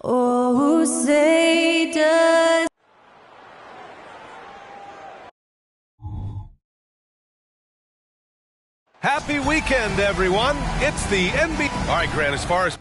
Oh, say does. Happy weekend, everyone. It's the NBA. All right, Grant, as far as...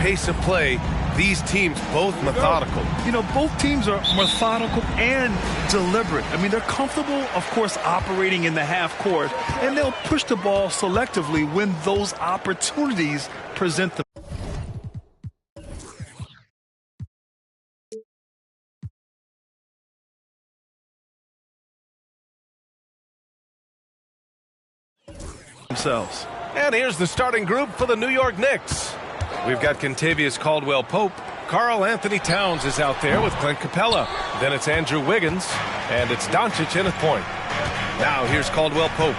pace of play, these teams both methodical. You know, both teams are methodical and deliberate. I mean, they're comfortable, of course, operating in the half court, and they'll push the ball selectively when those opportunities present themselves. And here's the starting group for the New York Knicks. We've got Kentavious Caldwell-Pope. Karl Anthony Towns is out there with Clint Capella. Then it's Andrew Wiggins, and it's Doncic in at point. Now here's Caldwell-Pope.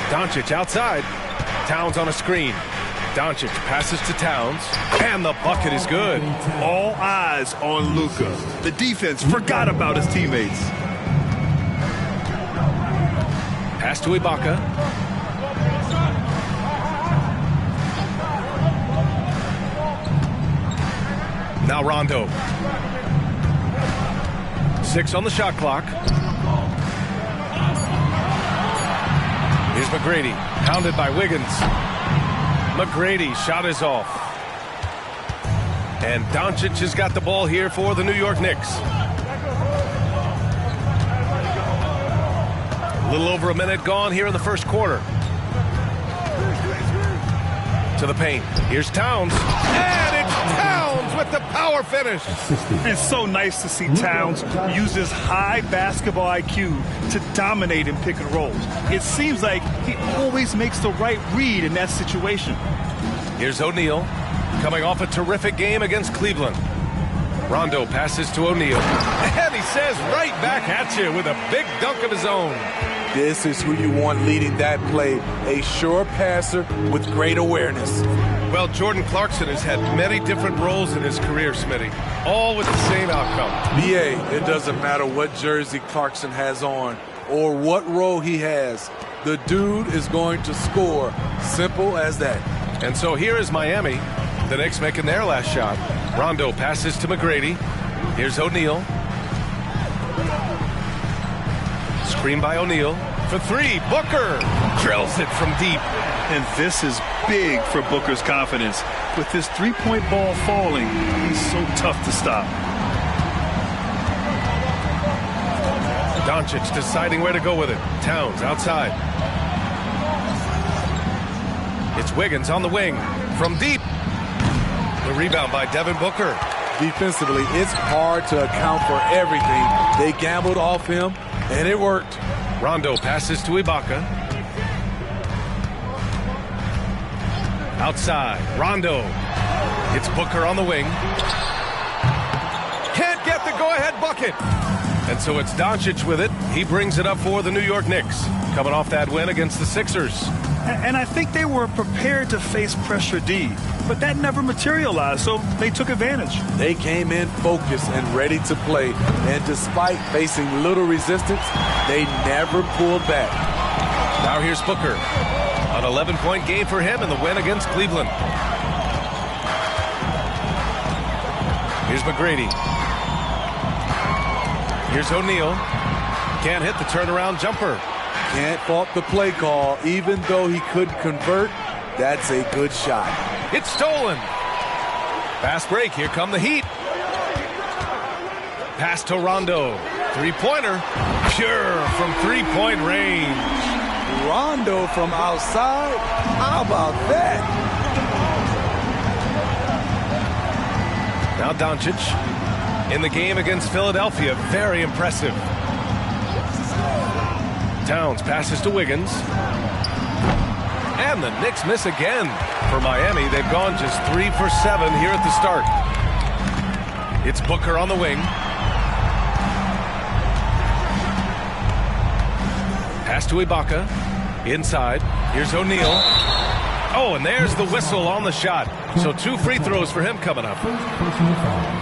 Doncic outside. Towns on a screen. Doncic passes to Towns, and the bucket is good. All eyes on Luka. The defense forgot about his teammates. Pass to Ibaka. Now Rondo. 6 on the shot clock. Here's McGrady, pounded by Wiggins. McGrady, shot is off. And Doncic has got the ball here for the New York Knicks. A little over a minute gone here in the first quarter. To the paint. Here's Towns. And it's Towns! Towns with the power finish. It's so nice to see Towns use his high basketball IQ to dominate in pick and rolls. It seems like he always makes the right read in that situation. Here's O'Neal coming off a terrific game against Cleveland. Rondo passes to O'Neal, and he says right back at you with a big dunk of his own. This is who you want leading that play, a sure passer with great awareness. Well, Jordan Clarkson has had many different roles in his career, Smitty, all with the same outcome. B.A., it doesn't matter what jersey Clarkson has on or what role he has. The dude is going to score. Simple as that. And so here is Miami. The Knicks making their last shot. Rondo passes to McGrady. Here's O'Neal. Screen by O'Neal for three. Booker drills it from deep. And this is big for Booker's confidence. With his three-point ball falling, he's so tough to stop. Doncic deciding where to go with it. Towns outside. It's Wiggins on the wing from deep. The rebound by Devin Booker. Defensively, it's hard to account for everything. They gambled off him, and it worked. Rondo passes to Ibaka. Outside, Rondo. It's Booker on the wing. Can't get the go-ahead bucket. And so it's Doncic with it. He brings it up for the New York Knicks, coming off that win against the Sixers. And I think they were prepared to face pressure D, but that never materialized, so they took advantage. They came in focused and ready to play, and despite facing little resistance, they never pulled back. Now here's Booker. An 11-point game for him in the win against Cleveland. Here's McGrady. Here's O'Neal. Can't hit the turnaround jumper. Can't fault the play call. Even though he couldn't convert, that's a good shot. It's stolen. Fast break. Here come the Heat. Pass to Rondo. Three-pointer. Pure from three-point range. Rondo from outside? How about that? Now Doncic in the game against Philadelphia. Very impressive. Towns passes to Wiggins. And the Knicks miss again. For Miami, they've gone just 3 for 7 here at the start. It's Booker on the wing. Pass to Ibaka. Inside. Here's O'Neal. Oh, and there's the whistle on the shot. So 2 free throws for him coming up.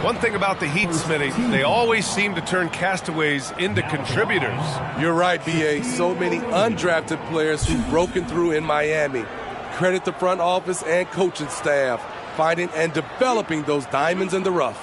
One thing about the Heat, Smitty, they always seem to turn castaways into contributors. You're right, B.A. So many undrafted players who've broken through in Miami. Credit the front office and coaching staff, finding and developing those diamonds in the rough.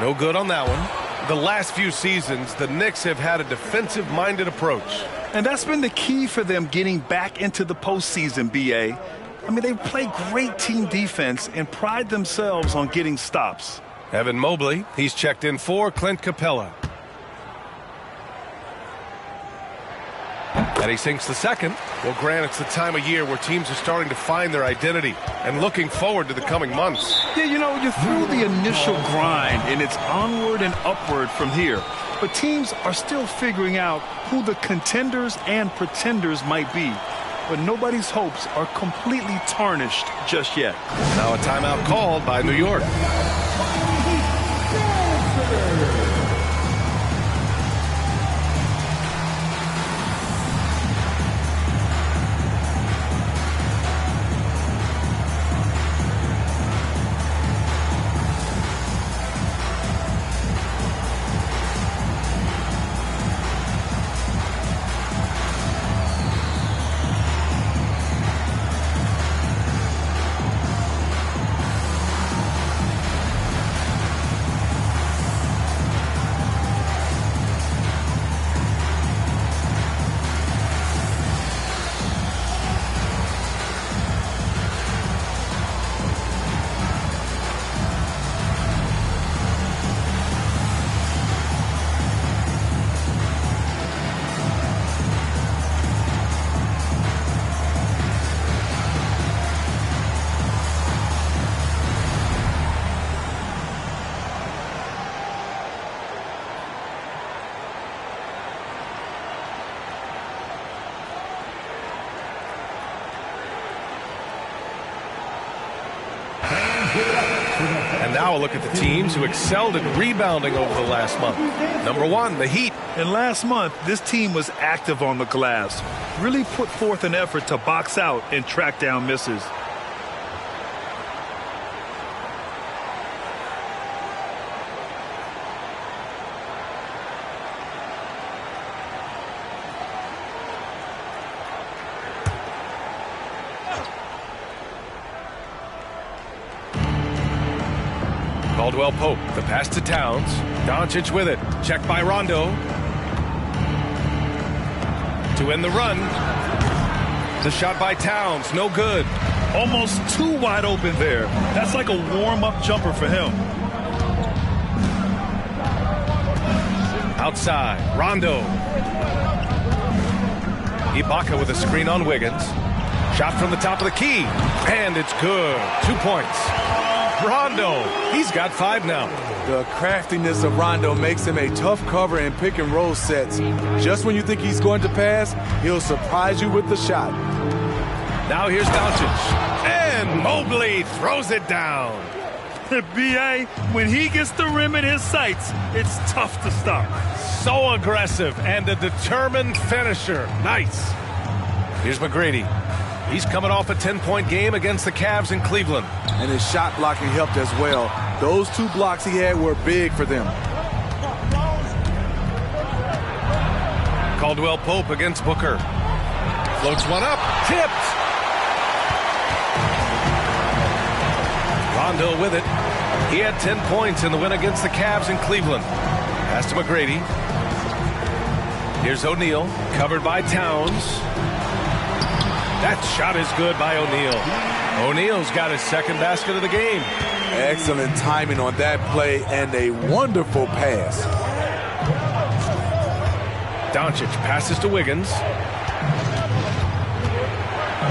No good on that one. The last few seasons, the Knicks have had a defensive-minded approach. And that's been the key for them getting back into the postseason, B.A. I mean, they play great team defense and pride themselves on getting stops. Evan Mobley, he's checked in for Clint Capella. And he sinks the second. Well, Grant, it's the time of year where teams are starting to find their identity and looking forward to the coming months. Yeah, you know, you're through the initial grind, and it's onward and upward from here. But teams are still figuring out who the contenders and pretenders might be. But nobody's hopes are completely tarnished just yet. Now a timeout called by New York. Now a look at the teams who excelled at rebounding over the last month. Number 1, the Heat. And last month, this team was active on the glass. Really put forth an effort to box out and track down misses. Caldwell Pope, the pass to Towns. Doncic with it. Checked by Rondo. To end the run. The shot by Towns, no good. Almost too wide open there. That's like a warm-up jumper for him. Outside, Rondo. Ibaka with a screen on Wiggins. Shot from the top of the key. And it's good. 2 points. Rondo, he's got 5 now. The craftiness of Rondo makes him a tough cover in pick and roll sets. Just when you think he's going to pass, he'll surprise you with the shot. Now here's Doncic. And Mobley throws it down. B.A., when he gets the rim in his sights, it's tough to stop. So aggressive and a determined finisher. Nice. Here's McGrady. He's coming off a 10-point game against the Cavs in Cleveland. And his shot blocking helped as well. Those 2 blocks he had were big for them. Caldwell Pope against Booker. Floats one up. Tipped. Rondo with it. He had 10 points in the win against the Cavs in Cleveland. Pass to McGrady. Here's O'Neal. Covered by Towns. That shot is good by O'Neal. O'Neal's got his 2nd basket of the game. Excellent timing on that play and a wonderful pass. Doncic passes to Wiggins.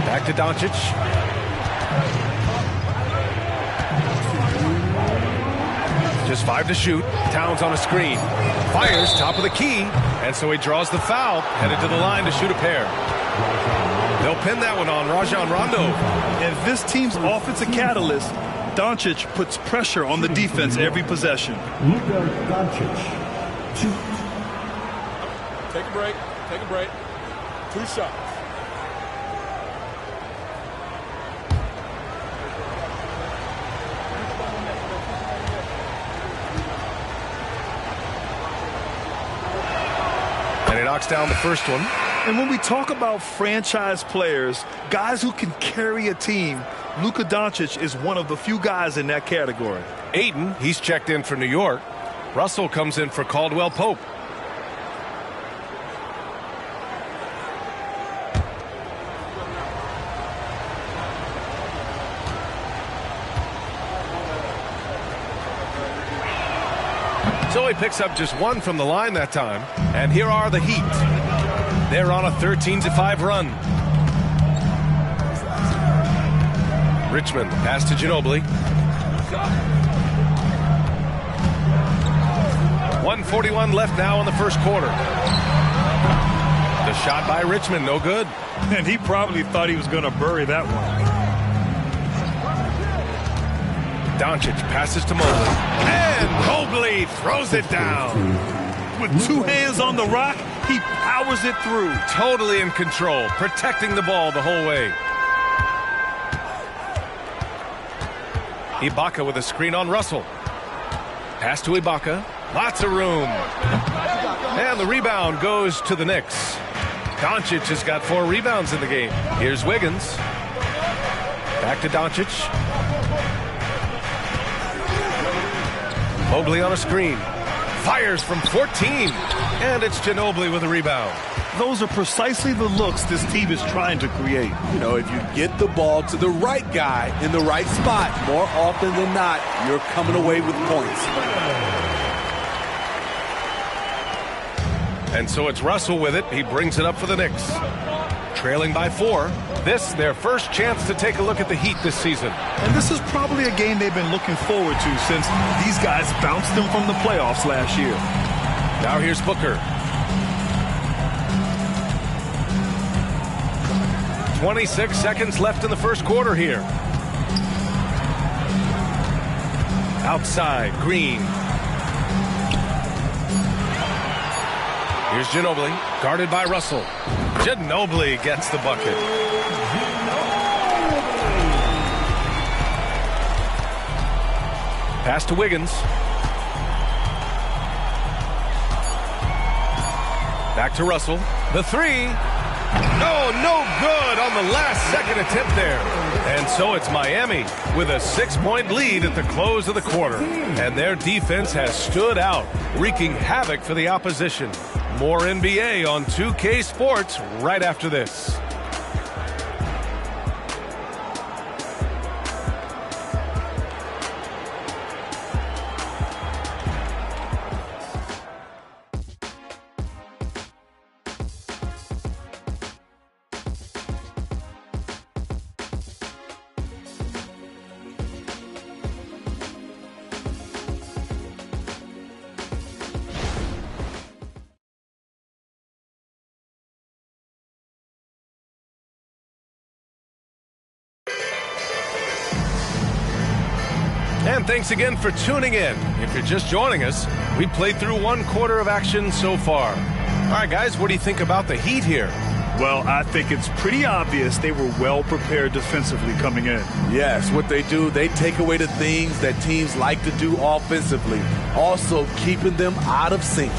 Back to Doncic. Just 5 to shoot. Towns on a screen. Fires top of the key. And so he draws the foul. Headed to the line to shoot a pair. They'll pin that one on Rajon Rondo. And this team's offensive catalyst, Doncic puts pressure on the defense every possession. Luka Doncic. Take a break. Take a break. 2 shots. And he knocks down the first one. And when we talk about franchise players, guys who can carry a team, Luka Doncic is one of the few guys in that category. Ayton, he's checked in for New York. Russell comes in for Caldwell Pope. So he picks up just 1 from the line that time. And here are the Heat. They're on a 13-5 run. Richmond, pass to Ginobili. 1:41 left now in the first quarter. The shot by Richmond, no good. And he probably thought he was going to bury that one. Doncic passes to Mobley. And Mobley throws it down. With 2 hands on the rock, he powers it through. Totally in control, protecting the ball the whole way. Ibaka with a screen on Russell. Pass to Ibaka. Lots of room. And the rebound goes to the Knicks. Doncic has got 4 rebounds in the game. Here's Wiggins. Back to Doncic. Mobley on a screen. Fires from 14. And it's Ginobili with a rebound. Those are precisely the looks this team is trying to create. You know, if you get the ball to the right guy in the right spot, more often than not, you're coming away with points. And so it's Russell with it. He brings it up for the Knicks. Trailing by 4. This, their first chance to take a look at the Heat this season. And this is probably a game they've been looking forward to since these guys bounced them from the playoffs last year. Now here's Booker. 26 seconds left in the first quarter here. Outside, Green. Here's Ginobili, guarded by Russell. Ginobili gets the bucket. Pass to Wiggins. Back to Russell. The three. Oh, no good on the last-second attempt there. And so it's Miami with a 6-point lead at the close of the quarter. And their defense has stood out, wreaking havoc for the opposition. More NBA on 2K Sports right after this. And thanks again for tuning in. If you're just joining us, we played through one quarter of action so far. All right, guys, what do you think about the Heat here? Well, I think it's pretty obvious they were well prepared defensively coming in. Yes, what they do, they take away the things that teams like to do offensively, also keeping them out of sync.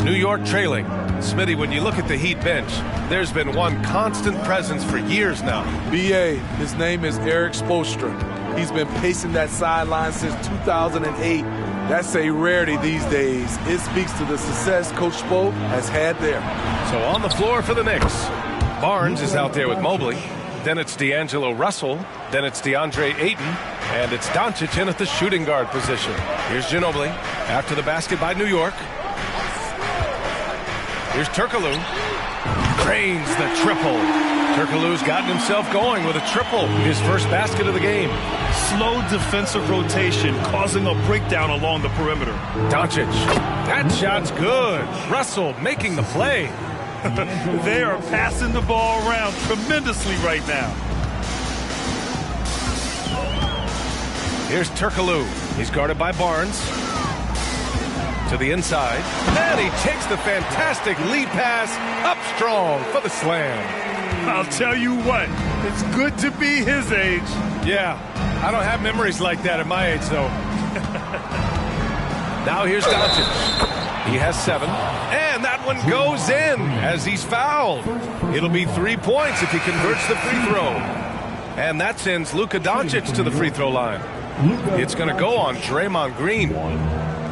New York trailing. Smitty, when you look at the Heat bench, there's been one constant presence for years now. B.A., his name is Eric Spoelstra. He's been pacing that sideline since 2008. That's a rarity these days. It speaks to the success Coach Spo has had there. So on the floor for the Knicks, Barnes is out there with Mobley. Then it's D'Angelo Russell. Then it's DeAndre Ayton. And it's Doncic in at the shooting guard position. Here's Ginobili after the basket by New York. Here's Turkoglu. Drains the triple. Turkoglu's gotten himself going with a triple. His first basket of the game. Slow defensive rotation causing a breakdown along the perimeter. Doncic. That shot's good. Russell making the play. They are passing the ball around tremendously right now. Here's Turkoglu. He's guarded by Barnes. To the inside. And he takes the fantastic lead pass up strong for the slam. I'll tell you what, it's good to be his age. Yeah, I don't have memories like that at my age, though. Now here's Doncic. He has 7. And that one goes in as he's fouled. It'll be 3 points if he converts the free throw. And that sends Luka Doncic to the free throw line. It's going to go on Draymond Green.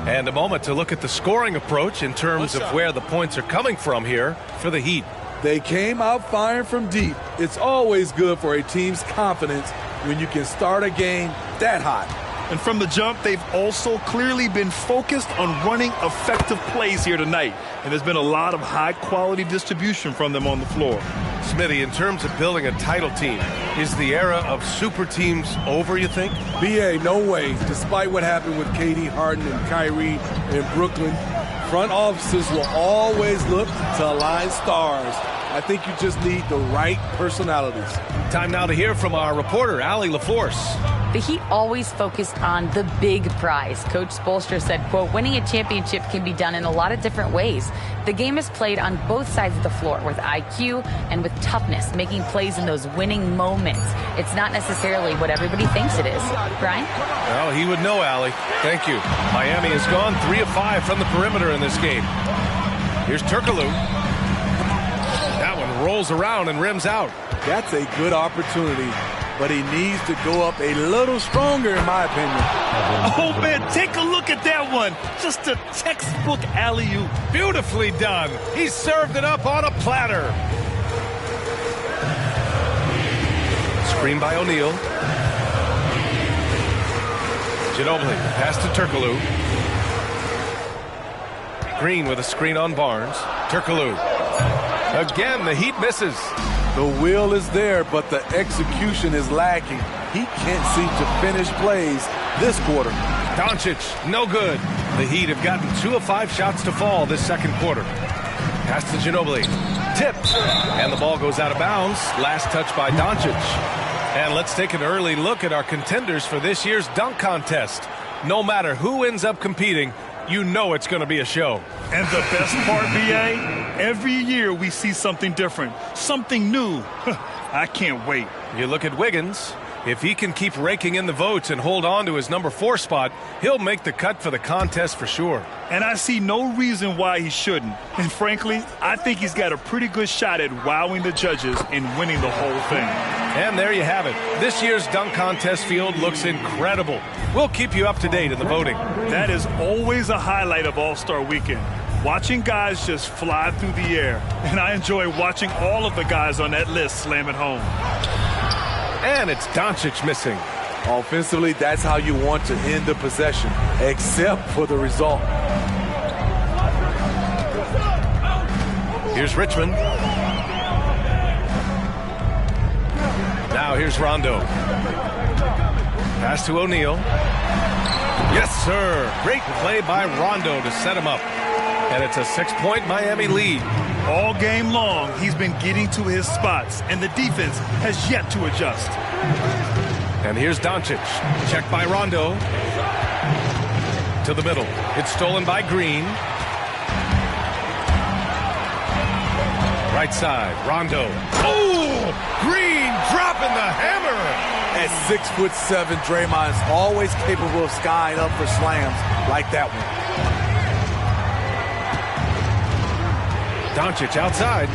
And a moment to look at the scoring approach in terms of where the points are coming from here for the Heat. They came out firing from deep. It's always good for a team's confidence when you can start a game that hot. And from the jump, they've also clearly been focused on running effective plays here tonight. And there's been a lot of high-quality distribution from them on the floor. Smitty, in terms of building a title team, is the era of super teams over, you think? B.A., no way. Despite what happened with KD, Harden, and Kyrie in Brooklyn, front offices will always look to align stars. I think you just need the right personalities. Time now to hear from our reporter, Allie LaForce. The Heat always focused on the big prize. Coach Spoelstra said, quote, winning a championship can be done in a lot of different ways. The game is played on both sides of the floor with IQ and with toughness, making plays in those winning moments. It's not necessarily what everybody thinks it is. Brian? Well, he would know, Allie. Thank you. Miami has gone 3 of 5 from the perimeter in this game. Here's Turkoglu. That one rolls around and rims out. That's a good opportunity, but he needs to go up a little stronger, in my opinion. Oh, man, take a look at that one. Just a textbook alley-oop. Beautifully done. He served it up on a platter. Screen by O'Neal. Ginobili, pass to Turkoglu. Green with a screen on Barnes. Turkoglu. Again, the Heat misses. The will is there, but the execution is lacking. He can't seem to finish plays this quarter. Doncic, no good. The Heat have gotten 2 of 5 shots to fall this second quarter. Pass to Ginobili. Tipped. And the ball goes out of bounds. Last touch by Doncic. And let's take an early look at our contenders for this year's dunk contest. No matter who ends up competing, you know it's going to be a show. And the best part, B.A., every year we see something different, something new. I can't wait. You look at Wiggins. If he can keep raking in the votes and hold on to his number 4 spot, he'll make the cut for the contest for sure. And I see no reason why he shouldn't. And frankly, I think he's got a pretty good shot at wowing the judges and winning the whole thing. And there you have it. This year's dunk contest field looks incredible. We'll keep you up to date in the voting. That is always a highlight of All-Star Weekend. Watching guys just fly through the air. And I enjoy watching all of the guys on that list slam it home. And it's Doncic missing. Offensively, that's how you want to end the possession, except for the result. Here's Richmond. Now here's Rondo. Pass to O'Neal. Yes, sir. Great play by Rondo to set him up. And it's a 6-point Miami lead. All game long, he's been getting to his spots, and the defense has yet to adjust. And here's Doncic. Checked by Rondo. To the middle. It's stolen by Green. Right side, Rondo. Oh! Green dropping the hammer! At 6'7", Draymond's always capable of skying up for slams like that one. Doncic outside.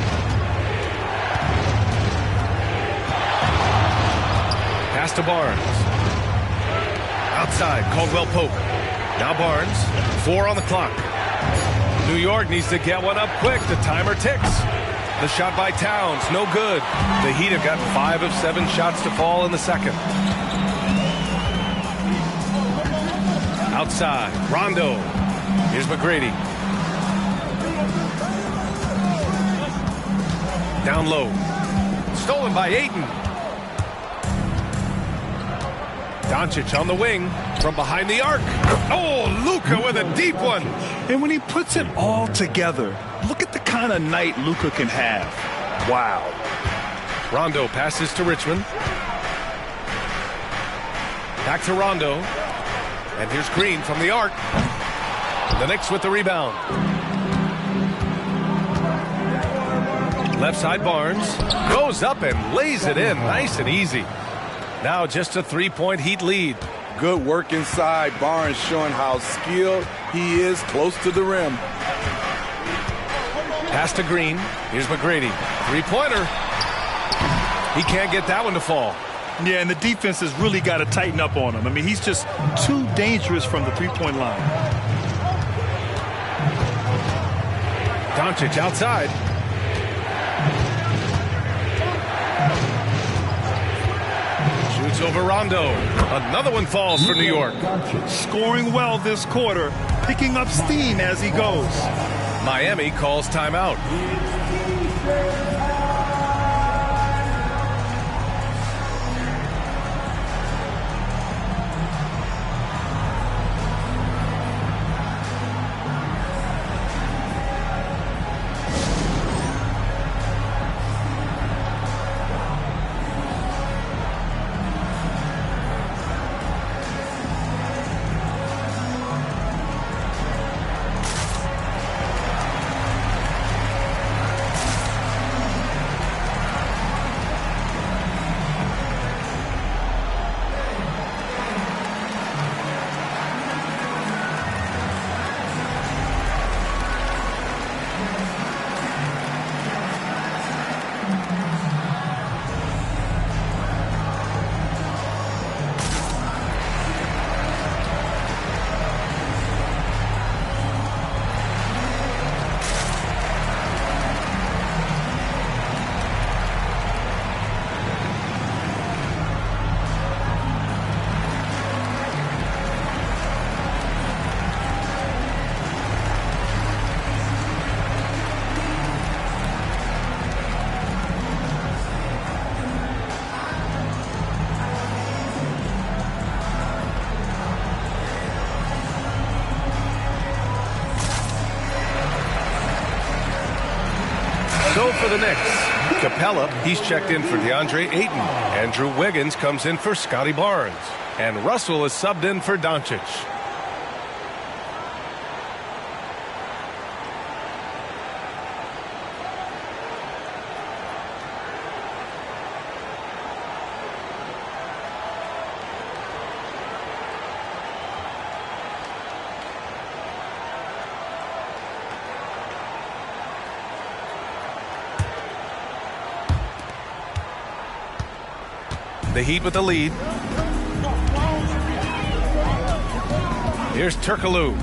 Pass to Barnes. Outside, Caldwell Pope. Now Barnes. 4 on the clock. New York needs to get one up quick. The timer ticks. The shot by Towns, no good. The Heat have got 5 of 7 shots to fall in the second. Outside, Rondo. Here's McGrady. Down low. Stolen by Ayton. Doncic on the wing from behind the arc. Oh, Luka with a deep one. And when he puts it all together, look at the kind of night Luka can have. Wow. Rondo passes to Richmond. Back to Rondo. And here's Green from the arc. The Knicks with the rebound. Left side Barnes goes up and lays it in nice and easy. Now just a 3-point Heat lead. Good work inside. Barnes showing how skilled he is close to the rim. Pass to Green. Here's McGrady. 3-pointer. He can't get that one to fall. Yeah, and the defense has really got to tighten up on him. I mean, he's just too dangerous from the 3-point line. Doncic outside. Shoots over Rondo. Another one falls for New York. Scoring well this quarter, picking up steam as he goes. Miami calls timeout. So for the Knicks, Capella, he's checked in for DeAndre Ayton. Andrew Wiggins comes in for Scotty Barnes. And Russell is subbed in for Doncic. The Heat with the lead. Here's Turkoglu.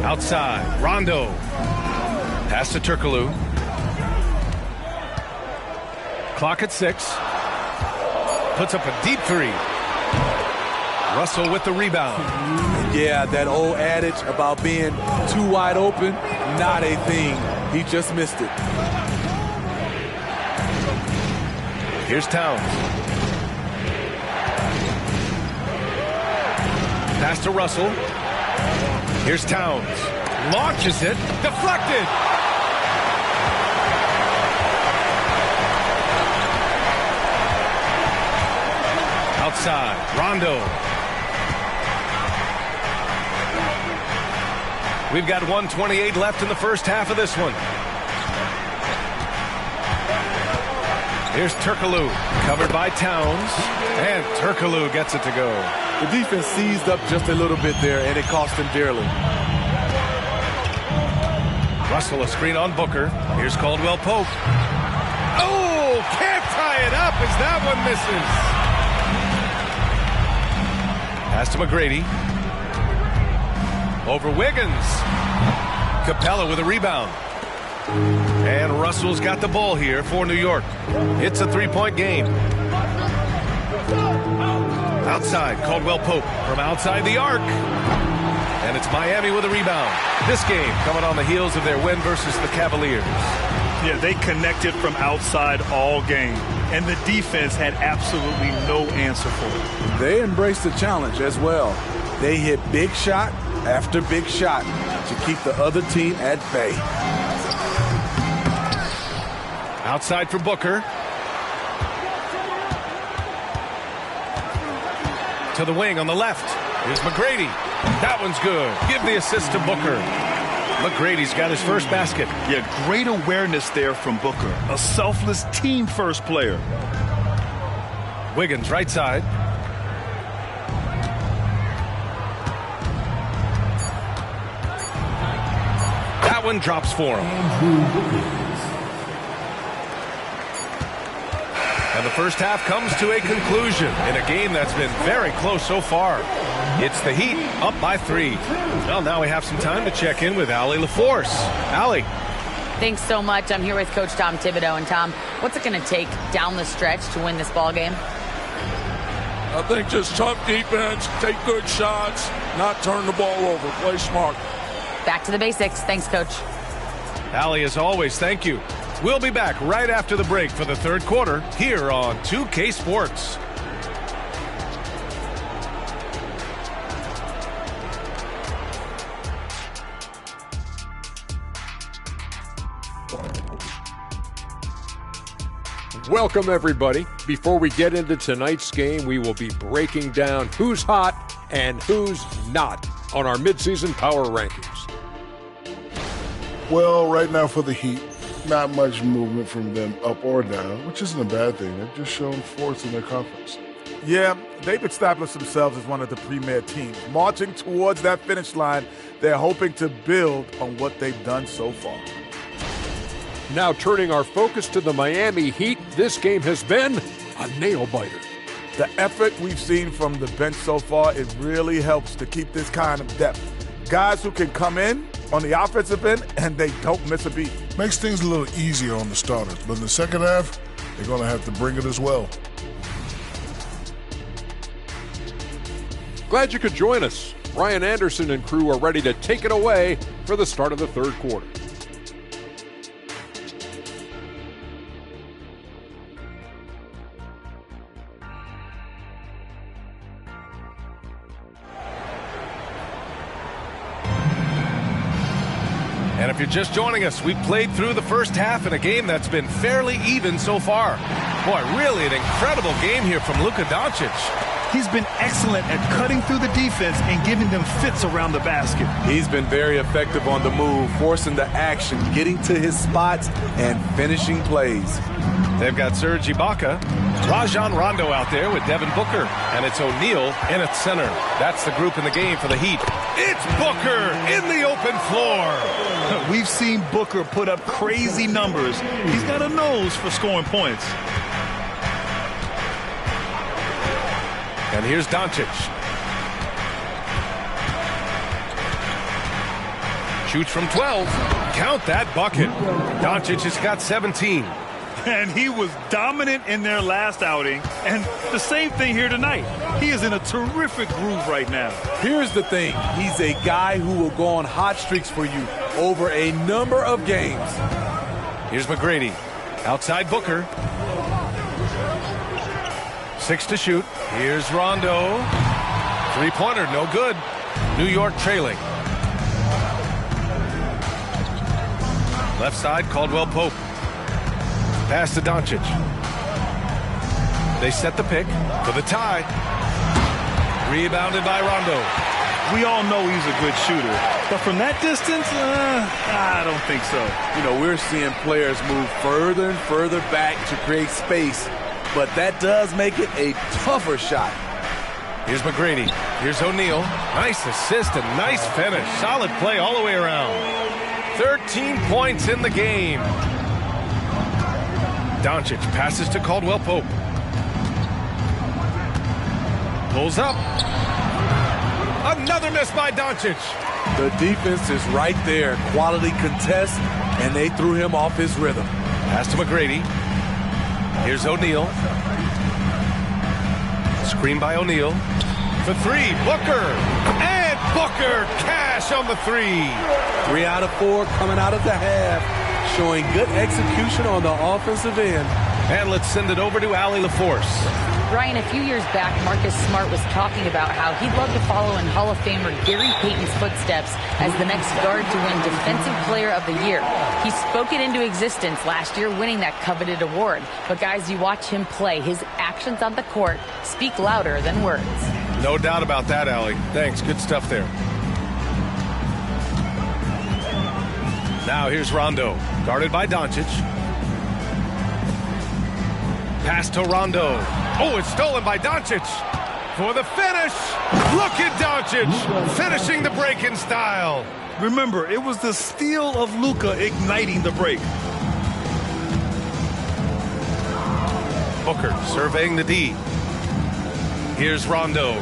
Outside, Rondo. Pass to Turkoglu. Clock at 6. Puts up a deep three. Russell with the rebound. Yeah, that old adage about being too wide open, not a thing. He just missed it. Here's Towns. Pass to Russell. Here's Towns. Launches it. Deflected. Outside. Rondo. We've got 1:28 left in the first half of this one. Here's Turkoglu, covered by Towns, and Turkoglu gets it to go. The defense seized up just a little bit there, and it cost him dearly. Russell, a screen on Booker. Here's Caldwell Pope. Oh, can't tie it up as that one misses. Pass to McGrady. Over Wiggins. Capella with a rebound. And Russell's got the ball here for New York. It's a three-point game. Outside, Caldwell Pope from outside the arc. And it's Miami with a rebound. This game coming on the heels of their win versus the Cavaliers. Yeah, they connected from outside all game. And the defense had absolutely no answer for it. They embraced the challenge as well. They hit big shot after big shot to keep the other team at bay. Outside for Booker. To the wing on the left. Here's McGrady. That one's good. Give the assist to Booker. McGrady's got his first basket. Yeah, great awareness there from Booker. A selfless team-first player. Wiggins right side. That one drops for him. And the first half comes to a conclusion in a game that's been very close so far. It's the Heat up by 3. Well, now we have some time to check in with Allie LaForce. Allie. Thanks so much. I'm here with Coach Tom Thibodeau. And Tom, what's it going to take down the stretch to win this ball game? I think just tough defense, take good shots, not turn the ball over, play smart. Back to the basics. Thanks, Coach. Allie, as always, thank you. We'll be back right after the break for the third quarter here on 2K Sports. Welcome, everybody. Before we get into tonight's game, we will be breaking down who's hot and who's not on our midseason power rankings. Well, right now for the Heat, not much movement from them up or down, which isn't a bad thing. They've just shown force in their conference. Yeah, they've established themselves as one of the premier teams. Marching towards that finish line, they're hoping to build on what they've done so far. Now turning our focus to the Miami Heat, this game has been a nail-biter. The effort we've seen from the bench so far, it really helps to keep this kind of depth. Guys who can come in on the offensive end and they don't miss a beat. Makes things a little easier on the starters, but in the second half, they're going to have to bring it as well. Glad you could join us. Ryan Anderson and crew are ready to take it away for the start of the third quarter. And if you're just joining us, we've played through the first half in a game that's been fairly even so far. Boy, really an incredible game here from Luka Doncic. He's been excellent at cutting through the defense and giving them fits around the basket. He's been very effective on the move, forcing the action, getting to his spots, and finishing plays. They've got Serge Ibaka, Rajon Rondo out there with Devin Booker, and it's O'Neal in at center. That's the group in the game for the Heat. It's Booker in the open floor. We've seen Booker put up crazy numbers. He's got a nose for scoring points. And here's Doncic. Shoots from 12. Count that bucket. Doncic has got 17. And he was dominant in their last outing. And the same thing here tonight. He is in a terrific groove right now. Here's the thing. He's a guy who will go on hot streaks for you over a number of games. Here's McGrady. Outside Booker. 6 to shoot. Here's Rondo. Three-pointer, no good. New York trailing. Left side, Caldwell Pope. Pass to Doncic. They set the pick for the tie. Rebounded by Rondo. We all know he's a good shooter. But from that distance, I don't think so. You know, we're seeing players move further and further back to create space. But that does make it a tougher shot. Here's McGrady. Here's O'Neal. Nice assist and nice finish. Solid play all the way around. 13 points in the game. Doncic passes to Caldwell Pope. Pulls up. Another miss by Doncic. The defense is right there. Quality contest, and they threw him off his rhythm. Pass to McGrady. Here's O'Neal. Screen by O'Neal. For three, Booker. And Booker, cash on the three. 3 out of 4 coming out of the half, showing good execution on the offensive end. And let's send it over to Allie LaForce. Ryan, a few years back, Marcus Smart was talking about how he'd love to follow in Hall of Famer Gary Payton's footsteps as the next guard to win Defensive Player of the Year. He spoke it into existence last year, winning that coveted award. But guys, you watch him play, his actions on the court speak louder than words. No doubt about that, Allie. Thanks. Good stuff there. Now here's Rondo, guarded by Doncic. Pass to Rondo. Oh, it's stolen by Doncic. For the finish. Look at Doncic finishing the break in style. Remember, it was the steal of Luka igniting the break. Booker surveying the D. Here's Rondo.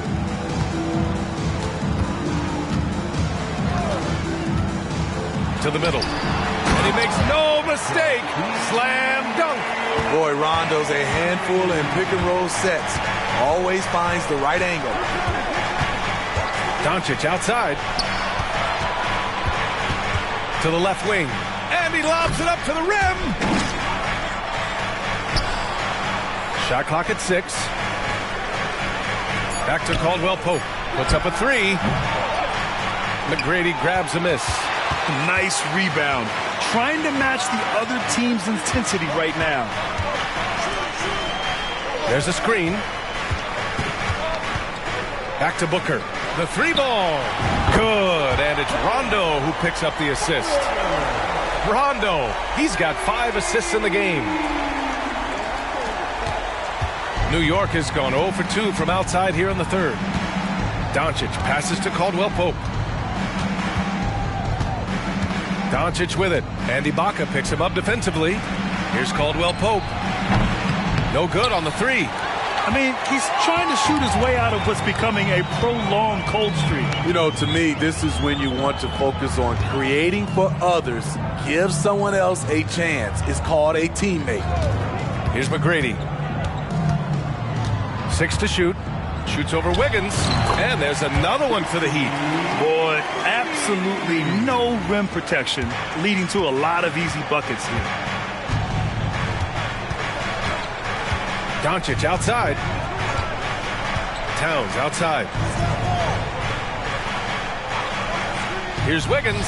To the middle. And he makes no mistake. Slam dunk. Boy, Rondo's a handful in pick-and-roll sets. Always finds the right angle. Doncic outside. To the left wing. And he lobs it up to the rim. Shot clock at 6. Back to Caldwell Pope. Puts up a 3. McGrady grabs a miss. Nice rebound. Trying to match the other team's intensity right now. There's a screen. Back to Booker. The 3-ball. Good. And it's Rondo who picks up the assist. Rondo. He's got 5 assists in the game. New York has gone 0 for 2 from outside here in the third. Doncic passes to Caldwell Pope. Doncic with it. And Ibaka picks him up defensively. Here's Caldwell Pope. No good on the 3. I mean, he's trying to shoot his way out of what's becoming a prolonged cold streak. You know, to me, this is when you want to focus on creating for others. Give someone else a chance. It's called a teammate. Here's McGrady. 6 to shoot. Shoots over Wiggins. And there's another one for the Heat. Boy, absolutely no rim protection, leading to a lot of easy buckets here. Doncic outside. Towns outside. Here's Wiggins.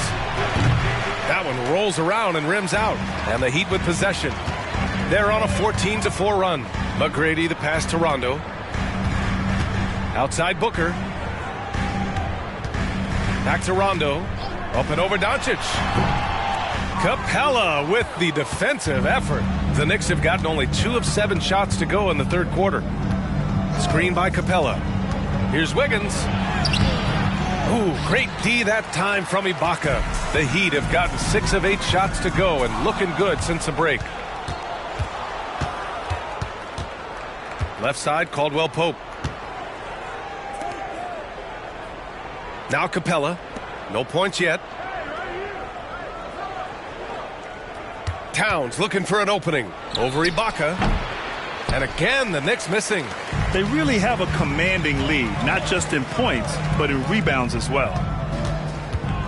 That one rolls around and rims out. And the Heat with possession. They're on a 14-4 run. McGrady the pass to Rondo. Outside Booker. Back to Rondo. Up and over Doncic. Capella with the defensive effort. The Knicks have gotten only 2 of 7 shots to go in the third quarter. Screen by Capella. Here's Wiggins. Ooh, great D that time from Ibaka. The Heat have gotten 6 of 8 shots to go and looking good since the break. Left side, Caldwell Pope. Now Capella. No points yet. Towns looking for an opening. Over Ibaka. And again, the Knicks missing. They really have a commanding lead, not just in points, but in rebounds as well.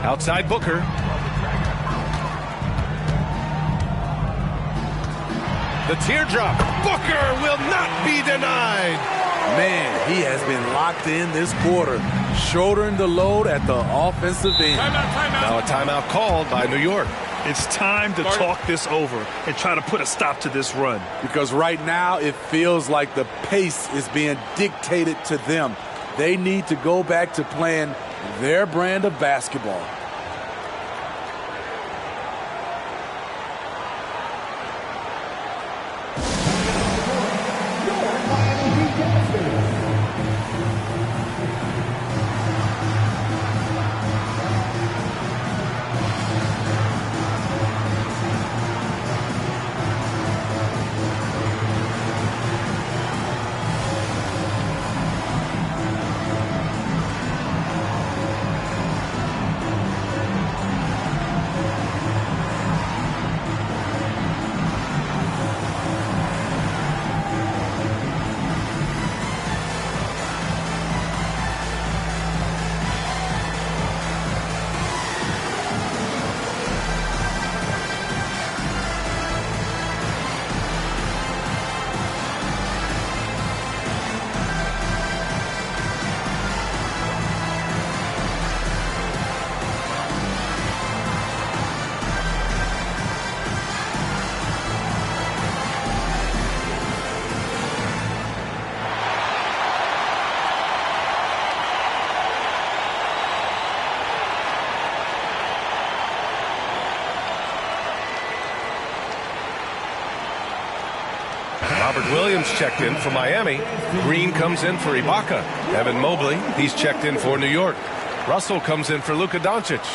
Outside Booker. The teardrop. Booker will not be denied. Man, he has been locked in this quarter, shouldering the load at the offensive end. Now a timeout called by New York. It's time to talk this over and try to put a stop to this run. Because right now it feels like the pace is being dictated to them. They need to go back to playing their brand of basketball. Robert Williams checked in for Miami. Green comes in for Ibaka. Evan Mobley, he's checked in for New York. Russell comes in for Luka Doncic.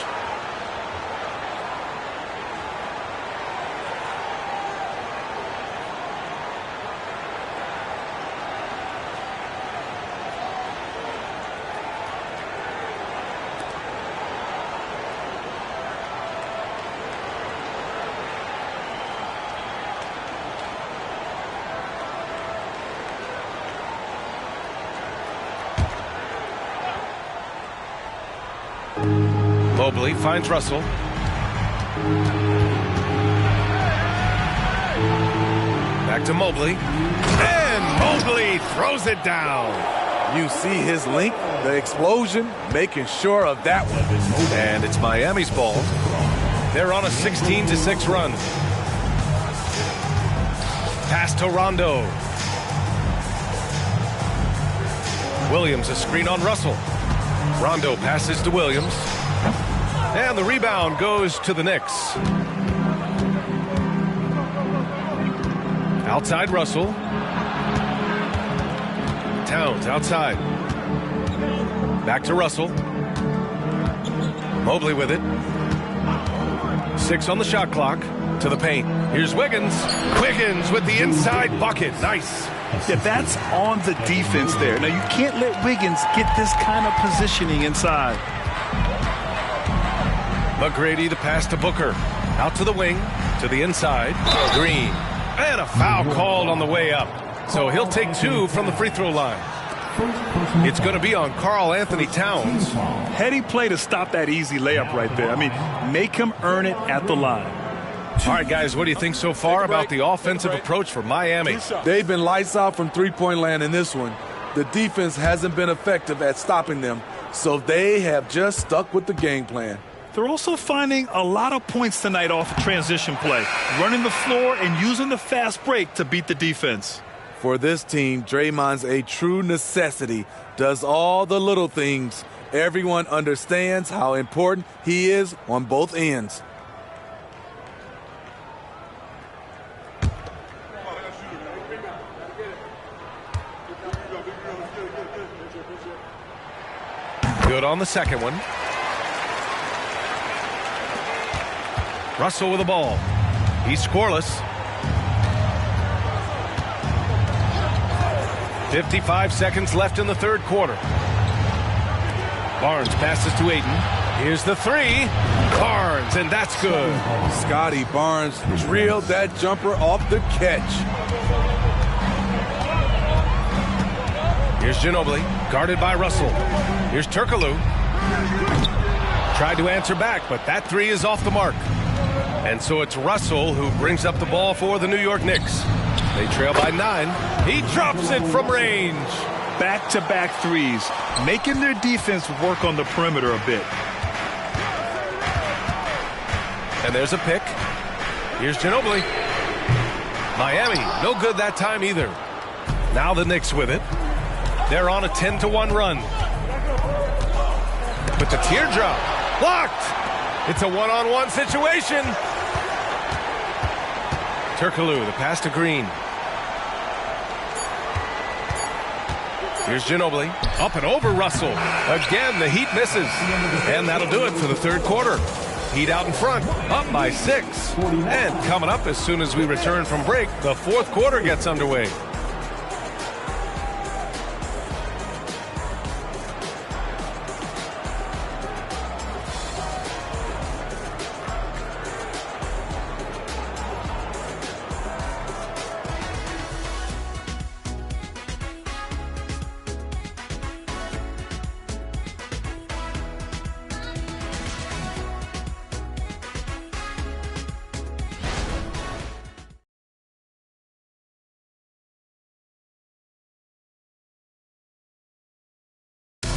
Mobley finds Russell. Back to Mobley. And Mobley throws it down. You see his length, the explosion, making sure of that one. And it's Miami's ball. They're on a 16-6 run. Pass to Rondo. Williams, a screen on Russell. Rondo passes to Williams. And the rebound goes to the Knicks. Outside Russell. Towns outside. Back to Russell. Mobley with it. 6 on the shot clock. To the paint. Here's Wiggins. Wiggins with the inside bucket. Nice. Yeah, that's on the defense there. Now, you can't let Wiggins get this kind of positioning inside. McGrady, the pass to Booker. Out to the wing, to the inside. Green. And a foul called on the way up. So he'll take 2 from the free throw line. It's going to be on Karl Anthony Towns. Heady play to stop that easy layup right there. I mean, make him earn it at the line. All right, guys, what do you think so far about the offensive approach for Miami? They've been lights out from three-point land in this one. The defense hasn't been effective at stopping them, so they have just stuck with the game plan. They're also finding a lot of points tonight off of transition play, running the floor and using the fast break to beat the defense. For this team, Draymond's a true necessity, does all the little things. Everyone understands how important he is on both ends. Good on the second one. Russell with the ball. He's scoreless. 55 seconds left in the third quarter. Barnes passes to Ayton. Here's the three. Barnes, and that's good. Scotty Barnes drilled that jumper off the catch. Here's Ginobili, guarded by Russell. Here's Turkoglu. Tried to answer back, but that three is off the mark. And so it's Russell who brings up the ball for the New York Knicks. They trail by 9. He drops it from range. Back-to-back threes, making their defense work on the perimeter a bit. And there's a pick. Here's Ginobili. Miami, no good that time either. Now the Knicks with it. They're on a 10-1 run. But the teardrop blocked. It's a one-on-one situation. Turkoglu, the pass to Green. Here's Ginobili. Up and over Russell. Again, the Heat misses. And that'll do it for the third quarter. Heat out in front, up by 6. And coming up as soon as we return from break, the fourth quarter gets underway.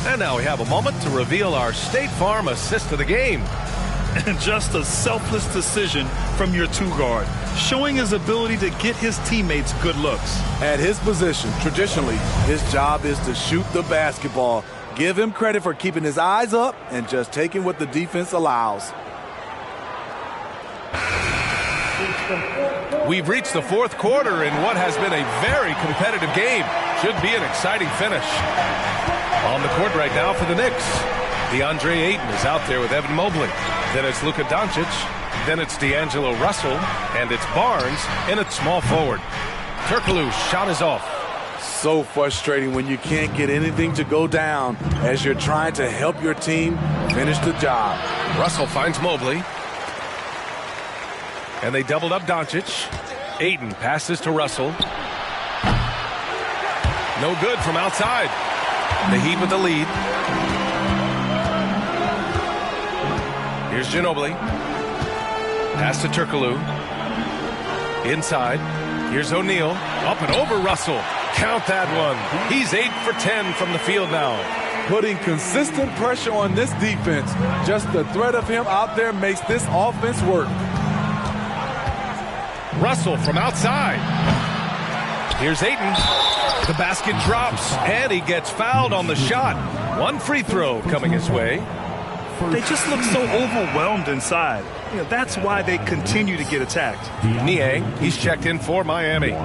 And now we have a moment to reveal our State Farm assist of the game. And just a selfless decision from your two-guard, showing his ability to get his teammates good looks. At his position, traditionally, his job is to shoot the basketball. Give him credit for keeping his eyes up and just taking what the defense allows. We've reached the fourth quarter in what has been a very competitive game. Should be an exciting finish. On the court right now for the Knicks, DeAndre Ayton is out there with Evan Mobley. Then it's Luka Doncic. Then it's D'Angelo Russell. And it's Barnes in at small forward. Turkoglu's shot is off. So frustrating when you can't get anything to go down as you're trying to help your team finish the job. Russell finds Mobley. And they doubled up Doncic. Ayton passes to Russell. No good from outside. The Heat with the lead. Here's Ginobili. Pass to Turkoglu. Inside. Here's O'Neal. Up and over Russell. Count that one. He's 8 for 10 from the field now. Putting consistent pressure on this defense. Just the threat of him out there makes this offense work. Russell from outside. Here's Ayton. The basket drops, and he gets fouled on the shot. One free throw coming his way. They just look so overwhelmed inside. That's why they continue to get attacked. Niang, he's checked in for Miami.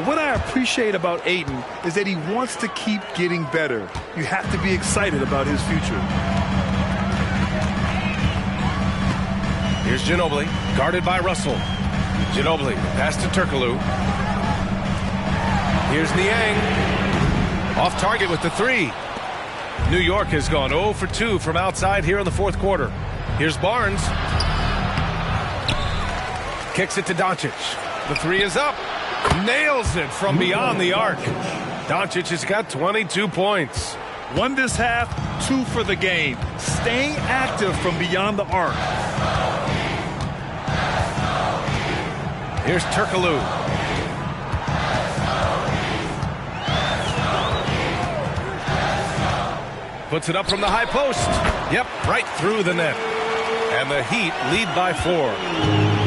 What I appreciate about Ayton is that he wants to keep getting better. You have to be excited about his future. Here's Ginobili, guarded by Russell. Ginobili, pass to Turkoglu. Here's Niang. Off target with the three. New York has gone 0 for 2 from outside here in the fourth quarter. Here's Barnes. Kicks it to Doncic. The three is up. Nails it from beyond the arc. Doncic has got 22 points. Won this half, 2 for the game. Staying active from beyond the arc. Here's Turkoglu. Puts it up from the high post. Yep, right through the net. And the Heat lead by 4.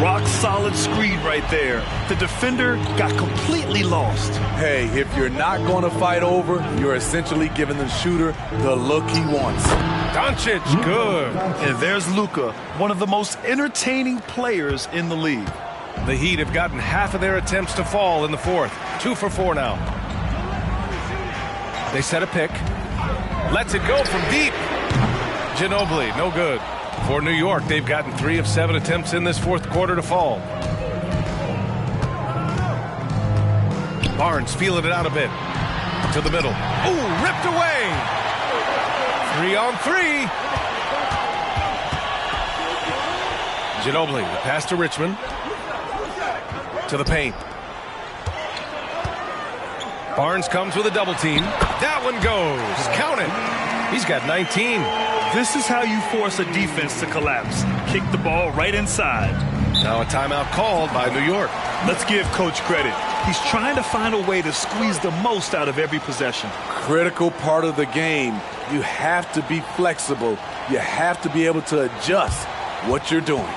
Rock solid screen right there. The defender got completely lost. Hey, if you're not going to fight over, you're essentially giving the shooter the look he wants. Doncic, good. And there's Luka, one of the most entertaining players in the league. The Heat have gotten half of their attempts to fall in the 4th. 2 for 4 now. They set a pick. Lets it go from deep. Ginobili, no good. For New York, they've gotten 3 of 7 attempts in this 4th quarter to fall. Barnes feeling it out a bit. To the middle. Ooh, ripped away. 3 on 3. Ginobili, the pass to Richmond. To the paint. Barnes comes with a double team. That one goes. Count it. He's got 19. This is how you force a defense to collapse. Kick the ball right inside. Now a timeout called by New York. Let's give Coach credit. He's trying to find a way to squeeze the most out of every possession. Critical part of the game. You have to be flexible. You have to be able to adjust what you're doing.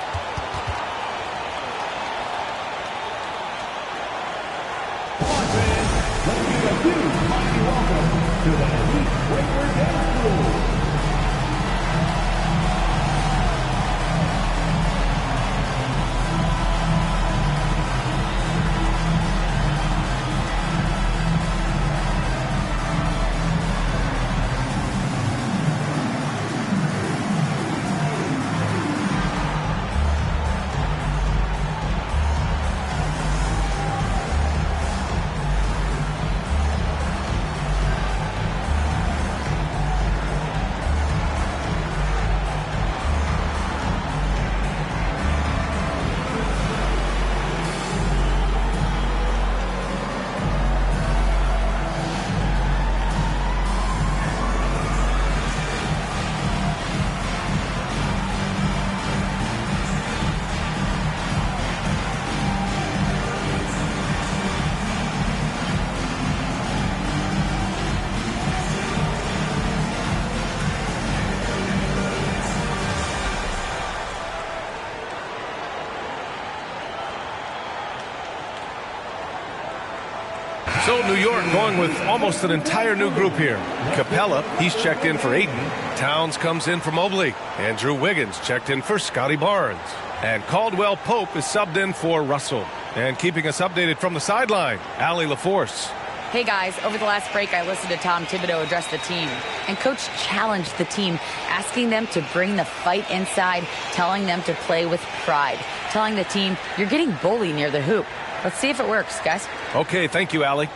So New York going with almost an entire new group here. Capella, he's checked in for Ayton. Towns comes in for Mobley. Andrew Wiggins checked in for Scotty Barnes. And Caldwell Pope is subbed in for Russell. And keeping us updated from the sideline, Allie LaForce. Hey guys, over the last break I listened to Tom Thibodeau address the team. And Coach challenged the team, asking them to bring the fight inside, telling them to play with pride. Telling the team, you're getting bullied near the hoop. Let's see if it works, guys. Okay, thank you, Allie.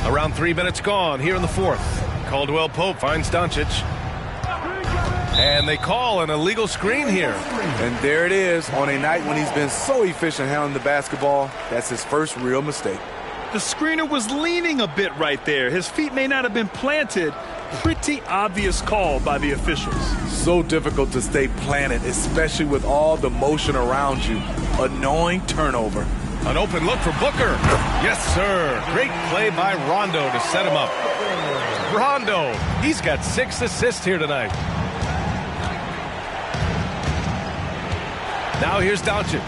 Around 3 minutes gone here in the 4th. Caldwell Pope finds Doncic. And they call an illegal screen here. And there it is. On a night when he's been so efficient handling the basketball, that's his first real mistake. The screener was leaning a bit right there. His feet may not have been planted. Pretty obvious call by the officials. So difficult to stay planted, especially with all the motion around you. Annoying turnover. An open look for Booker. Yes, sir. Great play by Rondo to set him up. Rondo, he's got 6 assists here tonight. Now here's Doncic.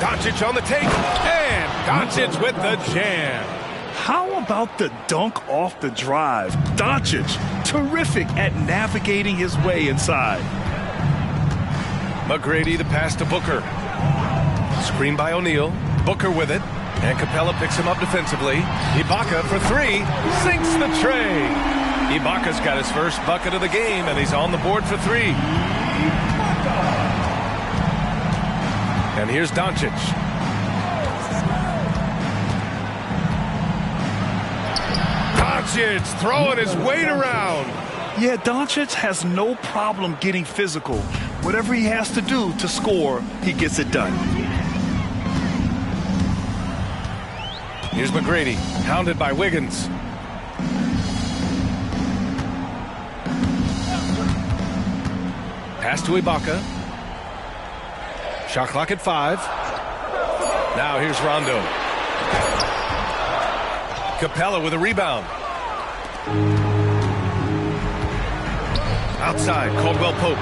Doncic on the take. And Doncic with the jam. How about the dunk off the drive? Doncic, terrific at navigating his way inside. McGrady the pass to Booker. Screen by O'Neal. Booker with it. And Capella picks him up defensively. Ibaka for 3. Sinks the tray. Ibaka's got his first bucket of the game, and he's on the board for 3. And here's Doncic. Doncic throwing his weight around. Yeah, Doncic has no problem getting physical. Whatever he has to do to score, he gets it done. Here's McGrady, hounded by Wiggins. Pass to Ibaka. Shot clock at 5. Now here's Rondo. Capella with a rebound. Outside, Caldwell Pope.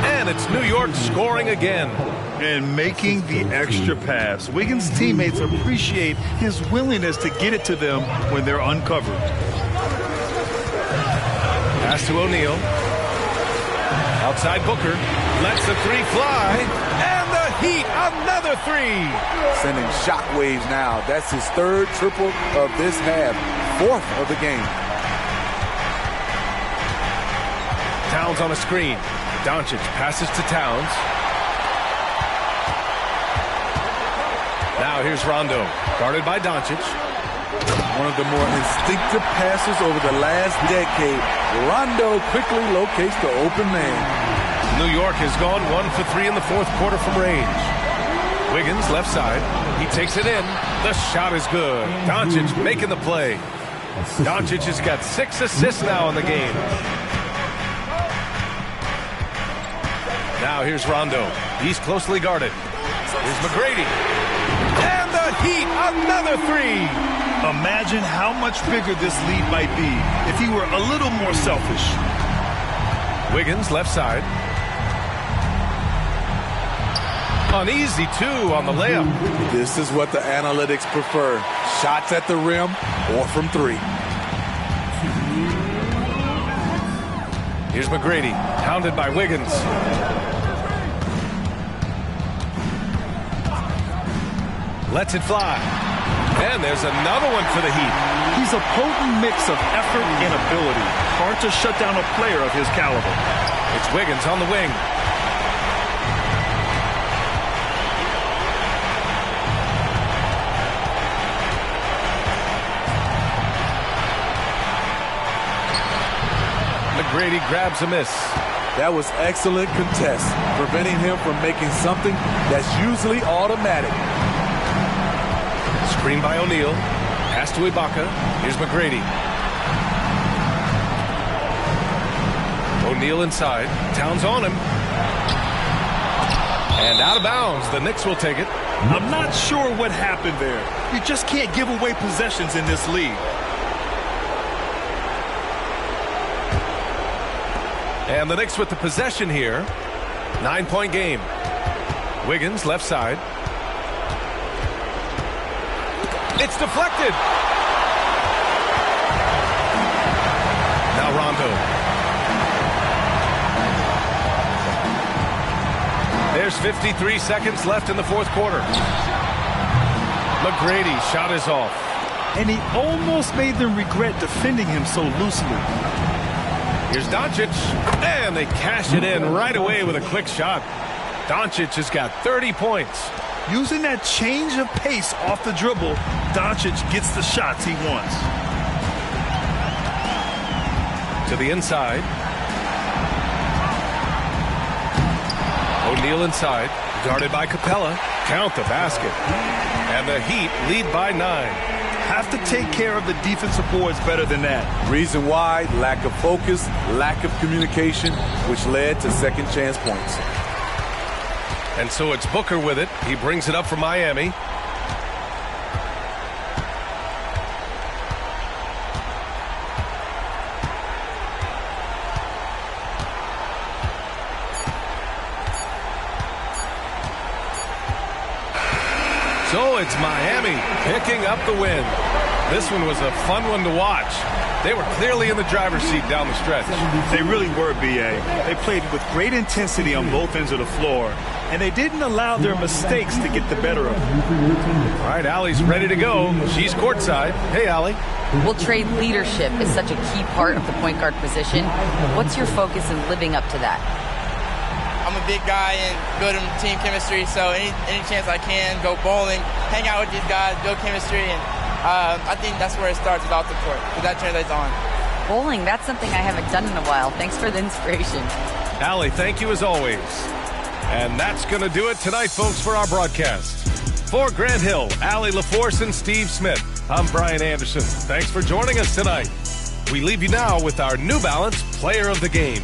And it's New York scoring again. And making the extra pass. Wiggins' teammates appreciate his willingness to get it to them when they're uncovered. Pass to O'Neal. Outside Booker. Lets the three fly. And the Heat, another three. Sending shockwaves now. That's his 3rd triple of this half. 4th of the game. Towns on a screen. Doncic passes to Towns. Now here's Rondo, guarded by Doncic. One of the more instinctive passes over the last decade. Rondo quickly locates the open man. New York has gone 1 for 3 in the 4th quarter from range. Wiggins, left side. He takes it in. The shot is good. Doncic making the play. Doncic has got 6 assists now in the game. Now here's Rondo. He's closely guarded. Here's McGrady. And the Heat, another three. Imagine how much bigger this lead might be if he were a little more selfish. Wiggins, left side. An easy 2 on the layup. This is what the analytics prefer. Shots at the rim or from 3. Here's McGrady, hounded by Wiggins. Lets it fly. And there's another one for the Heat. He's a potent mix of effort and ability. Hard to shut down a player of his caliber. It's Wiggins on the wing. McGrady grabs a miss. That was excellent contest, preventing him from making something that's usually automatic. Screen by O'Neal. Pass to Ibaka. Here's McGrady. O'Neal inside. Towns on him. And out of bounds. The Knicks will take it. I'm not sure what happened there. You just can't give away possessions in this league. And the Knicks with the possession here. 9-point game. Wiggins, left side. It's deflected. Now Rondo. There's 53 seconds left in the 4th quarter. McGrady shot is off. And he almost made them regret defending him so loosely. Here's Doncic, and they cash it in right away with a quick shot. Doncic has got 30 points. Using that change of pace off the dribble, Doncic gets the shots he wants. To the inside. O'Neal inside, guarded by Capella. Count the basket. And the Heat lead by 9. Have to take care of the defensive boards better than that. Reason why, lack of focus, lack of communication, which led to second chance points. And so it's Booker with it. He brings it up for Miami. So it's Miami picking up the win. This one was a fun one to watch. They were clearly in the driver's seat down the stretch. They really were, B.A. They played with great intensity on both ends of the floor, and they didn't allow their mistakes to get the better of them. All right, Allie's ready to go. She's courtside. Hey, Allie. Well, Trey, leadership is such a key part of the point guard position. What's your focus in living up to that? I'm a big guy and good in team chemistry, so any chance I can, go bowling, hang out with these guys, build chemistry, and I think that's where it starts with off the court, because that translates on. Bowling, that's something I haven't done in a while. Thanks for the inspiration. Allie, thank you as always. And that's going to do it tonight, folks, for our broadcast. For Grant Hill, Allie LaForce, and Steve Smith, I'm Brian Anderson. Thanks for joining us tonight. We leave you now with our New Balance Player of the Game.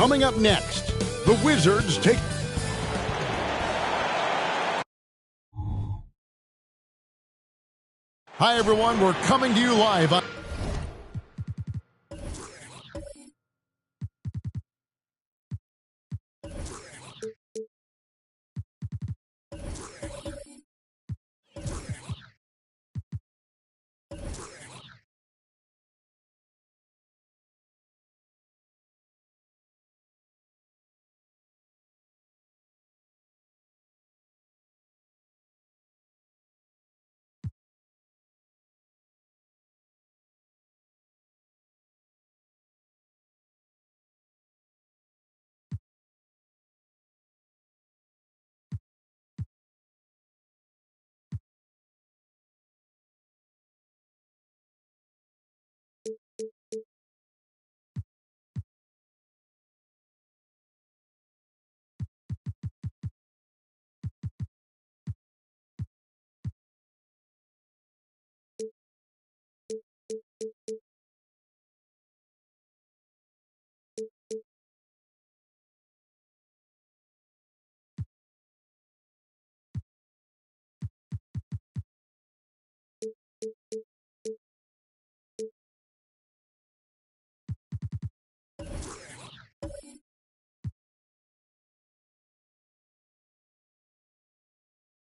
Coming up next, the Wizards take... Hi, everyone. We're coming to you live on...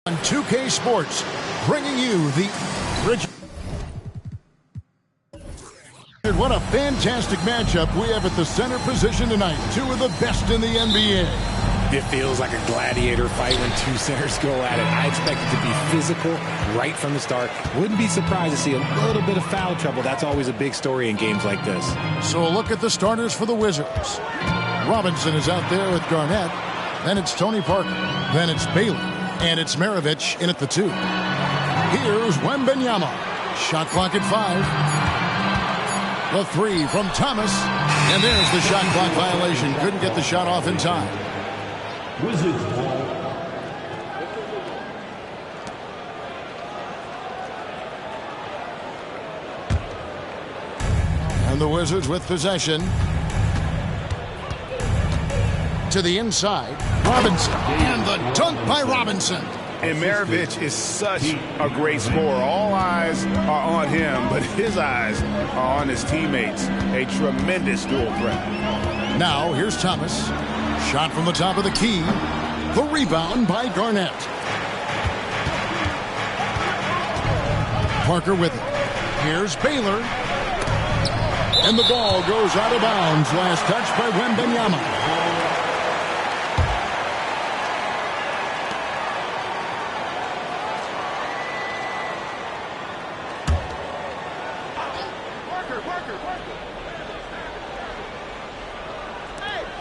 On 2K Sports, bringing you the... What a fantastic matchup we have at the center position tonight. Two of the best in the NBA. It feels like a gladiator fight when two centers go at it. I expect it to be physical right from the start. Wouldn't be surprised to see a little bit of foul trouble. That's always a big story in games like this. So a look at the starters for the Wizards. Robinson is out there with Garnett. Then it's Tony Parker. Then it's Baylor. And it's Maravich in at the 2. Here's Wembanyama. Shot clock at 5. The 3 from Thomas. And there's the shot clock violation. Couldn't get the shot off in time. Wizards ball. And the Wizards with possession. To the inside, Robinson, and the dunk by Robinson. And Maravich is such a great scorer. All eyes are on him, but his eyes are on his teammates. A tremendous dual threat. Now, here's Thomas. Shot from the top of the key. The rebound by Garnett. Parker with it. Here's Baylor. And the ball goes out of bounds. Last touch by Wembanyama.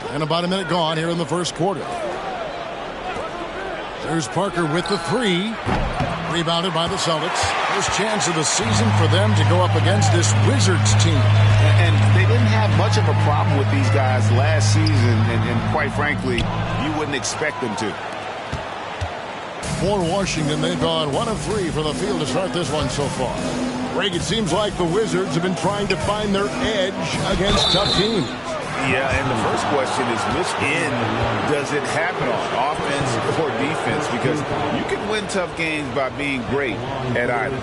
And about a minute gone here in the first quarter. There's Parker with the 3. Rebounded by the Celtics. First chance of the season for them to go up against this Wizards team. And they didn't have much of a problem with these guys last season. And quite frankly, you wouldn't expect them to. For Washington, they've gone 1 of 3 from the field to start this one so far. Greg, it seems like the Wizards have been trying to find their edge against tough teams. Yeah, and the first question is which end does it happen on, offense or defense? Because you can win tough games by being great at either.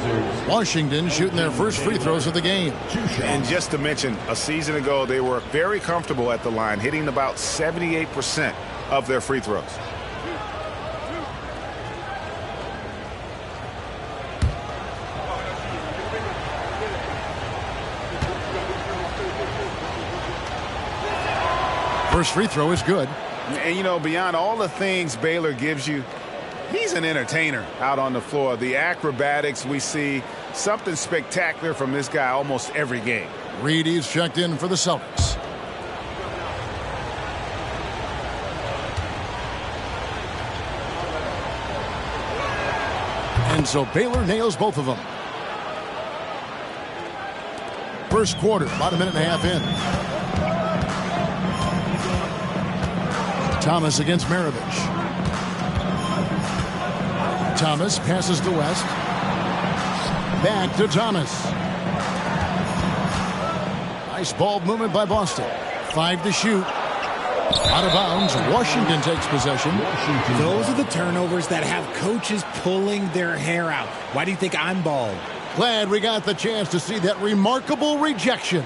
Washington shooting their first free throws of the game. And just to mention, a season ago, they were very comfortable at the line, hitting about 78% of their free throws. First free throw is good. And, you know, beyond all the things Baylor gives you, he's an entertainer out on the floor. The acrobatics we see, something spectacular from this guy almost every game. Reedy's checked in for the Celtics. And so Baylor nails both of them. First quarter, about a minute and a half in. Thomas against Maravich. Thomas passes to West. Back to Thomas. Nice ball movement by Boston. 5 to shoot. Out of bounds, Washington takes possession. Those are the turnovers that have coaches pulling their hair out. Why do you think I'm bald? Glad we got the chance to see that remarkable rejection.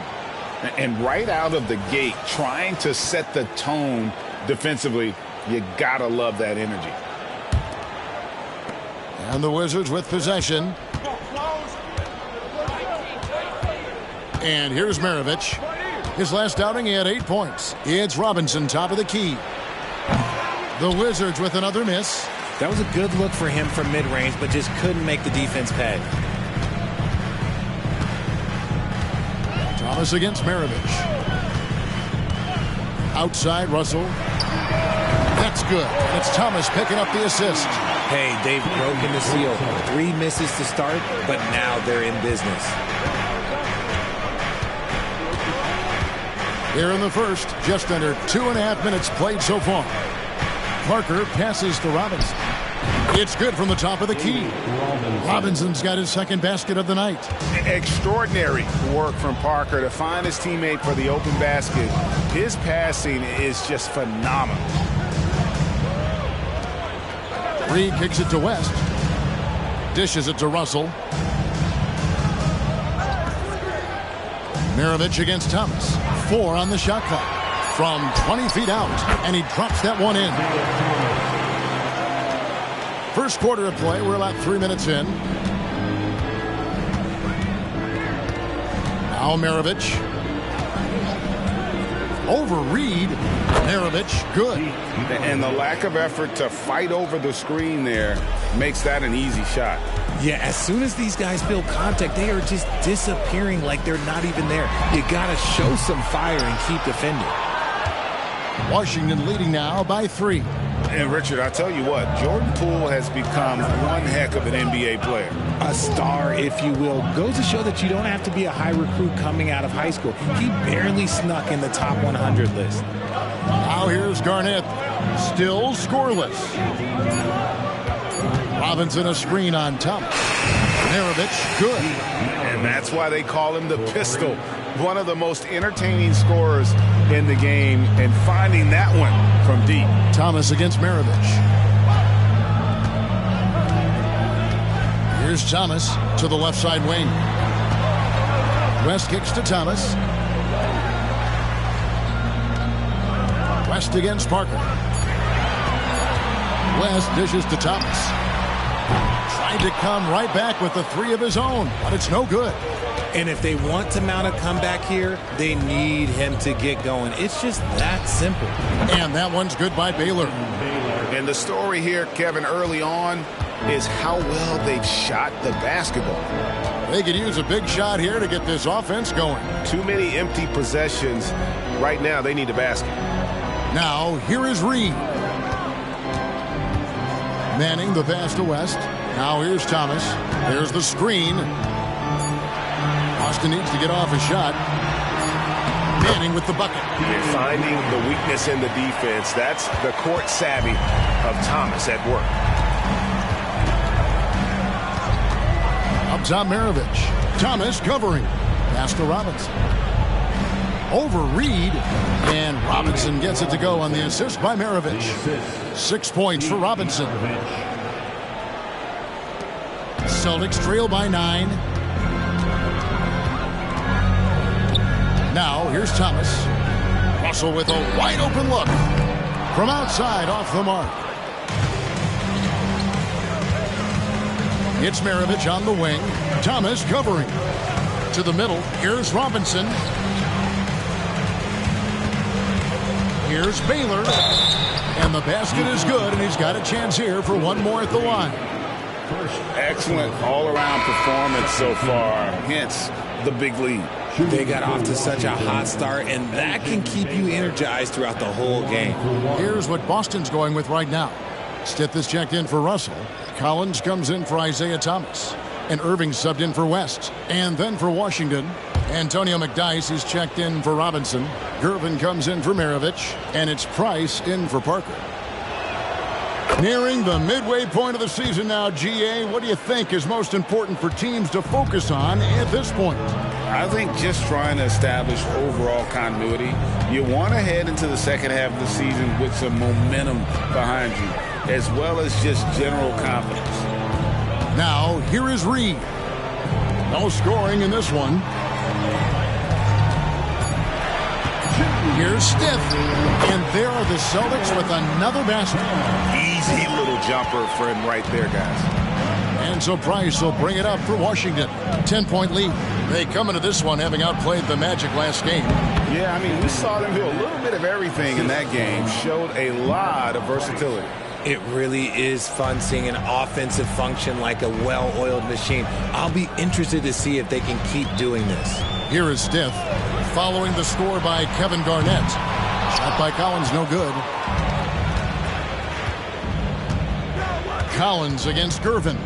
And right out of the gate, trying to set the tone defensively, you gotta love that energy. And the Wizards with possession. And here's Maravich. His last outing, he had 8 points. It's Robinson, top of the key. The Wizards with another miss. That was a good look for him from mid-range, but just couldn't make the defense pay. Thomas against Maravich. Outside, Russell. That's good. It's Thomas picking up the assist. Hey, they've broken the seal. 3 misses to start, but now they're in business. Here in the first, just under 2.5 minutes played so far. Parker passes to Robinson. It's good from the top of the key. Robinson's got his second basket of the night. Extraordinary work from Parker to find his teammate for the open basket. His passing is just phenomenal. Reed kicks it to West. Dishes it to Russell. Maravich against Thomas. 4 on the shot clock. From 20 feet out, and he drops that one in. First quarter of play, we're about 3 minutes in. Now Maravich. Over Reed. Maravich, good. And the lack of effort to fight over the screen there makes that an easy shot. Yeah, as soon as these guys feel contact, they are just disappearing like they're not even there. You got to show some fire and keep defending. Washington leading now by 3. And Richard, I tell you what, Jordan Poole has become one heck of an NBA player. A star, if you will. Goes to show that you don't have to be a high recruit coming out of high school. He barely snuck in the top 100 list. Now here's Garnett. Still scoreless. Robinson a screen on Thomas. Maravich, good. And that's why they call him the pistol. One of the most entertaining scorers in the game, and finding that one from deep. Thomas against Maravich. Here's Thomas to the left side wing. West kicks to Thomas. West against Parker. West dishes to Thomas. Tried to come right back with the 3 of his own, but it's no good. And if they want to mount a comeback here, they need him to get going. It's just that simple. And that one's good by Baylor. And the story here, Kevin, early on is how well they've shot the basketball. They could use a big shot here to get this offense going. Too many empty possessions. Right now, they need a basket. Now, here is Reed. Manning the pass to West. Now here's Thomas. There's the screen. Austin needs to get off a shot. Manning with the bucket. You're finding the weakness in the defense. That's the court savvy of Thomas at work. Up top, Maravich. Thomas covering. Pass to Robinson. Over Reed. And Robinson gets it to go on the assist by Maravich. 6 points for Robinson. Celtics trail by 9. Now, here's Thomas. Russell with a wide open look. From outside, off the mark. It's Maravich on the wing. Thomas covering. To the middle. Here's Robinson. Here's Baylor. And the basket is good, and he's got a chance here for one more at the line. Excellent all-around performance so far, hence the big lead. They got off to such a hot start, and that can keep you energized throughout the whole game. Here's what Boston's going with right now. Stith is checked in for Russell. Collins comes in for Isaiah Thomas. And Irving subbed in for West. And then for Washington, Antonio McDyess is checked in for Robinson. Gervin comes in for Maravich. And it's Price in for Parker. Nearing the midway point of the season now, GA. What do you think is most important for teams to focus on at this point? I think just trying to establish overall continuity. You want to head into the second half of the season with some momentum behind you, as well as just general confidence. Now, here is Reed. No scoring in this one. Here's Stiff. And there are the Celtics with another basket. Easy little jumper for him right there, guys. And so Price will bring it up for Washington. 10-point lead. They come into this one having outplayed the Magic last game. Yeah, I mean, we saw them do a little bit of everything in that game. Showed a lot of versatility. It really is fun seeing an offensive function like a well-oiled machine. I'll be interested to see if they can keep doing this. Here is Stiff, following the score by Kevin Garnett. Shot by Collins, no good. Collins against Gervin.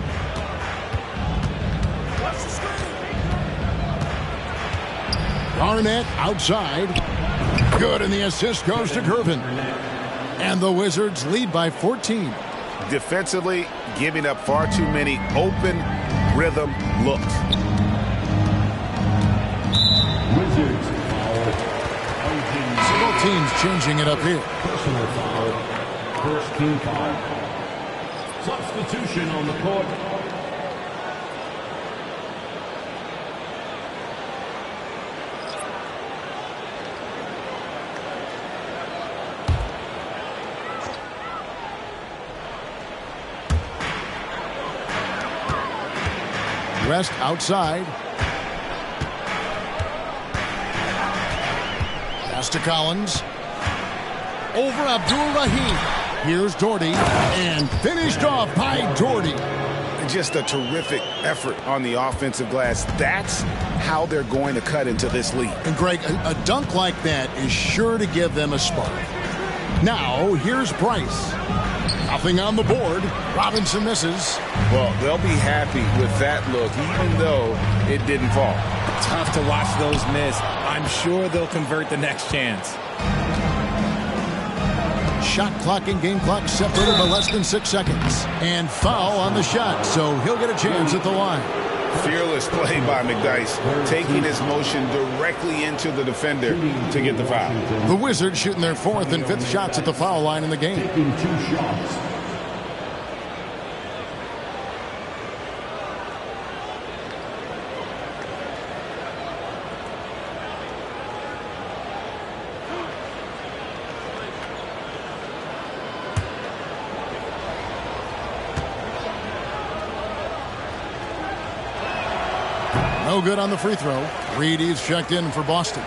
Garnett outside. Good, and the assist goes to Gervin. And the Wizards lead by 14. Defensively, giving up far too many open rhythm looks. Wizards. So both teams changing it up here. Personal foul. First team foul. Substitution on the court. Rest outside. Pass to Collins. Over Abdul-Rahim. Here's Doherty. And finished off by Doherty. Just a terrific effort on the offensive glass. That's how they're going to cut into this lead. And Greg, a dunk like that is sure to give them a spark. Now, here's Price. Nothing on the board. Robinson misses. Well, they'll be happy with that look, even though it didn't fall. Tough to watch those miss. I'm sure they'll convert the next chance. Shot clock and game clock separated by less than 6 seconds. And foul on the shot, so he'll get a chance at the line. Fearless play by McDyess, taking his motion directly into the defender to get the foul. The Wizards shooting their 4th and 5th shots at the foul line in the game. Taking 2 shots. No good on the free throw. Reed is checked in for Boston.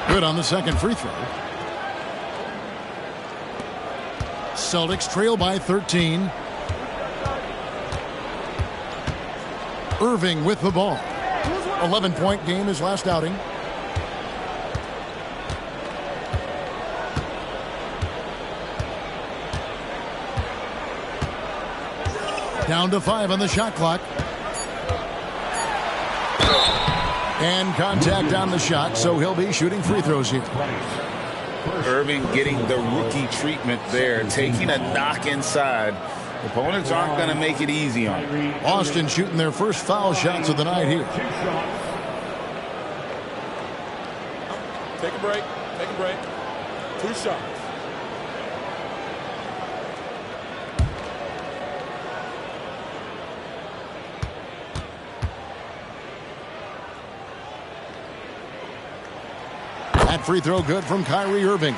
Good on the second free throw. Celtics trail by 13. Irving with the ball. 11-point game his last outing. Down to 5 on the shot clock. And contact on the shot, so he'll be shooting free throws here. Irving getting the rookie treatment there, taking a knock inside. Opponents aren't going to make it easy on him. Boston shooting their first foul shots of the night here. Take a break. Take a break. 2 shots. That free throw good from Kyrie Irving.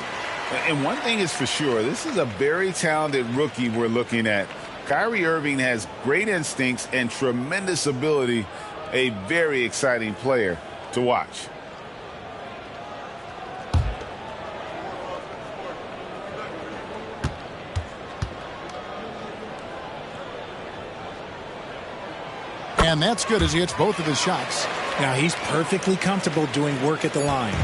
And one thing is for sure, this is a very talented rookie we're looking at. Kyrie Irving has great instincts and tremendous ability. A very exciting player to watch. And that's good as he hits both of his shots. Now he's perfectly comfortable doing work at the line.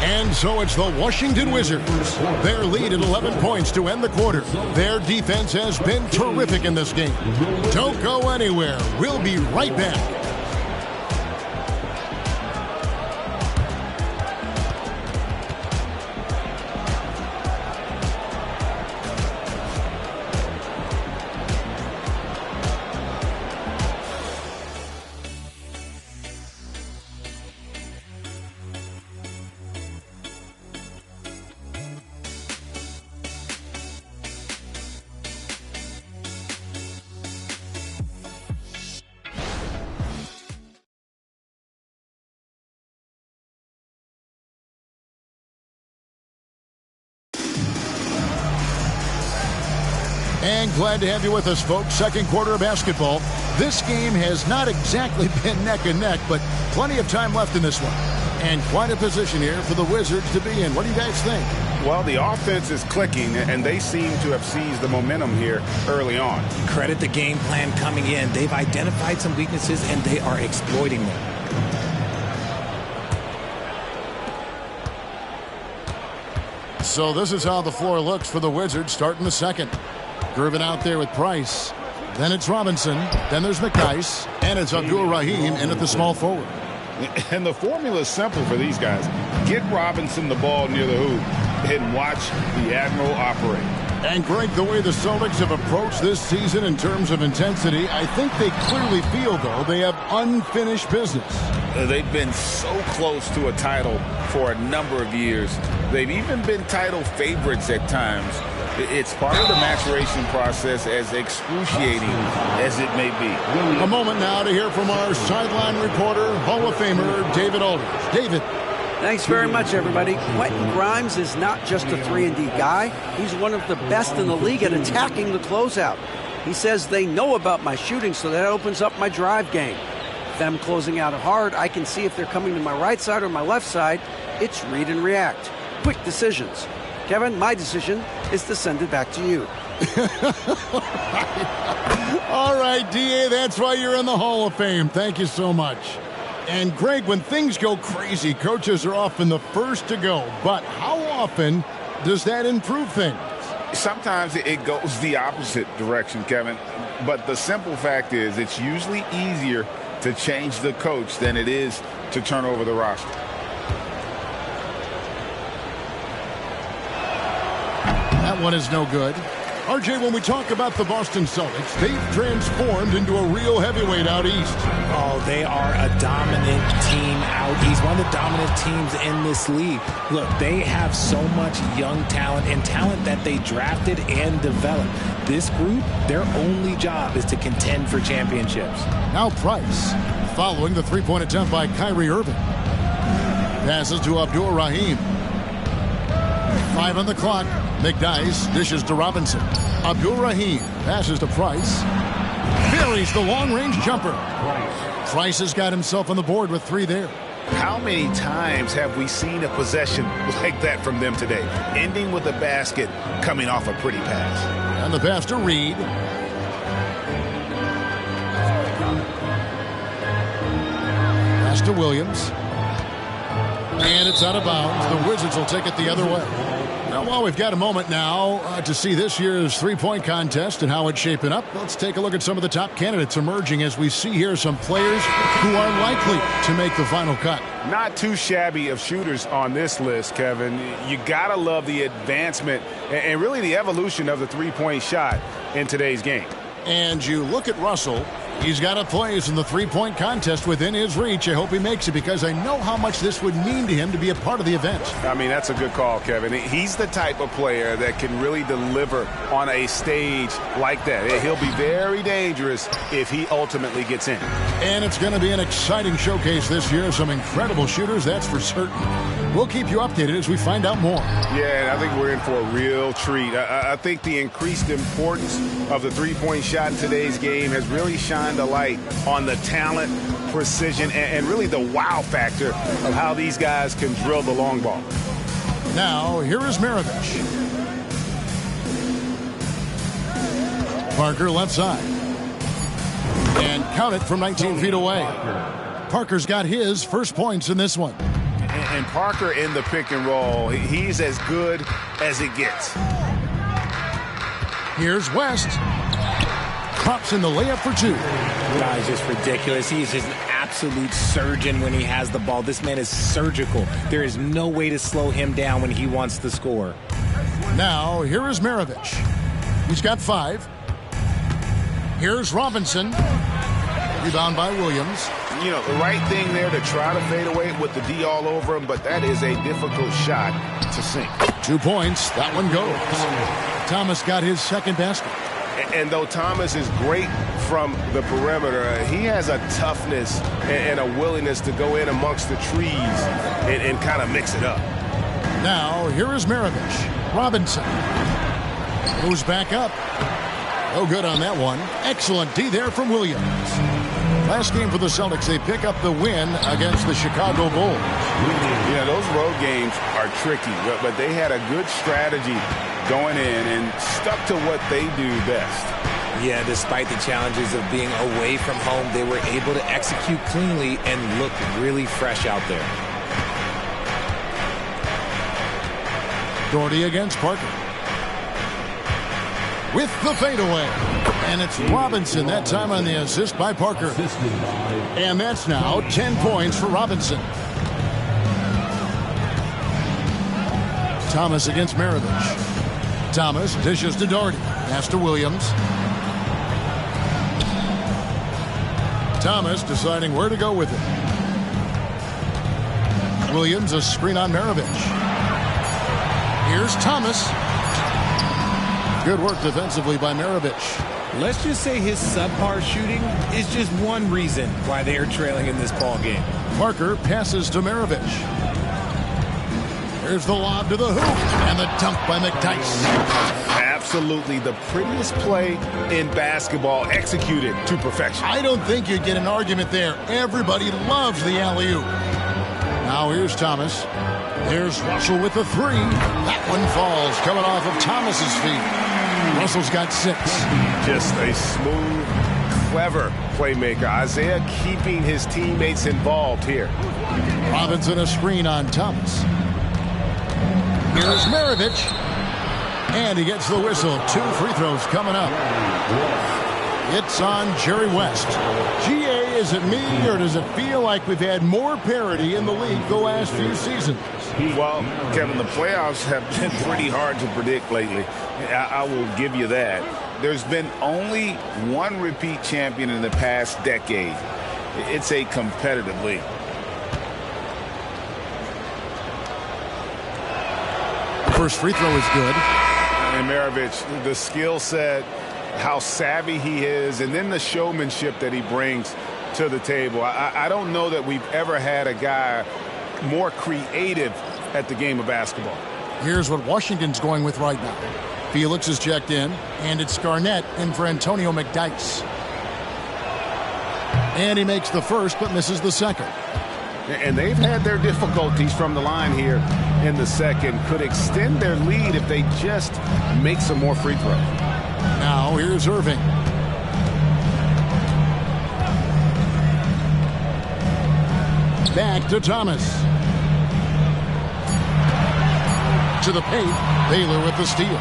And so it's the Washington Wizards. Their lead at 11 points to end the quarter. Their defense has been terrific in this game. Don't go anywhere. We'll be right back. And glad to have you with us, folks. Second quarter of basketball. This game has not exactly been neck and neck, but plenty of time left in this one. And quite a position here for the Wizards to be in. What do you guys think? Well, the offense is clicking, and they seem to have seized the momentum here early on. Credit the game plan coming in. They've identified some weaknesses, and they are exploiting them. So this is how the floor looks for the Wizards starting the second. Grooving out there with Price. Then it's Robinson. Then there's McNice. And it's Abdul Rahim in at the small forward. And the formula is simple for these guys. Get Robinson the ball near the hoop and watch the Admiral operate. And Greg, the way the Celtics have approached this season in terms of intensity, I think they clearly feel, though, they have unfinished business. They've been so close to a title for a number of years. They've even been title favorites at times. It's part of the maturation process, as excruciating as it may be. A moment now to hear from our sideline reporter, Hall of Famer David Aldridge. David. Thanks very much, everybody. Quentin Grimes is not just a 3-and-D guy. He's one of the best in the league at attacking the closeout. He says they know about my shooting, so that opens up my drive game. Them closing out hard, I can see if they're coming to my right side or my left side. It's read and react. Quick decisions. Kevin, my decision is to send it back to you. All right, D.A., that's why you're in the Hall of Fame. Thank you so much. And, Greg, when things go crazy, coaches are often the first to go. But how often does that improve things? Sometimes it goes the opposite direction, Kevin. But the simple fact is it's usually easier to change the coach than it is to turn over the roster. That one is no good. RJ, when we talk about the Boston Celtics, they've transformed into a real heavyweight out east. Oh, they are a dominant team out east. One of the dominant teams in this league. Look, they have so much young talent and talent that they drafted and developed. This group, their only job is to contend for championships. Now Price, following the three-point attempt by Kyrie Irving. Passes to Abdul Rahim. 5 on the clock. McNice dishes to Robinson. Abdul Rahim passes to Price. Buries the long-range jumper. Price has got himself on the board with 3 there. How many times have we seen a possession like that from them today? Ending with a basket, coming off a pretty pass. And the pass to Reed. Pass to Williams. And it's out of bounds. The Wizards will take it the other way. Now, while we've got a moment now to see this year's three-point contest and how it's shaping up, let's take a look at some of the top candidates emerging as we see here some players who are likely to make the final cut. Not too shabby of shooters on this list, Kevin. You got to love the advancement and really the evolution of the three-point shot in today's game. And you look at Russell. He's got a place in the three-point contest within his reach. I hope he makes it because I know how much this would mean to him to be a part of the event. I mean, that's a good call, Kevin. He's the type of player that can really deliver on a stage like that. He'll be very dangerous if he ultimately gets in. And it's going to be an exciting showcase this year. Some incredible shooters, that's for certain. We'll keep you updated as we find out more. Yeah, I think we're in for a real treat. I think the increased importance of the three-point shot in today's game has really shined a light on the talent, precision, and really the wow factor of how these guys can drill the long ball. Now, here is Maravich. Parker left side. And count it from 19 feet away. Parker's got his first points in this one. And Parker in the pick and roll, he's as good as it gets. Here's West. Pops in the layup for 2. He's just ridiculous. He's just an absolute surgeon when he has the ball. This man is surgical. There is no way to slow him down when he wants to score. Now, here is Maravich. He's got 5. Here's Robinson. Rebound by Williams. You know, the right thing there to try to fade away with the D all over him, but that is a difficult shot to sink. 2 points. That one goes. Thomas got his second basket. And though Thomas is great from the perimeter, he has a toughness and a willingness to go in amongst the trees and kind of mix it up. Now, here is Maravich. Robinson goes back up. No good on that one. Excellent D there from Williams. Last game for the Celtics, they pick up the win against the Chicago Bulls. Yeah, those road games are tricky, but they had a good strategy going in and stuck to what they do best. Yeah, despite the challenges of being away from home, they were able to execute cleanly and look really fresh out there. Doherty against Parker. With the fadeaway. And it's Robinson that time on the assist by Parker. And that's now 10 points for Robinson. Thomas against Maravich. Thomas dishes to Doherty. Pass to Williams. Thomas deciding where to go with it. Williams a screen on Maravich. Here's Thomas. Good work defensively by Maravich. Let's just say his subpar shooting is just one reason why they are trailing in this ball game. Parker passes to Maravich. Here's the lob to the hoop, and the dunk by McDyess. Absolutely the prettiest play in basketball, executed to perfection. I don't think you'd get an argument there. Everybody loves the alley-oop. Now here's Thomas. There's Russell with the 3. That one falls, coming off of Thomas's feet. Russell's got 6. Just a smooth, clever playmaker. Isaiah keeping his teammates involved here. Robinson a screen on Thomas. Here's Maravich. And he gets the whistle. 2 free throws coming up. It's on Jerry West. GA, is it me, or does it feel like we've had more parity in the league the last few seasons? Well, Kevin, the playoffs have been pretty hard to predict lately. I will give you that. There's been only one repeat champion in the past decade. It's a competitive league. The first free throw is good. And Maravich, the skill set, how savvy he is, and then the showmanship that he brings to the table. I don't know that we've ever had a guy more creative at the game of basketball. Here's what Washington's going with right now. Felix is checked in, and it's Garnett in for Antonio McDyess. And he makes the first, but misses the second. And they've had their difficulties from the line here in the second. Could extend their lead if they just make some more free throws. Now here's Irving. Back to Thomas. To the paint. Baylor with the steal.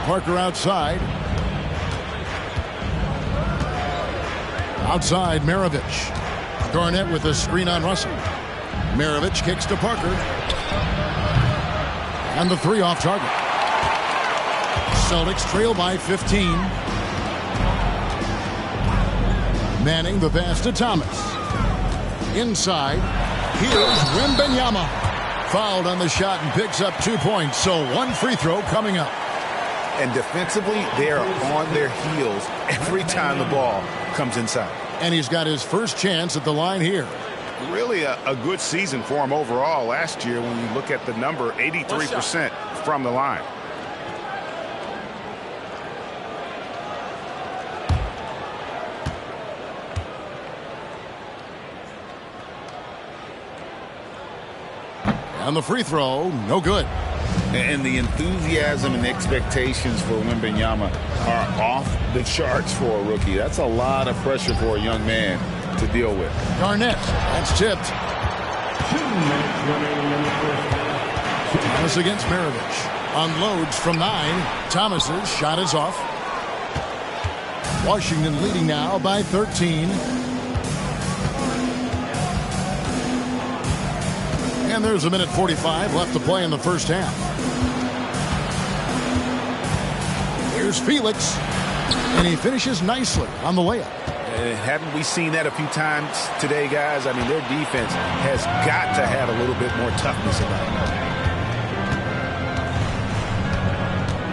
Parker outside. Outside, Maravich. Garnett with a screen on Russell. Maravich kicks to Parker. And the 3 off target. Celtics trail by 15. Manning the pass to Thomas. Inside. Here's Wembanyama. Fouled on the shot and picks up 2 points. So 1 free throw coming up. And defensively, they are on their heels every time the ball comes inside. And he's got his first chance at the line here. Really a good season for him overall last year when you look at the number, 83% from the line. And the free throw, no good. And the enthusiasm and expectations for Wembanyama are off the charts for a rookie. That's a lot of pressure for a young man to deal with. Garnett, that's tipped. 2 minutes remaining in the first half. Thomas against Maravich. Unloads from 9. Thomas's shot is off. Washington leading now by 13. And there's a minute 45 left to play in the first half. Here's Felix. And he finishes nicely on the layup. Haven't we seen that a few times today, guys? I mean, their defense has got to have a little bit more toughness about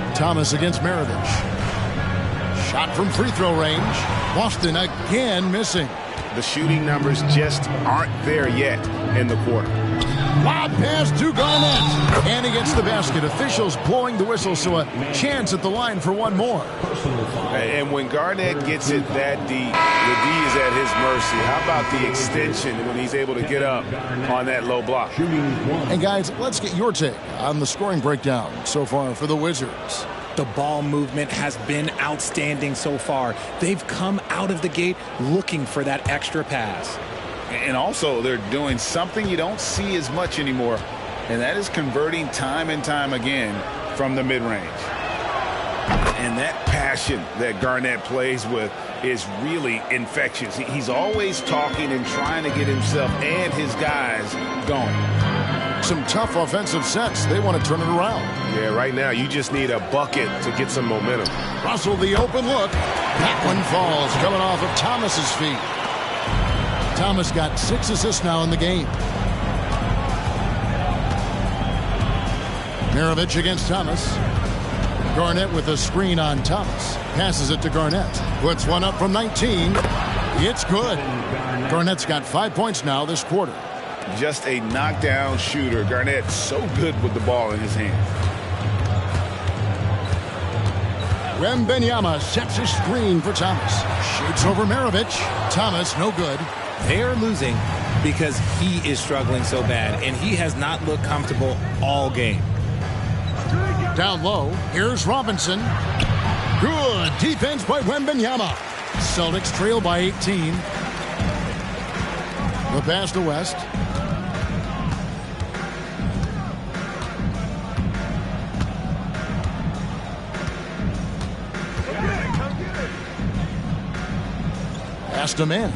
it. Thomas against Maravich. Shot from free throw range. Boston again missing. The shooting numbers just aren't there yet in the quarter. Lob pass to Garnett. And he gets the basket. Officials blowing the whistle, so a chance at the line for one more. And when Garnett gets it that deep, the D is at his mercy. How about the extension when he's able to get up on that low block? And guys, let's get your take on the scoring breakdown so far for the Wizards. The ball movement has been outstanding so far. They've come out of the gate looking for that extra pass. And also, they're doing something you don't see as much anymore, and that is converting time and time again from the mid-range. And that passion that Garnett plays with is really infectious. He's always talking and trying to get himself and his guys going. Some tough offensive sets. They want to turn it around. Yeah, right now you just need a bucket to get some momentum. Russell, the open look. That one falls, coming off of Thomas's feet. Thomas got 6 assists now in the game. Maravich against Thomas. Garnett with a screen on Thomas. Passes it to Garnett. Puts one up from 19. It's good. Garnett's got 5 points now this quarter. Just a knockdown shooter. Garnett so good with the ball in his hand. Wembanyama sets a screen for Thomas. Shoots over Maravich. Thomas, no good. They're losing because he is struggling so bad, and he has not looked comfortable all game. Down low, here's Robinson. Good defense by Wembanyama. Celtics trail by 18. The pass to West. Pass to Mann.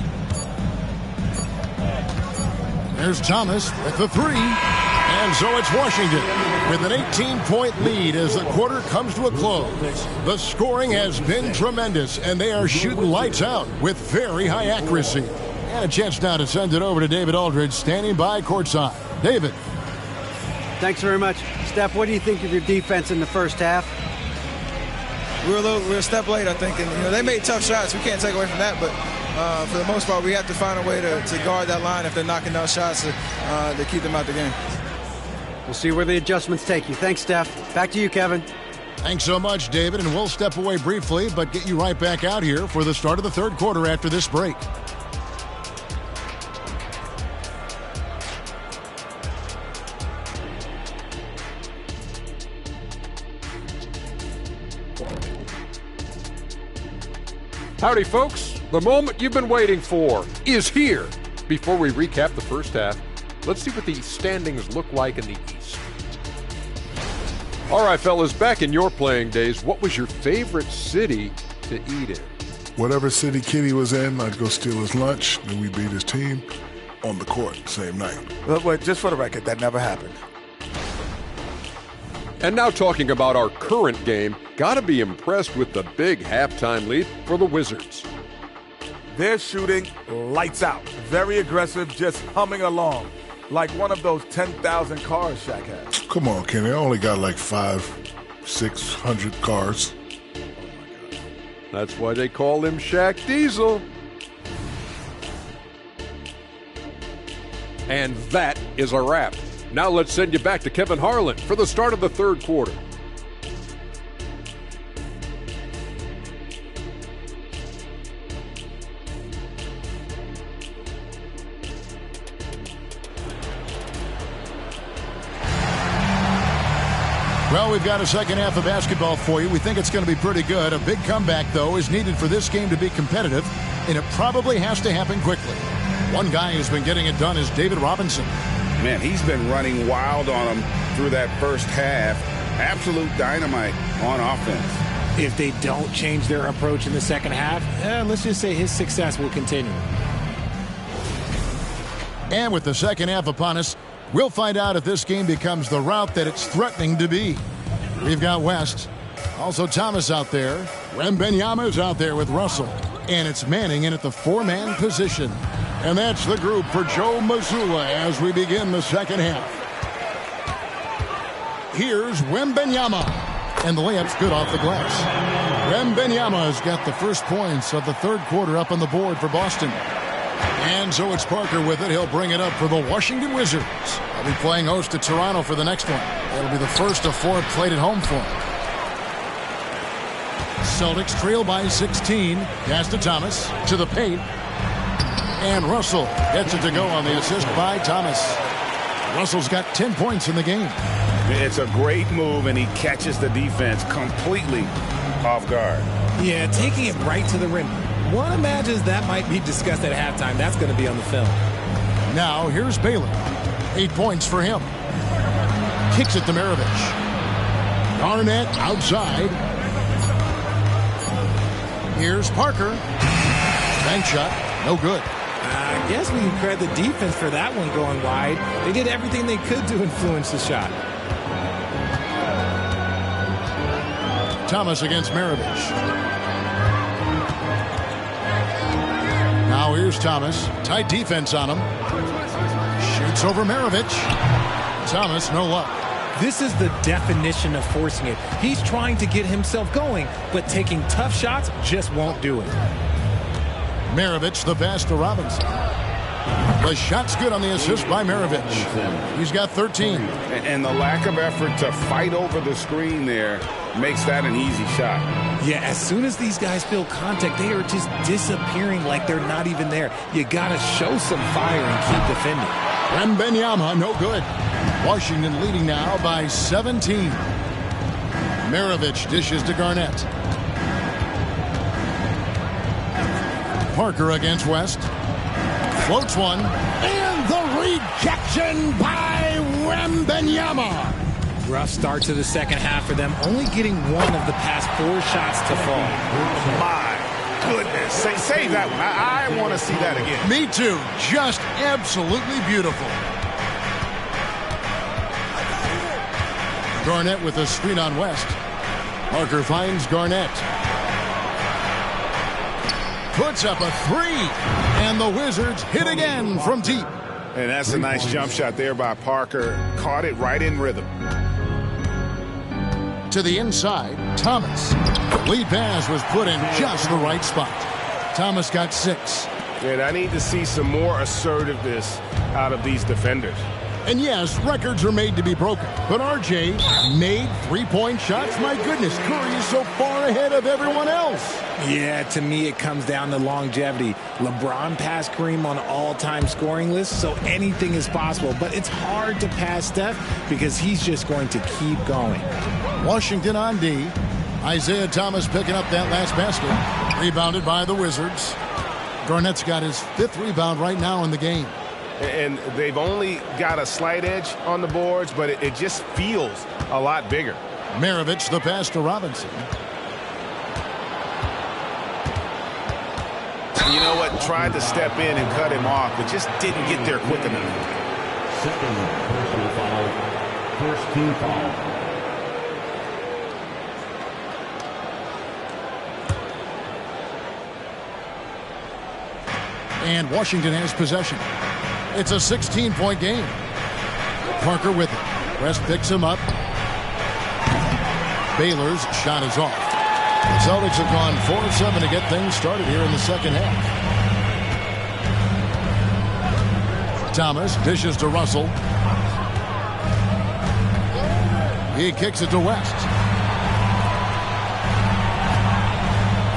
There's Thomas with the 3. And so it's Washington with an 18-point lead as the quarter comes to a close. The scoring has been tremendous, and they are shooting lights out with very high accuracy. And a chance now to send it over to David Aldridge, standing by courtside. David. Thanks very much. Steph, what do you think of your defense in the first half? We're a step late, I think. And, they made tough shots. We can't take away from that, but for the most part, we have to find a way to guard that line if they're knocking down shots to keep them out the game. We'll see where the adjustments take you. Thanks, Steph. Back to you, Kevin. Thanks so much, David, and we'll step away briefly, but get you right back out here for the start of the third quarter after this break. Howdy, folks. The moment you've been waiting for is here. Before we recap the first half, let's see what the standings look like in the East. All right, fellas, back in your playing days, what was your favorite city to eat in? Whatever city Kitty was in, I'd go steal his lunch, and we beat his team on the court the same night. Wait, just for the record, that never happened. And now talking about our current game, gotta be impressed with the big halftime lead for the Wizards. They're shooting lights out. Very aggressive, just humming along. Like one of those 10,000 cars Shaq has. Come on, Kenny. I only got like 600 cars. That's why they call him Shaq Diesel. And that is a wrap. Now let's send you back to Kevin Harlan for the start of the third quarter. Well, we've got a second half of basketball for you. We think it's going to be pretty good. A big comeback, though, is needed for this game to be competitive. and it probably has to happen quickly. One guy who's been getting it done is David Robinson. Man, he's been running wild on them through that first half. Absolute dynamite on offense. If they don't change their approach in the second half, let's just say his success will continue. And with the second half upon us, we'll find out if this game becomes the route that it's threatening to be. We've got West. Also Thomas out there. Wembanyama's out there with Russell. And it's Manning in at the 4-man position. And that's the group for Joe Mazzulla as we begin the second half. Here's Wembanyama. And the layup's good off the glass. Wembanyama has got the first points of the third quarter up on the board for Boston. And so it's Parker with it. He'll bring it up for the Washington Wizards. They'll be playing host to Toronto for the next one. It'll be the first of 4 played at home for them. Celtics trail by 16. Pass to Thomas. To the paint. And Russell gets it to go on the assist by Thomas. Russell's got 10 points in the game. It's a great move, and he catches the defense completely off guard. Yeah, taking it right to the rim. One imagines that might be discussed at halftime. That's going to be on the film. Now, here's Baylor. 8 points for him. Kicks it to Maravich. Garnett outside. Here's Parker. Bank shot. No good. I guess we can credit the defense for that one going wide. They did everything they could to influence the shot. Thomas against Maravich. Now here's Thomas. Tight defense on him. Shoots over Maravich. Thomas, no luck. This is the definition of forcing it. He's trying to get himself going, but taking tough shots just won't do it. Maravich, the pass to Robinson. The shot's good on the assist by Maravich. He's got 13. And the lack of effort to fight over the screen there makes that an easy shot. Yeah, as soon as these guys feel contact, they are just disappearing like they're not even there. You got to show some fire and keep defending. Wembanyama, no good. Washington leading now by 17. Maravich dishes to Garnett. Parker against West. Floats one. And the rejection by Wembanyama. Rough start to the second half for them, only getting one of the past 4 shots to fall. My goodness. Save that one. I want to see that again. Me too. Just absolutely beautiful. Garnett with a screen on West. Parker finds Garnett. Puts up a 3. And the Wizards hit again from deep. And that's a nice jump shot there by Parker. Caught it right in rhythm. To the inside, Thomas. The lead pass was put in just the right spot. Thomas got 6. And I need to see some more assertiveness out of these defenders. And yes, records are made to be broken. But RJ made 3-point shots. My goodness, Curry is so far ahead of everyone else. Yeah, to me it comes down to longevity. LeBron passed Kareem on all-time scoring lists, so anything is possible. But it's hard to pass Steph because he's just going to keep going. Washington on D. Isaiah Thomas picking up that last basket. Rebounded by the Wizards. Garnett's got his 5th rebound right now in the game. And they've only got a slight edge on the boards, but it just feels a lot bigger. Maravich, the pass to Robinson. You know what? Tried to step in and cut him off, but just didn't get there quick enough. Second personal foul. First team foul. And Washington has possession. It's a 16-point game. Parker with it. West picks him up. Baylor's shot is off. The Celtics have gone 4 of 7 to get things started here in the second half. Thomas dishes to Russell. He kicks it to West.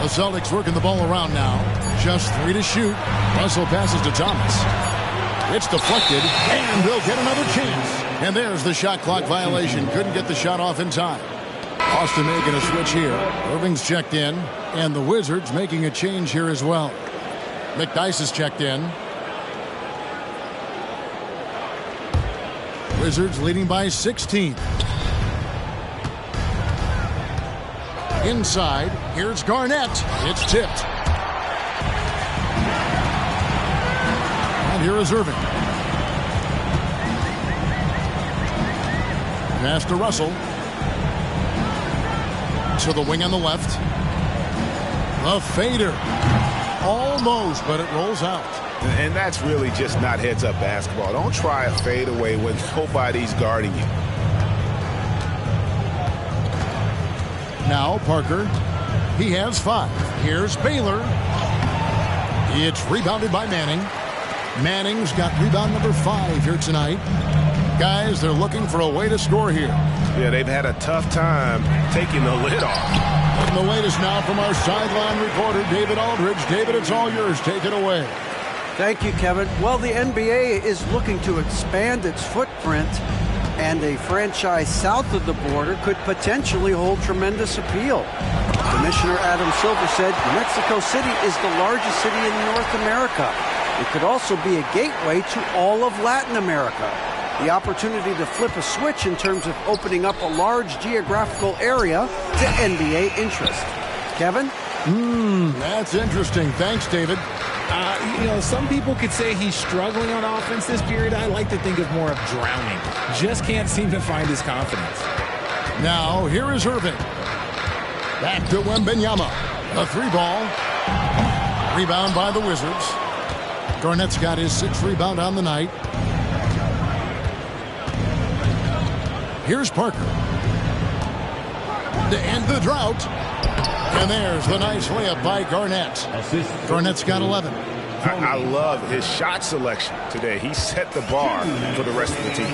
The Celtics working the ball around now. Just 3 to shoot. Russell passes to Thomas. It's deflected, and they'll get another chance. And there's the shot clock violation. Couldn't get the shot off in time. Austin making a switch here. Irving's checked in, and the Wizards making a change here as well. McDyess is checked in. Wizards leading by 16. Inside, here's Garnett. It's tipped. And here is Irving. Pass to Russell. To the wing on the left. The fader. Almost, but it rolls out. And that's really just not heads-up basketball. Don't try a fadeaway when nobody's guarding you. Now Parker. He has 5. Here's Baylor. It's rebounded by Manning. Manning's got rebound number 5 here tonight. Guys, they're looking for a way to score here. Yeah, they've had a tough time taking the lid off. And the latest now from our sideline reporter, David Aldridge. David, it's all yours. Take it away. Thank you, Kevin. Well, the NBA is looking to expand its footprint, and a franchise south of the border could potentially hold tremendous appeal. Commissioner Adam Silver said Mexico City is the largest city in North America. It could also be a gateway to all of Latin America. The opportunity to flip a switch in terms of opening up a large geographical area to NBA interest. Kevin? That's interesting. Thanks, David. Some people could say he's struggling on offense this period. I like to think of more of drowning. Just can't seem to find his confidence. Now, here is Irving. Back to Wembanyama. A 3-ball. Rebound by the Wizards. Garnett's got his 6th rebound on the night. Here's Parker. To end the drought. And there's the nice layup by Garnett. Garnett's got 11. I love his shot selection today. He set the bar for the rest of the team.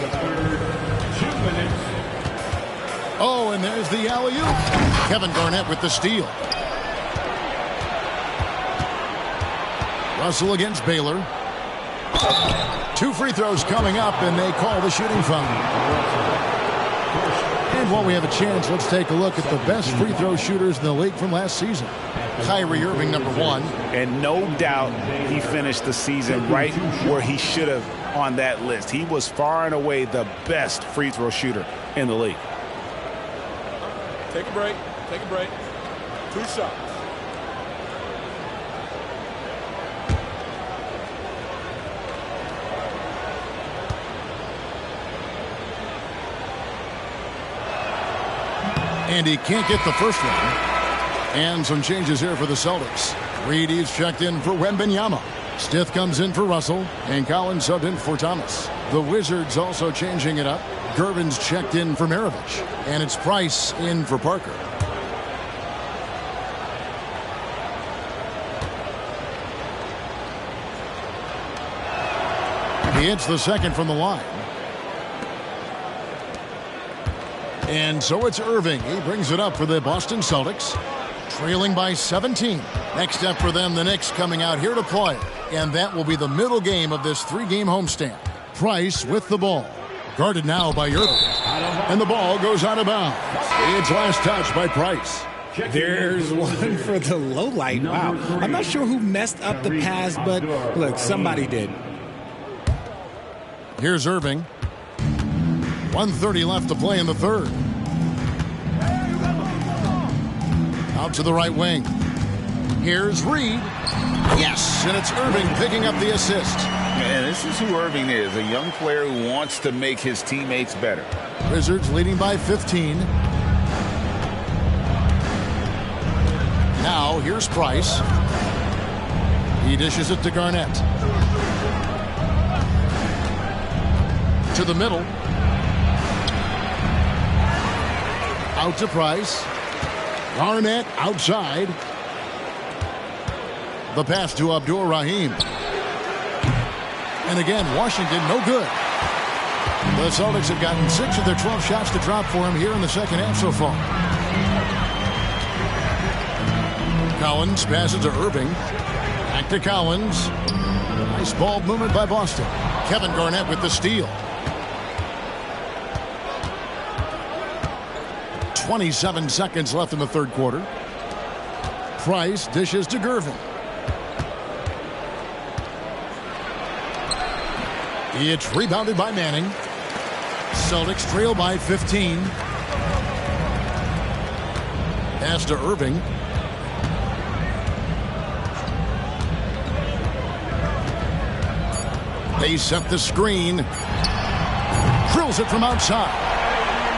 Oh, and there's the alley-oop. Kevin Garnett with the steal. Russell against Baylor. 2 free throws coming up, and they call the shooting foul. And while we have a chance, let's take a look at the best free throw shooters in the league from last season. Kyrie Irving, number 1. And no doubt he finished the season right where he should have on that list. He was far and away the best free throw shooter in the league. Take a break. Take a break. 2 shots. And he can't get the first one. And some changes here for the Celtics. Reedy's checked in for Wembanyama. Stith comes in for Russell. And Collins subbed in for Thomas. The Wizards also changing it up. Gervin's checked in for Maravich. And it's Price in for Parker. He hits the second from the line. And so it's Irving. He brings it up for the Boston Celtics. Trailing by 17. Next up for them, the Knicks coming out here to play. And that will be the middle game of this 3-game homestand. Price with the ball. Guarded now by Irving. And the ball goes out of bounds. It's last touch by Price. There's one for the low light. Wow. I'm not sure who messed up the pass, but look, somebody did. Here's Irving. 1:30 left to play in the third. Out to the right wing. Here's Reed. Yes, and it's Irving picking up the assist. And this is who Irving is, a young player who wants to make his teammates better. Wizards leading by 15. Now, here's Price. He dishes it to Garnett. To the middle. Out to Price. Garnett outside. The pass to Abdur Rahim. And again, Washington no good. The Celtics have gotten 6 of their 12 shots to drop for him here in the second half so far. Collins passes to Irving. Back to Collins. Nice ball movement by Boston. Kevin Garnett with the steal. 27 seconds left in the third quarter. Price dishes to Gervin. It's rebounded by Manning. Celtics trail by 15. Pass to Irving. They set the screen. Drills it from outside.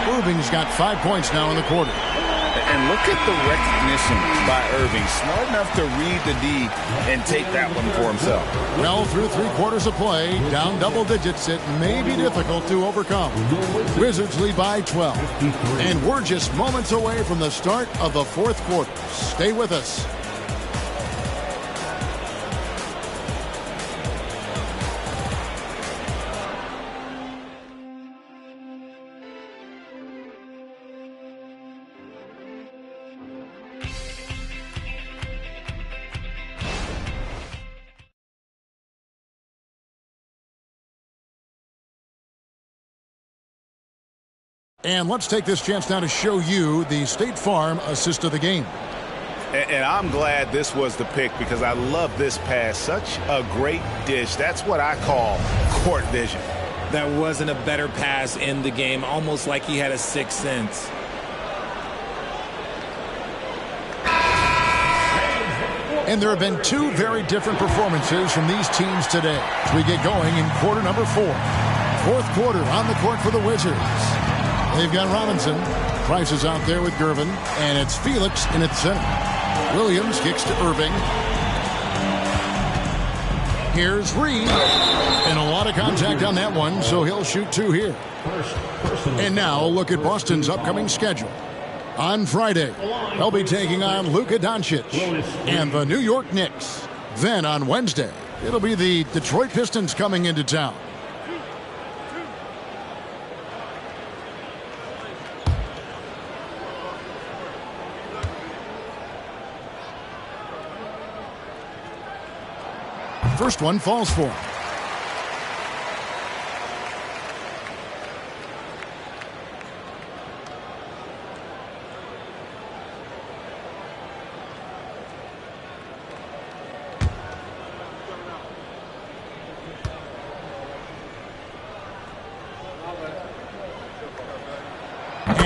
Irving's got 5 points now in the quarter. And look at the recognition by Irving. Smart enough to read the D and take that one for himself. Well, through 3 quarters of play, down double digits, it may be difficult to overcome. Wizards lead by 12. And we're just moments away from the start of the 4th quarter. Stay with us. And let's take this chance now to show you the State Farm assist of the game. And I'm glad this was the pick because I love this pass. Such a great dish. That's what I call court vision. That wasn't a better pass in the game, almost like he had a sixth sense. And there have been 2 very different performances from these teams today as we get going in quarter number 4. 4th quarter on the court for the Wizards. They've got Robinson. Price is out there with Gervin. And it's Felix in at center. Williams kicks to Irving. Here's Reed. And a lot of contact on that one, so he'll shoot 2 here. And now look at Boston's upcoming schedule. On Friday, they'll be taking on Luka Doncic and the New York Knicks. Then on Wednesday, it'll be the Detroit Pistons coming into town. First one falls for him.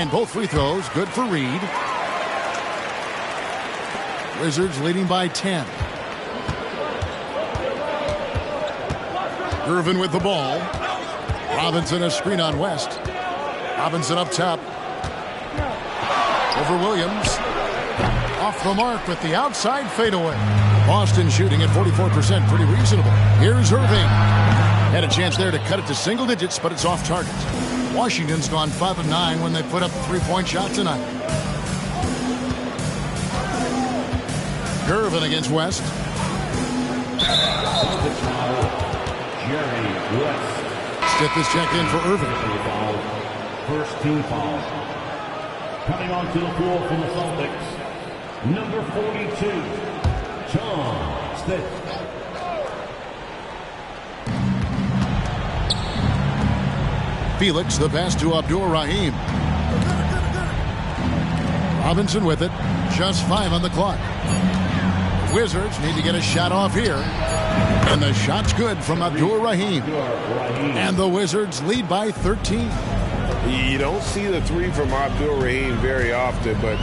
And both free throws good for Reed. Wizards leading by 10. Gervin with the ball. Robinson a screen on West. Robinson up top. Over Williams. Off the mark with the outside fadeaway. Boston shooting at 44%, pretty reasonable. Here's Irving. Had a chance there to cut it to single digits, but it's off target. Washington's gone 5 of 9 when they put up a 3-point shot tonight. Gervin against West. Stiff is checked in for Irving. First team foul. Coming onto the floor from the Celtics, number 42, John Stiff. Felix, the pass to Abdur-Rahim. Robinson with it. Just 5 on the clock. Wizards need to get a shot off here. And the shot's good from Abdur-Rahim. And the Wizards lead by 13. You don't see the 3 from Abdur-Rahim very often, but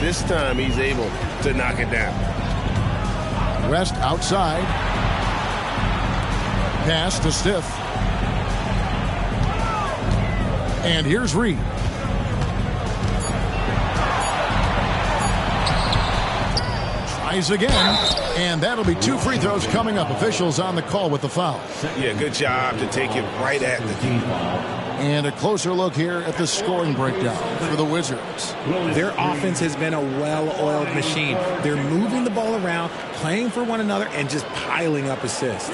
this time he's able to knock it down. West outside. Pass to Stiff. And here's Reed. Tries again. And that'll be 2 free throws coming up. Officials on the call with the foul. Yeah, good job to take it right at the team. And a closer look here at the scoring breakdown for the Wizards. Their offense has been a well-oiled machine. They're moving the ball around, playing for one another, and just piling up assists.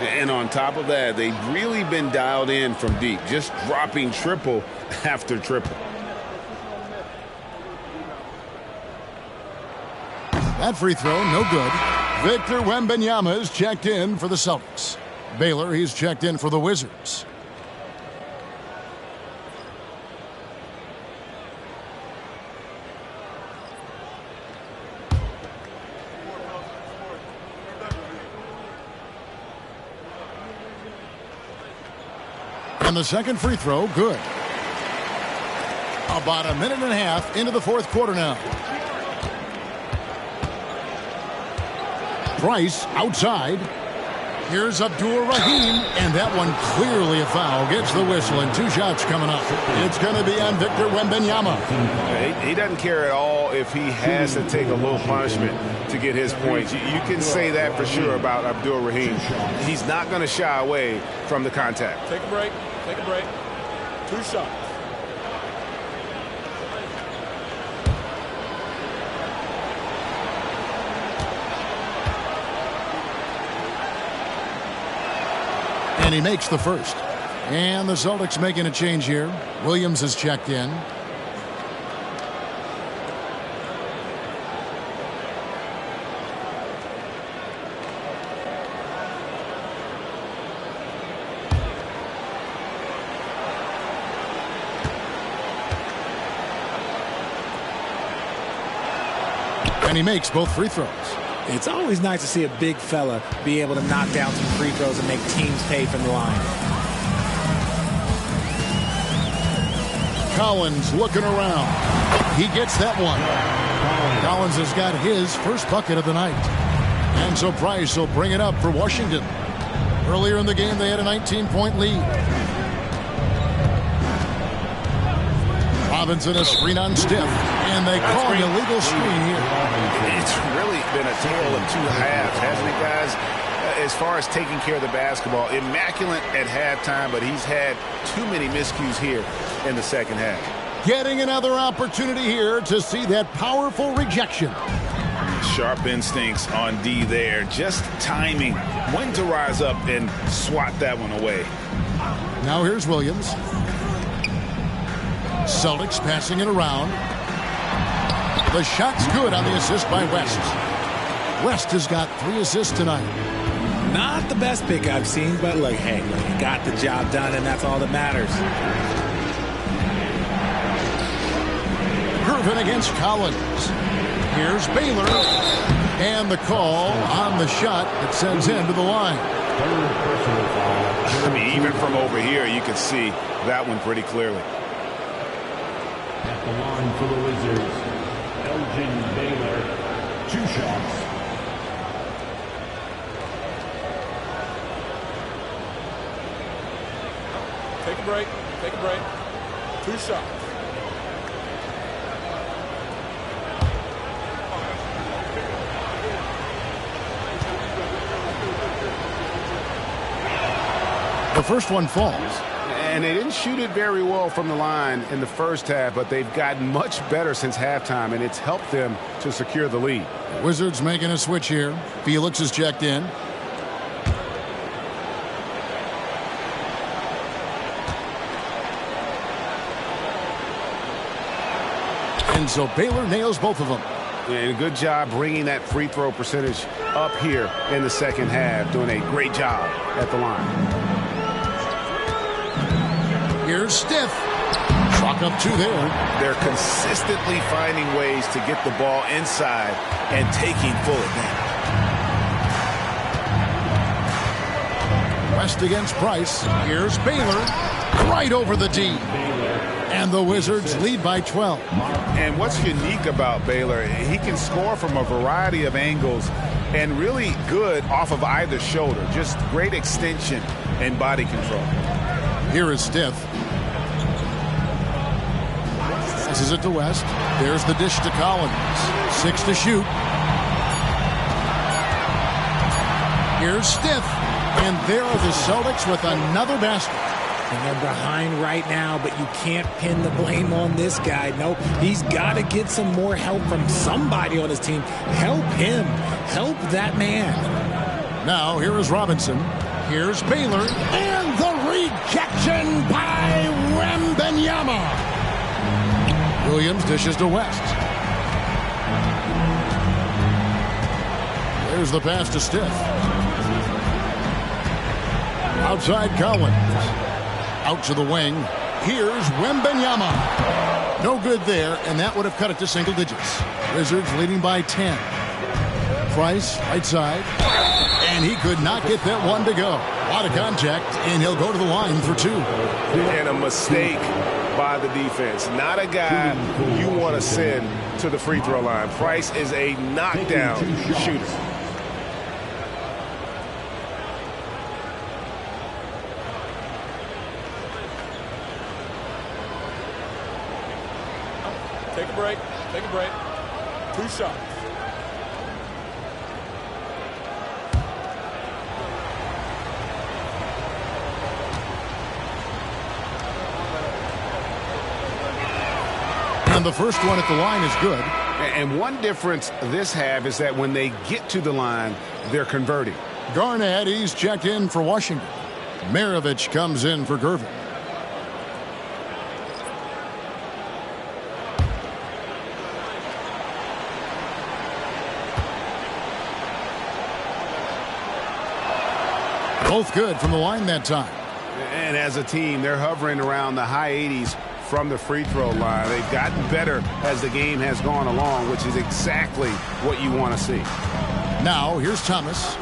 And on top of that, they've really been dialed in from deep, just dropping triple after triple. That free throw, no good. Victor Wembanyama is checked in for the Celtics. Baylor, he's checked in for the Wizards. And the second free throw, good. About a minute and a half into the fourth quarter now. Price outside. Here's Abdur-Rahim, and that one clearly a foul. Gets the whistle, and 2 shots coming up. It's going to be on Victor Wembanyama. He doesn't care at all if he has to take a little punishment to get his points. You can say that for sure about Abdur-Rahim. He's not going to shy away from the contact. Take a break. Take a break. 2 shots. And he makes the first. And the Celtics making a change here. Williams is checked in. And he makes both free throws. It's always nice to see a big fella be able to knock down some free throws and make teams pay from the line. Collins looking around. He gets that one. Collins has got his first bucket of the night. And so Price will bring it up for Washington. Earlier in the game, they had a 19-point lead. Robinson a screen on Stiff, and they call an illegal screen here. It's really been a tale of 2 halves, hasn't it, guys? As far as taking care of the basketball, immaculate at halftime, but he's had too many miscues here in the second half. Getting another opportunity here to see that powerful rejection. Sharp instincts on D there. Just timing when to rise up and swat that one away. Now here's Williams. Celtics passing it around. The shot's good on the assist by West. West has got 3 assists tonight. Not the best pick I've seen, but look, hey, he got the job done, and that's all that matters. Irvin against Collins. Here's Baylor. And the call on the shot that sends him to the line. I mean, even from over here, you can see that one pretty clearly. At the line for the Wizards, Elgin Baylor, 2 shots. Take a break. Take a break. 2 shots. The first one falls. And they didn't shoot it very well from the line in the first half, but they've gotten much better since halftime, and it's helped them to secure the lead. The Wizards making a switch here. Felix is checked in. And so Baylor nails both of them. And a good job bringing that free throw percentage up here in the second half, doing a great job at the line. Here's Stiff. Chalk up 2 there. They're consistently finding ways to get the ball inside and taking full advantage. West against Price. Here's Baylor. Right over the D. And the Wizards lead by 12. And what's unique about Baylor, he can score from a variety of angles and really good off of either shoulder. Just great extension and body control. Here is Stiff. Passes it to West. There's the dish to Collins. 6 to shoot. Here's Stiff. And there are the Celtics with another basket. And they're behind right now, but you can't pin the blame on this guy. Nope, he's got to get some more help from somebody on his team. Help him. Help that man. Now, here is Robinson. Here's Baylor. And the rejection by Wembanyama. Williams dishes to West. There's the pass to Stiff. Outside Collins. Out to the wing. Here's Wembanyama. No good there, and that would have cut it to single digits. Wizards leading by 10. Price, right side. And he could not get that one to go. A lot of contact, and he'll go to the line for 2. And a mistake by the defense. Not a guy you want to send to the free throw line. Price is a knockdown shooter. Take a break. Take a break. 2 shots. And the first one at the line is good. And one difference this half is that when they get to the line, they're converting. Garnett, he's checked in for Washington. Maravich comes in for Gervin. Both good from the line that time. And as a team, they're hovering around the high 80s from the free throw line. They've gotten better as the game has gone along, which is exactly what you want to see. Now, here's Thomas.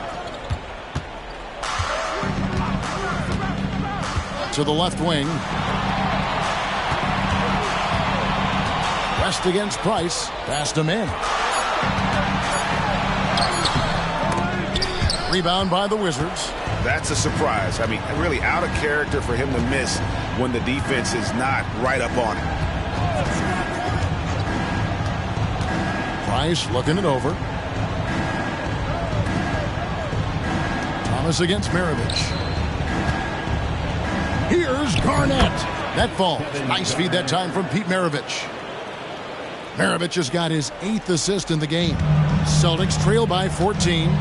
To the left wing. West against Price. Passed him in. Rebound by the Wizards. That's a surprise. I mean, really out of character for him to miss when the defense is not right up on him. Price looking it over. Thomas against Maravich. Here's Garnett. That falls. Nice feed that time from Pete Maravich. Maravich has got his 8th assist in the game. Celtics trail by 14.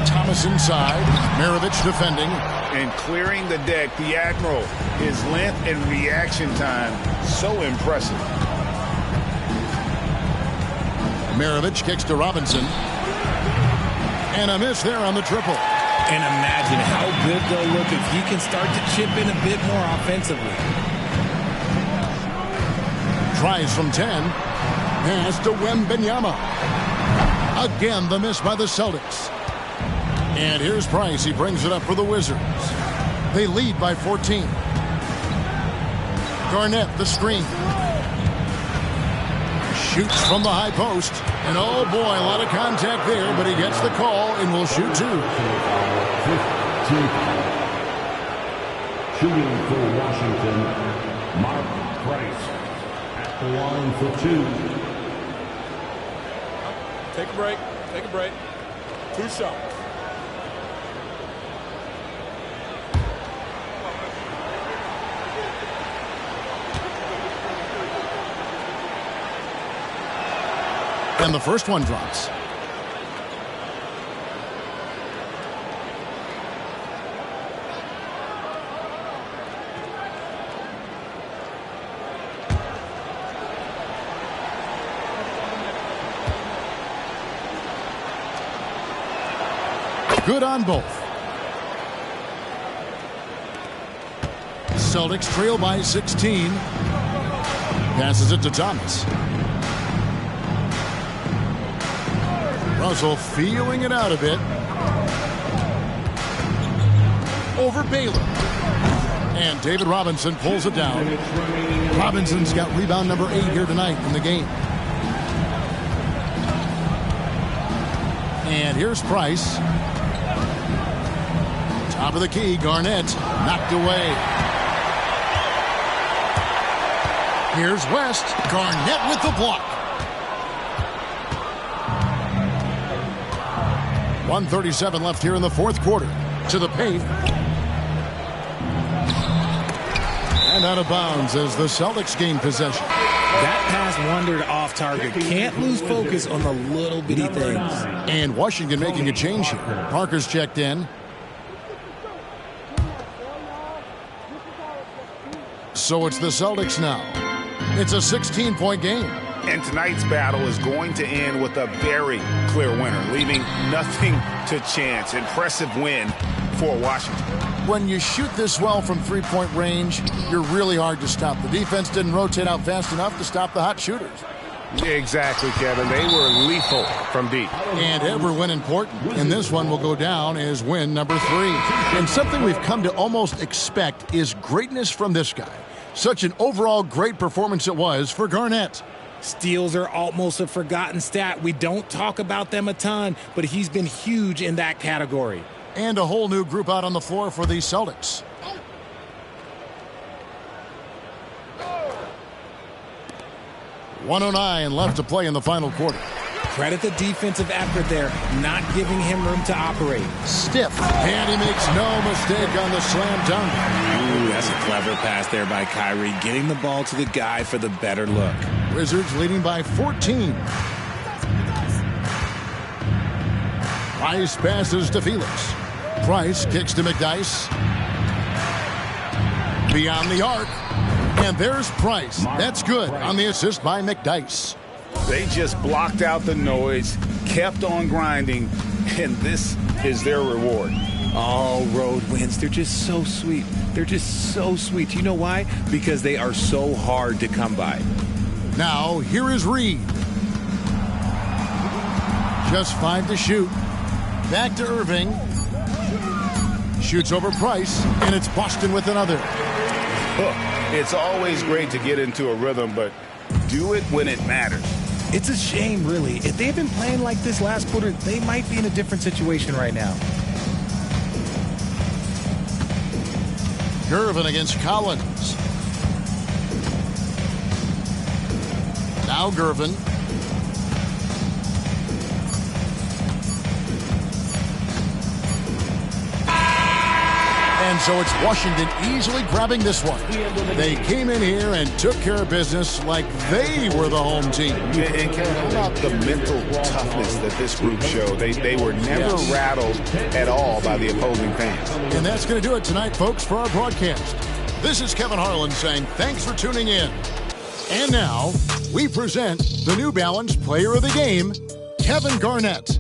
Thomas inside. Maravich defending. And clearing the deck, the Admiral. His length and reaction time, so impressive. Maravich kicks to Robinson. And a miss there on the triple. And imagine how good they'll look if he can start to chip in a bit more offensively. Tries from 10. Pass to Wembanyama. Again, the miss by the Celtics. And here's Price. He brings it up for the Wizards. They lead by 14. Garnett, the screen. Shoots from the high post. And oh boy, a lot of contact there, but he gets the call and will shoot 2. Shooting for Washington, Mark Price at the line for 2. Take a break. Take a break. 2 shots. And the first one drops. Good on both. Celtics trail by 16. Passes it to Thomas. Russell feeling it out a bit. Over Baylor. And David Robinson pulls it down. Robinson's got rebound number 8 here tonight in the game. And here's Price. Top of the key, Garnett. Knocked away. Here's West. Garnett with the block. 1:37 left here in the fourth quarter. To the paint. And out of bounds as the Celtics gain possession. That pass wandered off target. Can't lose focus on the little bitty things. And Washington making a change here. Parker's checked in. So it's the Celtics now. It's a 16-point game. And tonight's battle is going to end with a very clear winner, leaving nothing to chance. Impressive win for Washington. When you shoot this well from three-point range, you're really hard to stop. The defense didn't rotate out fast enough to stop the hot shooters. Exactly, Kevin. They were lethal from deep. And every win important. And this one will go down as win number 3. And something we've come to almost expect is greatness from this guy. Such an overall great performance it was for Garnett. Steals are almost a forgotten stat. We don't talk about them a ton, but he's been huge in that category. And a whole new group out on the floor for the Celtics. .109 left to play in the final quarter. Credit the defensive effort there, not giving him room to operate. Stiff, and he makes no mistake on the slam dunk. Ooh, that's a clever pass there by Kyrie, getting the ball to the guy for the better look. Wizards leading by 14. Price passes to Felix. Price kicks to McDyess. Beyond the arc. And there's Price. That's good on the assist by McDyess. They just blocked out the noise, kept on grinding, and this is their reward. All road wins. They're just so sweet. They're just so sweet. You know why? Because they are so hard to come by. Now, here is Reed. Just 5 to shoot. Back to Irving. Shoots over Price, and it's Boston with another. Look, it's always great to get into a rhythm, but do it when it matters. It's a shame, really. If they've been playing like this last quarter, they might be in a different situation right now. Gervin against Collins. Now Gervin. And so it's Washington easily grabbing this one. They came in here and took care of business like they were the home team. And Kevin, how about the mental toughness that this group showed? They were never rattled at all by the opposing fans. And that's going to do it tonight, folks, for our broadcast. This is Kevin Harlan saying thanks for tuning in. And now, we present the New Balance Player of the Game, Kevin Garnett.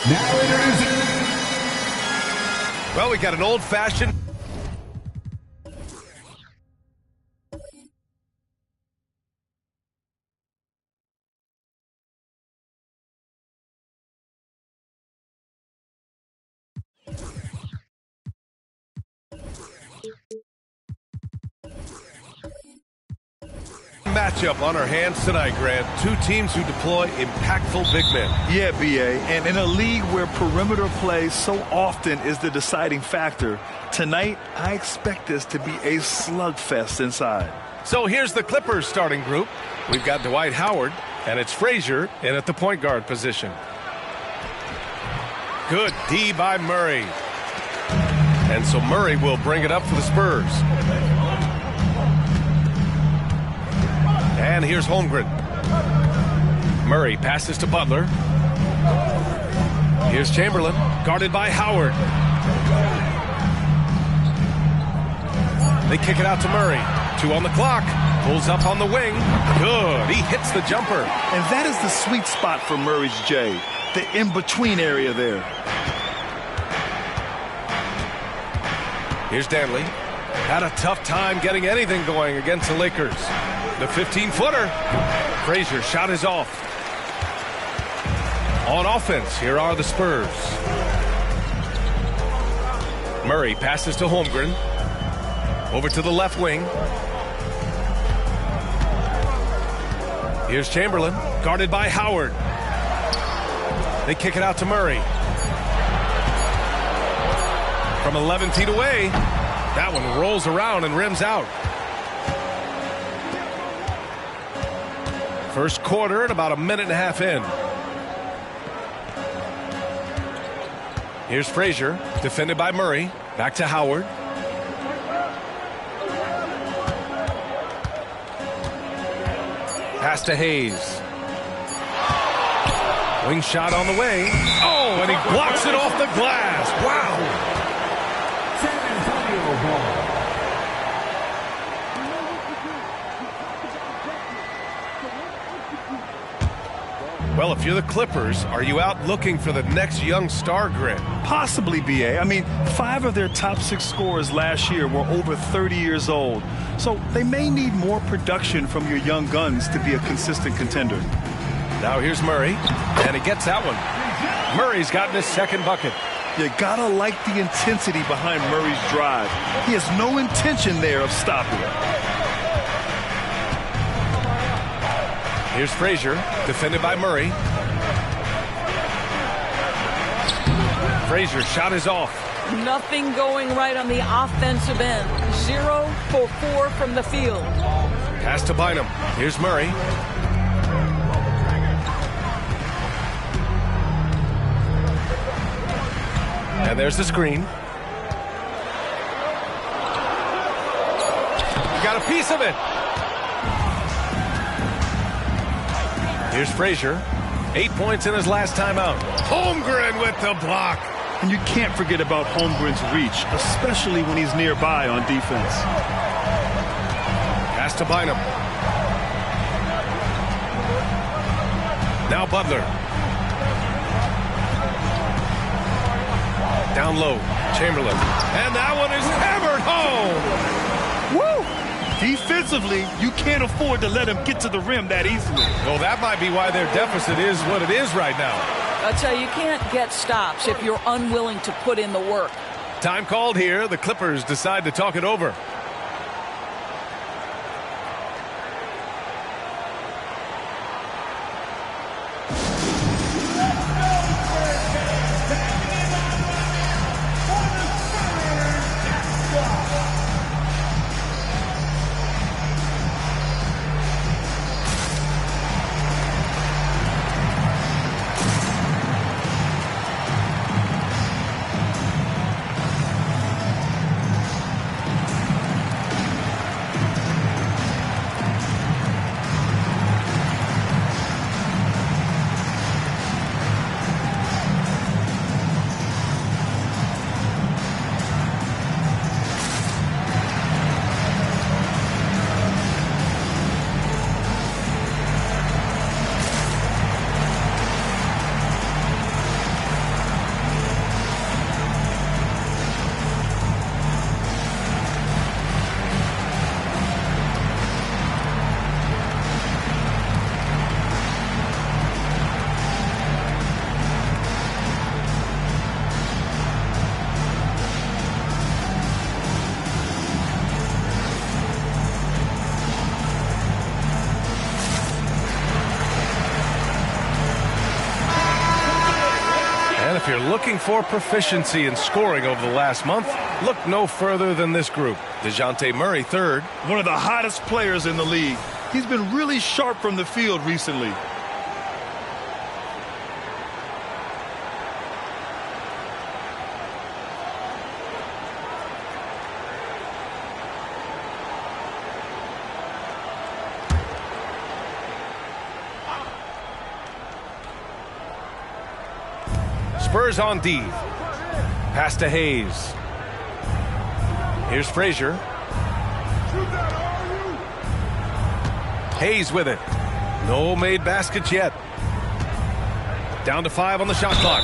Now introducing. Well, we got an old-fashioned. Matchup on our hands tonight, Grant. Two teams who deploy impactful big men. Yeah, B.A., and in a league where perimeter play so often is the deciding factor, tonight I expect this to be a slugfest inside. So here's the Clippers starting group. We've got Dwight Howard, and it's Frazier in at the point guard position. Good D by Murray. And so Murray will bring it up for the Spurs. And here's Holmgren. Murray passes to Butler. Here's Chamberlain, guarded by Howard. They kick it out to Murray. 2 on the clock. Pulls up on the wing. Good. He hits the jumper. And that is the sweet spot for Murray's J, the in-between area there. Here's Danley. Had a tough time getting anything going against the Lakers. The 15-footer. Frazier shot is off. On offense, here are the Spurs. Murray passes to Holmgren. Over to the left wing. Here's Chamberlain, guarded by Howard. They kick it out to Murray. From 11 feet away, that one rolls around and rims out. First quarter and about a minute and a half in. Here's Frazier, defended by Murray. Back to Howard. Pass to Hayes. Wing shot on the way. Oh, and he blocks it off the glass. Wow. Well, if you're the Clippers, are you out looking for the next young star, Grant? Possibly, B.A. I mean, 5 of their top 6 scorers last year were over 30 years old. So they may need more production from your young guns to be a consistent contender. Now here's Murray, and he gets that one. Murray's gotten his second bucket. You gotta like the intensity behind Murray's drive. He has no intention there of stopping. Here's Frazier, defended by Murray. Frazier shot is off. Nothing going right on the offensive end. 0 for 4 from the field. Pass to Bynum. Here's Murray. And there's the screen. Got a piece of it. Here's Frazier. 8 points in his last time out. Holmgren with the block. And you can't forget about Holmgren's reach, especially when he's nearby on defense. Pass to Bynum. Now Butler. Down low, Chamberlain. And that one is hammered home. Woo! Defensively, you can't afford to let him get to the rim that easily. Well, that might be why their deficit is what it is right now. I tell you, you can't get stops if you're unwilling to put in the work. Time called here. The Clippers decide to talk it over. If you're looking for proficiency in scoring over the last month, look no further than this group. DeJounte Murray, third. One of the hottest players in the league. He's been really sharp from the field recently. Spurs on D. Pass to Hayes. Here's Frazier. Hayes with it. No made baskets yet. Down to 5 on the shot clock.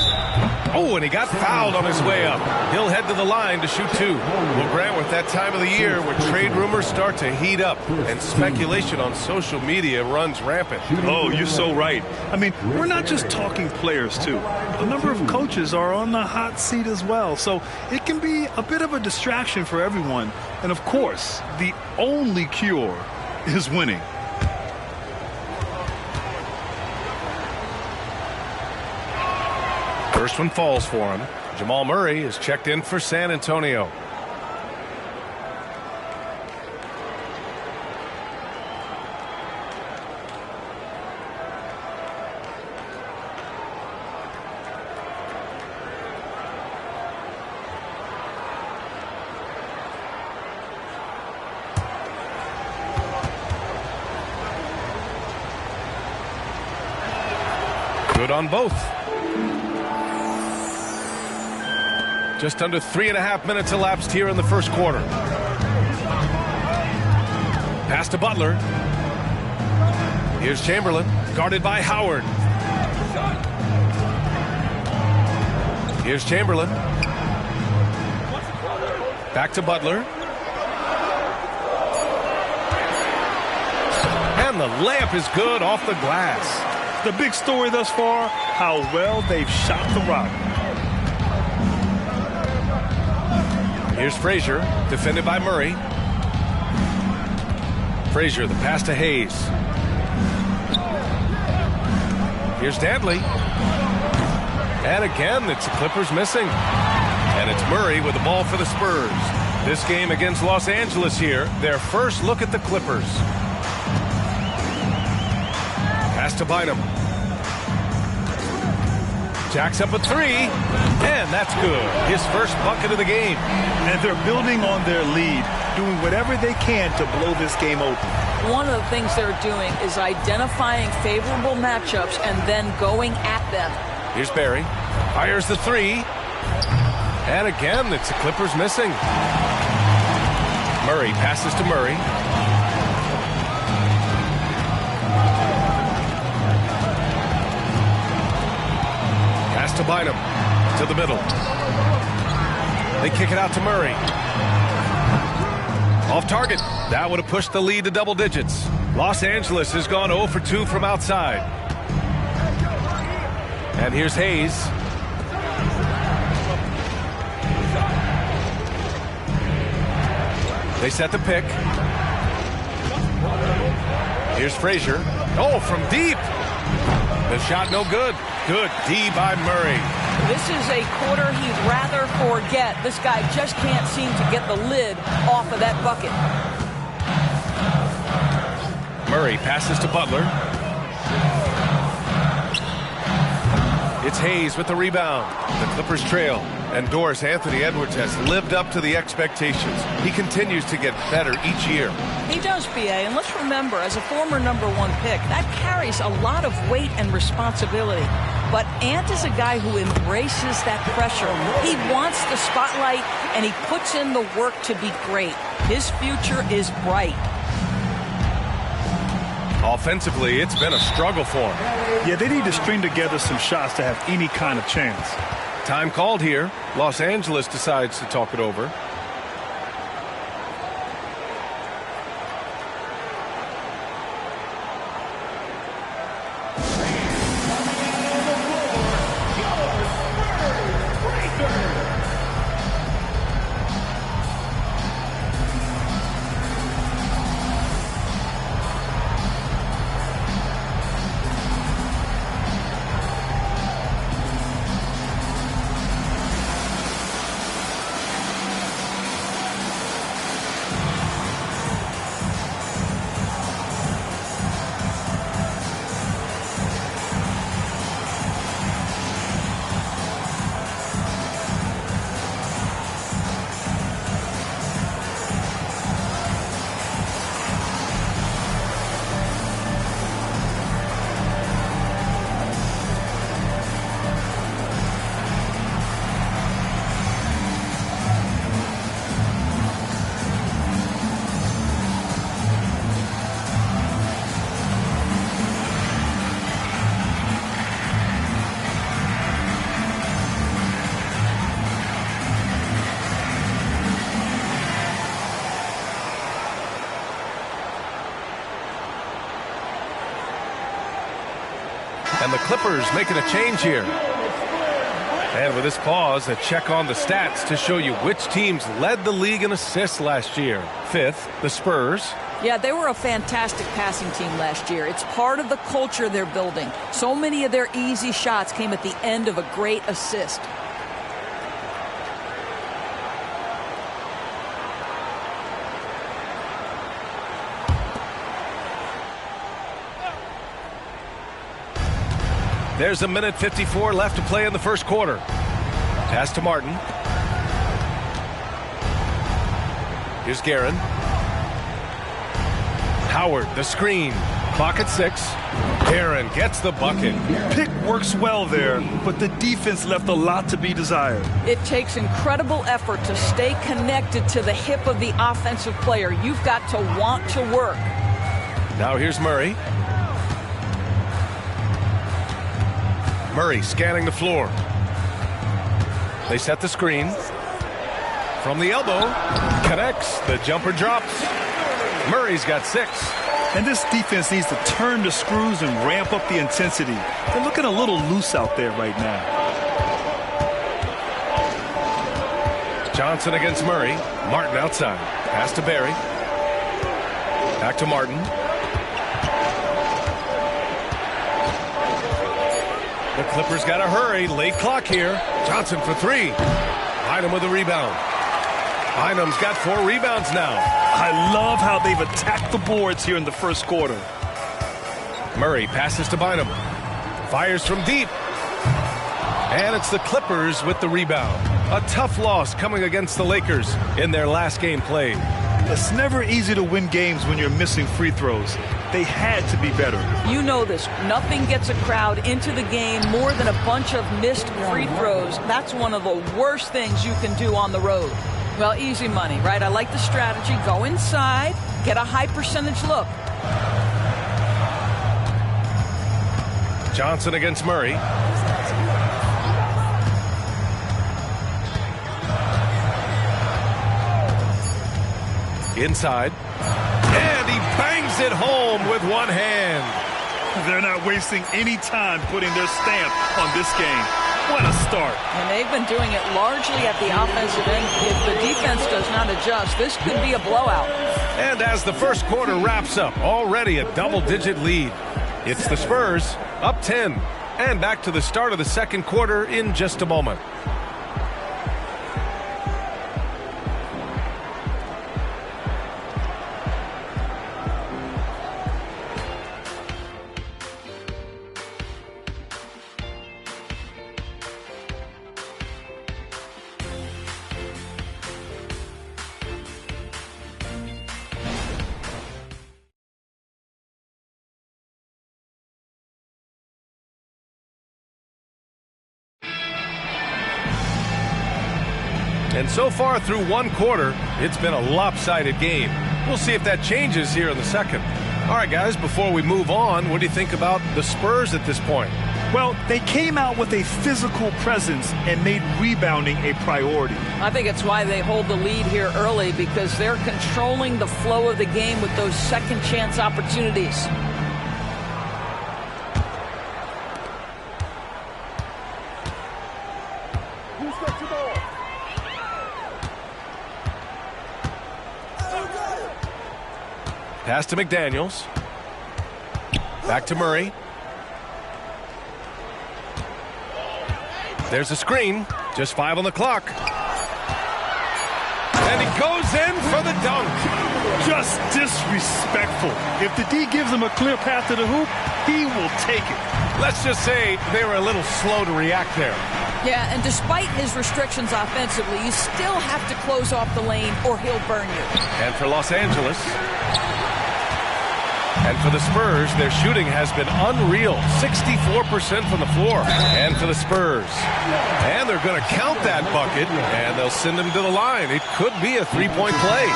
Oh, and he got fouled on his way up. He'll head to the line to shoot 2. Well, Grant, with that time of the year where trade rumors start to heat up and speculation on social media runs rampant. Oh, you're so right. I mean, we're not just talking players, too. A number of coaches are on the hot seat as well, so it can be a bit of a distraction for everyone. And, of course, the only cure is winning. First one falls for him. Jamal Murray is checked in for San Antonio. Good on both. Just under 3.5 minutes elapsed here in the first quarter. Pass to Butler. Here's Chamberlain, guarded by Howard. Here's Chamberlain. Back to Butler. And the layup is good off the glass. The big story thus far, how well they've shot the rock. Here's Frazier, defended by Murray. Frazier, the pass to Hayes. Here's Dantley. And again, it's the Clippers missing. And it's Murray with the ball for the Spurs. This game against Los Angeles here, their first look at the Clippers. Pass to Bynum. Jacks up a three, and that's good. His first bucket of the game. And they're building on their lead, doing whatever they can to blow this game open. One of the things they're doing is identifying favorable matchups and then going at them. Here's Barry. Fires the three. And again, it's the Clippers missing. Murray passes to Murray. Pass to Bynum. To the middle. They kick it out to Murray. Off target. That would have pushed the lead to double digits. Los Angeles has gone 0 for 2 from outside. And here's Hayes. They set the pick. Here's Frazier. Oh, from deep. The shot no good. Good D by Murray. This is a quarter he'd rather forget. This guy just can't seem to get the lid off of that bucket. Murray passes to Butler. It's Hayes with the rebound. The Clippers trail. And Doris Anthony Edwards has lived up to the expectations. He continues to get better each year. He does, B.A., and let's remember, as a former #1 pick, that carries a lot of weight and responsibility. But Ant is a guy who embraces that pressure. He wants the spotlight, and he puts in the work to be great. His future is bright. Offensively, it's been a struggle for him. Yeah, they need to string together some shots to have any kind of chance. Time called here. Los Angeles decides to talk it over. And the Clippers making a change here. And with this pause, a check on the stats to show you which teams led the league in assists last year. 5th, the Spurs. Yeah, they were a fantastic passing team last year. It's part of the culture they're building. So many of their easy shots came at the end of a great assist. There's a minute 54 left to play in the first quarter. Pass to Martin. Here's Guerin. Howard, the screen. Clock at 6. Guerin gets the bucket. Pick works well there, but the defense left a lot to be desired. It takes incredible effort to stay connected to the hip of the offensive player. You've got to want to work. Now here's Murray. Murray scanning the floor. They set the screen. From the elbow, connects. The jumper drops. Murray's got 6. And this defense needs to turn the screws and ramp up the intensity. They're looking a little loose out there right now. Johnson against Murray. Martin outside. Pass to Barry. Back to Martin. The Clippers got to hurry. Late clock here. Johnson for three. Bynum with a rebound. Bynum's got 4 rebounds now. I love how they've attacked the boards here in the first quarter. Murray passes to Bynum. Fires from deep. And it's the Clippers with the rebound. A tough loss coming against the Lakers in their last game played. It's never easy to win games when you're missing free throws. They had to be better. You know this. Nothing gets a crowd into the game more than a bunch of missed free throws. That's one of the worst things you can do on the road. Well, easy money, right? I like the strategy. Go inside, get a high percentage look. Johnson against Murray. Inside. And he bangs it home with one hand. They're not wasting any time putting their stamp on this game. What a start. And they've been doing it largely at the offensive end. If the defense does not adjust, this could be a blowout. And as the first quarter wraps up, already a double-digit lead. It's the Spurs up 10. And back to the start of the second quarter in just a moment. And so far through one quarter, it's been a lopsided game. We'll see if that changes here in the second. All right, guys, before we move on, what do you think about the Spurs at this point? Well, they came out with a physical presence and made rebounding a priority. I think it's why they hold the lead here early, because they're controlling the flow of the game with those second chance opportunities. Pass to McDaniels. Back to Murray. There's a screen. Just 5 on the clock. And he goes in for the dunk. Just disrespectful. If the D gives him a clear path to the hoop, he will take it. Let's just say they were a little slow to react there. Yeah, and despite his restrictions offensively, you still have to close off the lane or he'll burn you. And for Los Angeles. And for the Spurs, their shooting has been unreal. 64% from the floor. And for the Spurs. And they're going to count that bucket, and they'll send him to the line. It could be a three-point play.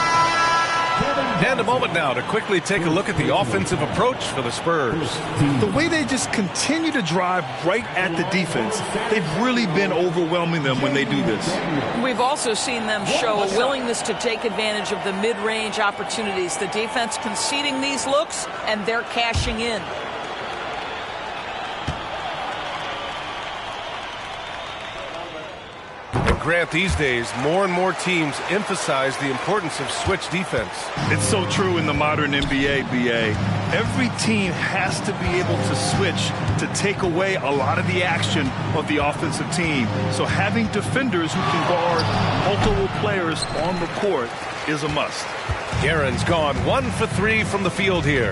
And a moment now to quickly take a look at the offensive approach for the Spurs. The way they just continue to drive right at the defense, they've really been overwhelming them when they do this. We've also seen them show a willingness to take advantage of the mid-range opportunities. The defense conceding these looks, and they're cashing in. Grant, these days, more and more teams emphasize the importance of switch defense. It's so true in the modern NBA, BA. Every team has to be able to switch to take away a lot of the action of the offensive team. So having defenders who can guard multiple players on the court is a must. Guerin's gone 1 for 3 from the field here.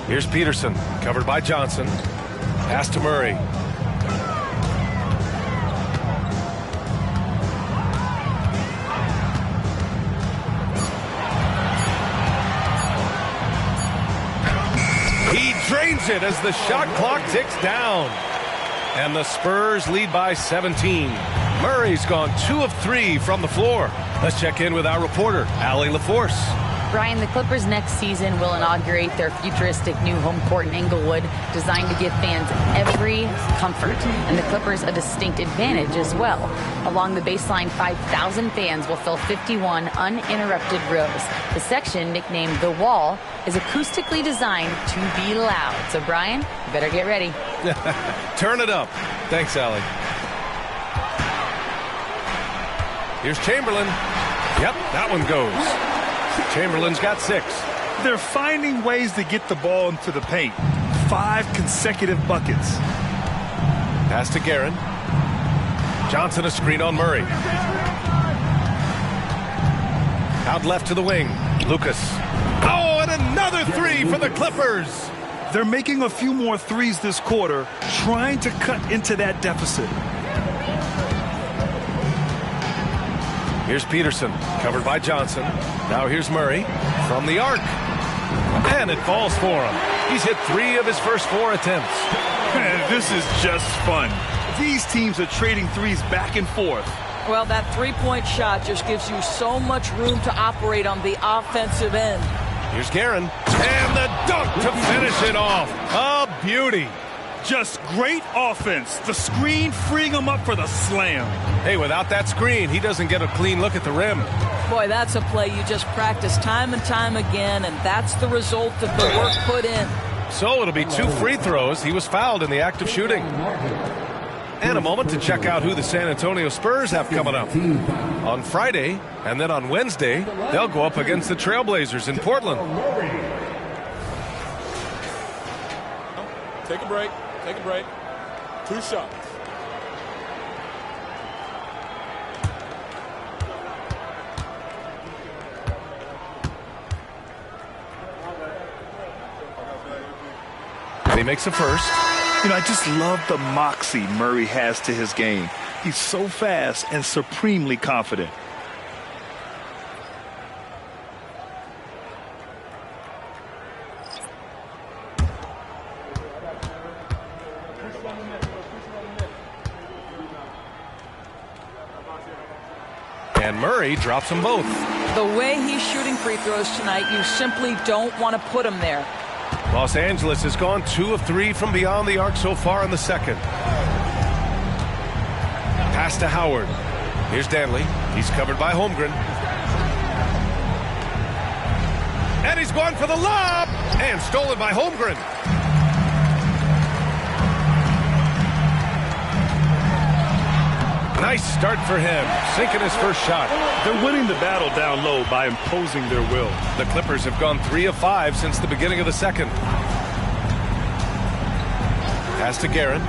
Here's Peterson, covered by Johnson. Pass to Murray. He drains it as the shot clock ticks down. And the Spurs lead by 17. Murray's gone 2 of 3 from the floor. Let's check in with our reporter, Allie LaForce. Brian, the Clippers next season will inaugurate their futuristic new home court in Inglewood, designed to give fans every comfort, and the Clippers a distinct advantage as well. Along the baseline, 5,000 fans will fill 51 uninterrupted rows. The section, nicknamed The Wall, is acoustically designed to be loud. So, Brian, you better get ready. Turn it up. Thanks, Allie. Here's Chamberlain. Yep, that one goes. Chamberlain's got 6. They're finding ways to get the ball into the paint. 5 consecutive buckets. Pass to Guerin. Johnson a screen on Murray. Out left to the wing. Lucas. Oh, and another three for the Clippers. They're making a few more threes this quarter, trying to cut into that deficit. Here's Peterson, covered by Johnson. Now here's Murray from the arc. And it falls for him. He's hit 3 of his first 4 attempts. Man, this is just fun. These teams are trading threes back and forth. Well, that three-point shot just gives you so much room to operate on the offensive end. Here's Guerin. And the dunk to finish it off. A beauty. Just great offense. The screen freeing him up for the slam. Hey, without that screen, he doesn't get a clean look at the rim. Boy, that's a play you just practice time and time again, and that's the result of the work put in. So it'll be 2 free throws. He was fouled in the act of shooting. And a moment to check out who the San Antonio Spurs have coming up. On Friday, and then on Wednesday, they'll go up against the Trailblazers in Portland. Take a break. Take a break. 2 shots. And he makes a first. You know, I just love the moxie Murray has to his game. He's so fast and supremely confident. And Murray drops them both. The way he's shooting free throws tonight, you simply don't want to put him there. Los Angeles has gone 2 of 3 from beyond the arc so far in the second. Pass to Howard. Here's Danley. He's covered by Holmgren. And he's going for the lob. And stolen by Holmgren. Nice start for him, sinking his first shot. They're winning the battle down low by imposing their will. The Clippers have gone 3 of 5 since the beginning of the second. Pass to Guerin.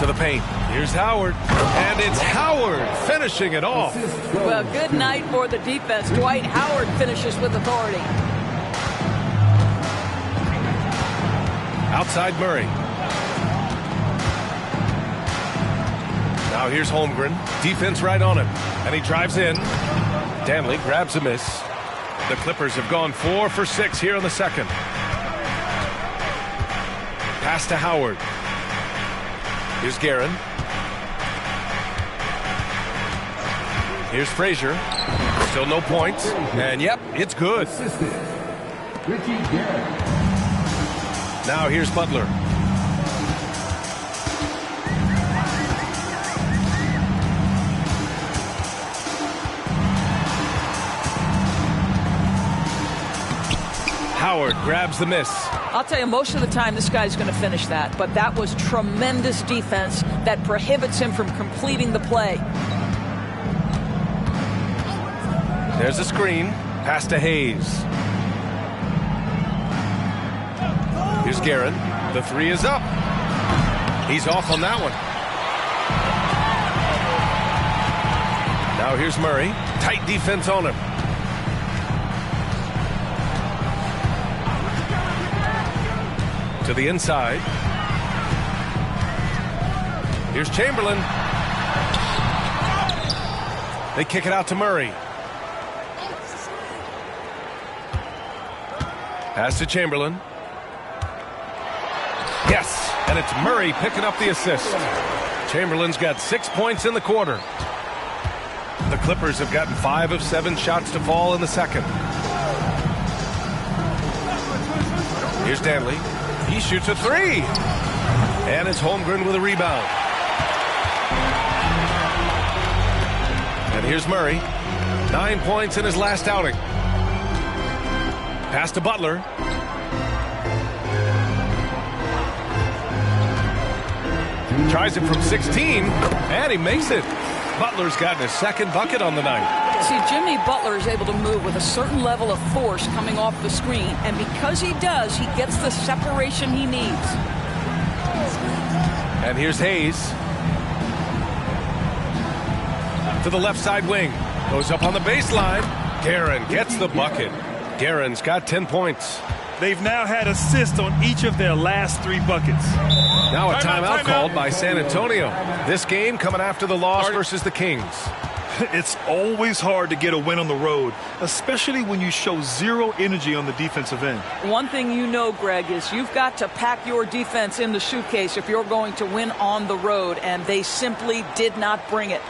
To the paint. Here's Howard. And it's Howard finishing it off. Well, good night for the defense. Dwight Howard finishes with authority. Outside Murray. Now here's Holmgren. Defense right on him. And he drives in. Danley grabs a miss. The Clippers have gone 4 for 6 here in the second. Pass to Howard. Here's Guerin. Here's Frazier. Still no points. And yep, it's good. Now here's Butler. Howard grabs the miss. I'll tell you, most of the time this guy's going to finish that, but that was tremendous defense that prohibits him from completing the play. There's a screen. Pass to Hayes. Here's Guerin. The 3 is up. He's off on that one. Now here's Murray. Tight defense on him. To the inside. Here's Chamberlain. They kick it out to Murray. Pass to Chamberlain. Yes, and it's Murray picking up the assist. Chamberlain's got 6 points in the quarter. The Clippers have gotten 5 of 7 shots to fall in the second. Here's Danley. He shoots a 3. And it's Holmgren with a rebound. And here's Murray. 9 points in his last outing. Pass to Butler. Tries it from 16, and he makes it. Butler's gotten his second bucket on the night. See, Jimmy Butler is able to move with a certain level of force coming off the screen, and because he does, he gets the separation he needs. And here's Hayes. To the left side wing. Goes up on the baseline. Guerin gets the bucket. Guerin's got 10 points. They've now had assists on each of their last 3 buckets. Now a timeout called by San Antonio. This game coming after the loss versus the Kings. It's always hard to get a win on the road, especially when you show zero energy on the defensive end. One thing you know, Greg, is you've got to pack your defense in the suitcase if you're going to win on the road, and they simply did not bring it.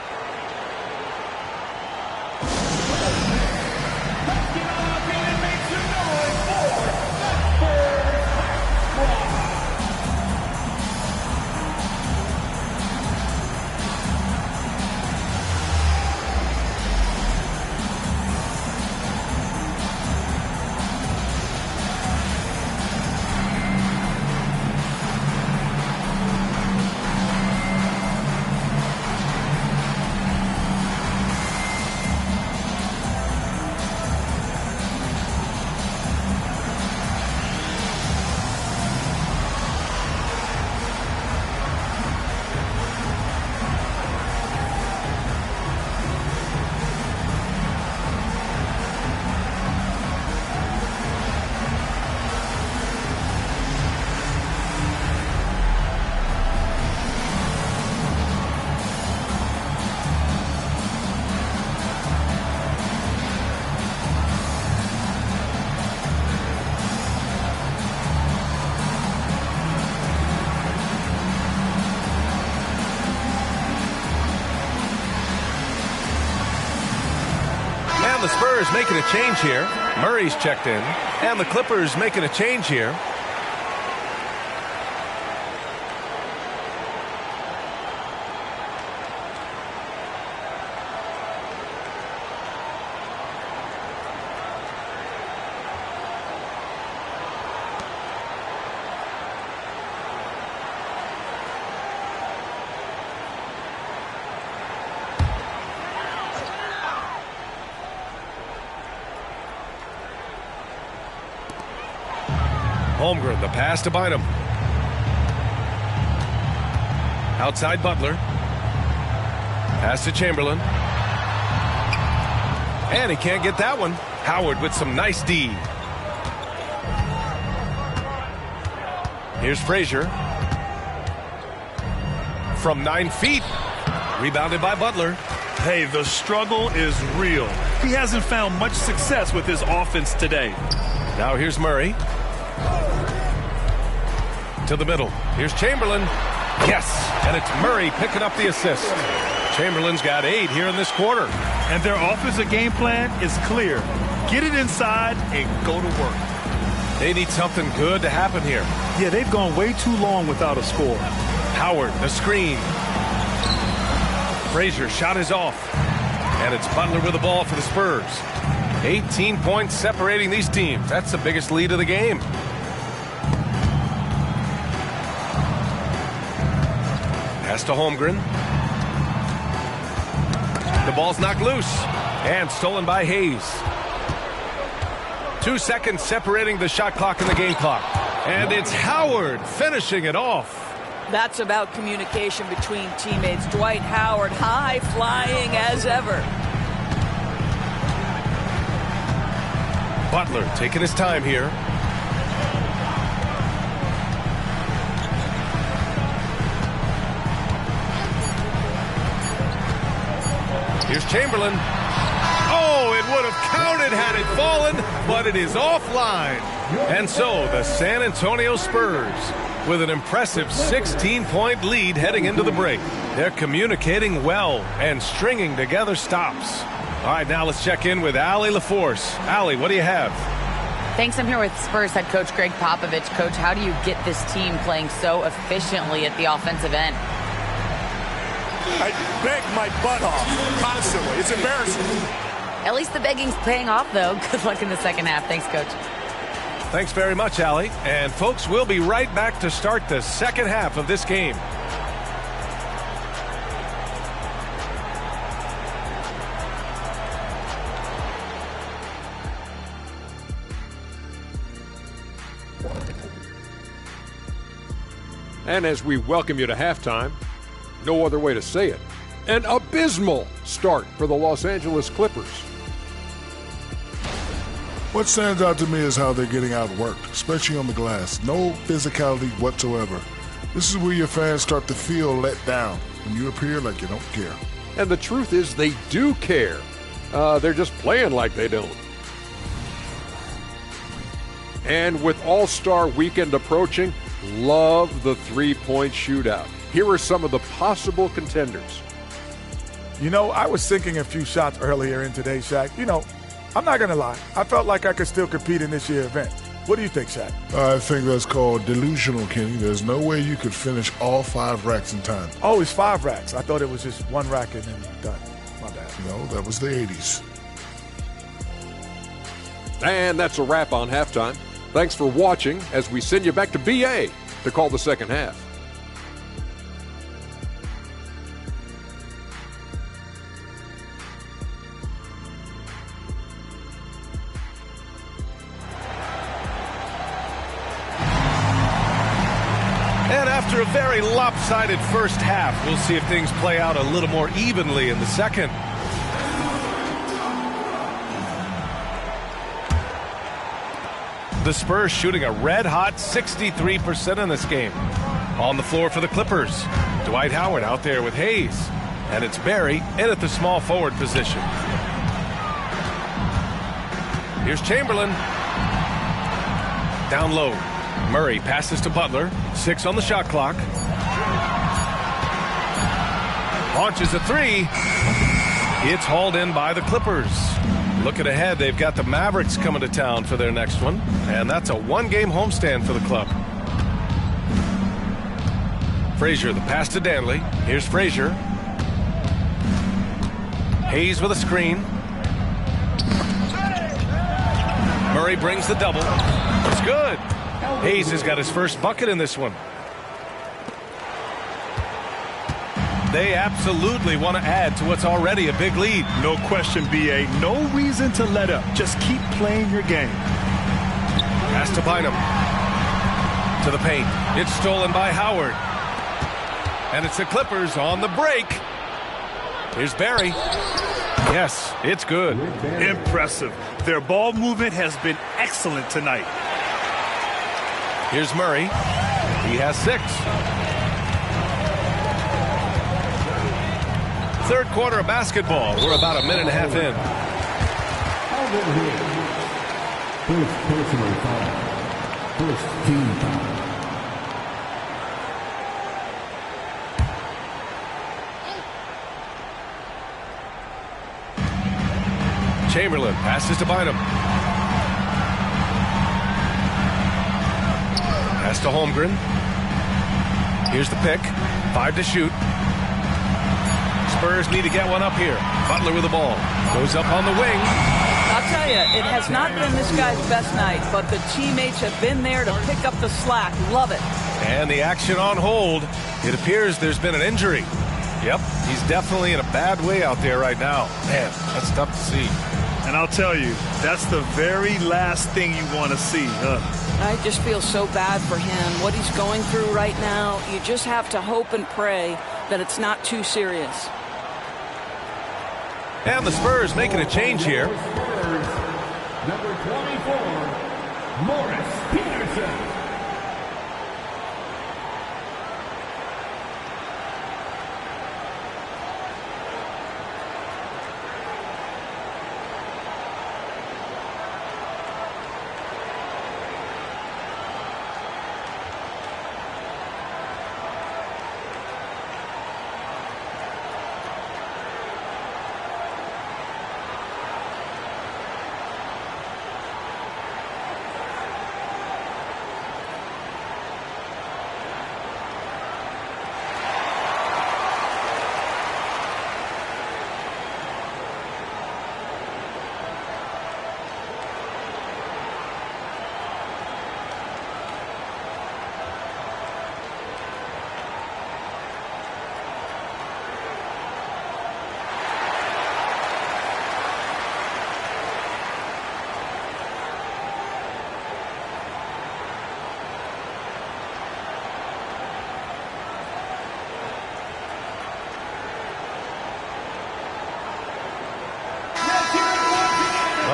The Spurs making a change here. Murray's checked in. And the Clippers making a change here. Holmgren, the pass to Bynum. Outside Butler. Pass to Chamberlain. And he can't get that one. Howard with some nice D. Here's Frazier. From 9 feet. Rebounded by Butler. Hey, the struggle is real. He hasn't found much success with his offense today. Now here's Murray. To the middle. Here's Chamberlain. Yes, and it's Murray picking up the assist. Chamberlain's got 8 here in this quarter. And their offensive game plan is clear. Get it inside and go to work. They need something good to happen here. Yeah, they've gone way too long without a score. Howard, the screen. Frazier shot is off. And it's Butler with the ball for the Spurs. 18 points separating these teams. That's the biggest lead of the game. Pass to Holmgren. The ball's knocked loose and stolen by Hayes. 2 seconds separating the shot clock and the game clock. And it's Howard finishing it off. That's about communication between teammates. Dwight Howard high flying as ever. Butler taking his time here. Here's Chamberlain. Oh, it would have counted had it fallen, but it is offline. And so the San Antonio Spurs with an impressive 16-point lead heading into the break. They're communicating well and stringing together stops. All right, now let's check in with Allie LaForce. Allie, what do you have? Thanks. I'm here with Spurs head coach Greg Popovich. Coach, how do you get this team playing so efficiently at the offensive end? I beg my butt off constantly. It's embarrassing. At least the begging's paying off, though. Good luck in the second half. Thanks, Coach. Thanks very much, Allie. And, folks, we'll be right back to start the second half of this game. And as we welcome you to halftime, no other way to say it, an abysmal start for the Los Angeles Clippers. What stands out to me is how they're getting outworked, especially on the glass. No physicality whatsoever. This is where your fans start to feel let down when you appear like you don't care. And the truth is they do care. They're just playing like they don't. And with All-Star Weekend approaching, love the three-point shootout. Here are some of the possible contenders. You know, I was sinking a few shots earlier in today's Shaq. You know, I'm not going to lie. I felt like I could still compete in this year's event. What do you think, Shaq? I think that's called delusional, Kenny. There's no way you could finish all 5 racks in time. Oh, it's 5 racks. I thought it was just 1 rack and then done. My bad. No, that was the 80s. And that's a wrap on halftime. Thanks for watching as we send you back to BA to call the second half. And after a very lopsided first half, we'll see if things play out a little more evenly in the second. The Spurs shooting a red-hot 63% in this game. On the floor for the Clippers, Dwight Howard out there with Hayes. And it's Barry in at the small forward position. Here's Chamberlain. Down low. Murray passes to Butler. 6 on the shot clock. Launches a 3. It's hauled in by the Clippers. Looking ahead, they've got the Mavericks coming to town for their next one, and that's a 1-game homestand for the club. Frazier, the pass to Danley. Here's Frazier. Hayes with a screen. Murray brings the double. It's good. Hayes has got his first bucket in this one. They absolutely want to add to what's already a big lead. No question, B.A. No reason to let up. Just keep playing your game. Pass to Bynum. To the paint. It's stolen by Howard. And it's the Clippers on the break. Here's Barry. Yes, it's good. Impressive. Their ball movement has been excellent tonight. Here's Murray. He has 6. Third quarter of basketball. We're about a minute and a half in. First personal foul. First team foul. Chamberlain passes to Bynum. Pass to Holmgren. Here's the pick. 5 to shoot. Spurs need to get one up here. Butler with the ball. Goes up on the wing. I'll tell you, it has not been this guy's best night, but the teammates have been there to pick up the slack. Love it. And the action on hold. It appears there's been an injury. Yep, he's definitely in a bad way out there right now. Man, that's tough to see. And I'll tell you, that's the very last thing you want to see. I just feel so bad for him. What he's going through right now, you just have to hope and pray that it's not too serious. And the Spurs making a change here. Number 24, Morris Peterson.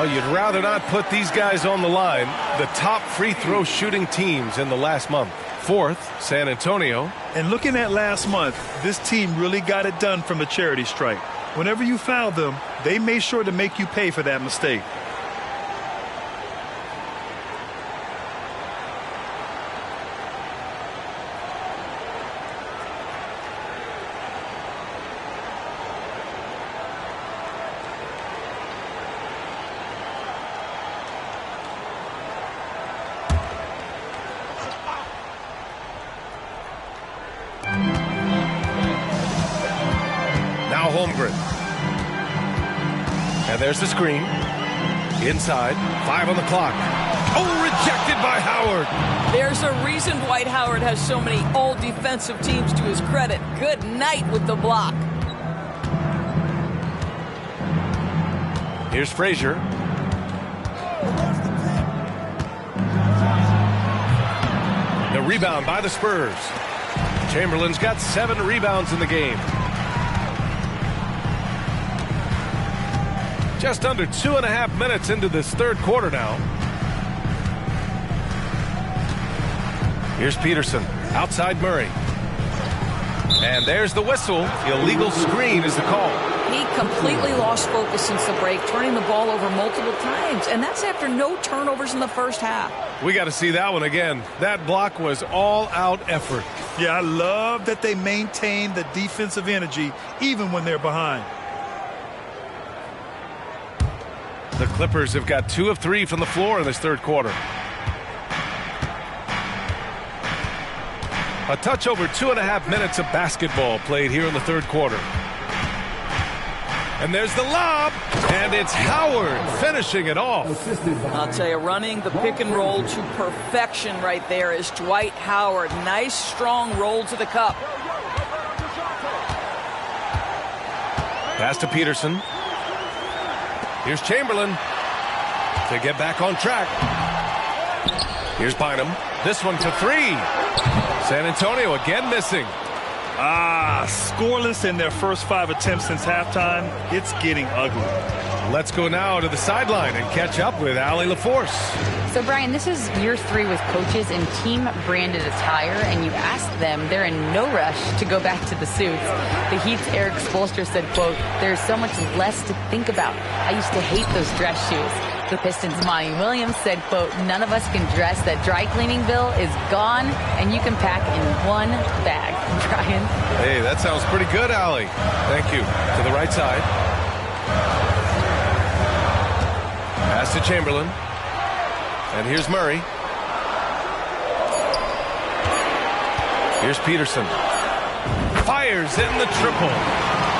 Well, you'd rather not put these guys on the line. The top free throw shooting teams in the last month. Fourth, San Antonio. And looking at last month, this team really got it done from the charity stripe. Whenever you foul them, they made sure to make you pay for that mistake. Holmgren. And there's the screen. Inside. 5 on the clock. Oh, rejected by Howard. There's a reason Dwight Howard has so many all-defensive teams to his credit. Good night with the block. Here's Frazier. The rebound by the Spurs. Chamberlain's got 7 rebounds in the game. Just under 2.5 minutes into this third quarter now. Here's Peterson. Outside Murray. And there's the whistle. Illegal screen is the call. He completely lost focus since the break, turning the ball over multiple times. And that's after no turnovers in the first half. We got to see that one again. That block was all-out effort. Yeah, I love that they maintain the defensive energy even when they're behind. The Clippers have got 2 of 3 from the floor in this third quarter. A touch over 2.5 minutes of basketball played here in the third quarter. And there's the lob, and it's Howard finishing it off. I'll tell you, running the pick and roll to perfection right there is Dwight Howard. Nice, strong roll to the cup. Pass to Peterson. Here's Chamberlain to get back on track. Here's Bynum. This one to 3. San Antonio again missing. Scoreless in their first 5 attempts since halftime. It's getting ugly. Let's go now to the sideline and catch up with Allie LaForce. So, Brian, this is year 3 with coaches in team-branded attire, and you ask them, they're in no rush to go back to the suits. The Heat's Eric Spoelstra said, quote, "There's so much less to think about. I used to hate those dress shoes." The Pistons' Monty Williams said, quote, "None of us can dress. That dry cleaning bill is gone, and you can pack in one bag." Brian? Hey, that sounds pretty good, Allie. Thank you. To the right side. Pass to Chamberlain. And here's Murray. Here's Peterson. Fires in the triple.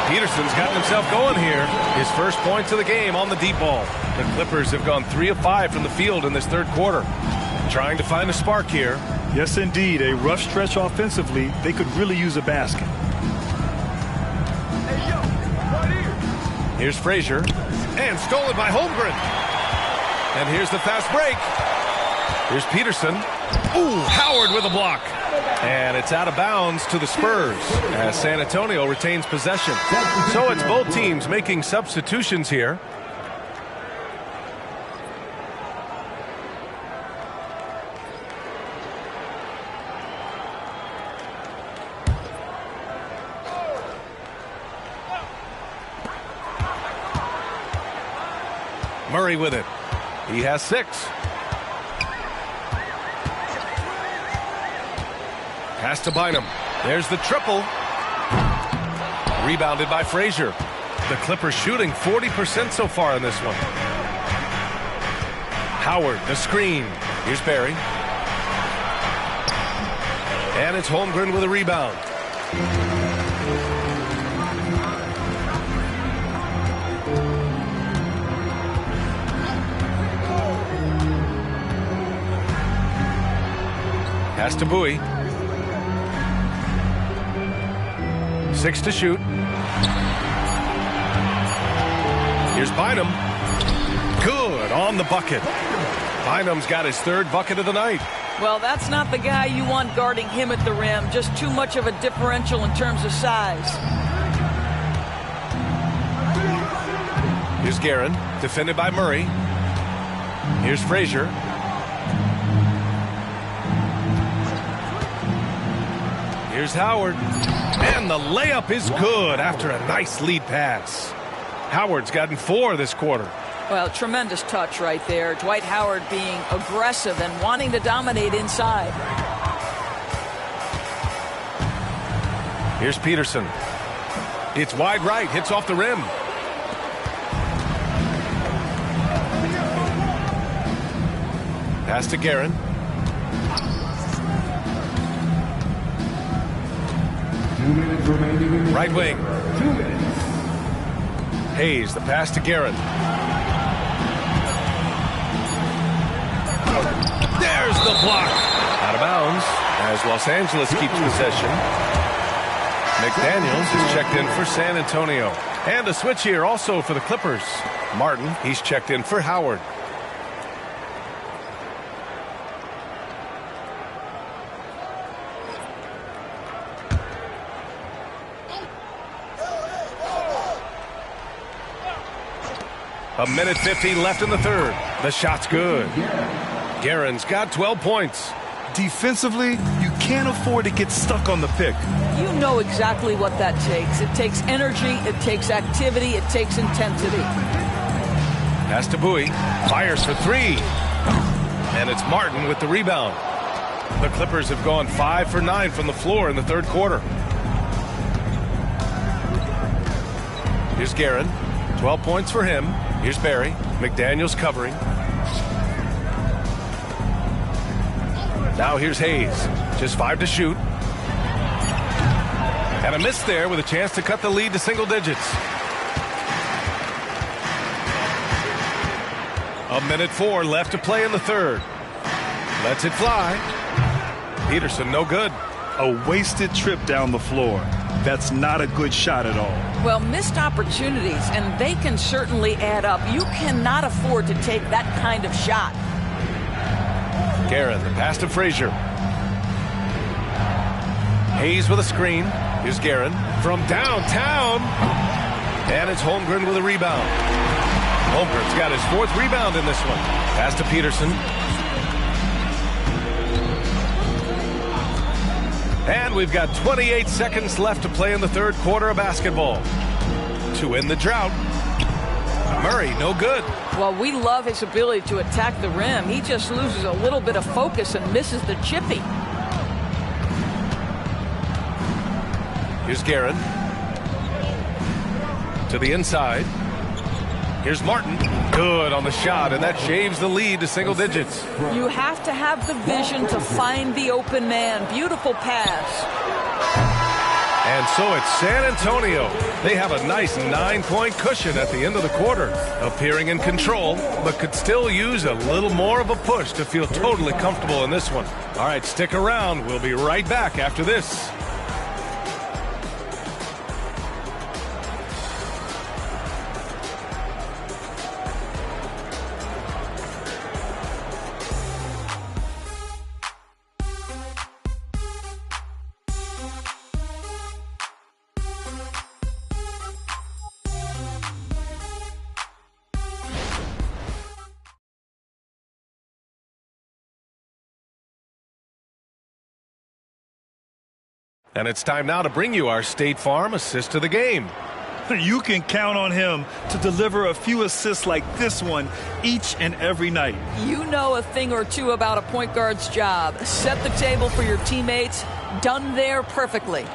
Peterson's gotten himself going here. His first points of the game on the deep ball. The Clippers have gone 3 of 5 from the field in this third quarter. Trying to find a spark here. Yes, indeed. A rough stretch offensively. They could really use a basket. Here's Frazier. And stolen by Holmgren. And here's the fast break. Here's Peterson. Ooh, Howard with a block. And it's out of bounds to the Spurs as San Antonio retains possession. So it's both teams making substitutions here. Murray with it. He has 6. Pass to Bynum. There's the triple. Rebounded by Frazier. The Clippers shooting 40% so far in this one. Howard, the screen. Here's Barry. And it's Holmgren with a rebound. Pass to Bowie. 6 to shoot. Here's Bynum. Good on the bucket. Bynum's got his 3rd bucket of the night. Well, that's not the guy you want guarding him at the rim. Just too much of a differential in terms of size. Here's Guerin, defended by Murray. Here's Frazier. Here's Howard. And the layup is good after a nice lead pass. Howard's gotten 4 this quarter. Well, tremendous touch right there. Dwight Howard being aggressive and wanting to dominate inside. Here's Peterson. It's wide right, hits off the rim. Pass to Guerin. Right wing. Hayes, the pass to Guerin. There's the block. Out of bounds as Los Angeles keeps possession. McDaniels is checked in for San Antonio. And a switch here also for the Clippers. Martin, he's checked in for Howard. A minute 15 left in the third. The shot's good. Guerin's got 12 points. Defensively, you can't afford to get stuck on the pick. You know exactly what that takes. It takes energy, it takes activity, it takes intensity. Pass to Bowie. Fires for 3. And it's Martin with the rebound. The Clippers have gone 5 for 9 from the floor in the third quarter. Here's Guerin. 12 points for him. Here's Barry. McDaniels covering. Now here's Hayes. Just 5 to shoot. And a miss there with a chance to cut the lead to single digits. A minute 4 left to play in the third. Lets it fly. Peterson no good. A wasted trip down the floor. That's not a good shot at all. Well, missed opportunities, and they can certainly add up. You cannot afford to take that kind of shot. Guerin, the pass to Frazier. Hayes with a screen. Here's Guerin from downtown. And it's Holmgren with a rebound. Holmgren's got his 4th rebound in this one. Pass to Peterson. And we've got 28 seconds left to play in the third quarter of basketball. To end the drought. Murray, no good. Well, we love his ability to attack the rim. He just loses a little bit of focus and misses the chippy. Here's Guerin. To the inside. Here's Martin. Good on the shot, and that shaves the lead to single digits. You have to have the vision to find the open man. Beautiful pass. And so it's San Antonio. They have a nice 9-point cushion at the end of the quarter. Appearing in control, but could still use a little more of a push to feel totally comfortable in this one. All right, stick around. We'll be right back after this. And it's time now to bring you our State Farm assist of the game. You can count on him to deliver a few assists like this one each and every night. You know a thing or two about a point guard's job. Set the table for your teammates. Done there perfectly.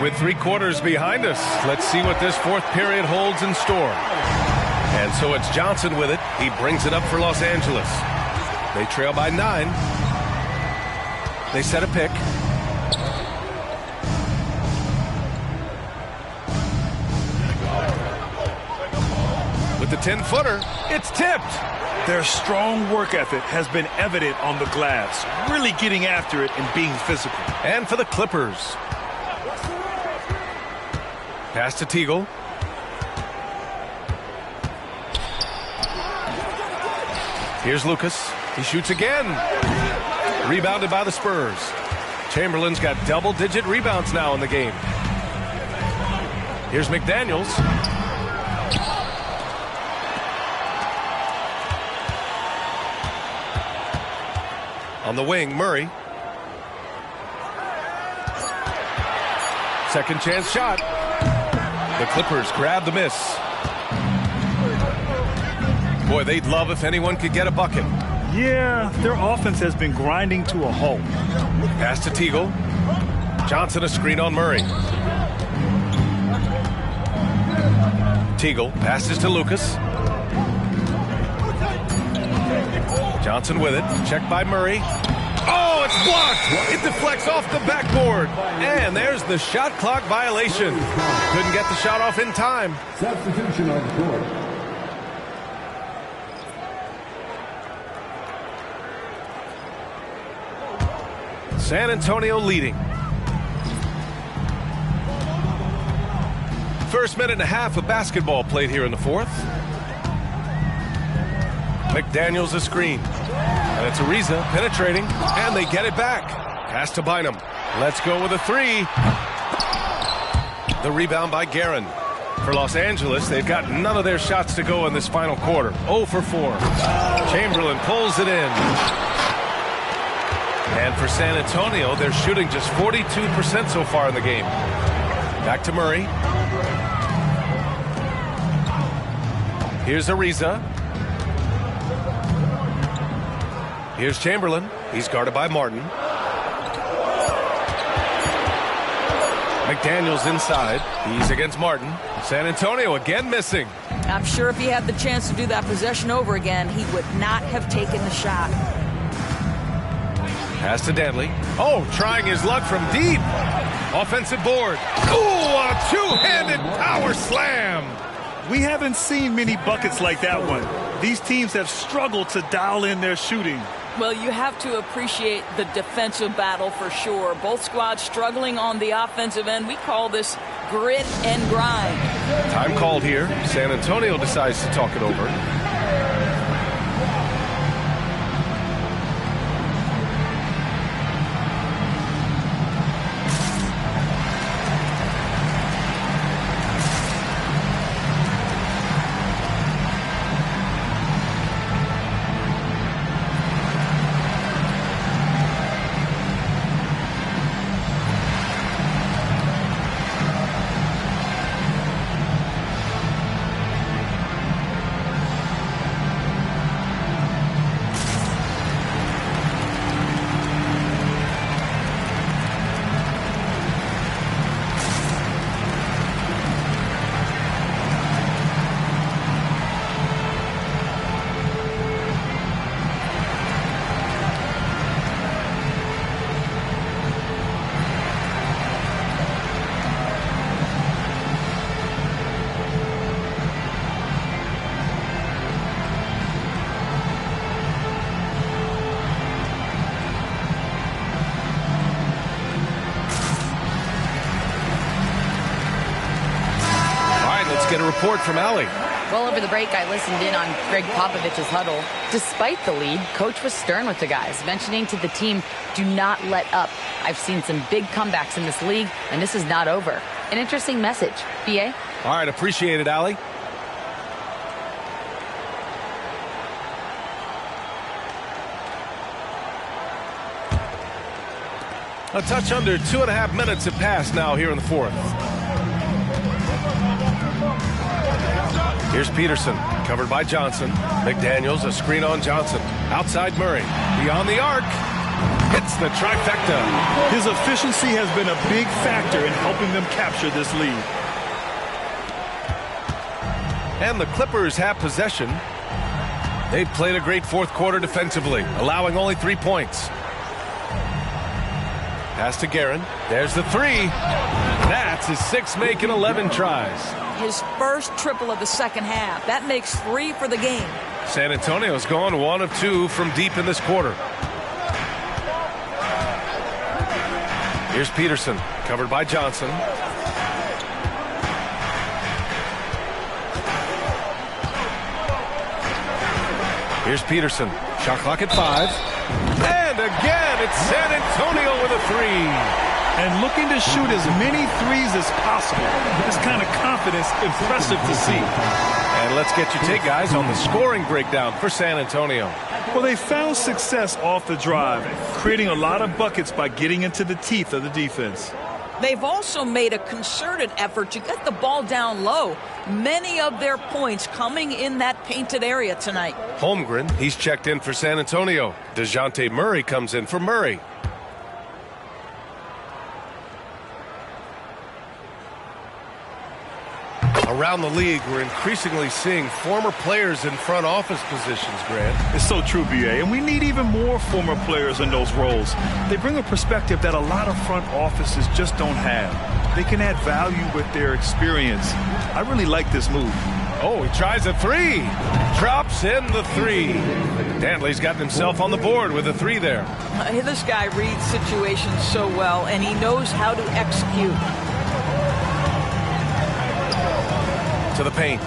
With 3 quarters behind us, let's see what this fourth period holds in store. And so it's Johnson with it. He brings it up for Los Angeles. They trail by 9. They set a pick. With the 10-footer, it's tipped. Their strong work ethic has been evident on the glass, really getting after it and being physical. And for the Clippers. Pass to Teagle. Here's Lucas. He shoots again. Rebounded by the Spurs. Chamberlain's got double-digit rebounds now in the game. Here's McDaniels. On the wing, Murray. Second chance shot. The Clippers grab the miss. Boy, they'd love if anyone could get a bucket. Yeah, their offense has been grinding to a halt. Pass to Teagle. Johnson a screen on Murray. Teagle passes to Lucas. Johnson with it. Checked by Murray. Oh, it's blocked. It deflects off the backboard. And there's the shot clock violation. Couldn't get the shot off in time. Substitution on the court. San Antonio leading. First minute and a half of basketball played here in the fourth. McDaniels a screen. And it's Ariza penetrating, and they get it back. Pass to Bynum. Let's go with a three. The rebound by Guerin. For Los Angeles, they've got none of their shots to go in this final quarter. 0 for 4. Chamberlain pulls it in. And for San Antonio, they're shooting just 42% so far in the game. Back to Murray. Here's Ariza. Here's Chamberlain. He's guarded by Martin. McDaniels inside. He's against Martin. San Antonio again missing. I'm sure if he had the chance to do that possession over again, he would not have taken the shot. Pass to Danley. Oh, trying his luck from deep. Offensive board. Ooh, a two-handed power slam. We haven't seen many buckets like that one. These teams have struggled to dial in their shooting. Well, you have to appreciate the defensive battle for sure. Both squads struggling on the offensive end. We call this grit and grind. Time called here. San Antonio decides to talk it over. Get a report from Allie. Well, over the break, I listened in on Greg Popovich's huddle. Despite the lead, Coach was stern with the guys, mentioning to the team, do not let up. I've seen some big comebacks in this league, and this is not over. An interesting message. BA? All right, appreciate it, Allie. A touch under 2.5 minutes have passed now here in the fourth. Here's Peterson, covered by Johnson. McDaniels, a screen on Johnson. Outside Murray, beyond the arc. Hits the trifecta. His efficiency has been a big factor in helping them capture this lead. And the Clippers have possession. They've played a great fourth quarter defensively, allowing only 3 points. Pass to Guerin. There's the three. That's his 6th make in 11 tries. His first triple of the second half. That makes 3 for the game. San Antonio's gone 1 of 2 from deep in this quarter. Here's Peterson, covered by Johnson. Here's Peterson. Shot clock at 5. And again, it's San Antonio with a 3. and looking to shoot as many threes as possible. This kind of confidence, impressive to see. And let's get your take, guys, on the scoring breakdown for San Antonio. Well, they found success off the drive, creating a lot of buckets by getting into the teeth of the defense. They've also made a concerted effort to get the ball down low. Many of their points coming in that painted area tonight. Holmgren, he's checked in for San Antonio. DeJounte Murray comes in for Murray. Around the league, we're increasingly seeing former players in front office positions, Grant. It's so true, B.A., and we need even more former players in those roles. They bring a perspective that a lot of front offices just don't have. They can add value with their experience. I really like this move. Oh, he tries a three. Drops in the three. Dantley's gotten himself on the board with a three there. This guy reads situations so well, and he knows how to execute. To the paint.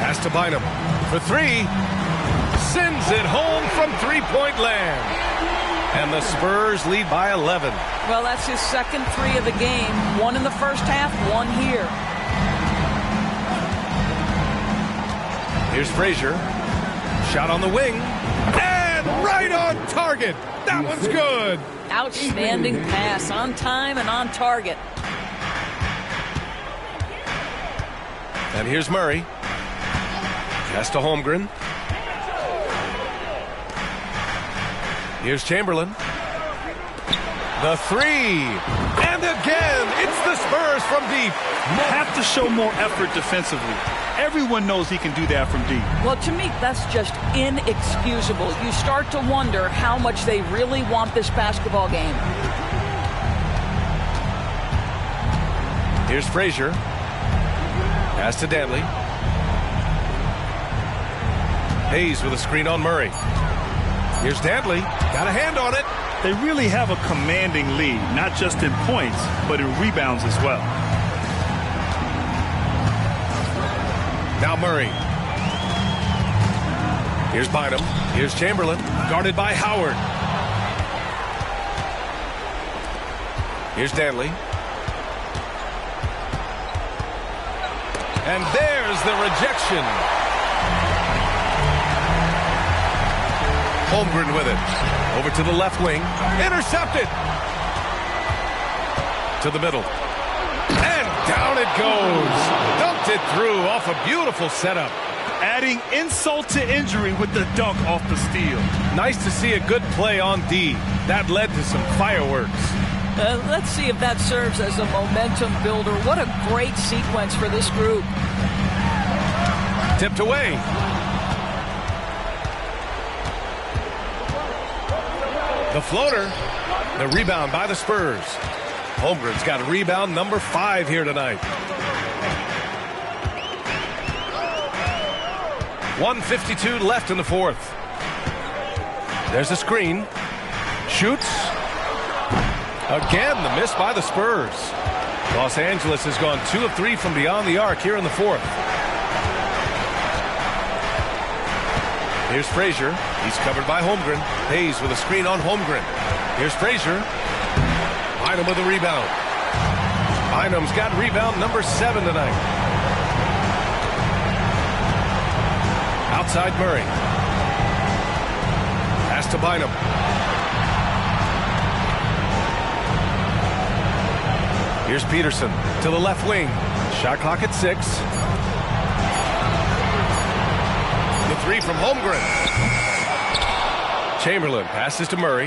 Pass to Bynum for three. Sends it home from three-point land. And the Spurs lead by 11. Well, that's his second three of the game. One in the first half, one here. Here's Frazier. Shot on the wing. And right on target. That one's good. Outstanding pass, on time and on target. And here's Murray. Pass to Holmgren. Here's Chamberlain. The three. And again, it's the Spurs from deep. Have to show more effort defensively. Everyone knows he can do that from deep. Well, to me, that's just inexcusable. You start to wonder how much they really want this basketball game. Here's Frazier. Pass to Dantley. Hayes with a screen on Murray. Here's Dantley. Got a hand on it. They really have a commanding lead, not just in points, but in rebounds as well. Now Murray. Here's Bynum. Here's Chamberlain. Guarded by Howard. Here's Dantley. And there's the rejection. Holmgren with it. Over to the left wing. Intercepted. To the middle. And down it goes. Dumped it through off a beautiful setup. Adding insult to injury with the dunk off the steal. Nice to see a good play on D. That led to some fireworks. Let's see if that serves as a momentum builder. What a great sequence for this group. Tipped away. The floater. The rebound by the Spurs. Holmgren's got rebound number 5 here tonight. 1:52 left in the fourth. There's a screen. Shoots. Again, the miss by the Spurs. Los Angeles has gone 2 of 3 from beyond the arc here in the fourth. Here's Frazier. He's covered by Holmgren. Hayes with a screen on Holmgren. Here's Frazier. Bynum with a rebound. Bynum's got rebound number 7 tonight. Outside Murray. Pass to Bynum. Here's Peterson to the left wing. Shot clock at 6. The three from Holmgren. Chamberlain passes to Murray.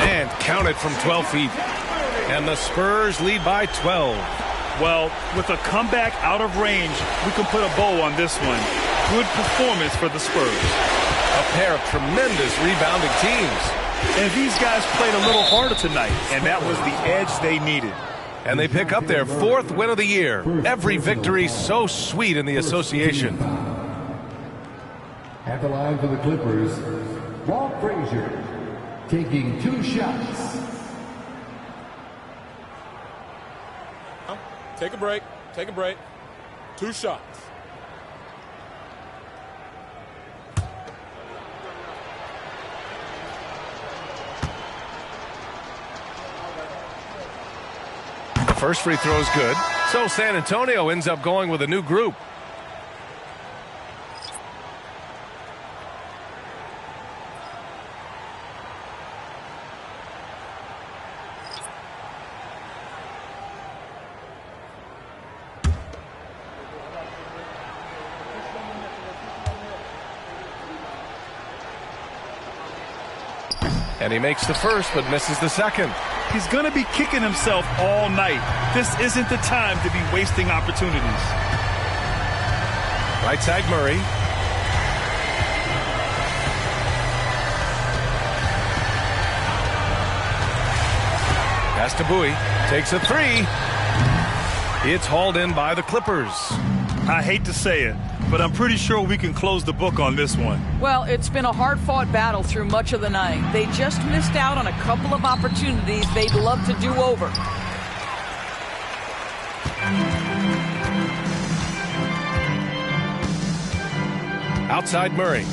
And counted from 12 feet. And the Spurs lead by 12. Well, with a comeback out of range, we can put a bow on this one. Good performance for the Spurs. A pair of tremendous rebounding teams. And these guys played a little harder tonight, and that was the edge they needed. And they pick up their 4th win of the year. Every victory so sweet in the association. At the line for the Clippers, Walt Frazier, taking 2 shots. Take a break. Take a break. 2 shots. First free throw is good. So San Antonio ends up going with a new group. And he makes the first, but misses the second. He's going to be kicking himself all night. This isn't the time to be wasting opportunities. Right side Murray. Pass to Bowie. Takes a three. It's hauled in by the Clippers. I hate to say it, but I'm pretty sure we can close the book on this one. Well, it's been a hard-fought battle through much of the night. They just missed out on a couple of opportunities they'd love to do over. Outside Murray.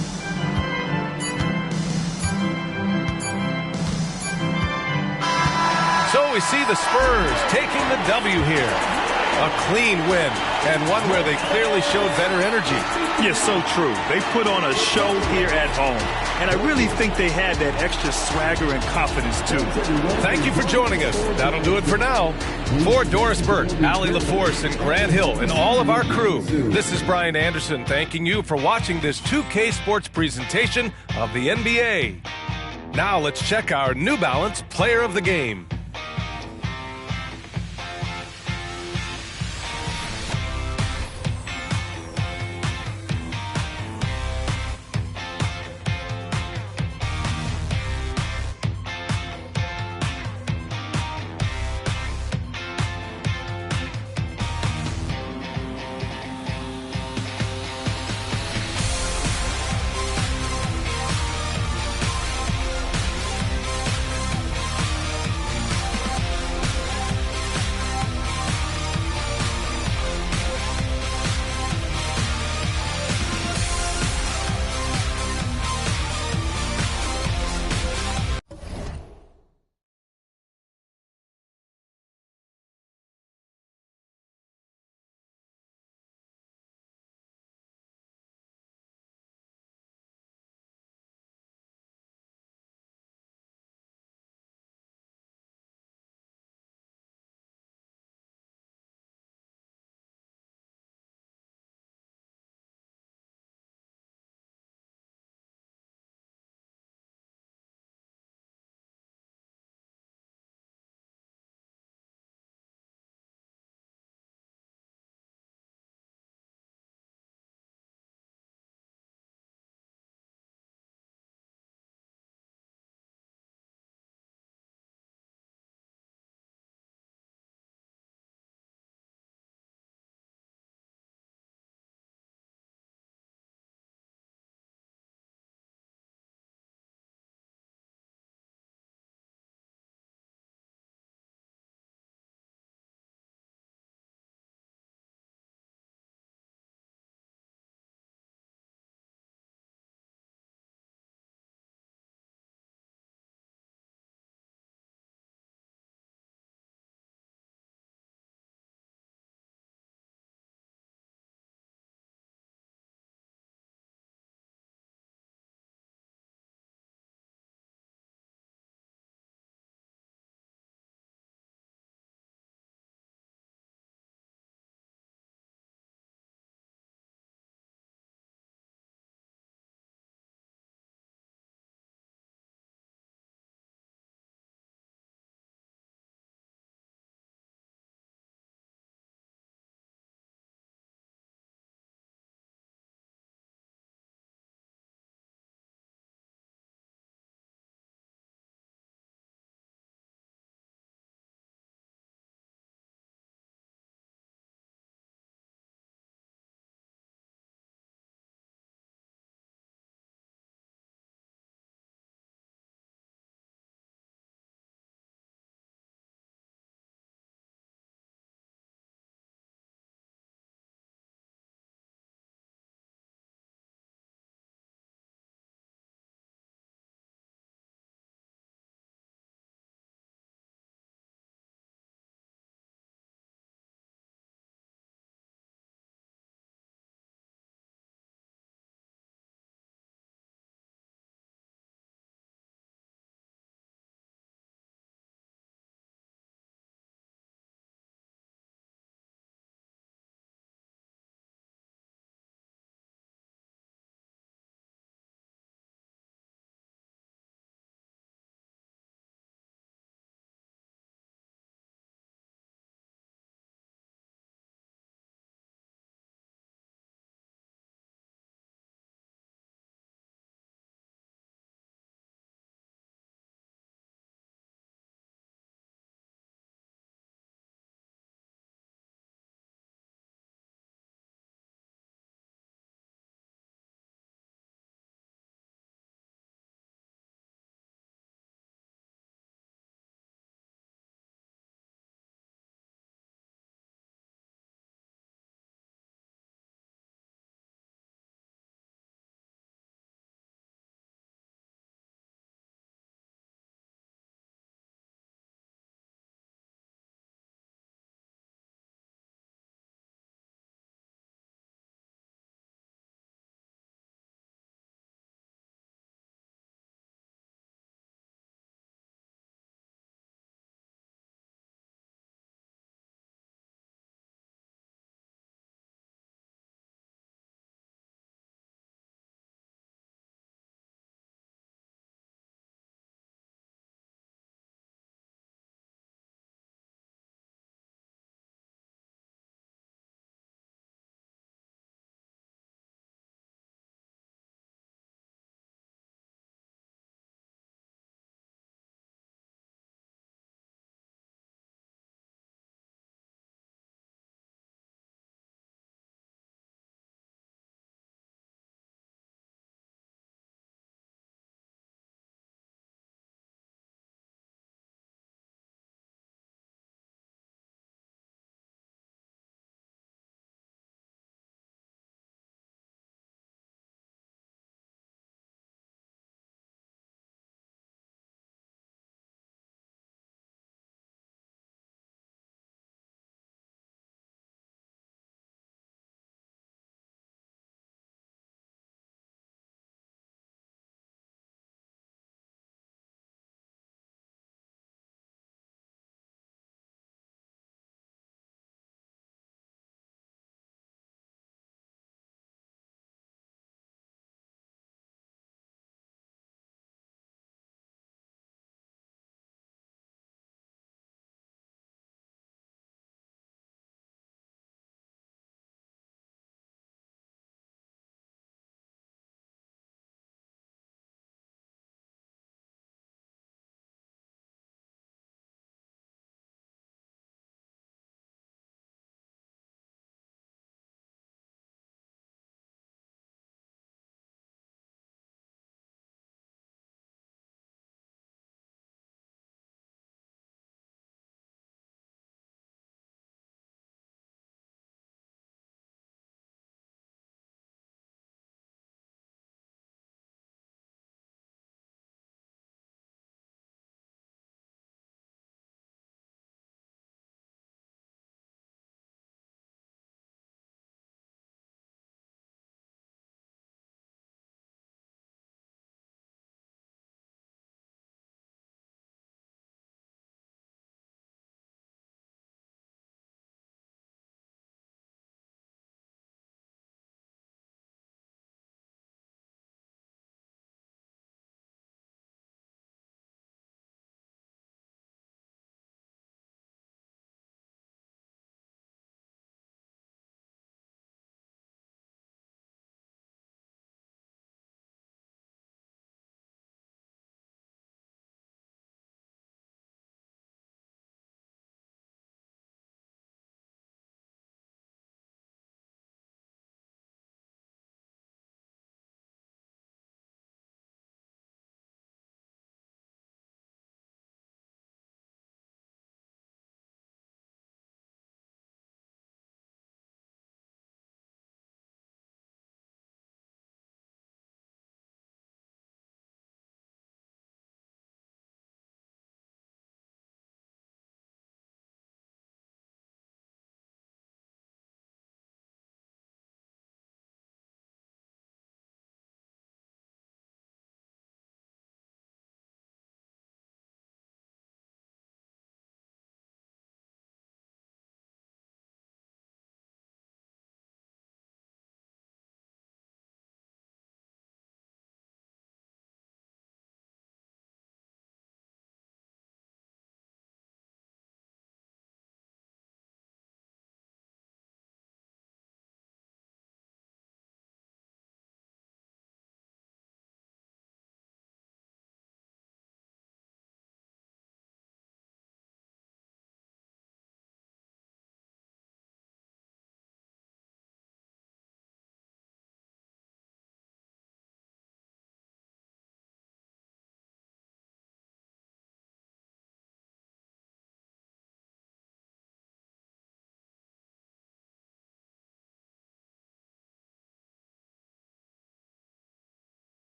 So we see the Spurs taking the W here. A clean win, and one where they clearly showed better energy. Yes, so true. They put on a show here at home, and I really think they had that extra swagger and confidence, too. Thank you for joining us. That'll do it for now. For Doris Burke, Allie LaForce, and Grant Hill, and all of our crew, this is Brian Anderson thanking you for watching this 2K Sports presentation of the NBA. Now let's check our New Balance Player of the Game.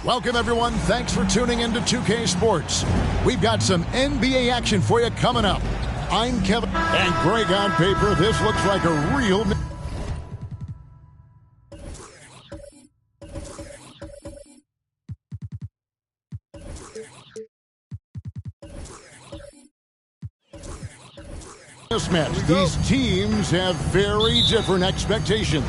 Welcome, everyone. Thanks for tuning in to 2K Sports. We've got some NBA action for you coming up. I'm Kevin, and Greg on paper. This looks like a real... mismatch. These teams have very different expectations.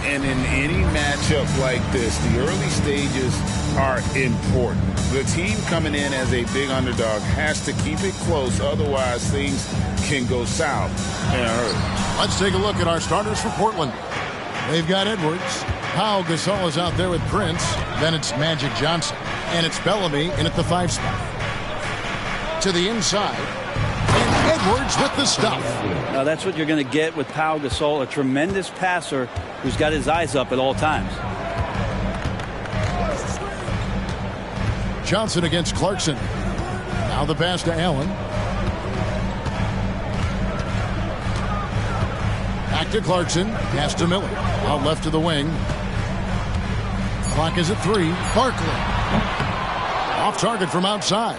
And in any matchup like this, the early stages are important. The team coming in as a big underdog has to keep it close, otherwise things can go south in a hurry. Let's take a look at our starters for Portland. They've got Edwards. Pau Gasol is out there with Prince. Then it's Magic Johnson. And it's Bellamy in at the 5 spot. To the inside. And Edwards with the stuff. Now that's what you're going to get with Pau Gasol, a tremendous passer who's got his eyes up at all times. Johnson against Clarkson. Now the pass to Allen. Back to Clarkson. Pass to Miller. Out left to the wing. Clock is at 3. Barkley. Off target from outside.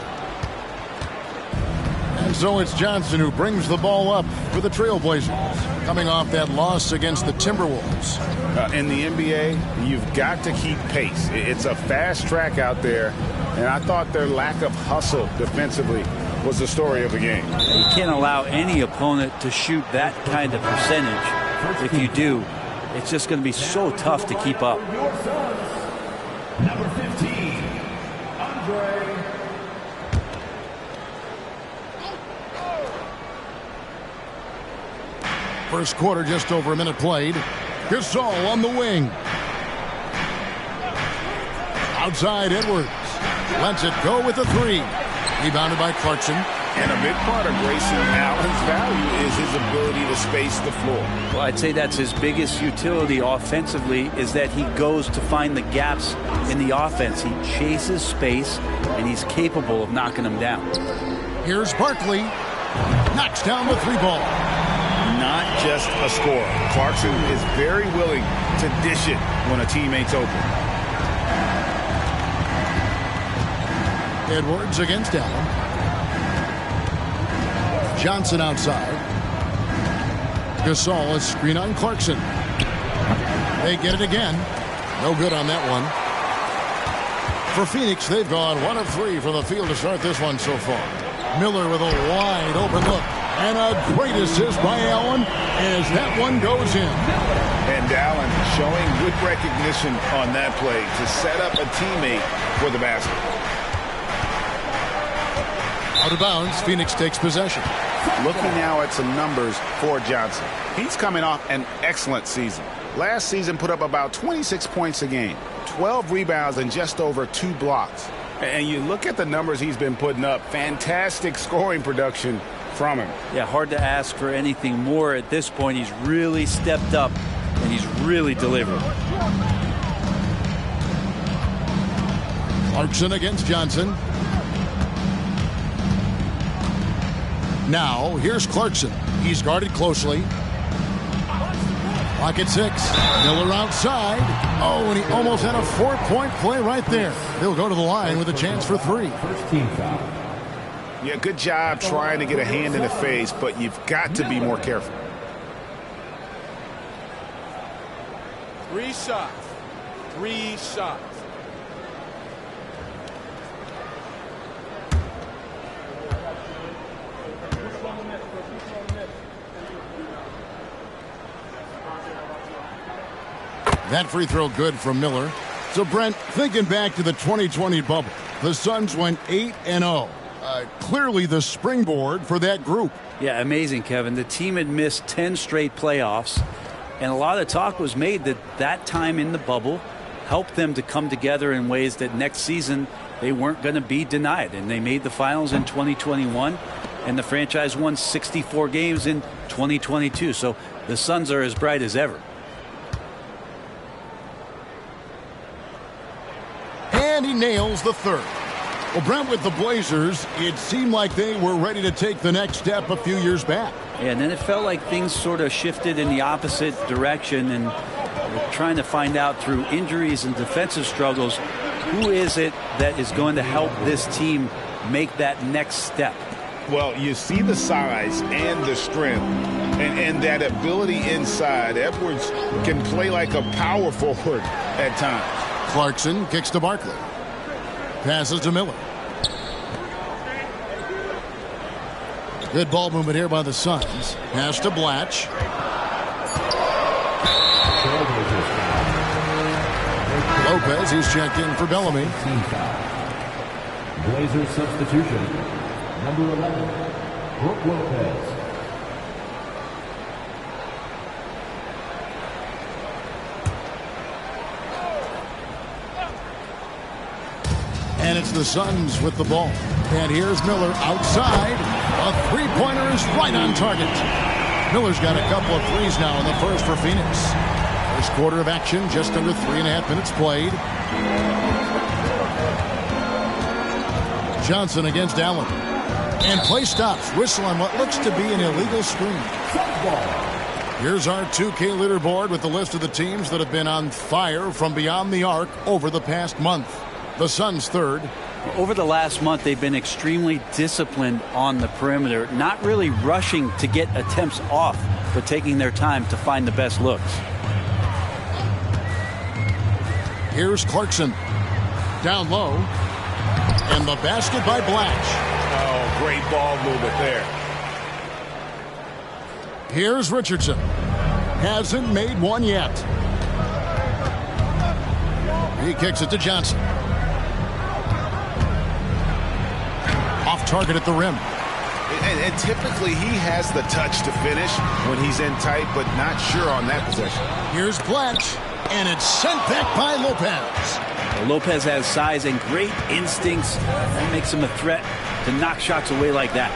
And so it's Johnson who brings the ball up for the Trailblazers, coming off that loss against the Timberwolves. In the NBA, you've got to keep pace. It's a fast track out there, and I thought their lack of hustle defensively was the story of the game. You can't allow any opponent to shoot that kind of percentage. If you do, it's just going to be so tough to keep up. Number 15, Andre. First quarter, just over a minute played. Gasol on the wing. Outside Edwards. Lets it go with a 3. Rebounded by Clarkson. And a big part of Grayson Allen's value is his ability to space the floor. Well, I'd say that's his biggest utility offensively, is that he goes to find the gaps in the offense. He chases space, and he's capable of knocking them down. Here's Barkley. Knocks down the 3 ball. Not just a scorer. Clarkson is very willing to dish it when a teammate's open. Edwards against Allen. Johnson outside. Gasol is screen on Clarkson. They get it again. No good on that one. For Phoenix, they've gone 1 of 3 from the field to start this one so far. Miller with a wide open look. And a great assist by Allen as that one goes in. And Allen showing good recognition on that play to set up a teammate for the basket. Out of bounds, Phoenix takes possession. Looking now at some numbers for Johnson. He's coming off an excellent season. Last season put up about 26 points a game, 12 rebounds, and just over 2 blocks. And you look at the numbers he's been putting up, fantastic scoring production from him. Yeah, hard to ask for anything more at this point. He's really stepped up, and he's really delivered. Clarkson against Johnson. Now, here's Clarkson. He's guarded closely. Clock at 6. Miller outside. Oh, and he almost had a 4-point play right there. He'll go to the line with a chance for 3. First team foul. Yeah, good job trying to get a hand in the face, but you've got to be more careful. 3 shots. 3 shots. That free throw good from Miller. So, Brent, thinking back to the 2020 bubble, the Suns went 8-0. Clearly the springboard for that group. Yeah, amazing, Kevin. The team had missed 10 straight playoffs, and a lot of talk was made that that time in the bubble helped them to come together in ways that next season they weren't going to be denied. And they made the finals in 2021, and the franchise won 64 games in 2022. So the Suns are as bright as ever. And he nails the 3rd. Well, Brent, with the Blazers, it seemed like they were ready to take the next step a few years back. Yeah, and then it felt like things sort of shifted in the opposite direction, and we're trying to find out through injuries and defensive struggles Who is it that is going to help this team make that next step? Well, you see the size and the strength and that ability inside. Edwards can play like a power forward at times. Clarkson kicks to Barkley. Passes to Miller. Good ball movement here by the Suns. Pass to Blatch. Lopez, he's checked in for Bellamy. Blazers substitution. Number 11, Brook Lopez. And it's the Suns with the ball. And here's Miller outside. A three-pointer is right on target. Miller's got a couple of threes now in the first for Phoenix. First quarter of action, just under 3.5 minutes played. Johnson against Allen. And play stops. Whistle on what looks to be an illegal screen. Here's our 2K leaderboard with the list of the teams that have been on fire from beyond the arc over the past month. The Suns third. Over the last month, they've been extremely disciplined on the perimeter, not really rushing to get attempts off, but taking their time to find the best looks. Here's Clarkson. Down low. And the basket by Blatch. Oh, great ball movement there. Here's Richardson. Hasn't made one yet. He kicks it to Johnson. Off target at the rim. And typically he has the touch to finish when he's in tight, but not sure on that possession. Here's Blatch. And it's sent back by Lopez. Well, Lopez has size and great instincts. That makes him a threat to knock shots away like that.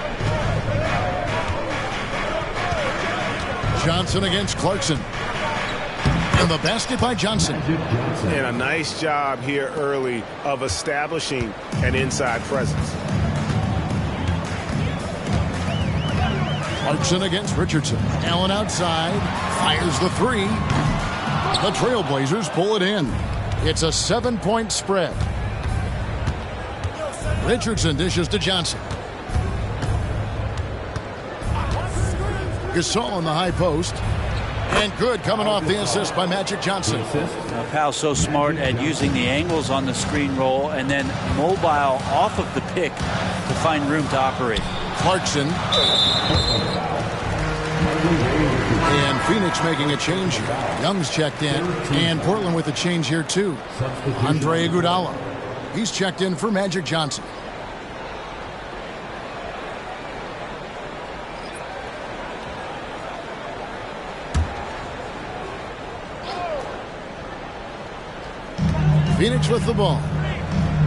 Johnson against Clarkson. And the basket by Johnson. And a nice job here early of establishing an inside presence. Clarkson against Richardson. Allen outside. Fires the three. The Trailblazers pull it in. It's a 7-point spread. Richardson dishes to Johnson. Gasol in the high post. And good coming off the assist by Magic Johnson. Powell's so smart at using the angles on the screen roll and then mobile off of the pick to find room to operate. Clarkson. And Phoenix making a change here. Young's checked in. And Portland with a change here too. Andre Iguodala. He's checked in for Magic Johnson. Phoenix with the ball.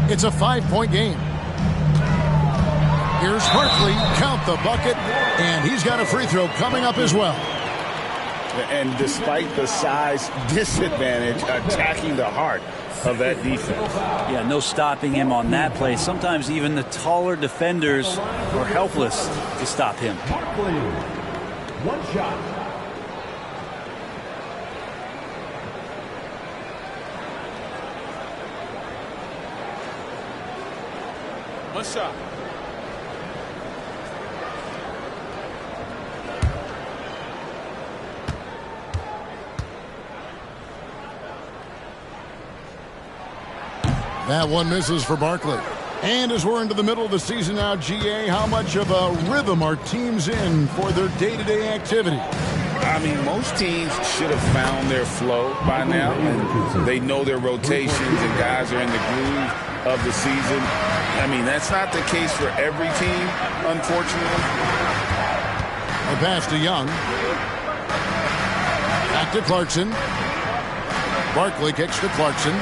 It's a 5-point game. Here's Barkley. Count the bucket. And he's got a free throw coming up as well. And despite the size disadvantage, attacking the heart of that defense. Yeah, no stopping him on that play. Sometimes even the taller defenders were helpless to stop him. Barkley, one shot. One shot. That one misses for Barkley. And as we're into the middle of the season now, GA, how much of a rhythm are teams in for their day-to-day activity? I mean, most teams should have found their flow by now. And they know their rotations and guys are in the groove of the season. I mean, that's not the case for every team, unfortunately. A pass to Young. Back to Clarkson. Barkley kicks to Clarkson.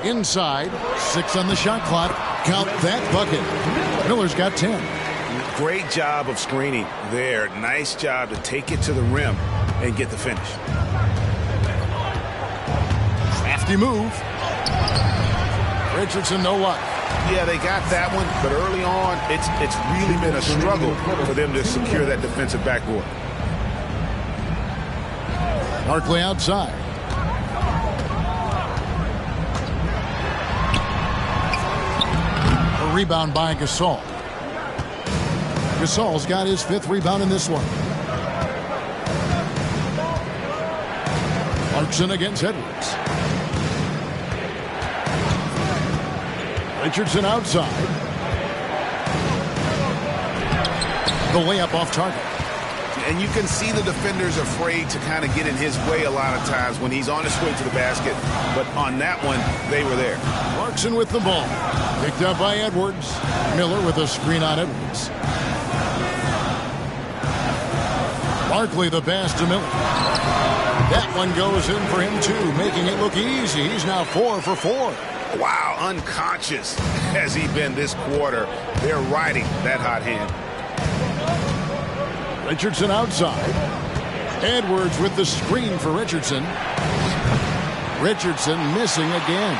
Inside. 6 on the shot clock. Count that bucket. Miller's got 10. Great job of screening there. Nice job to take it to the rim and get the finish. Crafty move. Richardson, no luck. Yeah, they got that one, but early on, it's really been a struggle for them to secure that defensive backboard. Barkley outside. rebound by Gasol. Gasol's got his 5th rebound in this one. Clarkson against Edwards. Richardson outside. The layup off target. And you can see the defenders afraid to kind of get in his way a lot of times when he's on his way to the basket. But on that one, they were there. Clarkson with the ball. Picked up by Edwards. Miller with a screen on Edwards. Barkley the pass to Miller. That one goes in for him too, making it look easy. He's now 4 for 4. Wow, unconscious has he been this quarter. They're riding that hot hand. Richardson outside. Edwards with the screen for Richardson. Richardson missing again.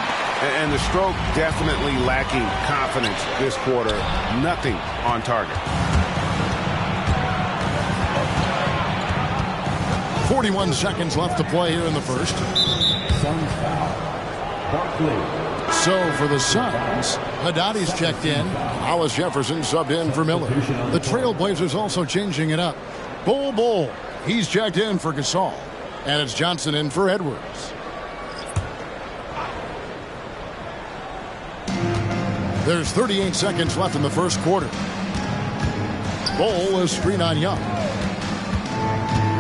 And the stroke definitely lacking confidence this quarter. Nothing on target. 41 seconds left to play here in the first. Suns foul. Barkley. So for the Suns, Haddadi's checked in. Hollis Jefferson subbed in for Miller. The Trailblazers also changing it up. Bol, he's checked in for Gasol. And it's Johnson in for Edwards. There's 38 seconds left in the first quarter. Bol is screen on Young.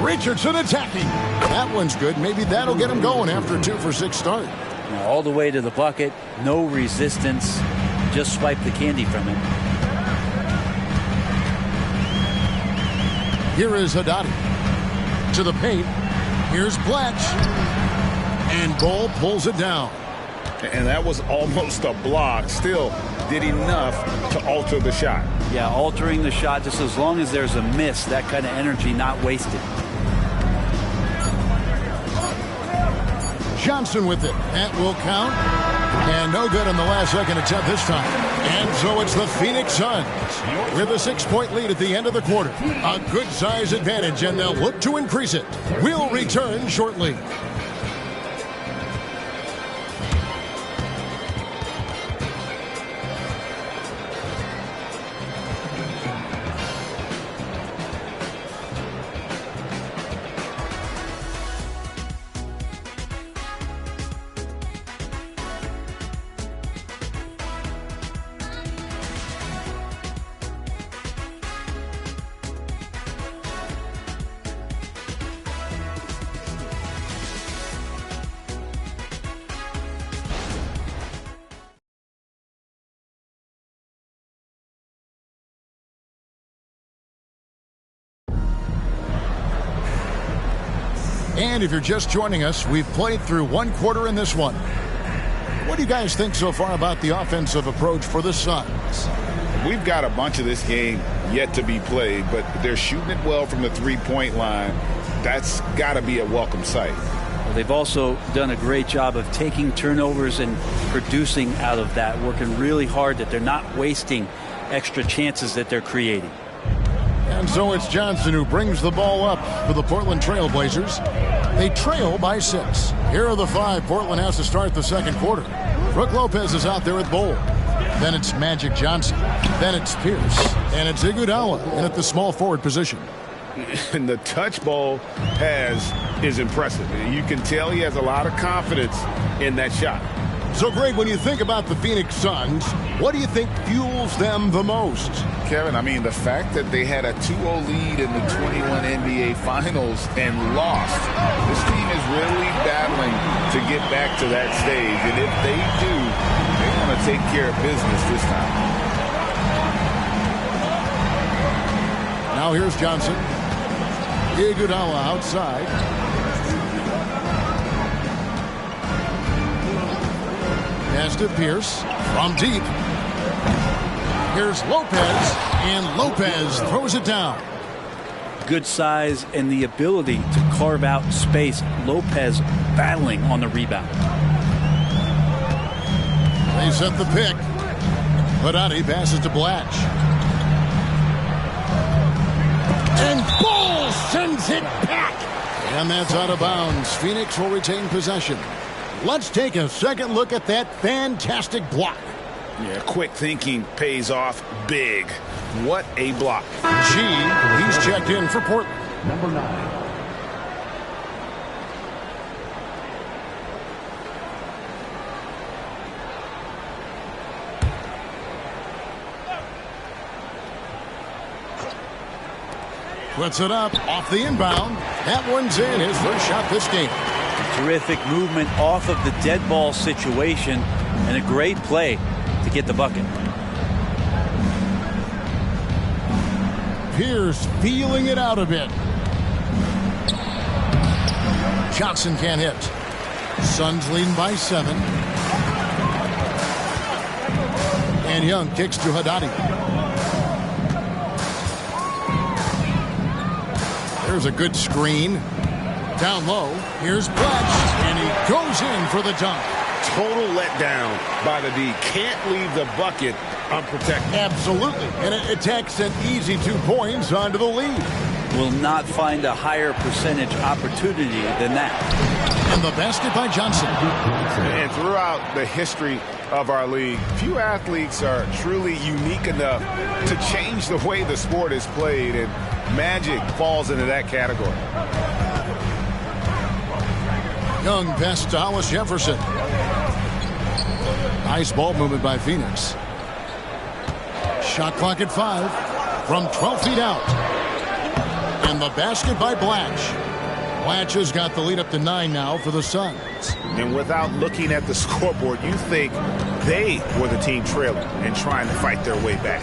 Richardson attacking. That one's good. Maybe that'll get him going after a 2 for 6 start. All the way to the bucket, no resistance, just swipe the candy from it. Here is Haddadi to the paint. Here's Blatch, and Bol pulls it down. And that was almost a block. Still did enough to alter the shot. Yeah, altering the shot, just as long as there's a miss, that kind of energy not wasted. Johnson with it. That will count. And no good on the last second attempt this time. And so it's the Phoenix Suns with a 6-point lead at the end of the quarter. A good size advantage, and they'll look to increase it. We'll return shortly. And if you're just joining us, we've played through 1 quarter in this one. What do you guys think so far about the offensive approach for the Suns? We've got a bunch of this game yet to be played, but they're shooting it well from the 3-point line. That's got to be a welcome sight. Well, they've also done a great job of taking turnovers and producing out of that, working really hard that they're not wasting extra chances that they're creating. And so it's Johnson who brings the ball up for the Portland Trailblazers. They trail by 6. Here are the 5 Portland has to start the second quarter. Brook Lopez is out there with Bol. Then it's Magic Johnson. Then it's Pierce. And it's Iguodala in at the small forward position. And the touch Bol has is impressive. You can tell he has a lot of confidence in that shot. So, Greg, when you think about the Phoenix Suns, what do you think fuels them the most? Kevin, I mean, the fact that they had a 2-0 lead in the 21 NBA Finals and lost. This team is really battling to get back to that stage. And if they do, they want to take care of business this time. Now here's Johnson. Iguodala outside. Pass to Pierce from deep. Here's Lopez, and Lopez throws it down. Good size and the ability to carve out space. Lopez battling on the rebound. They set the pick. Haddadi passes to Blatch. And Bol sends it back. And that's out of bounds. Phoenix will retain possession. Let's take a second look at that fantastic block. Yeah, quick thinking pays off big. What a block. He's checked in for Portland. Number 9. Puts it up off the inbound. That one's in, his first shot this game. Terrific movement off of the dead ball situation and a great play to get the bucket. Pierce feeling it out a bit. Johnson can't hit. Suns leading by 7. And Young kicks to Haddadi. There's a good screen. Down low, here's Bletch, and he goes in for the dunk. Total letdown by the D. Can't leave the bucket unprotected. Absolutely, and it takes an easy 2 points onto the lead. Will not find a higher percentage opportunity than that. And the basket by Johnson. And throughout the history of our league, few athletes are truly unique enough to change the way the sport is played, and Magic falls into that category. Young pass to Hollis Jefferson. Nice ball movement by Phoenix. Shot clock at 5 from 12 feet out. And the basket by Blatch. Blatch has got the lead up to 9 now for the Suns. And without looking at the scoreboard, you think they were the team trailing and trying to fight their way back.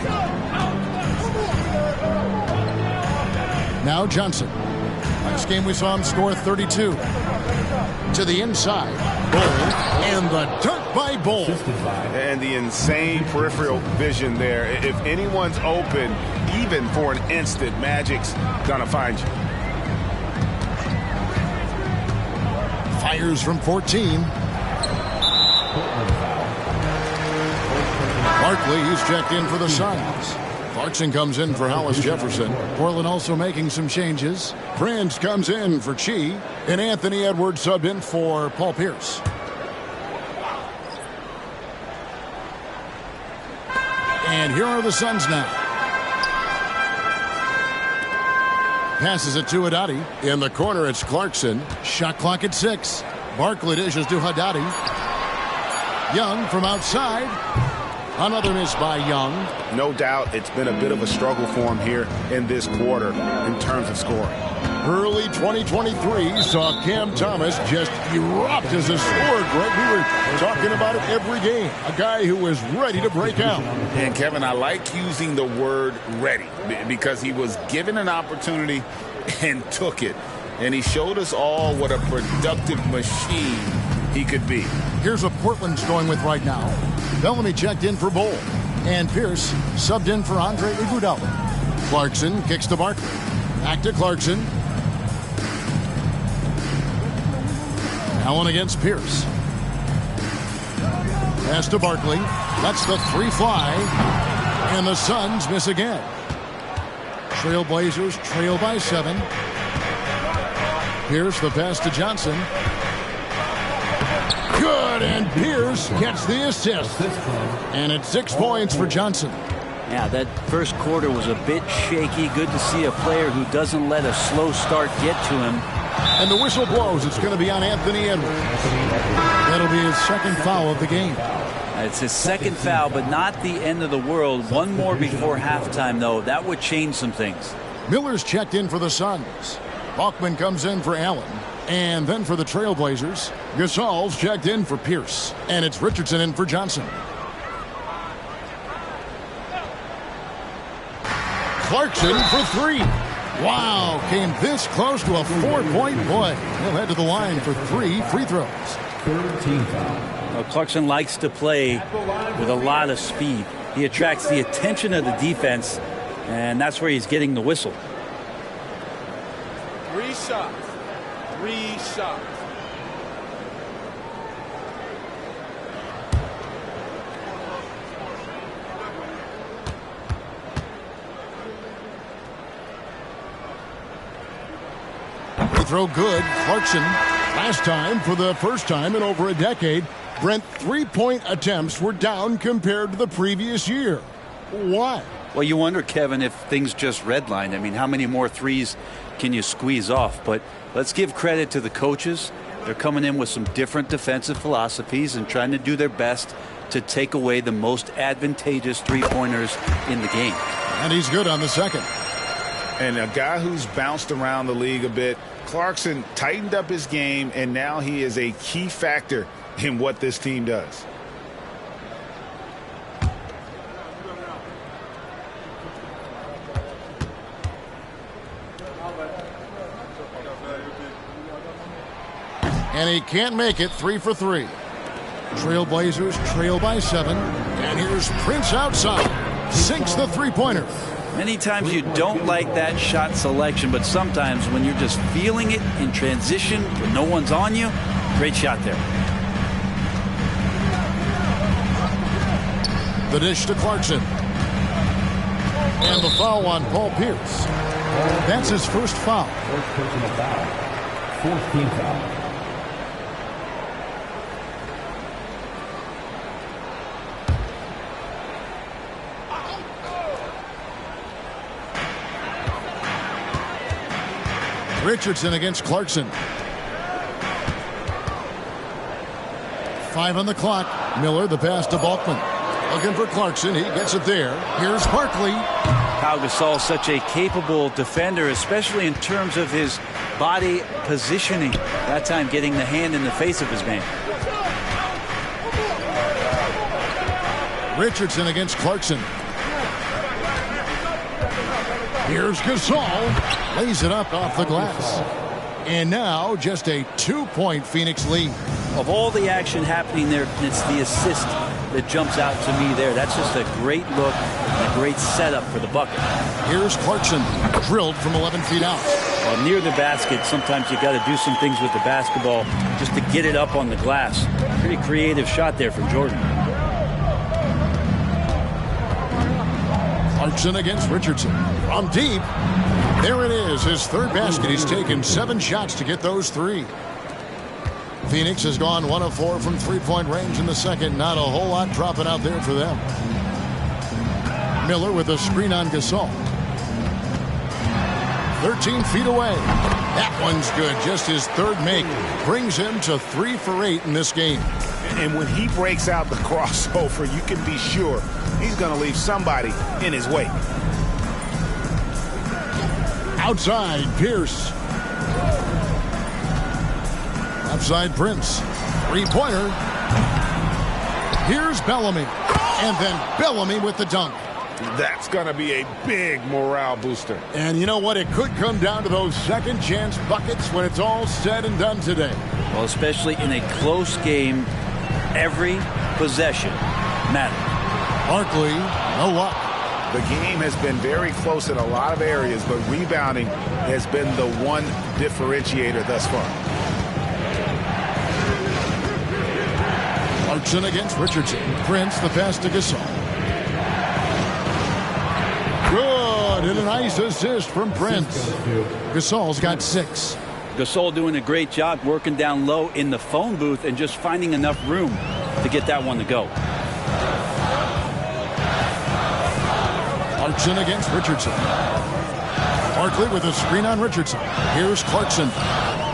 Now Johnson. Last game we saw him score 32. To the inside. Bull. And the dunk by Bull. And the insane peripheral vision there. If anyone's open, even for an instant, Magic's gonna find you. Fires from 14. Barkley, he's checked in for the Suns. Clarkson comes in for Hollis Jefferson. Portland also making some changes. Prince comes in for Chi. And Anthony Edwards subbed in for Paul Pierce. And here are the Suns now. Passes it to Haddadi. In the corner, it's Clarkson. Shot clock at 6. Barkley dishes to Haddadi. Young from outside. Another miss by Young. No doubt it's been a bit of a struggle for him here in this quarter in terms of scoring. Early 2023 saw Cam Thomas just erupt as a scorer, Greg. We were talking about it every game. A guy who was ready to break out. And Kevin, I like using the word ready because he was given an opportunity and took it. And he showed us all what a productive machine he could be. Here's what Portland's going with right now. Bellamy checked in for Bull. And Pierce subbed in for Andre Iguodala. Clarkson kicks to Barkley. Back to Clarkson. Allen against Pierce. Pass to Barkley. Lets the 3 fly. And the Suns miss again. Trailblazers trail by 7. Pierce the pass to Johnson. Good, and Pierce gets the assist. And it's 6 points for Johnson. Yeah, that first quarter was a bit shaky. Good to see a player who doesn't let a slow start get to him. And the whistle blows. It's going to be on Anthony Edwards. That'll be his second foul of the game. It's his second foul, but not the end of the world. One more before halftime, though. That would change some things. Miller's checked in for the Suns. Bachman comes in for Allen. And then for the Trailblazers, Gasol's checked in for Pierce. And it's Richardson in for Johnson. Clarkson for 3. Wow, came this close to a 4-point play. He'll head to the line for 3 free throws. 13 foul. Well, Clarkson likes to play with a lot of speed. He attracts the attention of the defense, and that's where he's getting the whistle. 3 shots. 3 shots. Free throw good. Clarkson, last time for the first time in over a decade, Brent, three-point attempts were down compared to the previous year. Why? Well, you wonder, Kevin, if things just redlined. I mean, how many more threes can you squeeze off? But let's give credit to the coaches. They're coming in with some different defensive philosophies and trying to do their best to take away the most advantageous three-pointers in the game. And he's good on the second. And a guy who's bounced around the league a bit, Clarkson tightened up his game, and now he is a key factor in what this team does. And he can't make it. 3 for 3. Trailblazers trail by 7. And here's Prince outside. Sinks the three-pointer. Many times you don't like that shot selection, but sometimes when you're just feeling it in transition when no one's on you, great shot there. The dish to Clarkson. And the foul on Paul Pierce. That's his first foul. First personal foul. Fourth team foul. Richardson against Clarkson. 5 on the clock. Miller, the pass to Balkman. Looking for Clarkson. He gets it there. Here's Barkley. Pau Gasol, such a capable defender, especially in terms of his body positioning. That time getting the hand in the face of his man. Richardson against Clarkson. Here's Gasol. Lays it up off the glass. And now just a 2-point Phoenix lead. Of all the action happening there, it's the assist that jumps out to me there. That's just a great look and a great setup for the bucket. Here's Clarkson, drilled from 11 feet out. Well, near the basket, sometimes you got to do some things with the basketball just to get it up on the glass. Pretty creative shot there from Jordan. Clarkson against Richardson. From deep. There it is, his third basket. He's taken 7 shots to get those 3. Phoenix has gone 1 of 4 from three-point range in the second. Not a whole lot dropping out there for them. Miller with a screen on Gasol. 13 feet away. That one's good. Just his third make. Brings him to 3 for 8 in this game. And when he breaks out the crossover, you can be sure he's going to leave somebody in his wake. Outside, Pierce. Outside, Prince. Three-pointer. Here's Bellamy. And then Bellamy with the dunk. That's going to be a big morale booster. And you know what? It could come down to those second chance buckets when it's all said and done today. Well, especially in a close game, every possession matters. Barkley, no luck. The game has been very close in a lot of areas, but rebounding has been the one differentiator thus far. Clarkson against Richardson. Prince, the pass to Gasol. Good, and a nice assist from Prince. Gasol's got 6. Gasol doing a great job working down low in the phone booth and just finding enough room to get that one to go. Clarkson against Richardson. Barkley with a screen on Richardson. Here's Clarkson.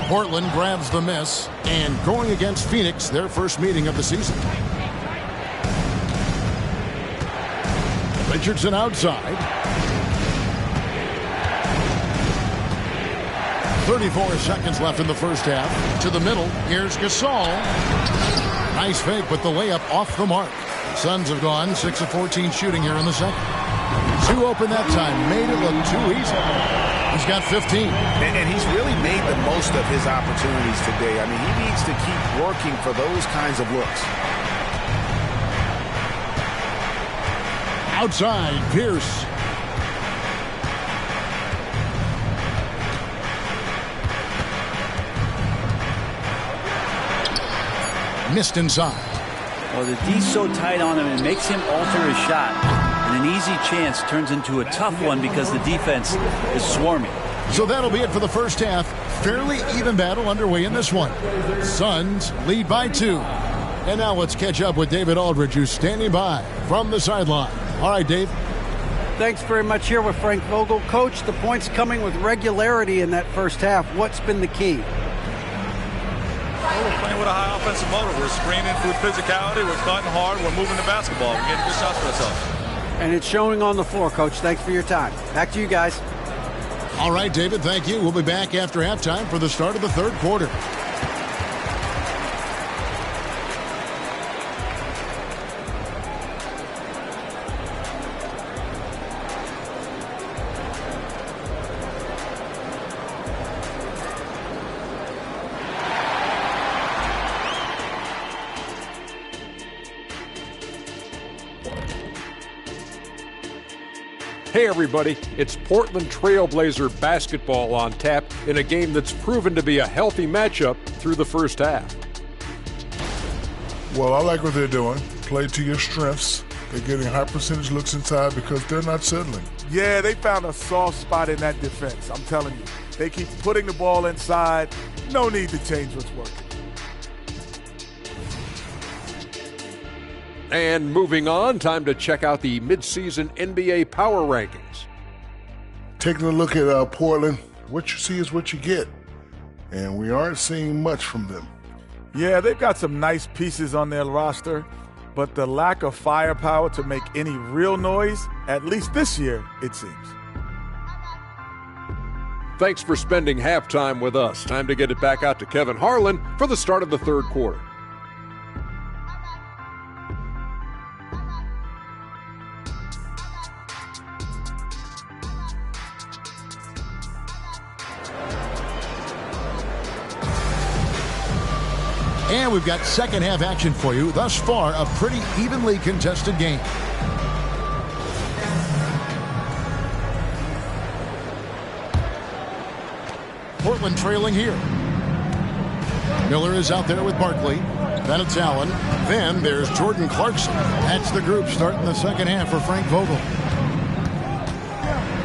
Portland grabs the miss, and going against Phoenix, their first meeting of the season. Richardson outside. 34 seconds left in the first half. To the middle, here's Gasol. Nice fake, but the layup off the mark. Suns have gone 6 of 14 shooting here in the second. 2 open that time. Made it look too easy. He's got 15. And he's really made the most of his opportunities today. I mean, he needs to keep working for those kinds of looks. Outside, Pierce. Missed inside. Well, the D's so tight on him, it makes him alter his shot. And an easy chance turns into a tough one because the defense is swarming. So that'll be it for the first half. Fairly even battle underway in this one. Suns lead by 2. And now let's catch up with David Aldridge, who's standing by from the sideline. All right, Dave. Thanks very much. Here with Frank Vogel. Coach, the points coming with regularity in that first half. What's been the key? Well, we're playing with a high offensive motor. We're screening through physicality. We're cutting hard. We're moving the basketball. We're getting good shots for ourselves. And it's showing on the floor, Coach. Thanks for your time. Back to you guys. All right, David, thank you. We'll be back after halftime for the start of the third quarter. Hey everybody, it's Portland Trailblazer basketball on tap in a game that's proven to be a healthy matchup through the first half. Well, I like what they're doing. Play to your strengths. They're getting high percentage looks inside because they're not settling. Yeah, they found a soft spot in that defense. I'm telling you. They keep putting the ball inside. No need to change what's working. And moving on, time to check out the midseason NBA Power Rankings. Taking a look at Portland, what you see is what you get. And we aren't seeing much from them. Yeah, they've got some nice pieces on their roster, but the lack of firepower to make any real noise, at least this year, it seems. Thanks for spending halftime with us. Time to get it back out to Kevin Harlan for the start of the third quarter. And we've got second half action for you. Thus far, a pretty evenly contested game. Portland trailing here. Miller is out there with Barkley. Then it's Allen. Then there's Jordan Clarkson. That's the group starting the second half for Frank Vogel.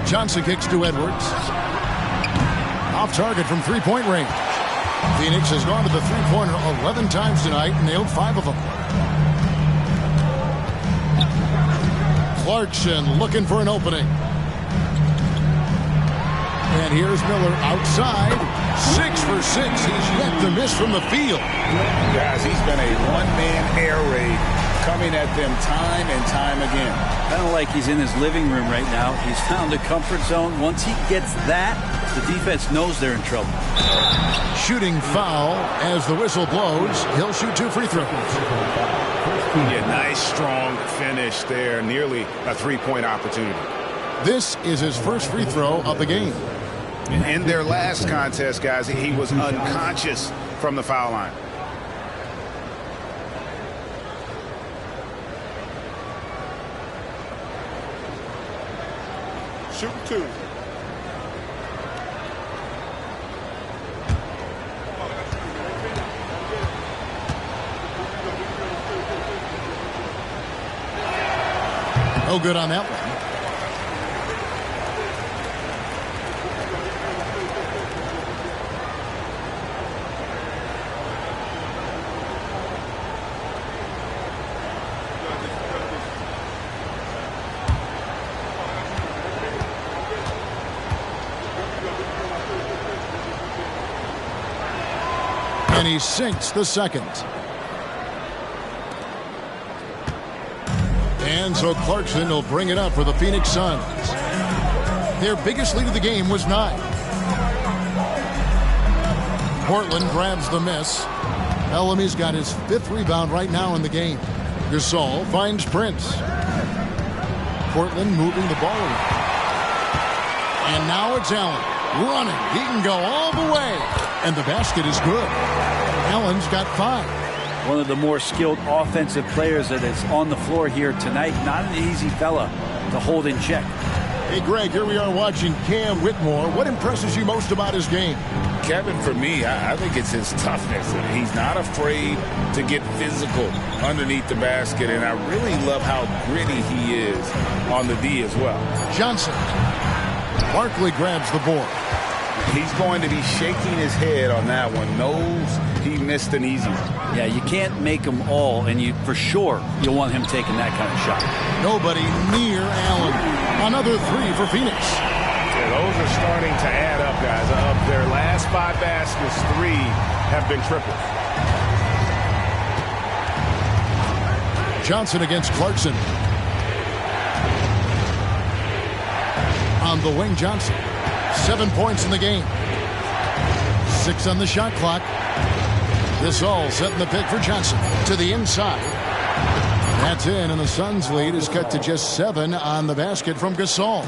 Johnson kicks to Edwards. Off target from three-point range. Phoenix has gone to the three-pointer 11 times tonight and nailed 5 of them. Clarkson looking for an opening. And here's Miller outside. 6 for 6. He's yet to miss from the field. Guys, he's been a one-man air raid coming at them time and time again. Kind of like he's in his living room right now. He's found a comfort zone. Once he gets that, the defense knows they're in trouble. Shooting foul as the whistle blows. He'll shoot 2 free throws. Yeah, nice, strong finish there. Nearly a three-point opportunity. This is his first free throw of the game. In their last contest, guys, he was unconscious from the foul line. Shoot 2. No good on that one. And he sinks the second. And so Clarkson will bring it up for the Phoenix Suns. Their biggest lead of the game was 9. Portland grabs the miss. Bellamy's got his 5th rebound right now in the game. Gasol finds Prince. Portland moving the ball around. And now it's Allen running. He can go all the way. And the basket is good. Allen's got 5. One of the more skilled offensive players that is on the floor here tonight. Not an easy fella to hold in check. Hey, Greg, here we are watching Cam Whitmore. What impresses you most about his game? Kevin, for me, I think it's his toughness. He's not afraid to get physical underneath the basket, and I really love how gritty he is on the D as well. Johnson. Barkley grabs the board. He's going to be shaking his head on that one. Knows he missed an easy one. Yeah, you can't make them all, and you for sure you'll want him taking that kind of shot. Nobody near Allen. Another 3 for Phoenix. Yeah, those are starting to add up, guys. Of their last 5 baskets, 3 have been triples. Johnson against Clarkson. On the wing, Johnson. 7 points in the game. 6 on the shot clock. This all setting the pick for Johnson to the inside. That's in, and the Suns' lead is cut to just 7 on the basket from Gasol.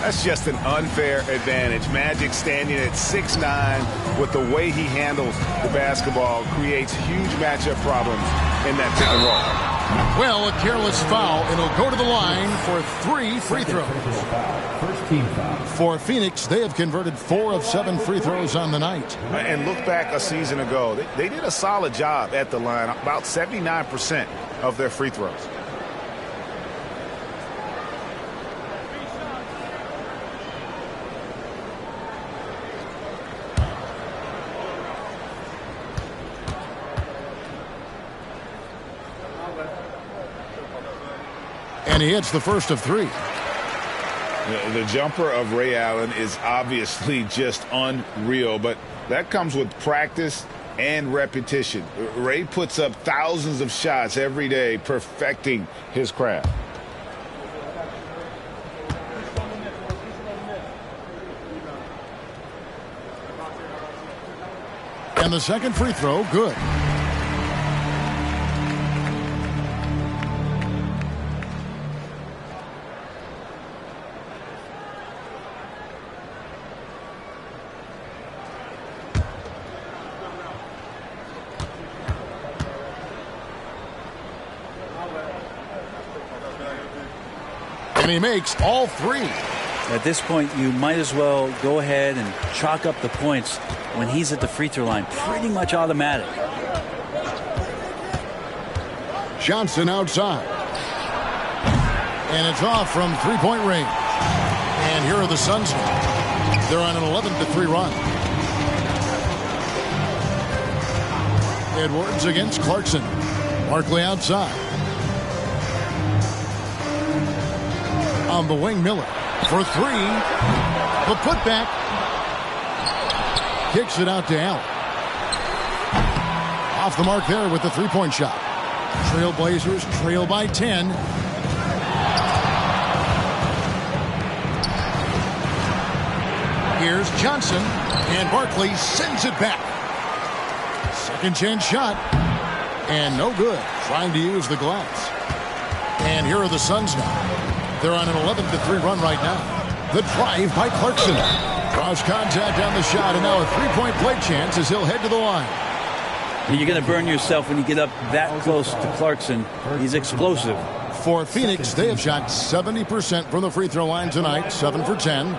That's just an unfair advantage. Magic standing at 6'9", with the way he handles the basketball, creates huge matchup problems in that pick and roll. Well, a careless foul, and he'll go to the line for 3 free throws. First team foul. For Phoenix, they have converted 4 of 7 free throws on the night. And look back a season ago. They did a solid job at the line, about 79% of their free throws. And he hits the first of 3. The jumper of Ray Allen is obviously just unreal, but that comes with practice and repetition. Ray puts up thousands of shots every day, perfecting his craft. And the second free throw, good. And he makes all 3. At this point, you might as well go ahead and chalk up the points when he's at the free throw line. Pretty much automatic. Johnson outside. And it's off from 3-point range. And here are the Suns. They're on an 11-3 run. Edwards against Clarkson. Barkley outside. On the wing, Miller for 3. The putback. Kicks it out to Allen. Off the mark there with the 3-point shot. Trailblazers trail by 10. Here's Johnson, and Barkley sends it back. Second chance shot, and no good. Trying to use the glass. And here are the Suns now. They're on an 11-3 run right now. The drive by Clarkson. Draws contact on the shot, and now a 3-point play chance as he'll head to the line. You're going to burn yourself when you get up that close to Clarkson. He's explosive. For Phoenix, they have shot 70% from the free throw line tonight, 7 for 10.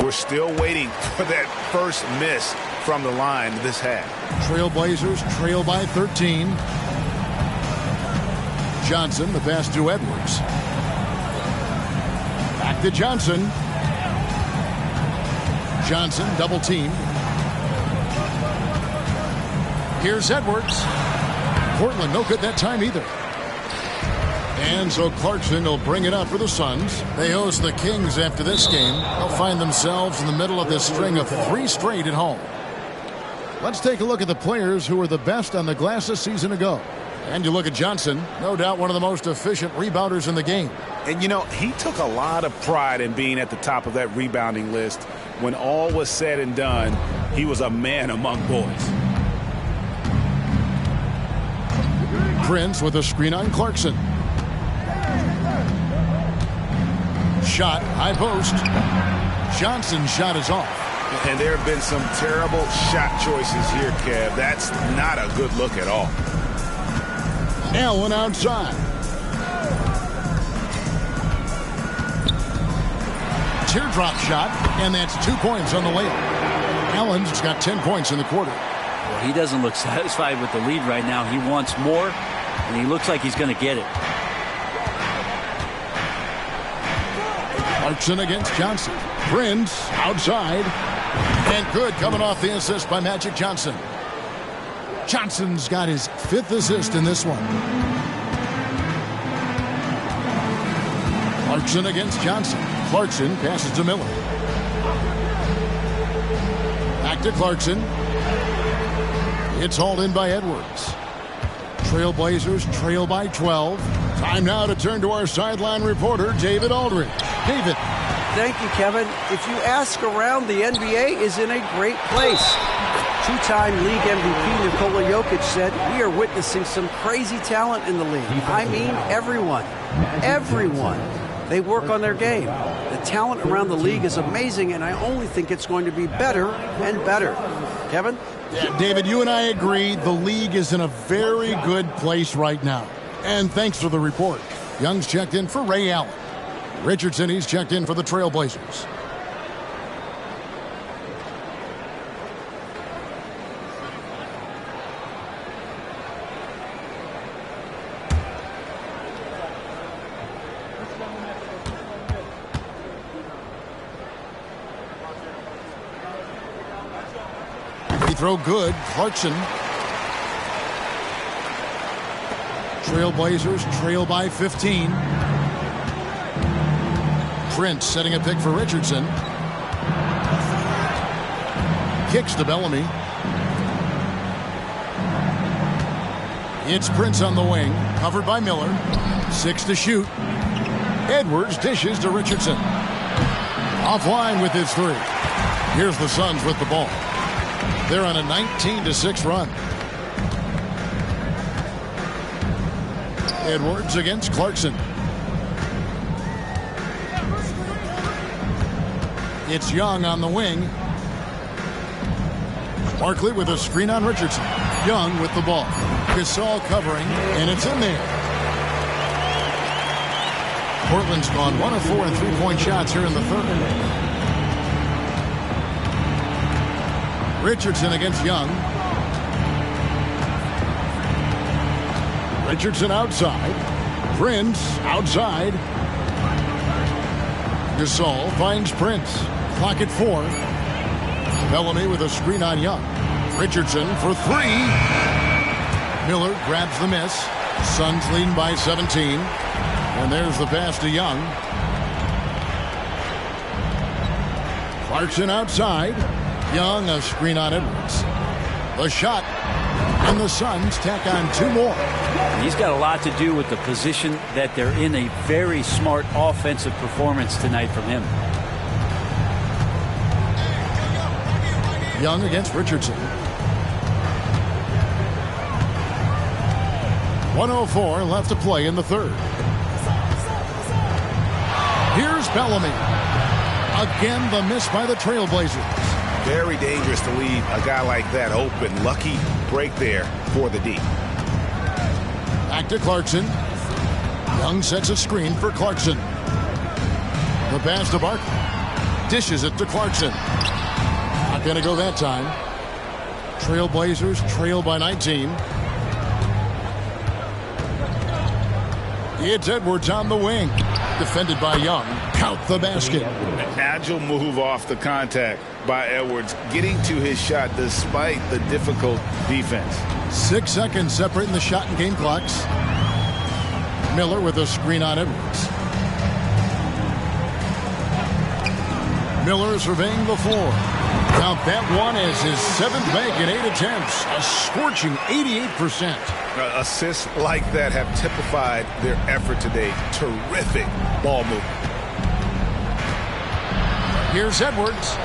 We're still waiting for that first miss from the line this half. Trailblazers trail by 13. Johnson, the pass to Edwards. Back to Johnson. Johnson, double team. Here's Edwards. Portland, no good that time either. And so Clarkson will bring it up for the Suns. They host the Kings after this game. They'll find themselves in the middle of this string of 3 straight at home. Let's take a look at the players who were the best on the glass a season ago. And you look at Johnson, no doubt one of the most efficient rebounders in the game. And, you know, he took a lot of pride in being at the top of that rebounding list. When all was said and done, he was a man among boys. Prince with a screen on Clarkson. Shot, high post. Johnson's shot is off. And there have been some terrible shot choices here, Kev. That's not a good look at all. Allen outside. teardrop shot, and that's 2 points on the layup. Allen's got 10 points in the quarter. Well, he doesn't look satisfied with the lead right now. He wants more, and he looks like he's going to get it. Clarkson against Johnson. Prince outside. And good, coming off the assist by Magic Johnson. Johnson's got his 5th assist in this one. Clarkson against Johnson. Clarkson passes to Miller. Back to Clarkson. It's hauled in by Edwards. Trailblazers trail by 12. Time now to turn to our sideline reporter, David Aldridge. David. Thank you, Kevin. If you ask around, the NBA is in a great place. Two-time league MVP Nikola Jokic said, we are witnessing some crazy talent in the league. I mean everyone. Everyone. They work on their game. The talent around the league is amazing, and I only think it's going to be better and better. Kevin? Yeah, David, you and I agree the league is in a very good place right now. And thanks for the report. Young's checked in for Ray Allen. Richardson, he's checked in for the Trailblazers. Throw good. Clarkson. Trailblazers trail by 15. Prince setting a pick for Richardson. Kicks to Bellamy. It's Prince on the wing. Covered by Miller. 6 to shoot. Edwards dishes to Richardson. Offline with his 3. Here's the Suns with the ball. They're on a 19-6 run. Edwards against Clarkson. It's Young on the wing. Barkley with a screen on Richardson. Young with the ball. Gasol covering, and it's in there. Portland's gone 1 of 4 in 3-point shots here in the third. Richardson against Young. Richardson outside. Prince outside. Gasol finds Prince. Clock at 4. Bellamy with a screen on Young. Richardson for 3. Miller grabs the miss. Suns leading by 17. And there's the pass to Young. Clarkson outside. Young, a screen on Edwards. The shot, and the Suns tack on 2 more. He's got a lot to do with the position that they're in. A very smart offensive performance tonight from him. Young against Richardson. 1:04 left to play in the third. Here's Bellamy. Again, the miss by the Trailblazers. Very dangerous to leave a guy like that open. Lucky break there for the D. Back to Clarkson. Young sets a screen for Clarkson. The pass to Barkley. Dishes it to Clarkson. Not going to go that time. Trailblazers trail by 19. It's Edwards on the wing. Defended by Young. Count the basket. An agile move off the contact by Edwards, getting to his shot despite the difficult defense. 6 seconds separating the shot and game clocks. Miller with a screen on Edwards. Miller surveying the floor. Count that one as his 7th make in 8 attempts. A scorching 88%. Assists like that have typified their effort today. Terrific ball movement. Here's Edwards.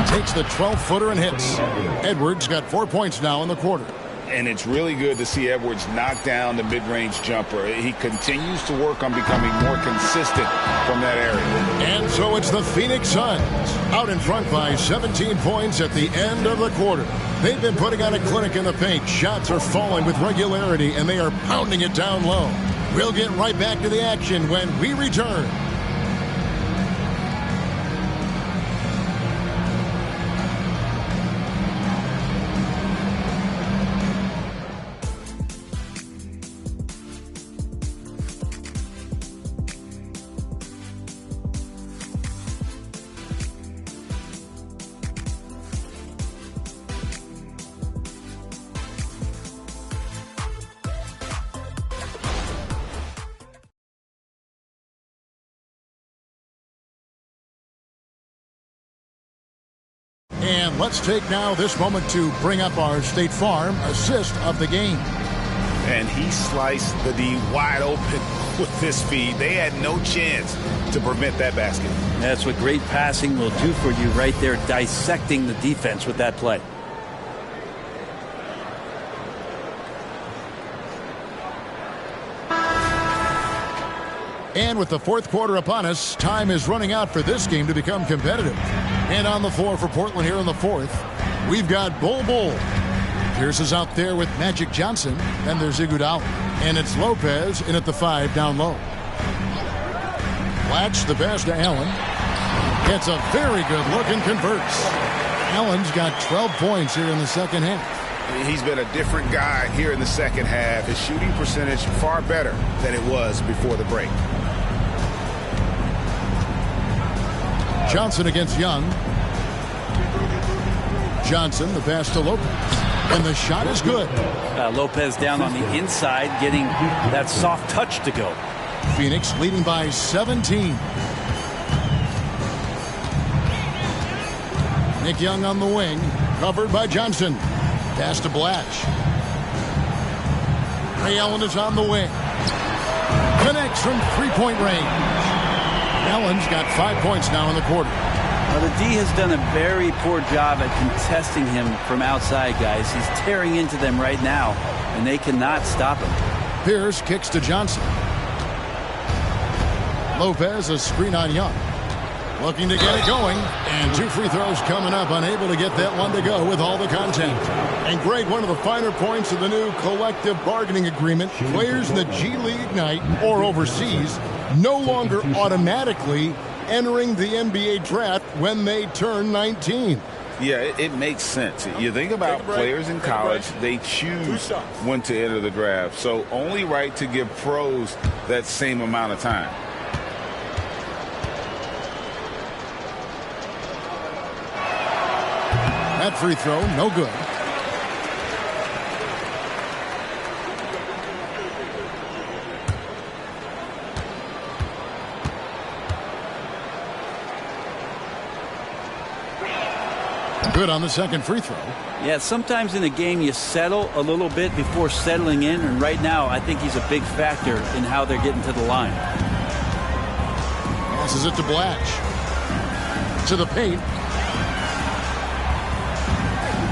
Takes the 12-footer and hits. Edwards got 4 points now in the quarter. And it's really good to see Edwards knock down the mid-range jumper. He continues to work on becoming more consistent from that area. And so it's the Phoenix Suns out in front by 17 points at the end of the quarter. They've been putting on a clinic in the paint. Shots are falling with regularity, and they are pounding it down low. We'll get right back to the action when we return. And let's take now this moment to bring up our State Farm assist of the game. And he sliced the D wide open with this feed. They had no chance to prevent that basket. That's what great passing will do for you right there, dissecting the defense with that play. And with the fourth quarter upon us, time is running out for this game to become competitive. And on the floor for Portland here in the fourth, we've got Bol Bol. Pierce is out there with Magic Johnson. Then there's Iguodala. And it's Lopez in at the 5 down low. Latch the pass to Allen. Gets a very good look and converts. Allen's got 12 points here in the second half. He's been a different guy here in the second half. His shooting percentage far better than it was before the break. Johnson against Young. Johnson, the pass to Lopez. And the shot is good. Lopez down on the inside, getting that soft touch to go. Phoenix leading by 17. Nick Young on the wing, covered by Johnson. Pass to Blatch. Ray Allen is on the wing. Connects from three-point range. Allen's got 5 points now in the quarter. Well, the D has done a very poor job at contesting him from outside, guys. He's tearing into them right now, and they cannot stop him. Pierce kicks to Johnson. Lopez, a screen on Young. Looking to get it going, and 2 free throws coming up, unable to get that one to go with all the contact. And Greg, one of the finer points of the new collective bargaining agreement, players in the G League Ignite or overseas no longer automatically entering the NBA draft when they turn 19. Yeah, it makes sense. You think about players in college, they choose when to enter the draft. So only right to give pros that same amount of time. That free throw, no good. Good on the second free throw. Yeah, sometimes in a game you settle a little bit before settling in, and right now I think he's a big factor in how they're getting to the line. Passes it to Blatch. To the paint.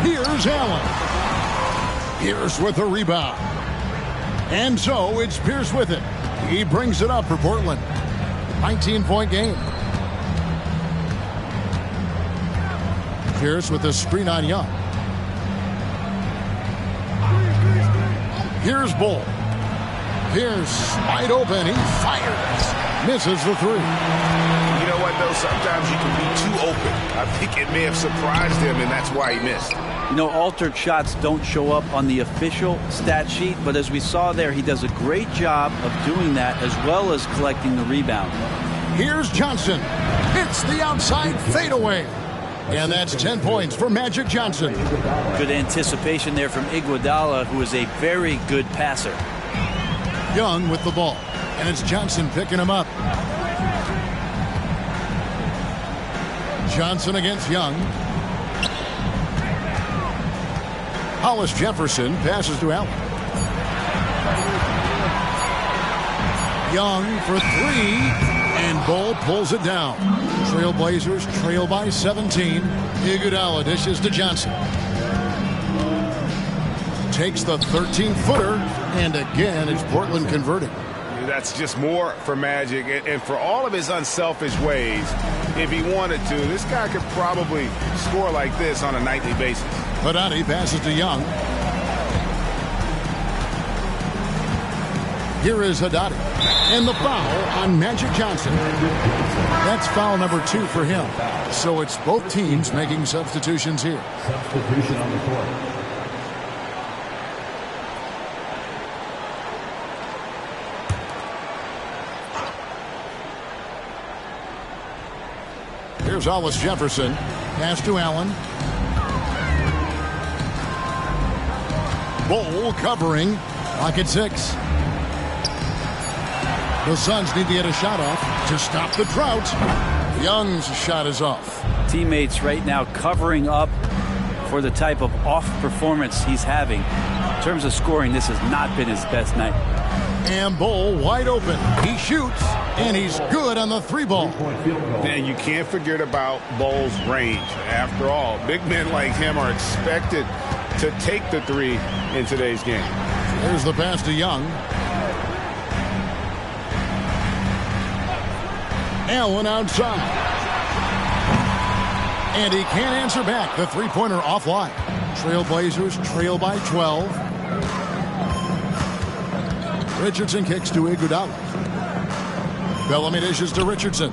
Here's Allen. Pierce with a rebound. And so it's Pierce with it. He brings it up for Portland. 19-point game. Pierce with a screen on Young. Here's Bol. Pierce wide open. He fires. Misses the 3. You know what, though? Sometimes you can be too open. I think it may have surprised him, and that's why he missed. You know, altered shots don't show up on the official stat sheet, but as we saw there, he does a great job of doing that as well as collecting the rebound. Here's Johnson. Hits the outside fadeaway. And that's 10 points for Magic Johnson. Good anticipation there from Iguodala, who is a very good passer. Young with the ball. And it's Johnson picking him up. Johnson against Young. Hollis Jefferson passes to Allen. Young for 3. And Bol pulls it down. Trailblazers trail by 17. Iguodala dishes to Johnson. Takes the 13-footer. And again, it's Portland converting. That's just more for Magic. And for all of his unselfish ways, if he wanted to, this guy could probably score like this on a nightly basis. Haddadi passes to Young. Here is Haddadi. And the foul on Magic Johnson. That's foul number 2 for him. So it's both teams making substitutions here. Substitution on the court. Here's Hollis Jefferson. Pass to Allen. Bol covering. Clock at 6. The Suns need to get a shot off to stop the drought. Young's shot is off. teammates right now covering up for the type of off performance he's having. In terms of scoring, this has not been his best night. And Bull wide open. He shoots, and he's good on the 3-ball. And you can't forget about Bull's range. After all, big men like him are expected to take the 3 in today's game. There's the pass to Young. Allen outside. And he can't answer back. The 3-pointer offline. Trailblazers trail by 12. Richardson kicks to Iguodala. Bellamy dishes to Richardson.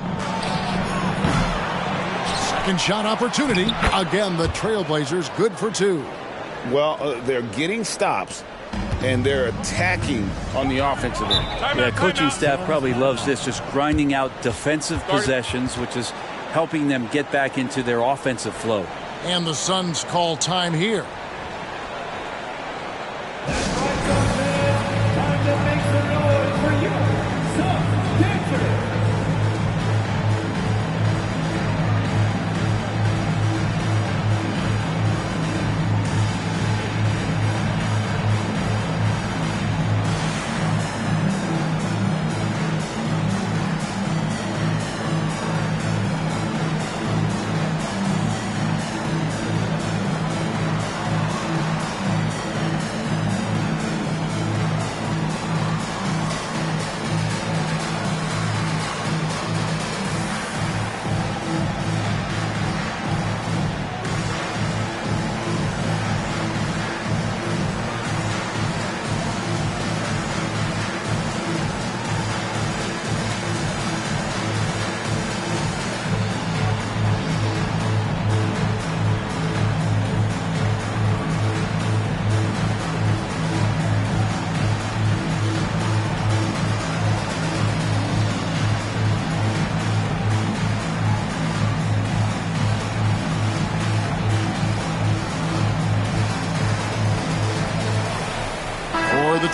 Second shot opportunity. Again, the Trailblazers good for 2. Well, they're getting stops, and they're attacking on the offensive end. Yeah, coaching staff probably loves this, just grinding out defensive possessions, which is helping them get back into their offensive flow. And the Suns call time here.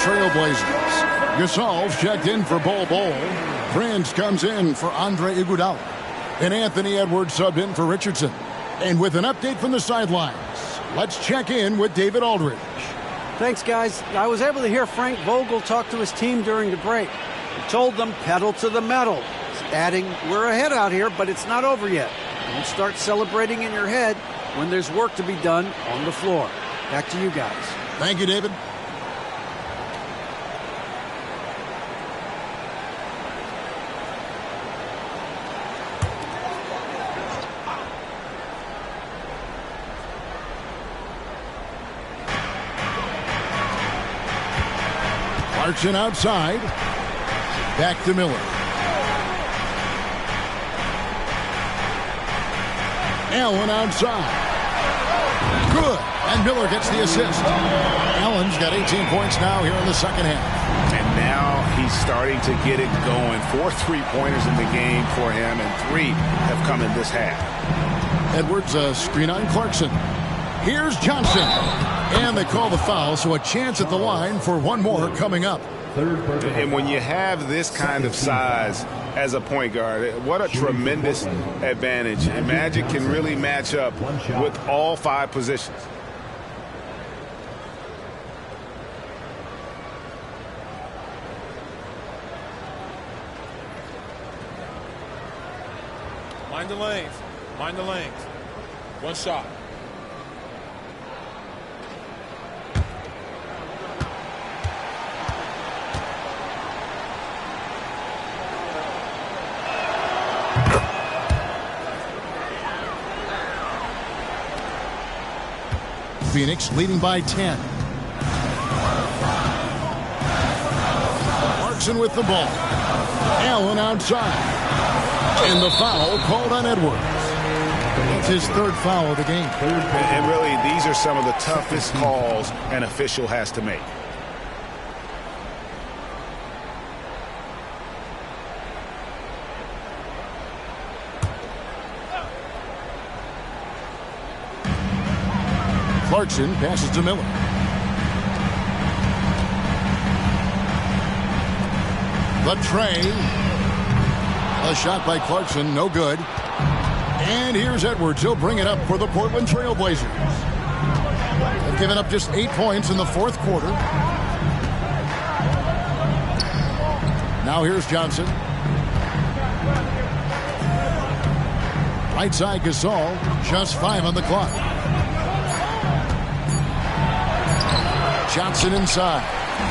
Trailblazers. Gasol checked in for Bol Bol. Prince comes in for Andre Iguodala. And Anthony Edwards subbed in for Richardson. And with an update from the sidelines, let's check in with David Aldridge. Thanks, guys. I was able to hear Frank Vogel talk to his team during the break. He told them pedal to the metal, adding, we're ahead out here, but it's not over yet. Don't start celebrating in your head when there's work to be done on the floor. Back to you guys. Thank you, David. Clarkson outside. Back to Miller. Allen outside. Good. And Miller gets the assist. Allen's got 18 points now here in the second half. And now he's starting to get it going. 4 3-pointers in the game for him, and 3 have come in this half. Edwards, a screen on Clarkson. Here's Johnson. And they call the foul, so a chance at the line for one more coming up. And when you have this kind of size as a point guard, what a tremendous advantage. And Magic can really match up with all 5 positions. Mind the lanes. Mind the lanes. One shot. Phoenix leading by 10. Clarkson with the ball. Allen outside. And the foul called on Edwards. It's his 3rd foul of the game. And really, these are some of the toughest calls an official has to make. Clarkson passes to Miller. The train. A shot by Clarkson, no good. And here's Edwards. He'll bring it up for the Portland Trail Blazers. They've given up just 8 points in the fourth quarter. Now here's Johnson. Right side Gasol. Just 5 on the clock. Johnson inside.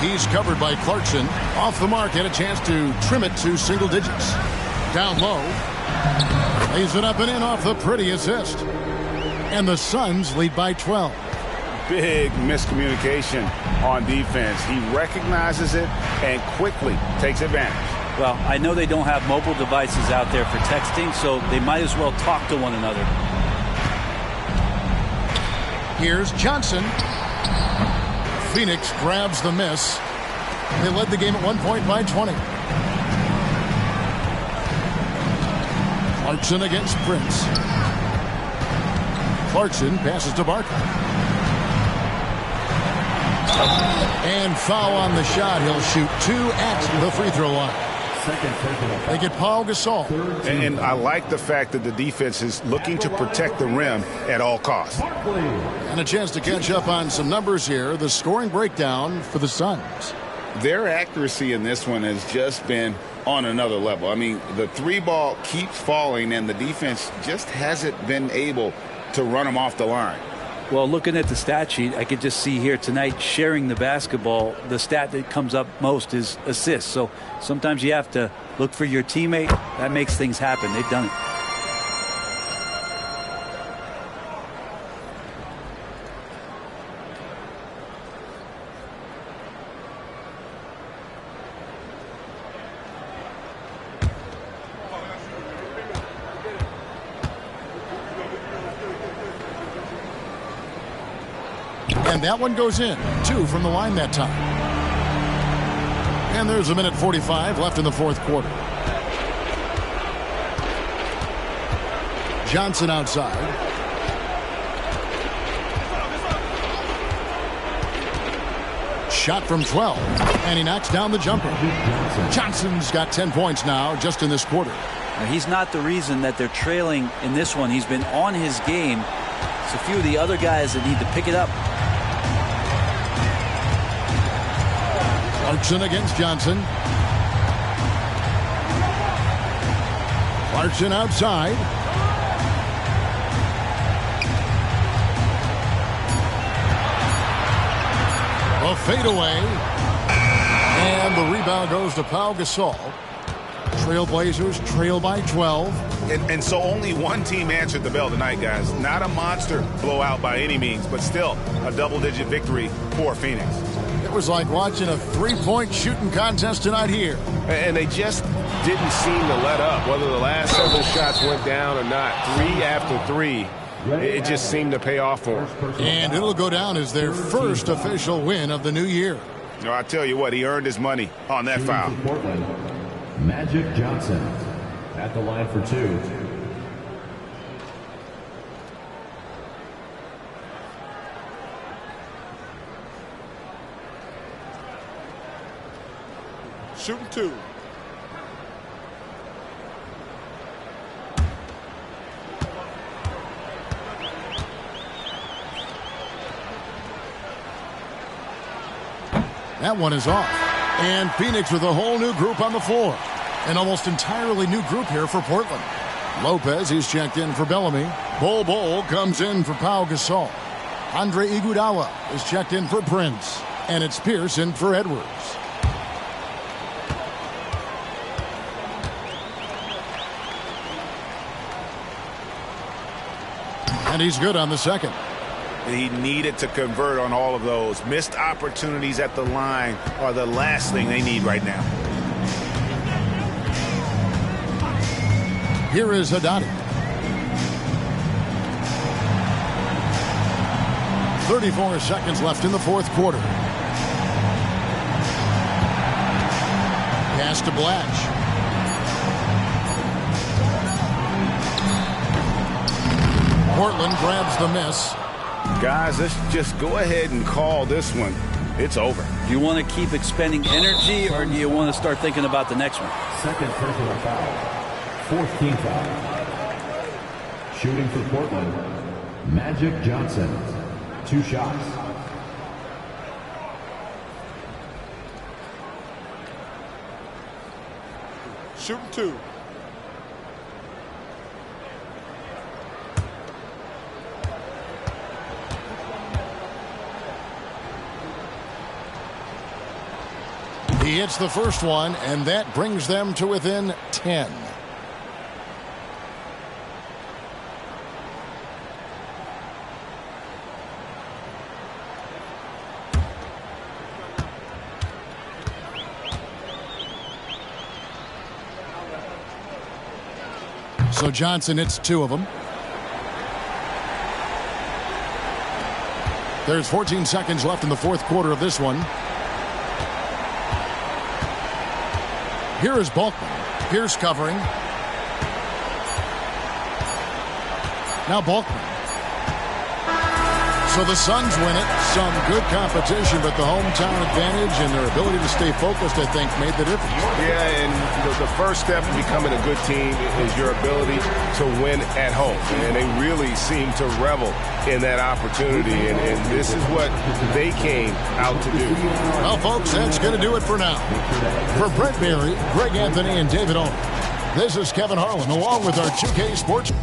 He's covered by Clarkson. Off the mark, had a chance to trim it to single digits. Down low. Lays it up and in off the pretty assist. And the Suns lead by 12. Big miscommunication on defense. He recognizes it and quickly takes advantage. Well, I know they don't have mobile devices out there for texting, so they might as well talk to one another. Here's Johnson. Phoenix grabs the miss. They led the game at 1 point by 20. Clarkson against Prince. Clarkson passes to Barker. And foul on the shot. He'll shoot 2 at the free throw line. They get Paul Gasol. And I like the fact that the defense is looking to protect the rim at all costs. And a chance to catch up on some numbers here. The scoring breakdown for the Suns. Their accuracy in this one has just been on another level. I mean, the 3-ball keeps falling, and the defense just hasn't been able to run them off the line. Well, looking at the stat sheet, I could just see here tonight sharing the basketball. The stat that comes up most is assists. So sometimes you have to look for your teammate. That makes things happen. They've done it. And that one goes in. 2 from the line that time. And there's 1:45 left in the fourth quarter. Johnson outside. Shot from 12. And he knocks down the jumper. Johnson's got 10 points now just in this quarter. Now, he's not the reason that they're trailing in this one. He's been on his game. It's a few of the other guys that need to pick it up. Clarkson against Johnson. Clarkson outside. A fadeaway. And the rebound goes to Pau Gasol. Trailblazers trail by 12. And so only one team answered the bell tonight, guys. Not a monster blowout by any means, but still a double-digit victory for Phoenix. It was like watching a 3-point shooting contest tonight here. And they just didn't seem to let up, whether the last several shots went down or not. 3 after 3, it just seemed to pay off for them. And it'll go down as their first official win of the new year. No, I tell you what, he earned his money on that foul. Magic Johnson at the line for 2. Shooting 2. That one is off. And Phoenix with a whole new group on the floor. An almost entirely new group here for Portland. Lopez, he's checked in for Bellamy. Bol comes in for Pau Gasol. Andre Iguodala is checked in for Prince. And it's Pierce in for Edwards. And he's good on the second. He needed to convert on all of those. Missed opportunities at the line are the last thing they need right now. Here is Haddadi. 34 seconds left in the fourth quarter. Pass to Blatch. Portland grabs the miss. Guys, let's just go ahead and call this one. It's over. Do you want to keep expending energy, or do you want to start thinking about the next one? Second personal foul. Fourth team foul. Shooting for Portland, Magic Johnson. 2 shots. Shooting 2. He hits the first one, and that brings them to within 10. So Johnson hits 2 of them. There's 14 seconds left in the fourth quarter of this one. Here is Balkman. Pierce covering. Now Balkman. So the Suns win it. Some good competition, but the hometown advantage and their ability to stay focused, I think, made the difference. Yeah, and the first step to becoming a good team is your ability to win at home. And they really seem to revel in that opportunity, and this is what they came out to do. Well, folks, that's going to do it for now. For Brent Barry, Greg Anthony, and David Owen, this is Kevin Harlan, along with our 2K Sports.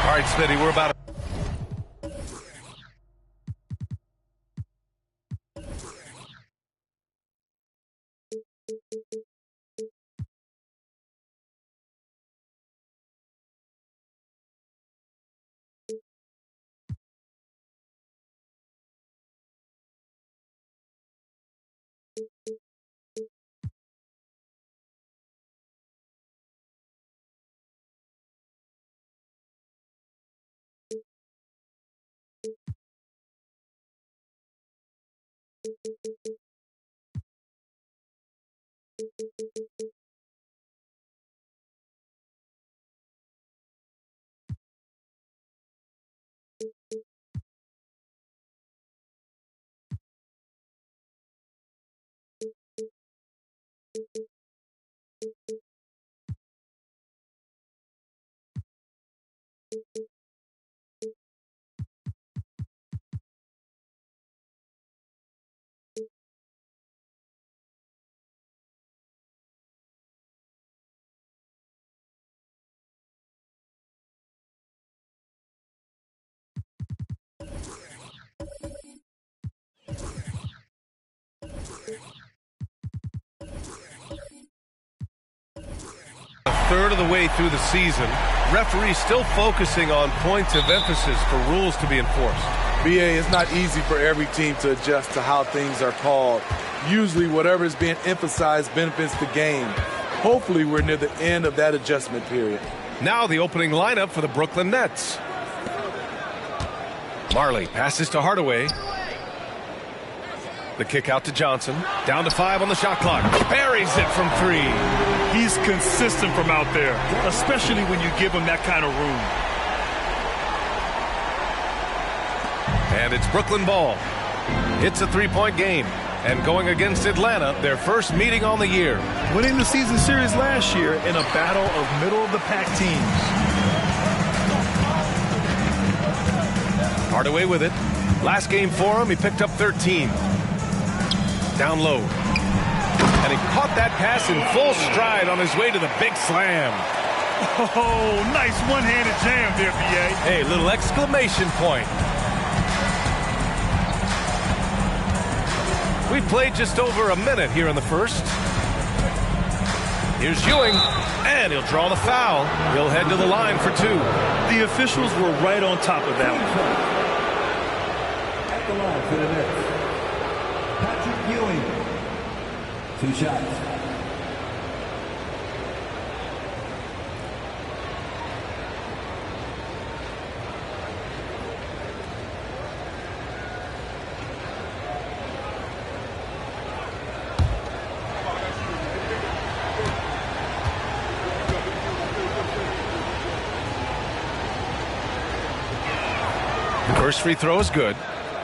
All right, Smitty, we're about a third of the way through the season. Referees still focusing on points of emphasis for rules to be enforced. BA, it's not easy for every team to adjust to how things are called. Usually whatever is being emphasized benefits the game. Hopefully we're near the end of that adjustment period. Now the opening lineup for the Brooklyn Nets. Marley passes to Hardaway. The kick out to Johnson. Down to 5 on the shot clock. Buries it from 3. He's consistent from out there, especially when you give him that kind of room. And it's Brooklyn ball. It's a 3-point game. And going against Atlanta, their first meeting on the year. Winning the season series last year in a battle of middle-of-the-pack teams. Hardaway with it. Last game for him, he picked up 13. Down low. And he caught that pass in full stride on his way to the big slam. Oh, nice one-handed jam there, BA. Hey, little exclamation point. We've played just over a minute here in the first. Here's Ewing, and he'll draw the foul. He'll head to the line for 2. The officials were right on top of that one. At the line for the Knicks, Patrick Ewing. 2 shots. First free throw is good.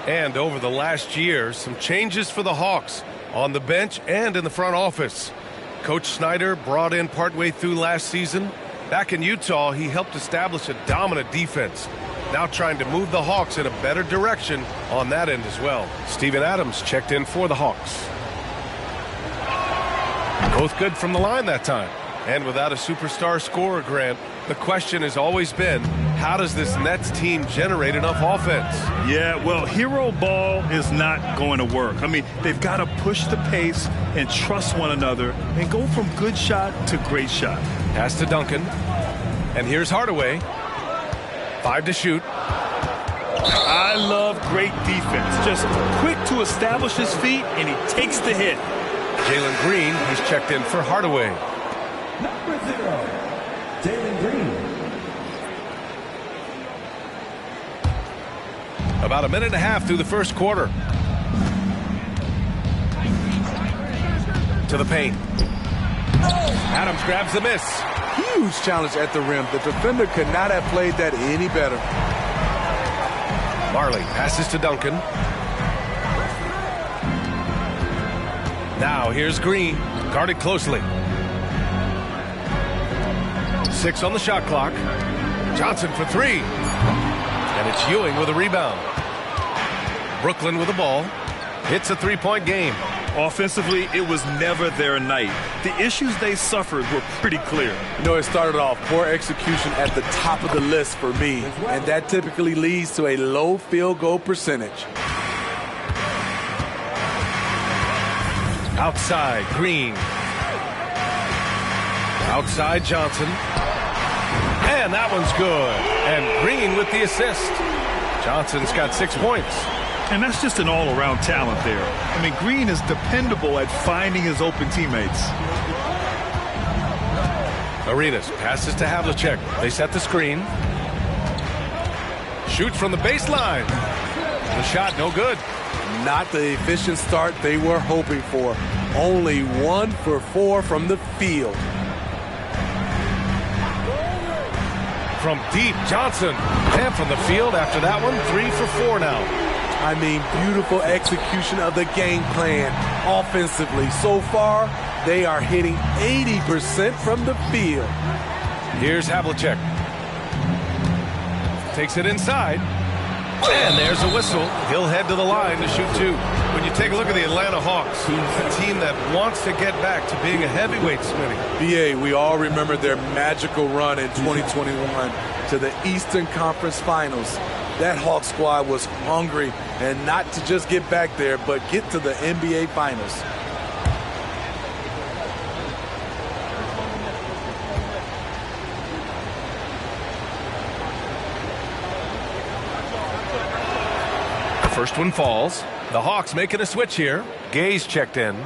And over the last year, some changes for the Hawks on the bench and in the front office. Coach Snyder brought in partway through last season. Back in Utah, he helped establish a dominant defense. Now trying to move the Hawks in a better direction on that end as well. Steven Adams checked in for the Hawks. Both good from the line that time. And without a superstar scorer, Grant, the question has always been, how does this Nets team generate enough offense? Yeah, well, hero ball is not going to work. I mean, they've got to push the pace and trust one another and go from good shot to great shot. Pass to Duncan. And here's Hardaway. 5 to shoot. I love great defense. Just quick to establish his feet, and he takes the hit. Jalen Green, he's checked in for Hardaway. Number 0, Jalen Green. About a minute and a half through the first quarter. To the paint. Adams grabs the miss. Huge challenge at the rim. The defender could not have played that any better. Marley passes to Duncan. Now here's Green, guarded closely. 6 on the shot clock. Johnson for 3. And it's Ewing with a rebound. Brooklyn with the ball. Hits a 3-point game. Offensively, it was never their night. The issues they suffered were pretty clear. You know, it started off poor execution at the top of the list for me, and that typically leads to a low field goal percentage. Outside, Green. Outside, Johnson. And that one's good. And Green with the assist. Johnson's got 6 points. And that's just an all-around talent there. I mean, Green is dependable at finding his open teammates. Arenas passes to Havlicek. They set the screen. Shoots from the baseline. The shot no good. Not the efficient start they were hoping for. Only 1 for 4 from the field. From deep, Johnson. And from the field after that one, 3 for 4 now. I mean, beautiful execution of the game plan offensively. So far, they are hitting 80% from the field. Here's Havlicek. Takes it inside. And there's a whistle. He'll head to the line to shoot 2. When you take a look at the Atlanta Hawks, a team that wants to get back to being a heavyweight, Smitty. BA, we all remember their magical run in 2021 to the Eastern Conference Finals. That Hawk squad was hungry, and not to just get back there, but get to the NBA Finals. The first one falls. The Hawks making a switch here. Gay's checked in.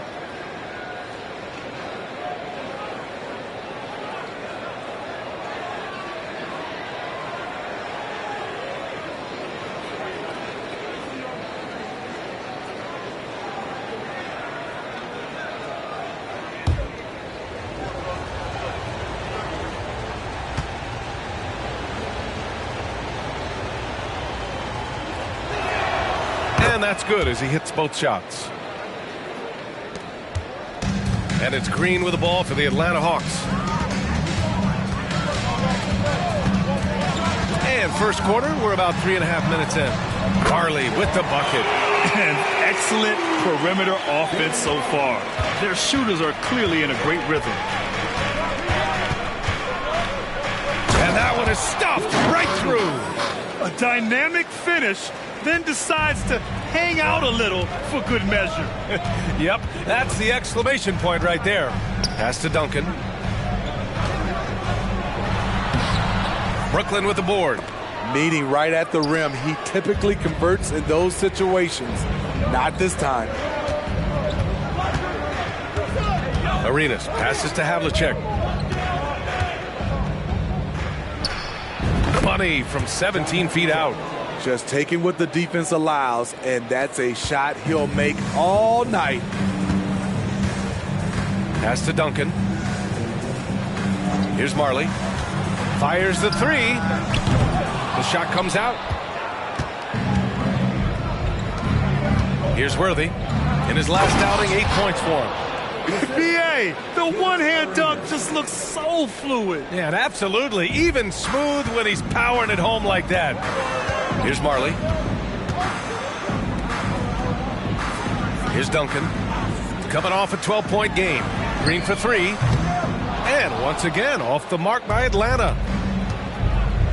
And that's good as he hits both shots. And it's Green with the ball for the Atlanta Hawks. And first quarter, we're about 3.5 minutes in. Marley with the bucket. And excellent perimeter offense so far. Their shooters are clearly in a great rhythm. And that one is stuffed right through. A dynamic finish, then decides to hang out a little for good measure. Yep, that's the exclamation point right there. Pass to Duncan. Brooklyn with the board. Meeting right at the rim. He typically converts in those situations. Not this time. Arenas passes to Havlicek. Money from 17 feet out. Just taking what the defense allows, and that's a shot he'll make all night. Pass to Duncan. Here's Marley. Fires the three. The shot comes out. Here's Worthy. In his last outing, 8 points for him. BA, the one-hand dunk just looks so fluid. Yeah, and absolutely. Even smooth when he's powering it home like that. Here's Marley. Here's Duncan. Coming off a 12-point game. Green for three. And once again, off the mark by Atlanta.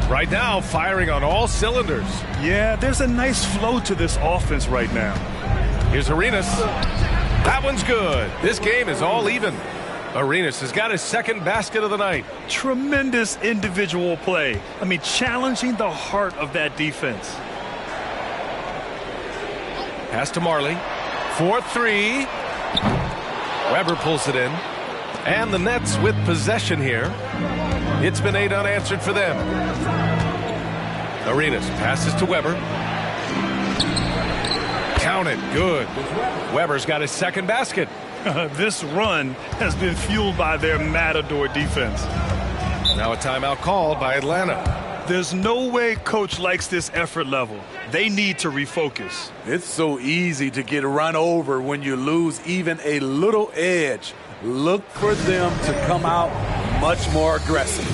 Right now, firing on all cylinders. Yeah, there's a nice flow to this offense right now. Here's Arenas. That one's good. This game is all even. Arenas has got his second basket of the night. Tremendous individual play. I mean, challenging the heart of that defense. Pass to Marley. 4-3. Weber pulls it in. And the Nets with possession here. It's been 8 unanswered for them. Arenas passes to Weber. Count it. Good. Weber's got his second basket. This run has been fueled by their Matador defense. Now a timeout called by Atlanta. There's no way coach likes this effort level. They need to refocus. It's so easy to get run over when you lose even a little edge. Look for them to come out much more aggressive.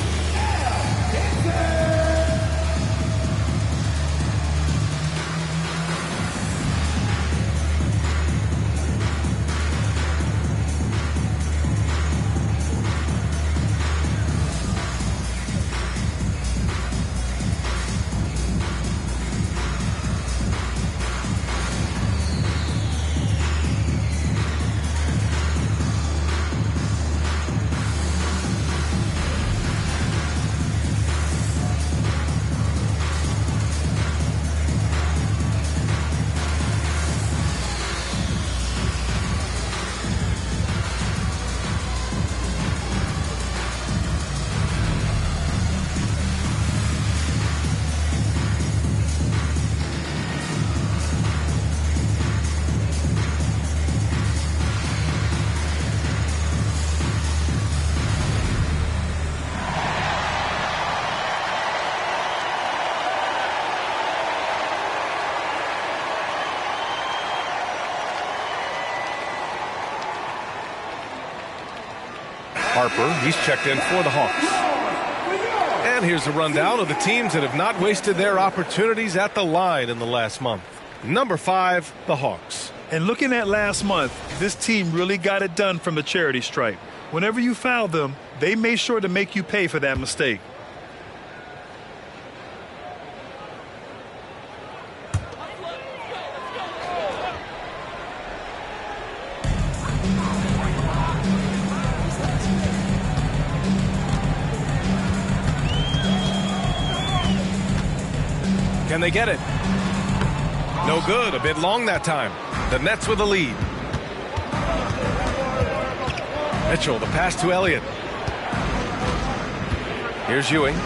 Harper, he's checked in for the Hawks. And here's a rundown of the teams that have not wasted their opportunities at the line in the last month. Number 5, the Hawks. And looking at last month, this team really got it done from the charity stripe. Whenever you foul them, they made sure to make you pay for that mistake. Can they get it? No good. A bit long that time. The Nets with the lead. Mitchell, the pass to Elliott. Here's Ewing.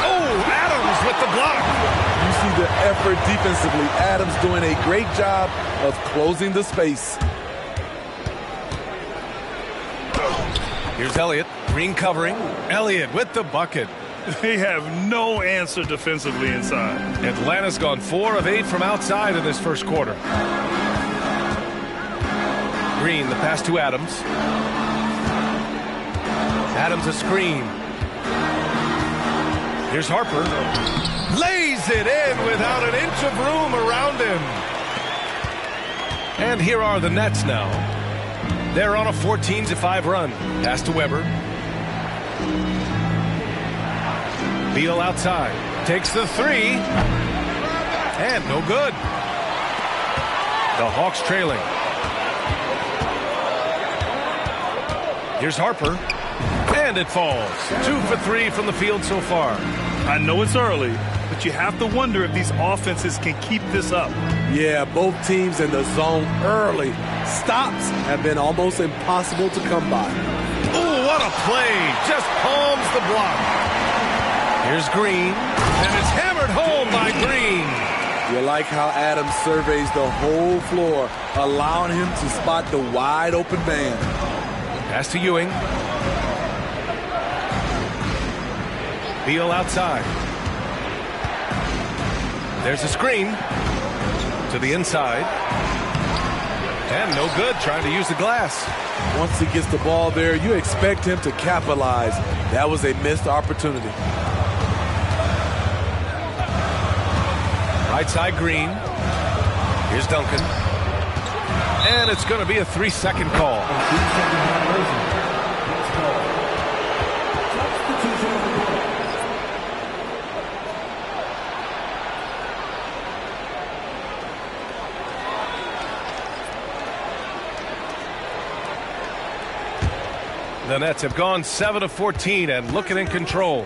Oh, Adams with the block. You see the effort defensively. Adams doing a great job of closing the space. Here's Elliott. Green covering. Elliott with the bucket. They have no answer defensively inside. Atlanta's gone 4 of 8 from outside in this first quarter. Green, the pass to Adams. Adams a screen. Here's Harper. Lays it in without an inch of room around him. And here are the Nets now. They're on a 14-5 run. Pass to Weber. Beal outside. Takes the three. And no good. The Hawks trailing. Here's Harper. And it falls. 2 for 3 from the field so far. I know it's early, but you have to wonder if these offenses can keep this up. Yeah, both teams in the zone early. Stops have been almost impossible to come by. Oh, what a play. Just palms the block. Here's Green, and it's hammered home by Green. You like how Adams surveys the whole floor, allowing him to spot the wide open man. Pass to Ewing. Beal outside. There's a screen to the inside. And no good, trying to use the glass. Once he gets the ball there, you expect him to capitalize. That was a missed opportunity. Right side Green. Here's Duncan. And it's going to be a 3-second call. The Nets have gone 7 of 14 and looking in control.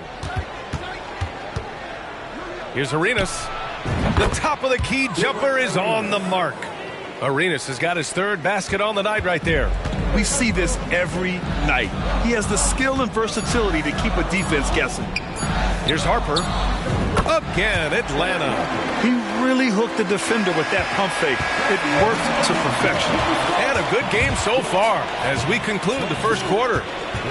Here's Arenas. The top of the key jumper is on the mark. Arenas has got his third basket on the night right there. We see this every night. He has the skill and versatility to keep a defense guessing. Here's Harper. Again, Atlanta. He really hooked the defender with that pump fake. It worked to perfection. And a good game so far as we conclude the first quarter.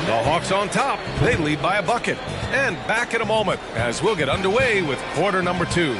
The Hawks on top. They lead by a bucket. And back in a moment as we'll get underway with quarter number 2.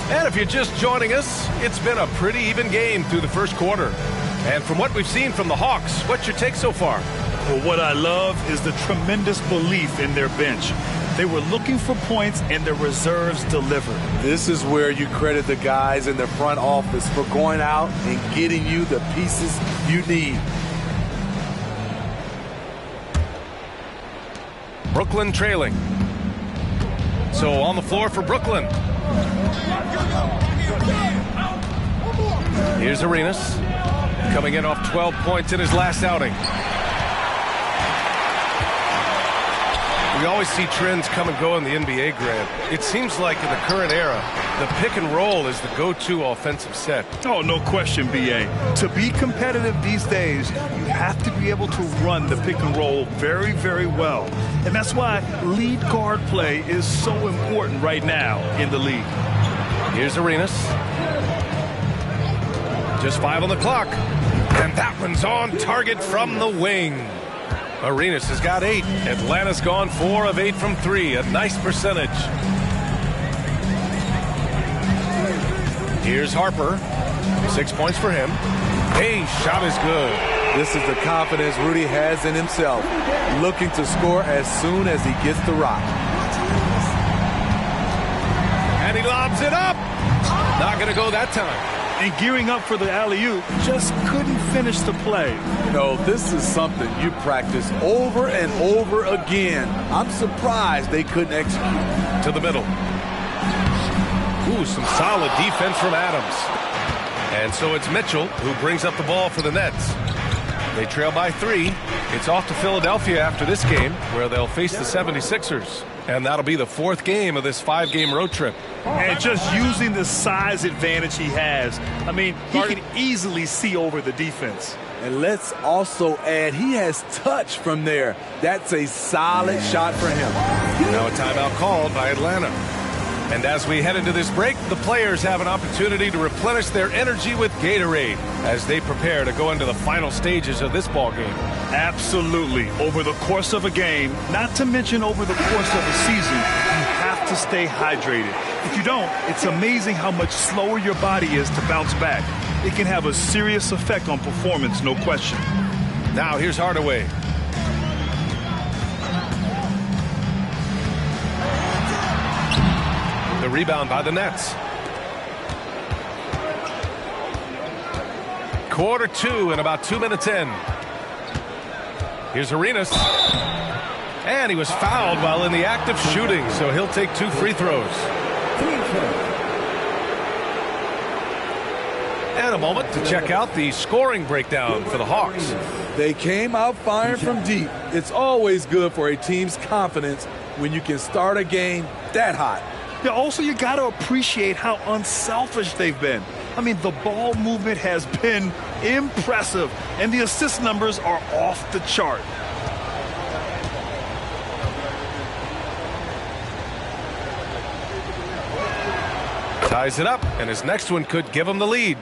And if you're just joining us, it's been a pretty even game through the first quarter. And from what we've seen from the Hawks, what's your take so far? Well, what I love is the tremendous belief in their bench. They were looking for points, and their reserves delivered. This is where you credit the guys in the front office for going out and getting you the pieces you need. Brooklyn trailing. So on the floor for Brooklyn. Here's Arenas, coming in off 12 points in his last outing. We always see trends come and go in the NBA, Grant. It seems like in the current era, the pick and roll is the go-to offensive set. Oh, no question, B.A. To be competitive these days, you have to be able to run the pick and roll very, very well. And that's why lead guard play is so important right now in the league. Here's Arenas. Just 5 on the clock. And that one's on target from the wing. Arenas has got 8. Atlanta's gone 4 of 8 from 3. A nice percentage. Here's Harper. 6 points for him. A shot is good. This is the confidence Rudy has in himself. Looking to score as soon as he gets the rock. And he lobs it up. Not going to go that time. And gearing up for the alley-oop, just couldn't finish the play. No, this is something you practice over and over again. I'm surprised they couldn't execute. To the middle. Ooh, some solid defense from Adams. And so it's Mitchell who brings up the ball for the Nets. They trail by 3. It's off to Philadelphia after this game, where they'll face the 76ers. And that'll be the 4th game of this 5-game road trip. And just using the size advantage he has, I mean, he can easily see over the defense. And let's also add, he has touch from there. That's a solid shot for him. Now a timeout called by Atlanta. And as we head into this break, the players have an opportunity to replenish their energy with Gatorade as they prepare to go into the final stages of this ball game. Absolutely. Over the course of a game, not to mention over the course of a season, you got to stay hydrated. If you don't, it's amazing how much slower your body is to bounce back. It can have a serious effect on performance, no question. Now here's Hardaway. The rebound by the Nets. Quarter 2 and about 2 minutes in. Here's Arenas. And he was fouled while in the act of shooting, so he'll take 2 free throws. And a moment to check out the scoring breakdown for the Hawks. They came out firing from deep. It's always good for a team's confidence when you can start a game that hot. Yeah, also, you got to appreciate how unselfish they've been. I mean, the ball movement has been impressive, and the assist numbers are off the chart. Ties it up, and his next one could give him the lead.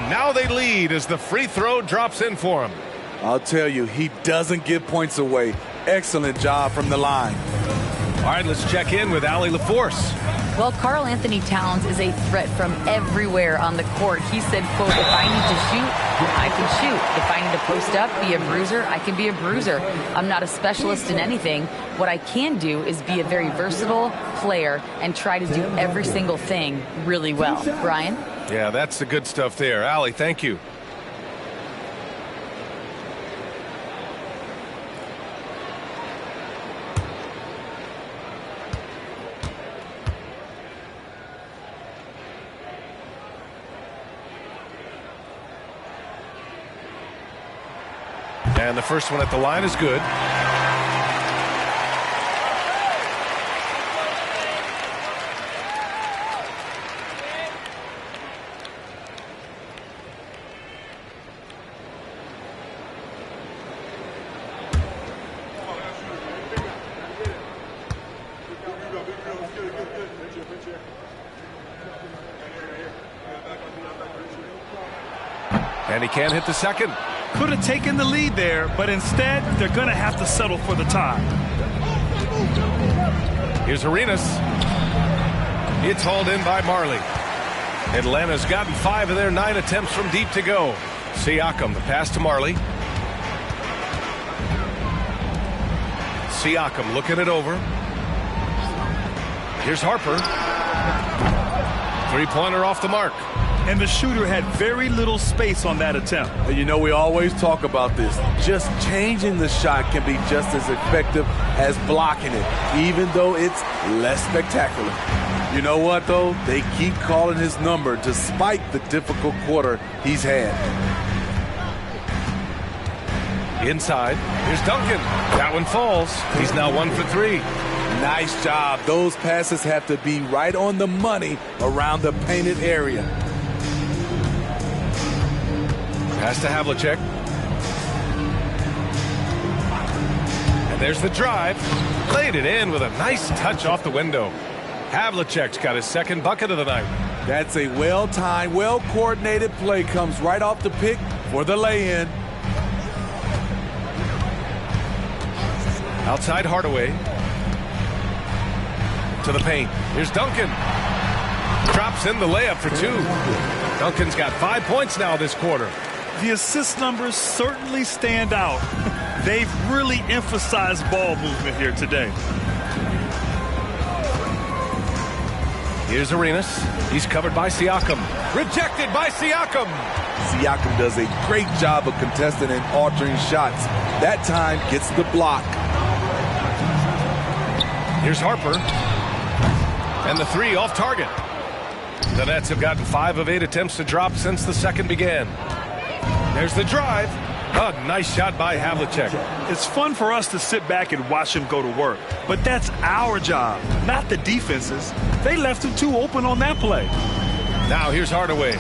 Now they lead as the free throw drops in for him. I'll tell you, he doesn't give points away. Excellent job from the line. All right, let's check in with Allie LaForce. Well, Karl Anthony Towns is a threat from everywhere on the court. He said, quote, if I need to shoot, I can shoot. If I need to post up, be a bruiser, I can be a bruiser. I'm not a specialist in anything. What I can do is be a very versatile player and try to do every single thing really well. Brian? Yeah, that's the good stuff there. Allie, thank you. And the first one at the line is good. And he can't hit the second. Could have taken the lead there, but instead they're going to have to settle for the tie. Here's Arenas. It's hauled in by Marley. Atlanta's gotten 5 of their 9 attempts from deep to go. Siakam, the pass to Marley. Siakam looking it over. Here's Harper. Three-pointer off the mark. And the shooter had very little space on that attempt. And you know, we always talk about this. Just changing the shot can be just as effective as blocking it, even though it's less spectacular. You know what, though? They keep calling his number despite the difficult quarter he's had. Inside. Here's Duncan. That one falls. He's now 1 for 3. Nice job. Those passes have to be right on the money around the painted area. Pass to Havlicek. And there's the drive. Laid it in with a nice touch off the window. Havlicek's got his second bucket of the night. That's a well-timed, well-coordinated play. Comes right off the pick for the lay-in. Outside Hardaway. To the paint. Here's Duncan. Drops in the layup for 2. Duncan's got 5 points now this quarter. The assist numbers certainly stand out. They've really emphasized ball movement here today. Here's Arenas. He's covered by Siakam. Rejected by Siakam. Siakam does a great job of contesting and altering shots. That time gets the block. Here's Harper. And the 3 off target. The Nets have gotten 5 of 8 attempts to drop since the second began. There's the drive. A nice shot by Havlicek. It's fun for us to sit back and watch him go to work, but that's our job, not the defense's. They left him too open on that play. Now here's Hardaway.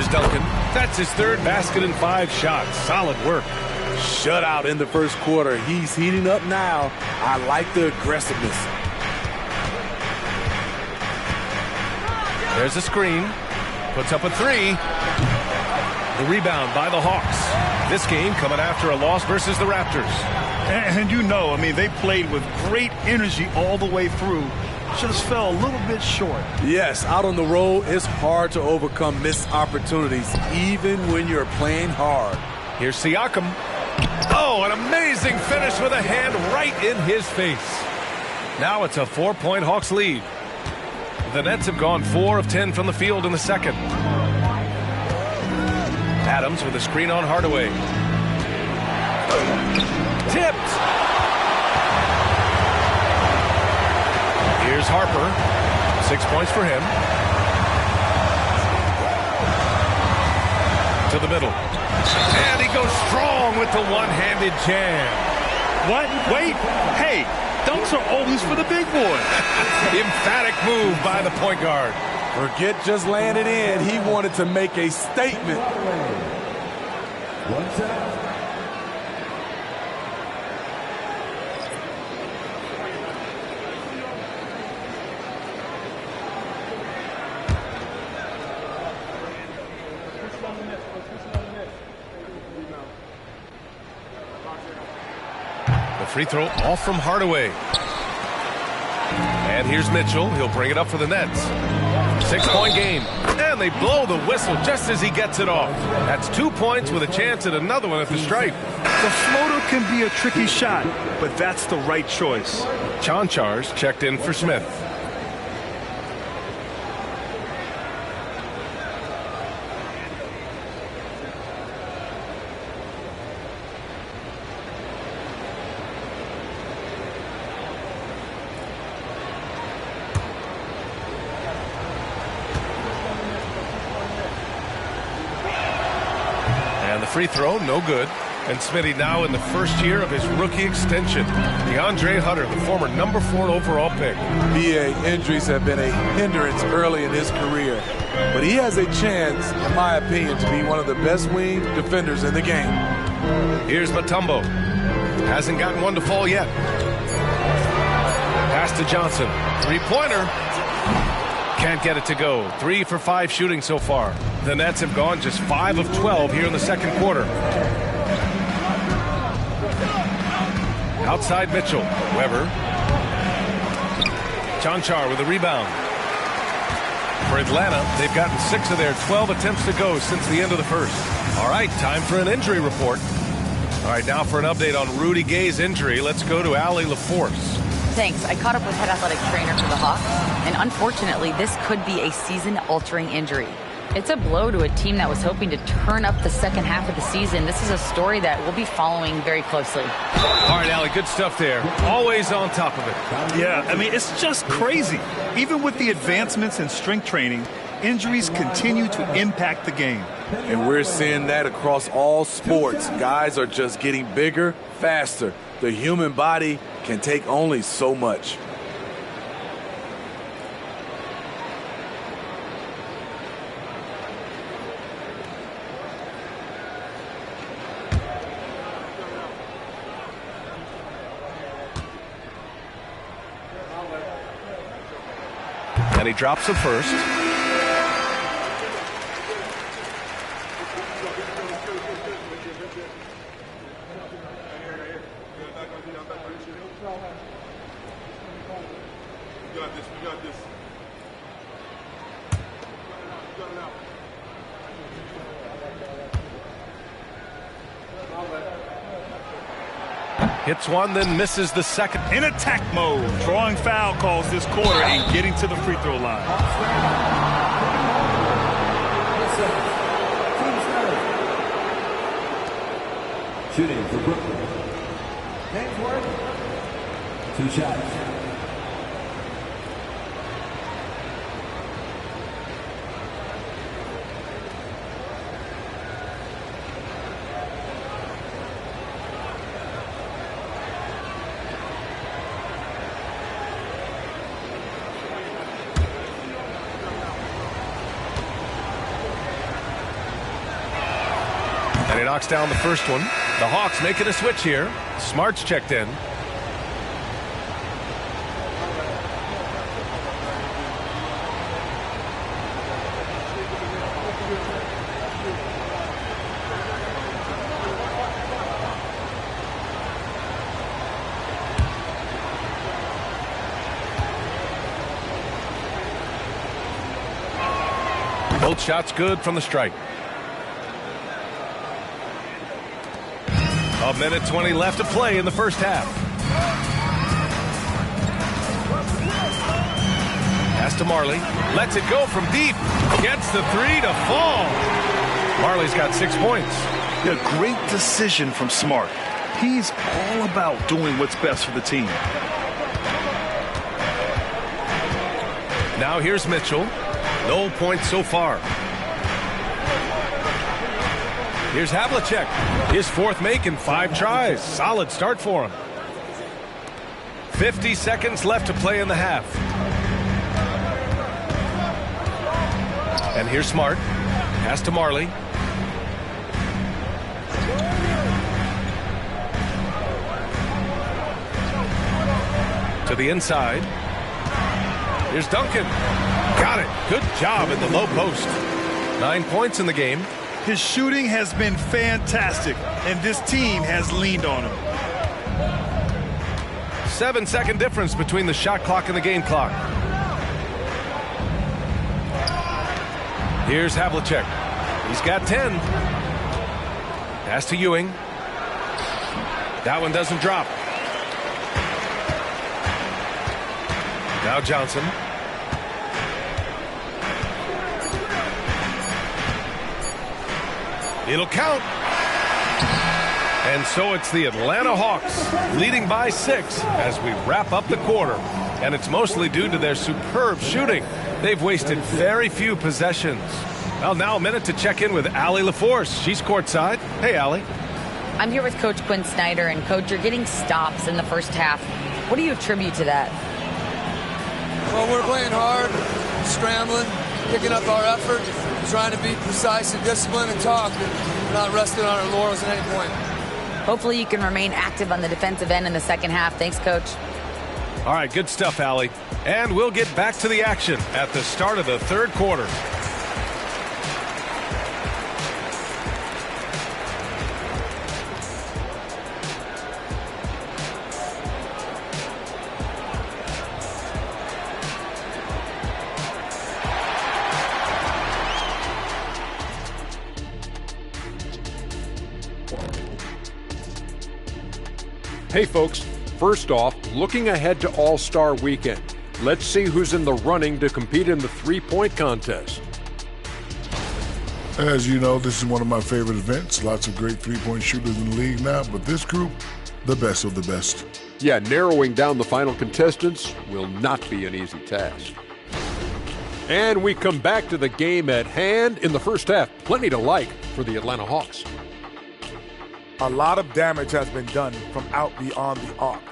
Here's Duncan. That's his third basket in 5 shots. Solid work. Shutout in the first quarter. He's heating up now. I like the aggressiveness. There's a screen. Puts up a 3. The rebound by the Hawks. This game coming after a loss versus the Raptors. And you know, I mean, they played with great energy all the way through. Just fell a little bit short. Yes, out on the road, it's hard to overcome missed opportunities, even when you're playing hard. Here's Siakam. Oh, an amazing finish with a hand right in his face. Now it's a 4-point Hawks lead. The Nets have gone 4 of 10 from the field in the second. Adams with a screen on Hardaway. Tipped. Here's Harper. 6 points for him. To the middle. And he goes strong with the one-handed jam. What? Wait. Hey, dunks are always for the big boy. Emphatic move by the point guard. Forget just laying it in. He wanted to make a statement. The free throw off from Hardaway. And here's Mitchell. He'll bring it up for the Nets. 6-point game. And they blow the whistle just as he gets it off. That's 2 points with a chance at another one at the stripe. The floater can be a tricky shot, but that's the right choice. Chanchar's checked in for Smith. Free throw, no good. And Smitty now in the first year of his rookie extension. DeAndre Hunter, the former number 4 overall pick. BA injuries have been a hindrance early in his career. But he has a chance, in my opinion, to be one of the best wing defenders in the game. Here's Mutombo. Hasn't gotten one to fall yet. Pass to Johnson. 3-pointer. Can't get it to go. 3 for 5 shooting so far. The Nets have gone just 5 of 12 here in the second quarter. Outside Mitchell. Weber. Chanchar with a rebound. For Atlanta, they've gotten 6 of their 12 attempts to go since the end of the first. All right, time for an injury report. All right, now for an update on Rudy Gay's injury, let's go to Allie LaForce. Thanks. I caught up with head athletic trainer for the Hawks, and unfortunately, this could be a season-altering injury. It's a blow to a team that was hoping to turn up the second half of the season. This is a story that we'll be following very closely. All right, Allie, good stuff there. Always on top of it. Yeah, I mean, it's just crazy. Even with the advancements in strength training, injuries continue to impact the game. And we're seeing that across all sports. Guys are just getting bigger, faster. The human body can take only so much. And he drops it first. Hits one, then misses the second. In attack mode, drawing foul calls this quarter and getting to the free throw line. Shooting for Brooklyn. James Worth. 2 shots. knocks down the first one. The Hawks making a switch here. Smart's checked in. Both shots good from the strike. A minute 20 left to play in the first half. Pass to Marley. Lets it go from deep. Gets the three to fall. Marley's got 6 points. Yeah, great decision from Smart. He's all about doing what's best for the team. Now here's Mitchell. No points so far. Here's Havlicek. His fourth make in 5 tries. Solid start for him. 50 seconds left to play in the half. And here's Smart. Pass to Marley. To the inside. Here's Duncan. Got it. Good job in the low post. 9 points in the game. His shooting has been fantastic, and this team has leaned on him. 7-second difference between the shot clock and the game clock. Here's Havlicek. He's got 10. Pass to Ewing. That one doesn't drop. Now Johnson. It'll count. And so it's the Atlanta Hawks leading by 6 as we wrap up the quarter. And it's mostly due to their superb shooting. They've wasted very few possessions. Well, now a minute to check in with Allie LaForce. She's courtside. Hey, Allie. I'm here with Coach Quinn Snyder. And, Coach, you're getting stops in the first half. What do you attribute to that? Well, we're playing hard, scrambling, picking up our effort, trying to be precise and disciplined and talk, and not resting on our laurels at any point. Hopefully you can remain active on the defensive end in the second half. Thanks, Coach. All right, good stuff, Allie. And we'll get back to the action at the start of the third quarter. Hey folks, first off, looking ahead to All-Star Weekend. Let's see who's in the running to compete in the three-point contest. As you know, this is one of my favorite events. Lots of great three-point shooters in the league now, but this group, the best of the best. Yeah, narrowing down the final contestants will not be an easy task. And we come back to the game at hand in the first half. Plenty to like for the Atlanta Hawks. A lot of damage has been done from out beyond the arc.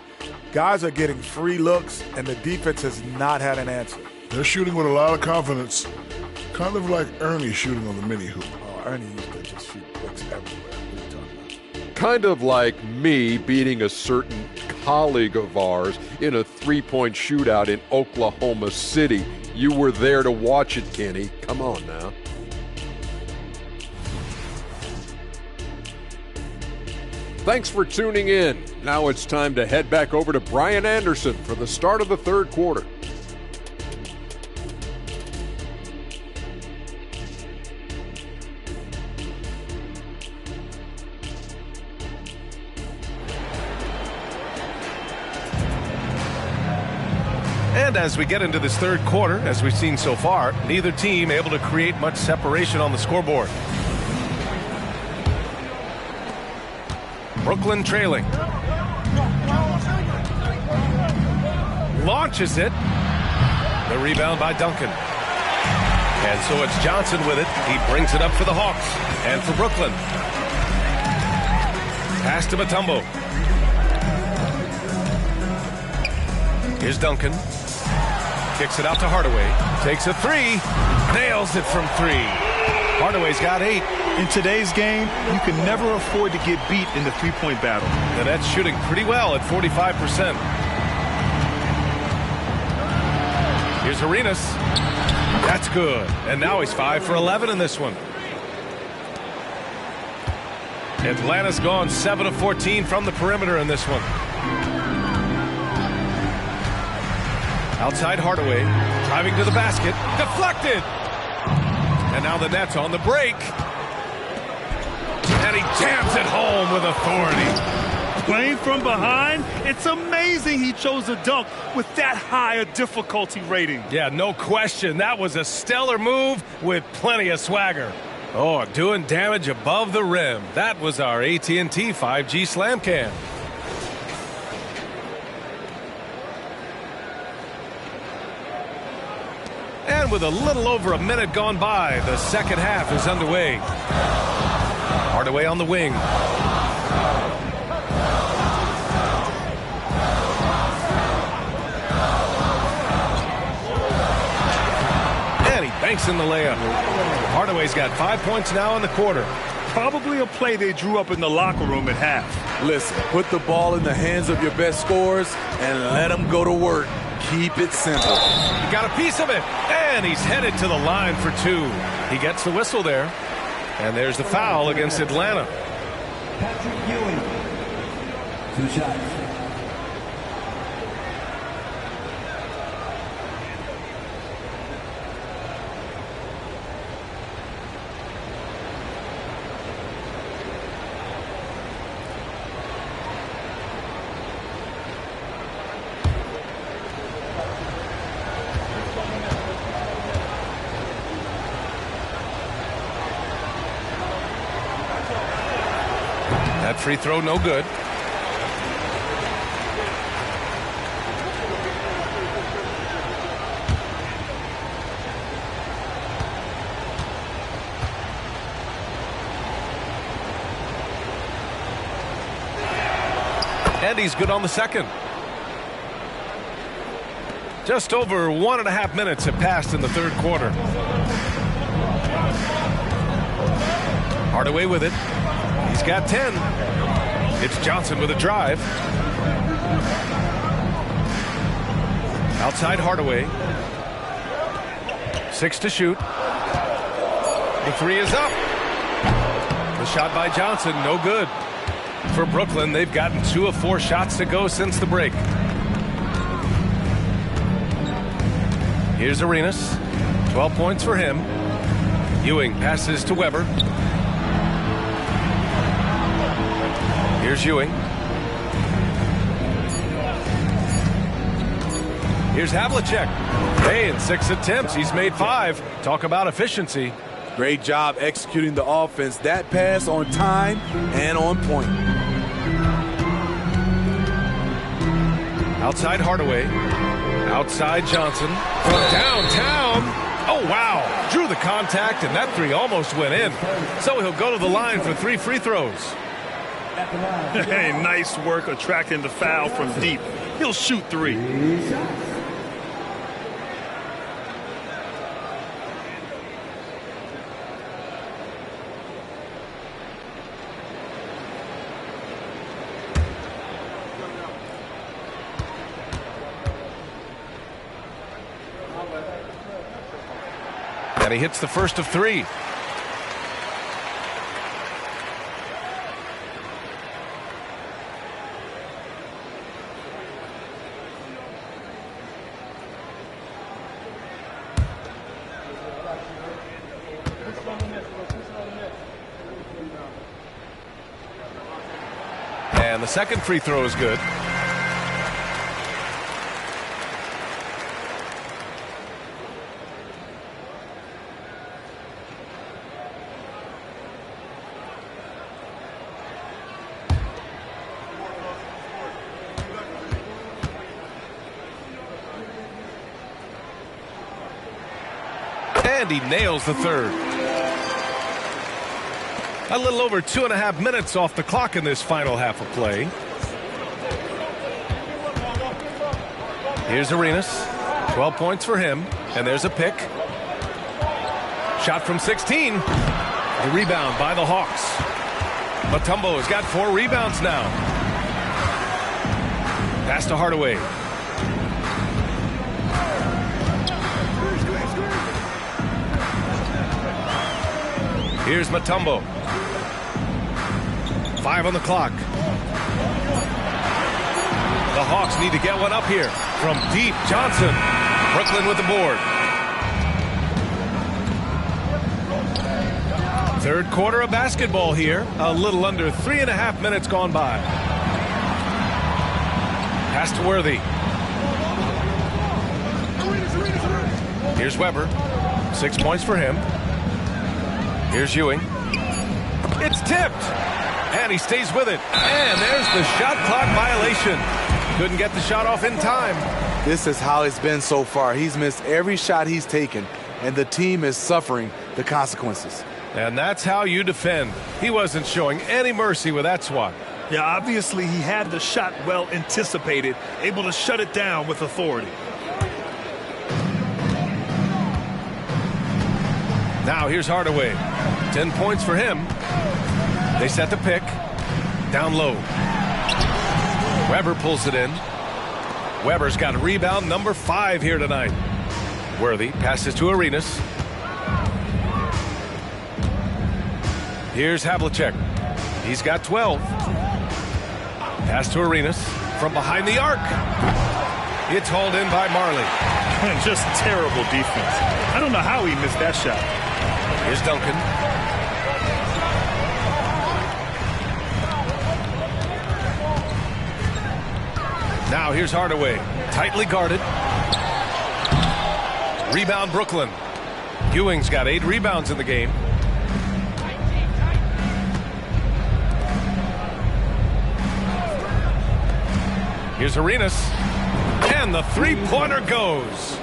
Guys are getting free looks, and the defense has not had an answer. They're shooting with a lot of confidence, kind of like Ernie shooting on the mini hoop. Oh, Ernie used to just shoot looks everywhere. What are you talking about? Kind of like me beating a certain colleague of ours in a three-point shootout in Oklahoma City. You were there to watch it, Kenny. Come on now. Thanks for tuning in. Now it's time to head back over to Brian Anderson for the start of the third quarter. And as we get into this third quarter, as we've seen so far, neither team able to create much separation on the scoreboard. Brooklyn trailing. Launches it. The rebound by Duncan. And so it's Johnson with it. He brings it up for the Hawks. And for Brooklyn. Pass to Mutombo. Here's Duncan. Kicks it out to Hardaway. Takes a three. Nails it from 3. Hardaway's got 8. In today's game, you can never afford to get beat in the three-point battle. The Nets shooting pretty well at 45%. Here's Arenas. That's good. And now he's 5 for 11 in this one. Atlanta's gone 7 of 14 from the perimeter in this one. Outside Hardaway, driving to the basket, deflected. And now the Nets on the break. And he jams it home with authority. Playing from behind, it's amazing he chose a dunk with that high a difficulty rating. Yeah, no question. That was a stellar move with plenty of swagger. Oh, doing damage above the rim. That was our AT&T 5G Slam Cam. And with a little over a minute gone by, the second half is underway. Hardaway on the wing. And he banks in the layup. Hardaway's got 5 points now in the quarter. Probably a play they drew up in the locker room at half. Listen, put the ball in the hands of your best scorers and let them go to work. Keep it simple. He got a piece of it, and he's headed to the line for 2. He gets the whistle there, and there's the foul against Atlanta. Patrick Ewing. 2 shots. That free throw no good. And he's good on the second. Just over 1.5 minutes have passed in the third quarter. Hardaway with it. He's got 10. It's Johnson with a drive. Outside Hardaway. 6 to shoot. The 3 is up. The shot by Johnson, no good. For Brooklyn, they've gotten 2 of 4 shots to go since the break. Here's Arenas. 12 points for him. Ewing passes to Weber. Here's Ewing. Here's Havlicek. Hey, in 6 attempts, he's made 5. Talk about efficiency. Great job executing the offense. That pass on time and on point. Outside Hardaway. Outside Johnson. From downtown. Oh, wow. Drew the contact, and that 3 almost went in. So he'll go to the line for 3 free throws. Hey, nice work attracting the foul from deep. He'll shoot 3. And he hits the first of 3. And the second free throw is good. And he nails the third. A little over 2.5 minutes off the clock in this final half of play. Here's Arenas. 12 points for him. And there's a pick. Shot from 16. The rebound by the Hawks. Mutombo has got 4 rebounds now. Pass to Hardaway. Here's Mutombo. 5 on the clock. The Hawks need to get one up here. From deep, Johnson. Brooklyn with the board. Third quarter of basketball here. A little under 3.5 minutes gone by. Pass to Worthy. Here's Weber. 6 points for him. Here's Ewing. It's tipped. And he stays with it. And there's the shot clock violation. Couldn't get the shot off in time. This is how it's been so far. He's missed every shot he's taken, and the team is suffering the consequences. And that's how you defend. He wasn't showing any mercy with that swat. Yeah, obviously he had the shot well anticipated, able to shut it down with authority. Now here's Hardaway. 10 points for him. They set the pick. Down low. Weber pulls it in. Weber's got a rebound number 5 here tonight. Worthy passes to Arenas. Here's Havlicek. He's got 12. Pass to Arenas from behind the arc. It's hauled in by Marley. Man, just terrible defense. I don't know how he missed that shot. Here's Duncan. Now here's Hardaway. Tightly guarded. Rebound Brooklyn. Ewing's got 8 rebounds in the game. Here's Arenas. And the three-pointer goes.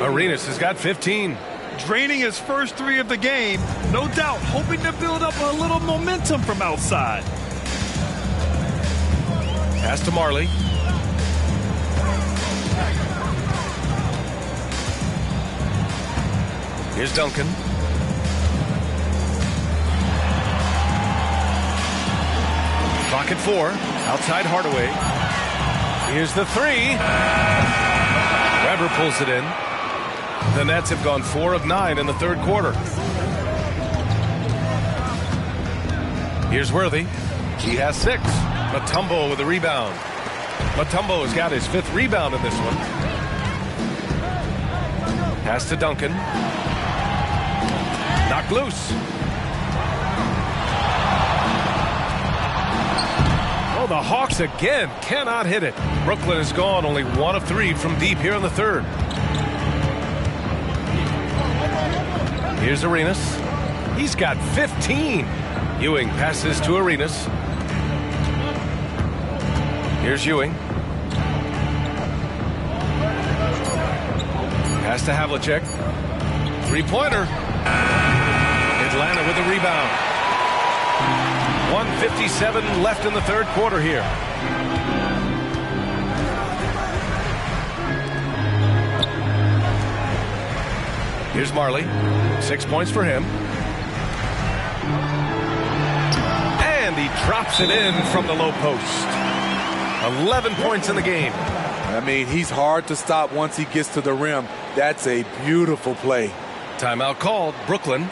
Arenas has got 15. Draining his first 3 of the game. No doubt hoping to build up a little momentum from outside. Pass to Marley. Here's Duncan. Clock at 4. Outside Hardaway. Here's the 3. Weber pulls it in. The Nets have gone 4 of 9 in the third quarter. Here's Worthy. He has 6. Mutombo with a rebound. Mutombo has got his 5th rebound in this one. Pass to Duncan. Knocked loose. Oh, the Hawks again cannot hit it. Brooklyn is gone only 1 of 3 from deep here in the third. Here's Arenas. He's got 15. Ewing passes to Arenas. Here's Ewing. Pass to Havlicek. Three-pointer. Atlanta with the rebound. 1:57 left in the third quarter here. Here's Marley. 6 points for him. And he drops it in from the low post. 11 points in the game. I mean, he's hard to stop once he gets to the rim. That's a beautiful play. Timeout called. Brooklyn.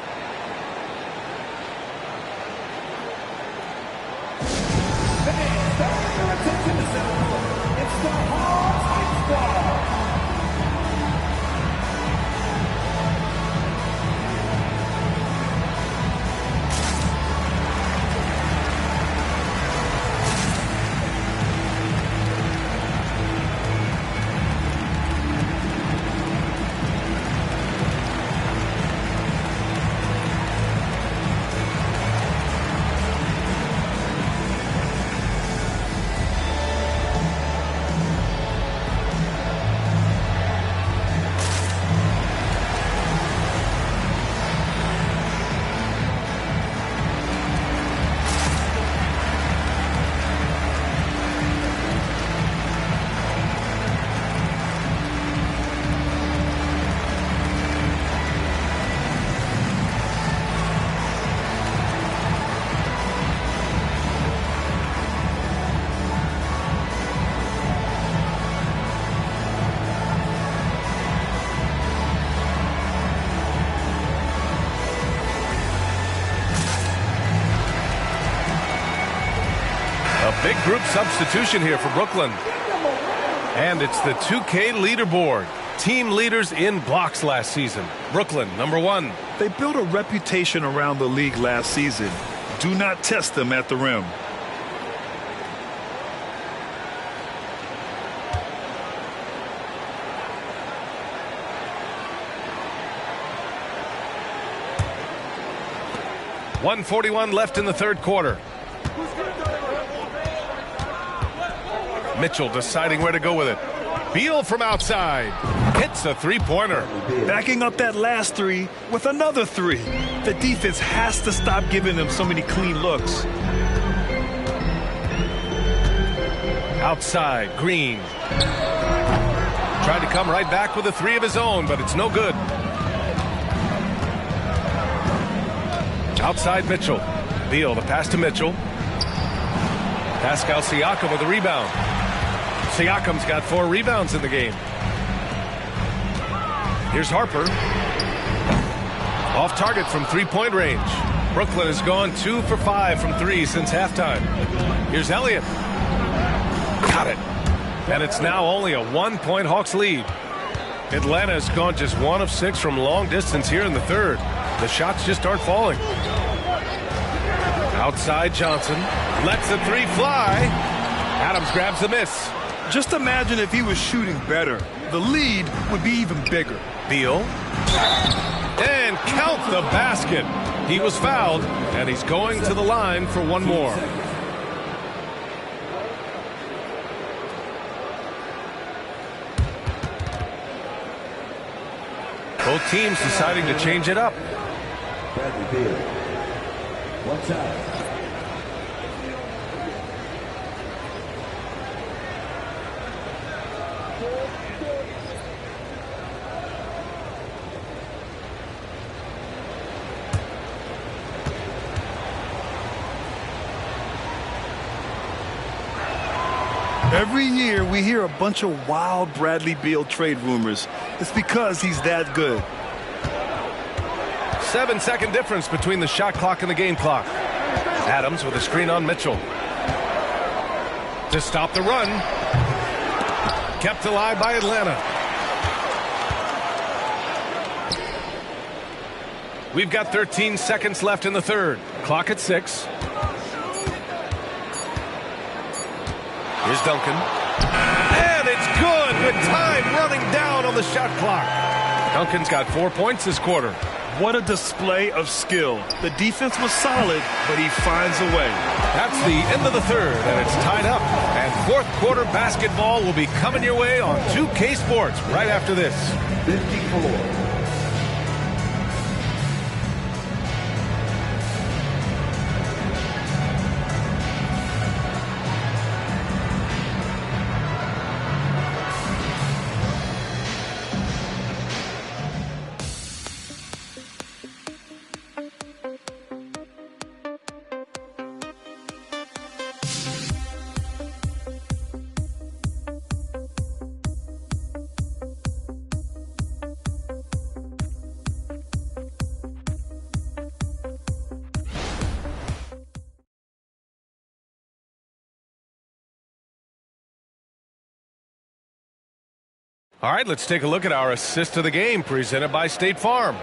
group substitution here for Brooklyn. And it's the 2K leaderboard. Team leaders in blocks last season. Brooklyn, number 1. They built a reputation around the league last season. Do not test them at the rim. .141 left in the third quarter. Mitchell deciding where to go with it. Beal from outside. Hits a three-pointer. Backing up that last three with another three. The defense has to stop giving them so many clean looks. Outside, Green. Tried to come right back with a three of his own, but it's no good. Outside Mitchell. Beal, the pass to Mitchell. Pascal Siakam with a rebound. Siakam's got 4 rebounds in the game. Here's Harper. Off target from three-point range. Brooklyn has gone 2 for 5 from 3 since halftime. Here's Elliott. Got it. And it's now only a 1-point Hawks lead. Atlanta has gone just 1 of 6 from long distance here in the third. The shots just aren't falling. Outside Johnson. Lets the three fly. Adams grabs the miss. Just imagine if he was shooting better. The lead would be even bigger. Beal. And count the basket. He was fouled, and he's going to the line for one more. Both teams deciding to change it up. Bradley Beal. What's up? Every year we hear a bunch of wild Bradley Beal trade rumors. It's because he's that good. 7-second difference between the shot clock and the game clock. Adams with a screen on Mitchell. To stop the run. Kept alive by Atlanta. We've got 13 seconds left in the third. Clock at 6. Here's Duncan. And it's good with time running down on the shot clock. Duncan's got 4 points this quarter. What a display of skill. The defense was solid, but he finds a way. That's the end of the third, and it's tied up. And fourth quarter basketball will be coming your way on 2K Sports right after this. 54. All right, let's take a look at our assist of the game presented by State Farm.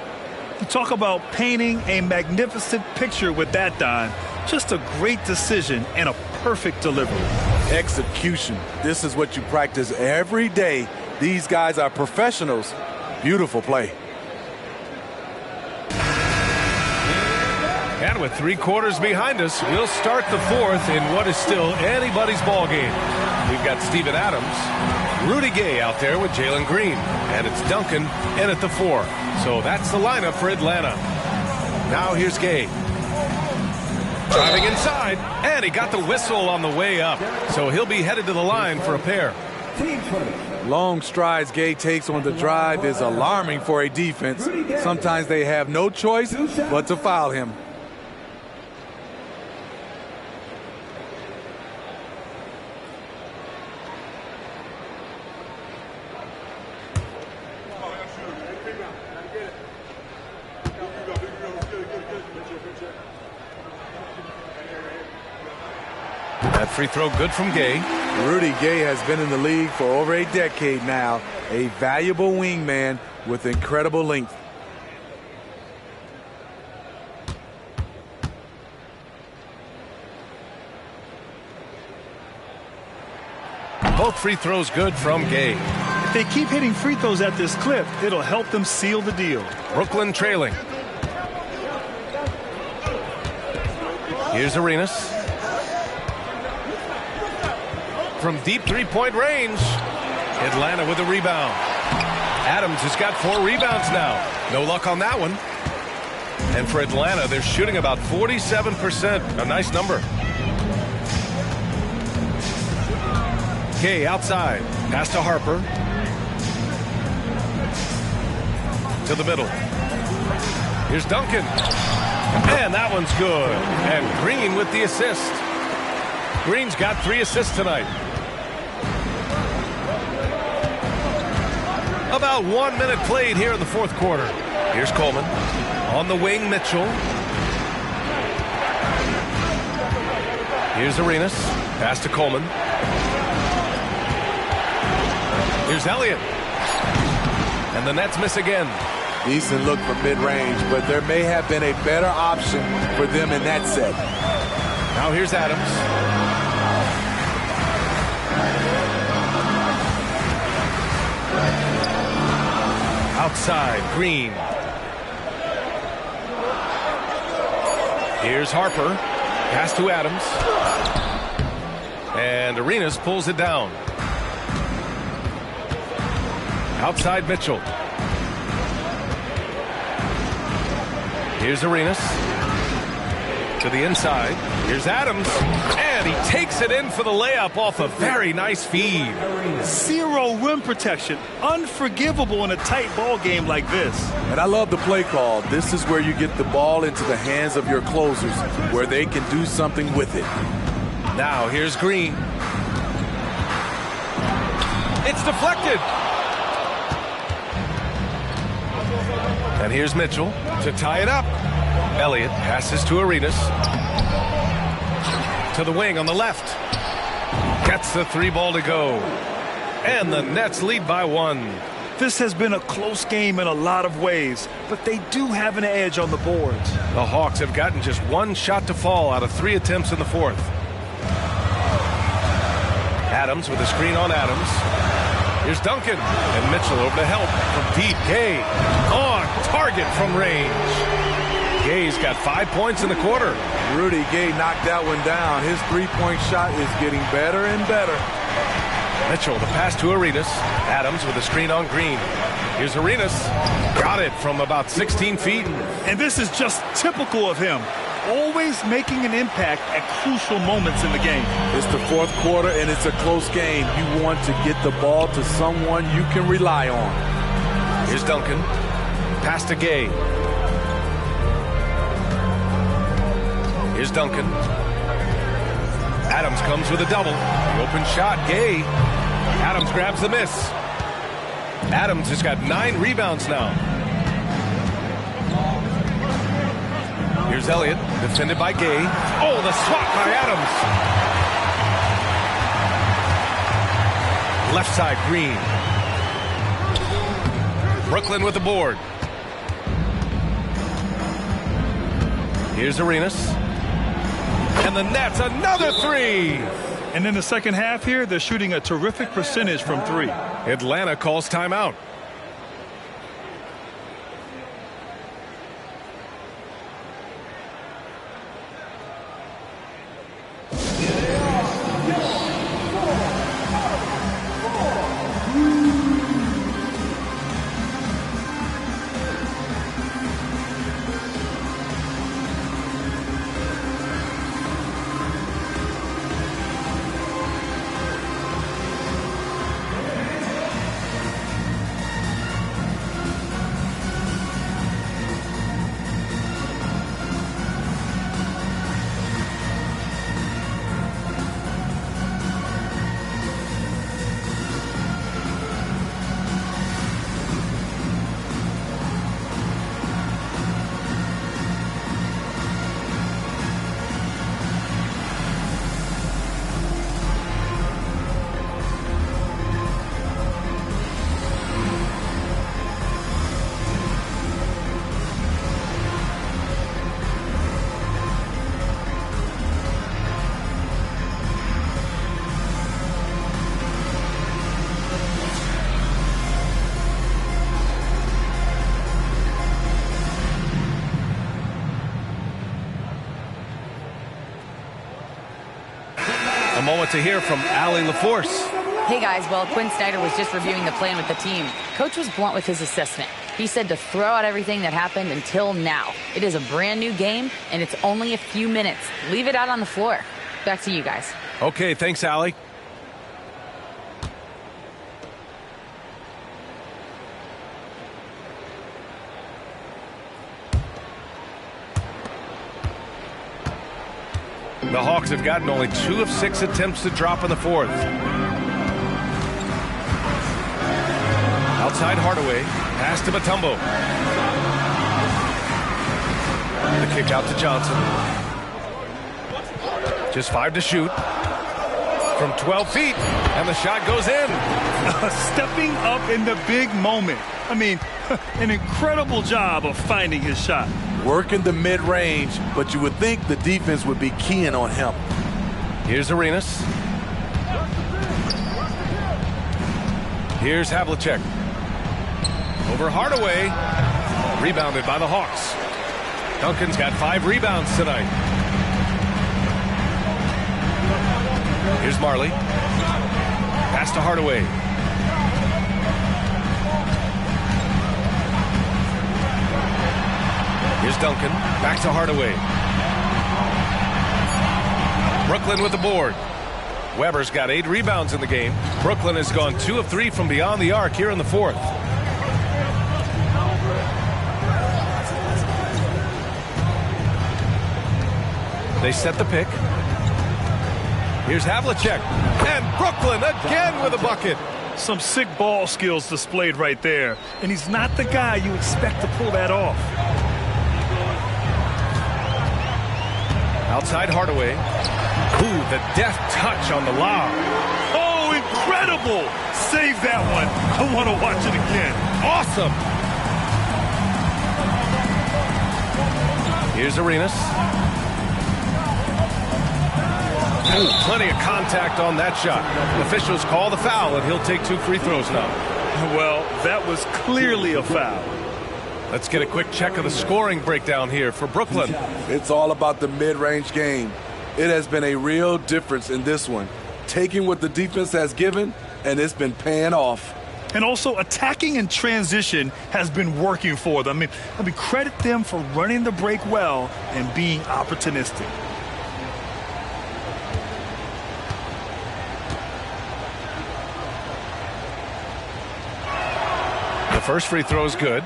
You talk about painting a magnificent picture with that, Don. Just a great decision and a perfect delivery. Execution. This is what you practice every day. These guys are professionals. Beautiful play. And with 3 quarters behind us, we'll start the fourth in what is still anybody's ball game. We've got Steven Adams, Rudy Gay out there with Jalen Green, and it's Duncan in at the 4. So that's the lineup for Atlanta. Now here's Gay. Driving inside, and he got the whistle on the way up. So he'll be headed to the line for a pair. Long strides Gay takes on the drive is alarming for a defense. Sometimes they have no choice but to foul him. That free throw good from Gay. Rudy Gay has been in the league for over a decade now. A valuable wingman with incredible length. Both free throws good from Gay. If they keep hitting free throws at this clip, it'll help them seal the deal. Brooklyn trailing. Here's Arenas. From deep three-point range. Atlanta with a rebound. Adams has got 4 rebounds now. No luck on that one. And for Atlanta, they're shooting about 47%. A nice number. Gay outside. Pass to Harper. To the middle. Here's Duncan. And that one's good. And Green with the assist. Green's got 3 assists tonight. About 1 minute played here in the fourth quarter. Here's Coleman. On the wing, Mitchell. Here's Arenas. Pass to Coleman. Here's Elliott. And the Nets miss again. Decent look from mid-range, but there may have been a better option for them in that set. Now here's Adams. Outside, Green. Here's Harper. Pass to Adams. And Arenas pulls it down. Outside Mitchell. Here's Arenas. To the inside. Here's Adams. And he takes it in for the layup off a very nice feed. 0 rim protection. Unforgivable in a tight ball game like this. And I love the play call. This is where you get the ball into the hands of your closers, where they can do something with it. Now here's Green. It's deflected. And here's Mitchell to tie it up. Elliott passes to Arenas. To the wing on the left. Gets the 3 ball to go. And the Nets lead by 1. This has been a close game in a lot of ways, but they do have an edge on the boards. The Hawks have gotten just 1 shot to fall out of 3 attempts in the fourth. Adams with a screen on Adams. Here's Duncan. And Mitchell over to help from deep. Gay on target from range. Gay's got 5 points in the quarter. Rudy Gay knocked that one down. His 3-point shot is getting better and better. Mitchell, the pass to Arenas. Adams with a screen on Green. Here's Arenas. Got it from about 16 feet. And this is just typical of him. Always making an impact at crucial moments in the game. It's the fourth quarter and it's a close game. You want to get the ball to someone you can rely on. Here's Duncan. Pass to Gay. Here's Duncan. Adams comes with a double. The open shot, Gay. Adams grabs the miss. Adams has got 9 rebounds now. Here's Elliott, defended by Gay. Oh, the swat by Adams. Left side, Green. Brooklyn with the board. Here's Arenas. And the Nets, another 3. And in the second half here, they're shooting a terrific percentage from 3. Atlanta calls timeout. moment to hear from Allie LaForce. Hey guys, well, Quinn Snyder was just reviewing the plan with the team. Coach was blunt with his assessment. He said to throw out everything that happened until now. It is a brand new game, and it's only a few minutes. Leave it out on the floor. Back to you guys. Okay, thanks, Allie. The Hawks have gotten only 2 of 6 attempts to drop in the fourth. Outside Hardaway, pass to Mutombo. The kick out to Johnson. Just 5 to shoot. From 12 feet, and the shot goes in. Stepping up in the big moment. I mean, an incredible job of finding his shot. Working the mid-range, but you would think the defense would be keying on him. Here's Arenas. Here's Havlicek. Over Hardaway. Rebounded by the Hawks. Duncan's got 5 rebounds tonight. Here's Marley. Pass to Hardaway. Here's Duncan. Back to Hardaway. Brooklyn with the board. Weber's got 8 rebounds in the game. Brooklyn has gone 2 of 3 from beyond the arc here in the fourth. They set the pick. Here's Havlicek. And Brooklyn again with a bucket. Some sick ball skills displayed right there. And he's not the guy you expect to pull that off. Outside Hardaway. Ooh, the deft touch on the lob. Oh, incredible! Save that one. I want to watch it again. Awesome. Here's Arenas. Ooh, plenty of contact on that shot. Officials call the foul, and he'll take 2 free throws now. Well, that was clearly a foul. Let's get a quick check of the scoring breakdown here for Brooklyn. It's all about the mid-range game. It has been a real difference in this one. Taking what the defense has given, and it's been paying off. And also attacking in transition has been working for them. I mean, credit them for running the break well and being opportunistic. The first free throw is good.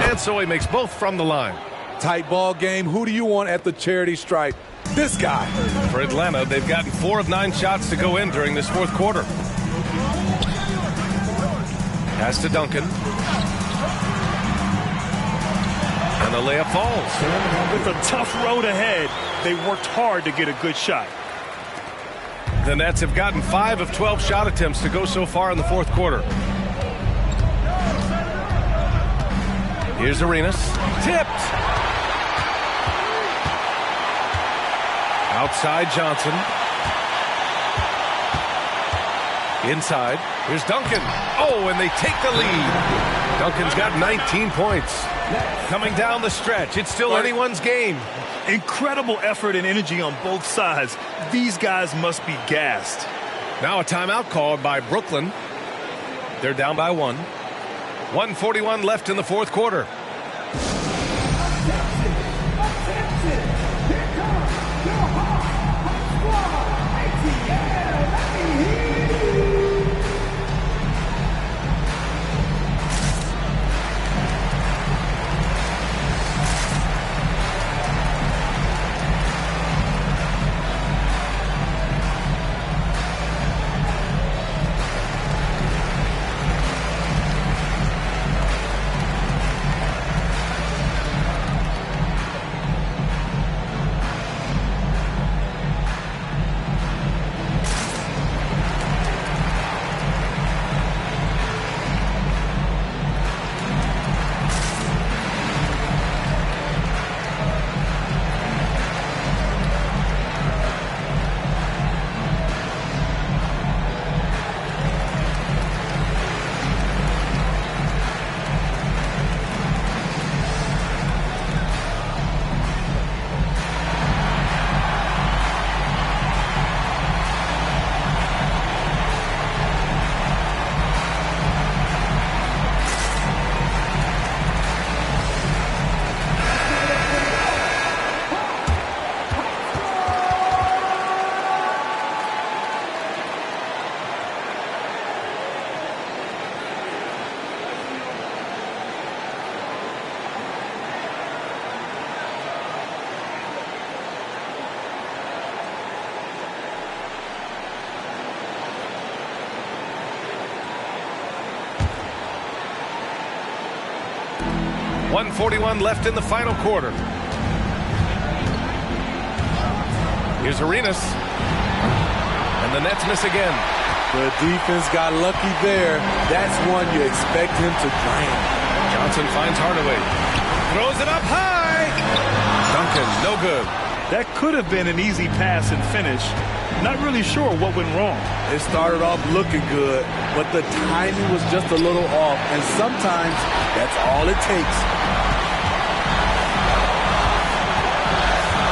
And so he makes both from the line. Tight ball game. Who do you want at the charity stripe? This guy. For Atlanta, they've gotten 4 of 9 shots to go in during this fourth quarter. Pass to Duncan. And the layup falls. With a tough road ahead, they worked hard to get a good shot. The Nets have gotten 5 of 12 shot attempts to go so far in the fourth quarter. Here's Arenas. Tipped. Outside Johnson. Inside. Here's Duncan. Oh, and they take the lead. Duncan's got 19 points. Coming down the stretch. It's still anyone's game. Incredible effort and energy on both sides. These guys must be gassed. Now a timeout called by Brooklyn. They're down by 1. 1:41 left in the fourth quarter. 1:41 left in the final quarter. Here's Arenas. And the Nets miss again. The defense got lucky there. That's one you expect him to drain. Johnson finds Hardaway. Throws it up high. Duncan, no good. That could have been an easy pass and finish. Not really sure what went wrong. It started off looking good, but the timing was just a little off, and sometimes that's all it takes.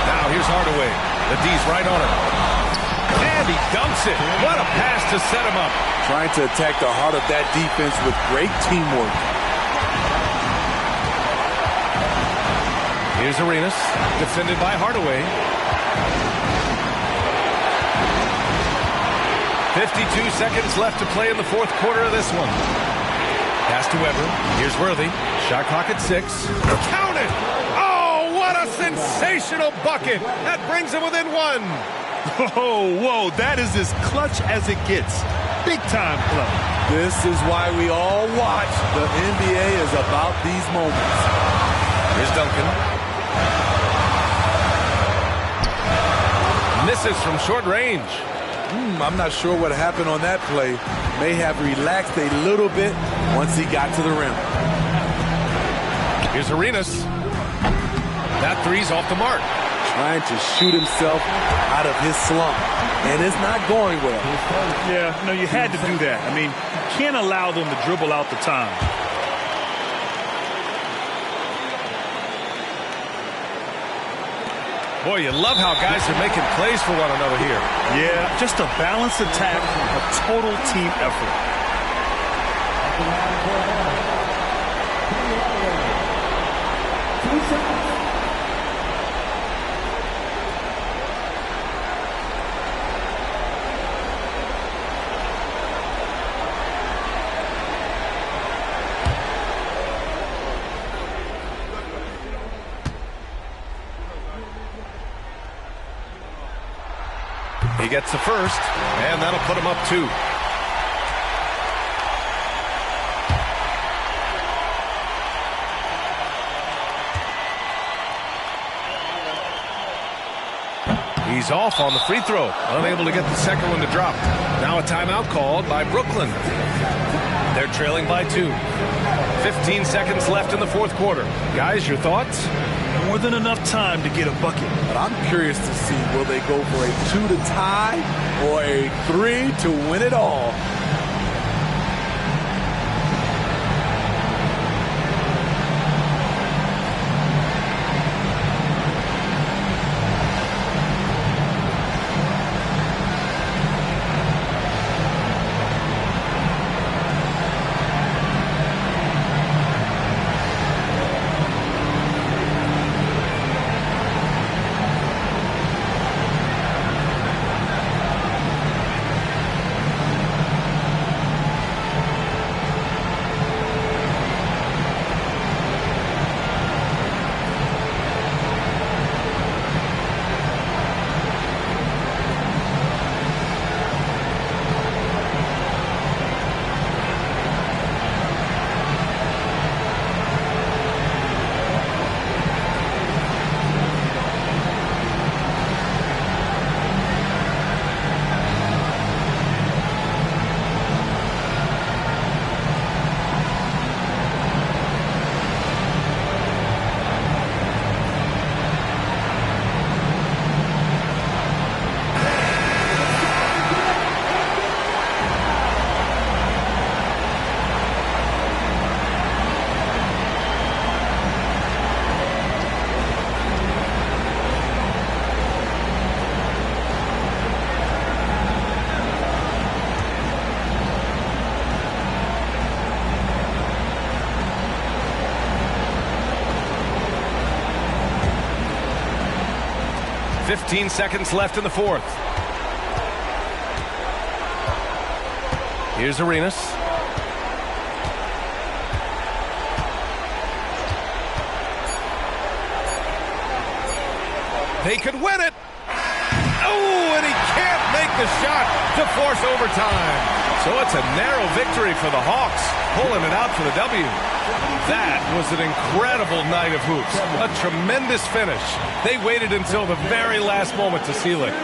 Now here's Hardaway. The D's right on him. And he dumps it. What a pass to set him up. Trying to attack the heart of that defense with great teamwork. Here's Arenas, defended by Hardaway. 52 seconds left to play in the fourth quarter of this one. Pass to Weber. Here's Worthy. Shot clock at 6. Count it! Oh, what a sensational bucket! That brings him within 1. Oh, whoa, that is as clutch as it gets. Big time play. This is why we all watch. The NBA is about these moments. Here's Duncan. Misses from short range. I'm not sure what happened on that play. May have relaxed a little bit once he got to the rim. Here's Arenas. That three's off the mark. Trying to shoot himself out of his slump, and it's not going well. Yeah, no, you had to do that. I mean, you can't allow them to dribble out the time. Boy, you love how guys are making plays for one another here. Yeah, just a balanced attack, a total team effort. He gets the first, and that'll put him up 2. He's off on the free throw, unable to get the second one to drop. Now a timeout called by Brooklyn. They're trailing by 2. 15 seconds left in the fourth quarter. Guys, your thoughts? More than enough time to get a bucket. But I'm curious to see, will they go for a 2 to tie or a 3 to win it all? Fifteen seconds left in the fourth. Here's Arenas. They could win it. Oh, and he can't make a shot to force overtime. So it's a narrow victory for the Hawks, pulling it out for the W. That was an incredible night of hoops. A tremendous finish. They waited until the very last moment to seal it.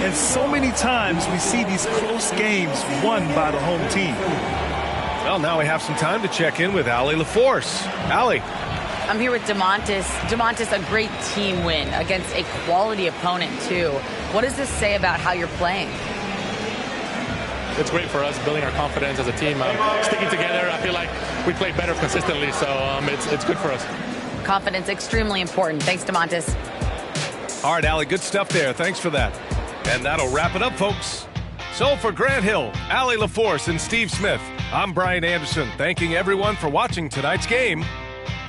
And so many times we see these close games won by the home team. Well, now we have some time to check in with Allie LaForce. Allie. I'm here with DeMontis. DeMontis, a great team win against a quality opponent, too. What does this say about how you're playing? It's great for us, building our confidence as a team. Sticking together, I feel like we play better consistently, so it's good for us. Confidence, extremely important. Thanks, DeMontis. All right, Allie, good stuff there. Thanks for that. And that'll wrap it up, folks. So for Grant Hill, Allie LaForce, and Steve Smith, I'm Brian Anderson, thanking everyone for watching tonight's game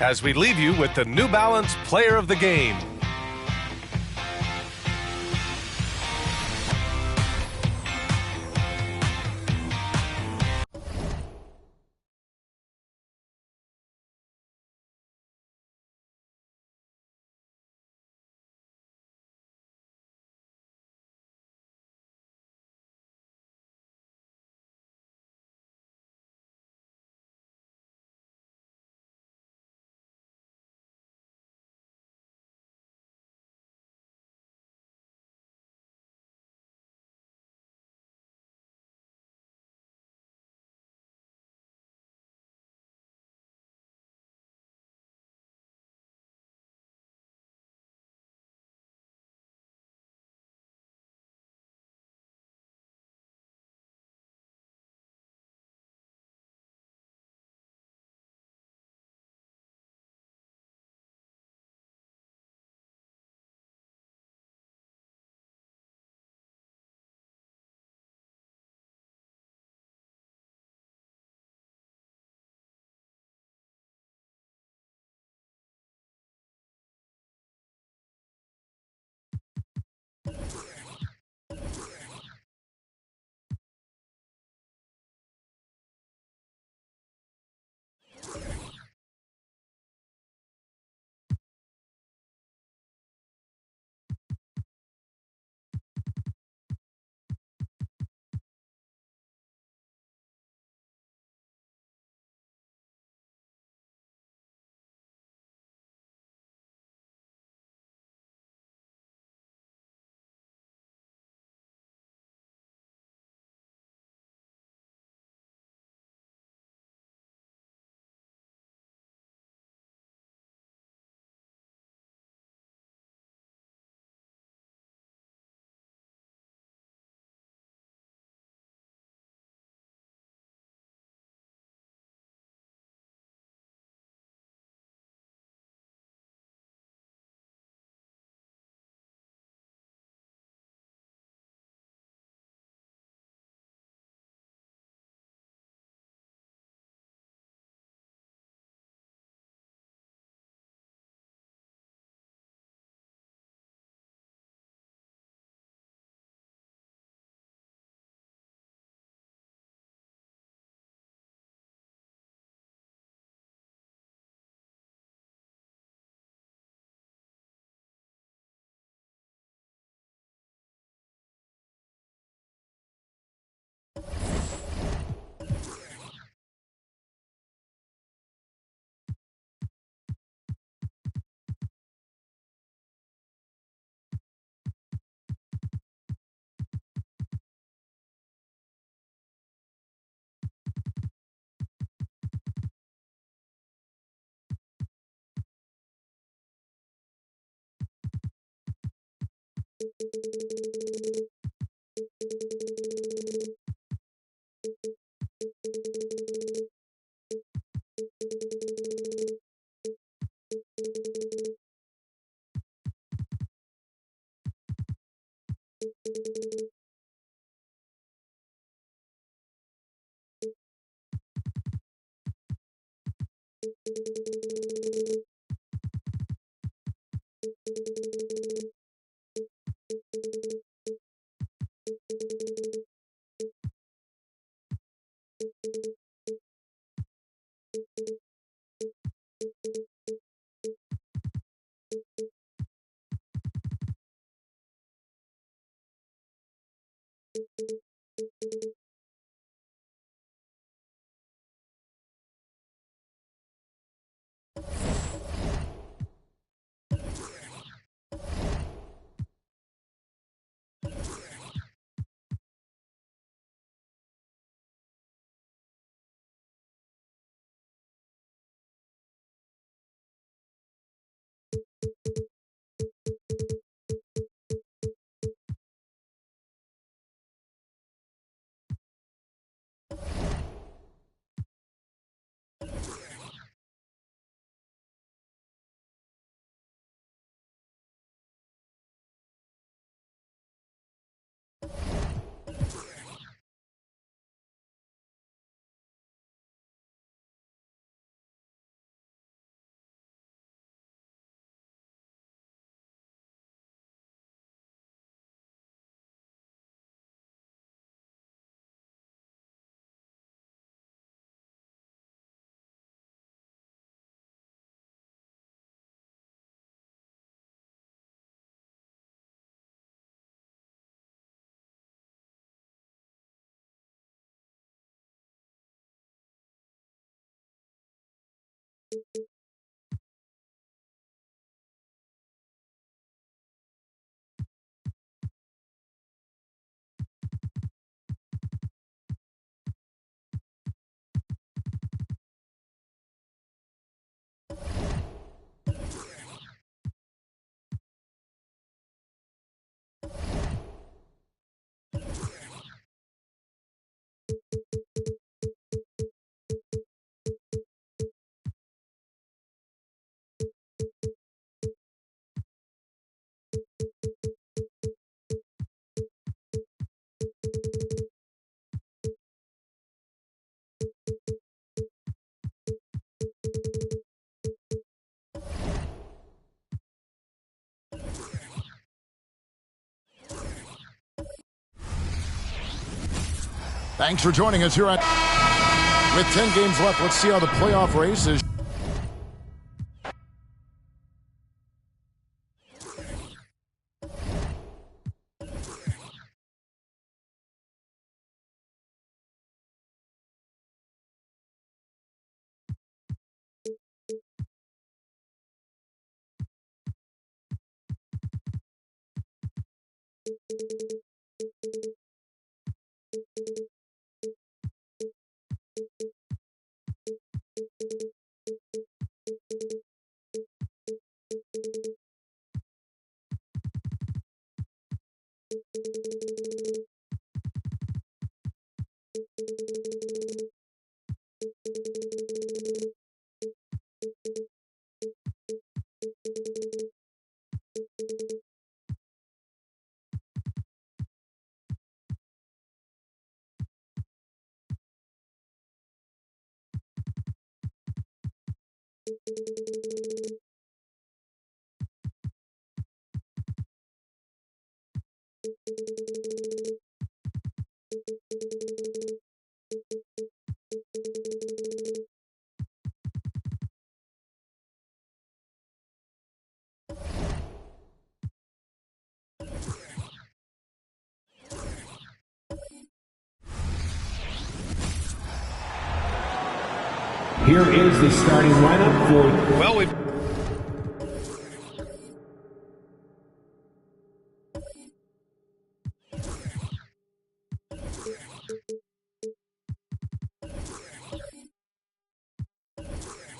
as we leave you with the New Balance Player of the Game. Thanks for joining us here at... With 10 games left, let's see how the playoff race is. Here is the starting lineup for... Well, we've...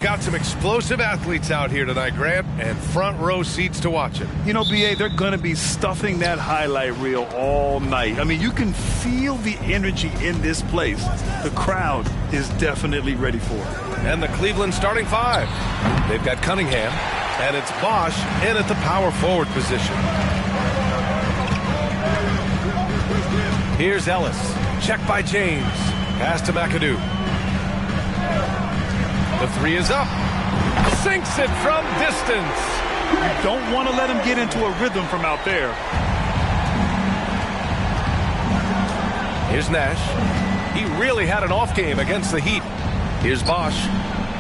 got some explosive athletes out here tonight, Grant, and front row seats to watch it. You know, B.A., they're going to be stuffing that highlight reel all night. I mean, you can feel the energy in this place. The crowd is definitely ready for it. And the Cleveland starting five. They've got Cunningham, and it's Bosch in at the power forward position. Here's Ellis. Check by James. Pass to McAdoo. The three is up. Sinks it from distance. You don't want to let him get into a rhythm from out there. Here's Nash. He really had an off game against the Heat. Here's Bosch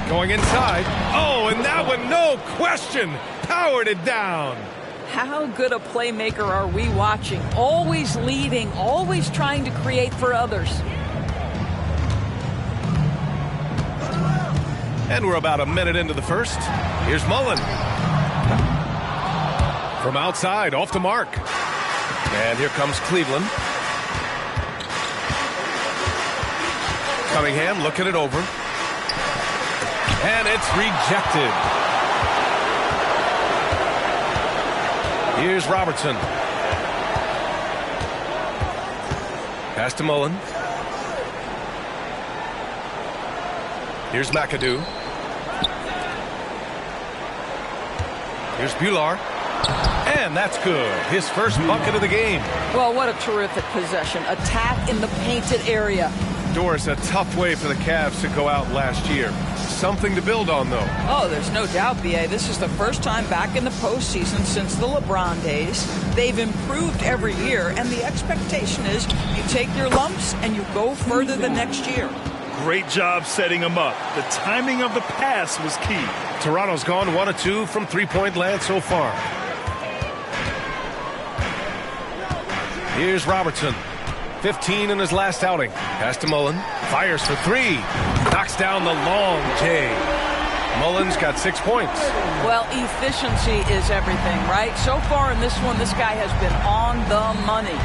going inside. Oh, and that one, no question, powered it down. How good a playmaker are we watching? Always leading, always trying to create for others. And we're about a minute into the first. Here's Mullen. From outside, off the mark. And here comes Cleveland. Cunningham looking it over. And it's rejected. Here's Robertson. Pass to Mullen. Here's McAdoo. Here's Bular. And that's good. His first bucket of the game. Well, what a terrific possession. Attack in the painted area. Doris, a tough way for the Cavs to go out last year. Something to build on, though. Oh, there's no doubt, B.A. This is the first time back in the postseason since the LeBron days. They've improved every year, and the expectation is you take your lumps and you go further the next year. Great job setting him up. The timing of the pass was key. Toronto's gone 1 of 2 from three-point land so far. Here's Robertson. 15 in his last outing. Pass to Mullen. Fires for 3. Knocks down the long J. Mullen's got 6 points. Well, efficiency is everything, right? So far in this one, this guy has been on the money.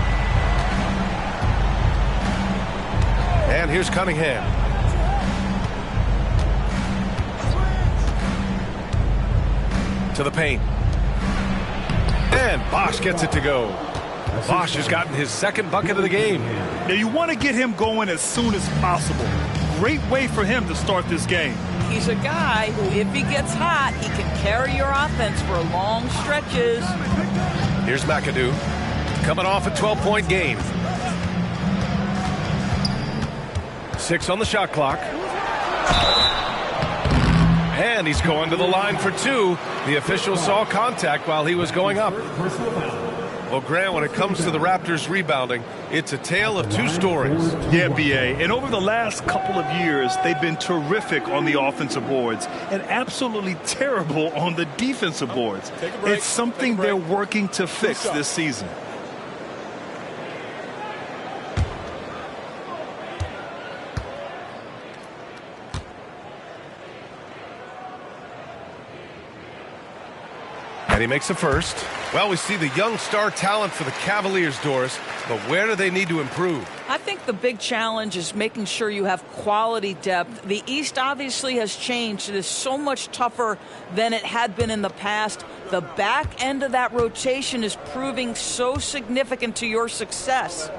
And here's Cunningham. To the paint. And Bosch gets it to go. Bosch has gotten his second bucket of the game. Now you want to get him going as soon as possible. Great way for him to start this game. He's a guy who, if he gets hot, he can carry your offense for long stretches. Here's McAdoo. Coming off a 12-point game. 6 on the shot clock. And he's going to the line for 2. The official saw contact while he was going up. Well, Grant, when it comes to the Raptors rebounding, it's a tale of 2 stories. Yeah, B.A. And over the last couple of years, they've been terrific on the offensive boards and absolutely terrible on the defensive boards. It's something they're working to fix this season. And he makes the first. Well, we see the young star talent for the Cavaliers, Doris, but where do they need to improve? I think the big challenge is making sure you have quality depth. The East obviously has changed. It is so much tougher than it had been in the past. The back end of that rotation is proving so significant to your success.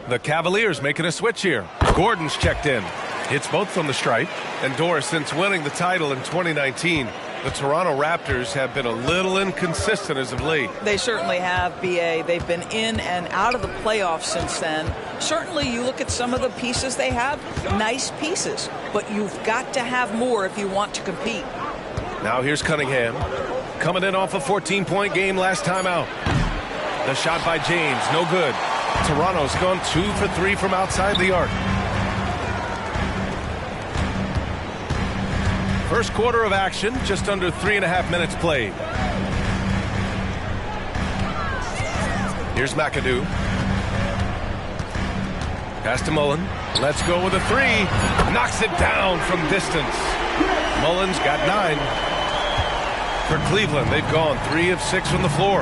The Cavaliers making a switch here. Gordon's checked in. Hits both from the stripe. And Doris, since winning the title in 2019, the Toronto Raptors have been a little inconsistent as of late. They certainly have, B.A. They've been in and out of the playoffs since then. Certainly, you look at some of the pieces they have, nice pieces. But you've got to have more if you want to compete. Now here's Cunningham. Coming in off a 14-point game last time out. The shot by James, no good. Toronto's gone 2 for 3 from outside the arc. First quarter of action, just under 3.5 minutes played. Here's McAdoo. Pass to Mullen. Let's go with a 3. Knocks it down from distance. Mullen's got 9. For Cleveland, they've gone 3 of 6 from the floor.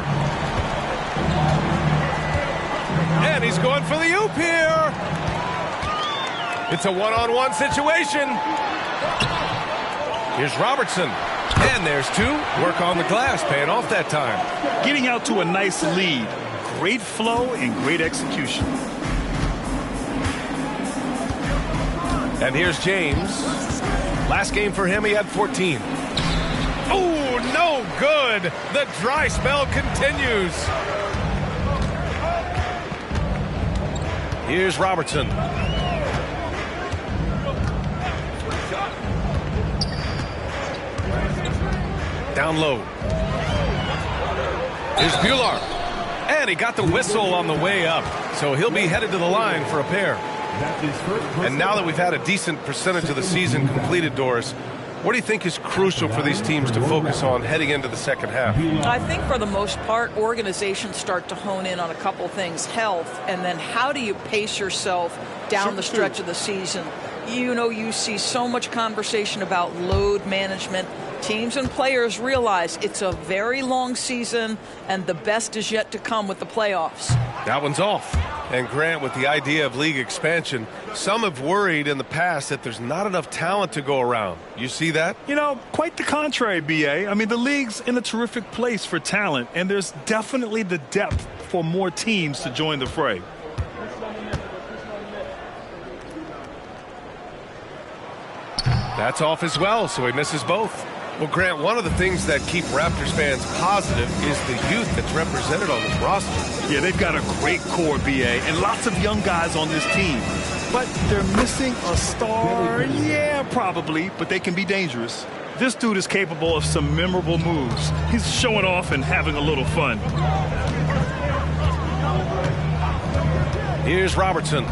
And he's going for the oop here. It's a one-on-one situation. Here's Robertson. And there's 2. Work on the glass, paying off that time. Getting out to a nice lead. Great flow and great execution. And here's James. Last game for him, he had 14. Oh, no good. The dry spell continues. Here's Robertson. Down low. Here's Bular. And he got the whistle on the way up. So he'll be headed to the line for a pair. And now that we've had a decent percentage of the season completed, Doris, what do you think is crucial for these teams to focus on heading into the second half? I think for the most part, organizations start to hone in on a couple things. Health, and then how do you pace yourself down the stretch of the season? You know, you see so much conversation about load management. Teams and players realize it's a very long season, and the best is yet to come with the playoffs. That one's off. And Grant, with the idea of league expansion, some have worried in the past that there's not enough talent to go around. You see that? You know, quite the contrary, B.A. I mean, the league's in a terrific place for talent, and there's definitely the depth for more teams to join the fray. That's off as well, so he misses both. Well, Grant, one of the things that keep Raptors fans positive is the youth that's represented on this roster. Yeah, they've got a great core, BA, and lots of young guys on this team. But they're missing a star? Yeah, probably, but they can be dangerous. This dude is capable of some memorable moves. He's showing off and having a little fun. Here's Robertson.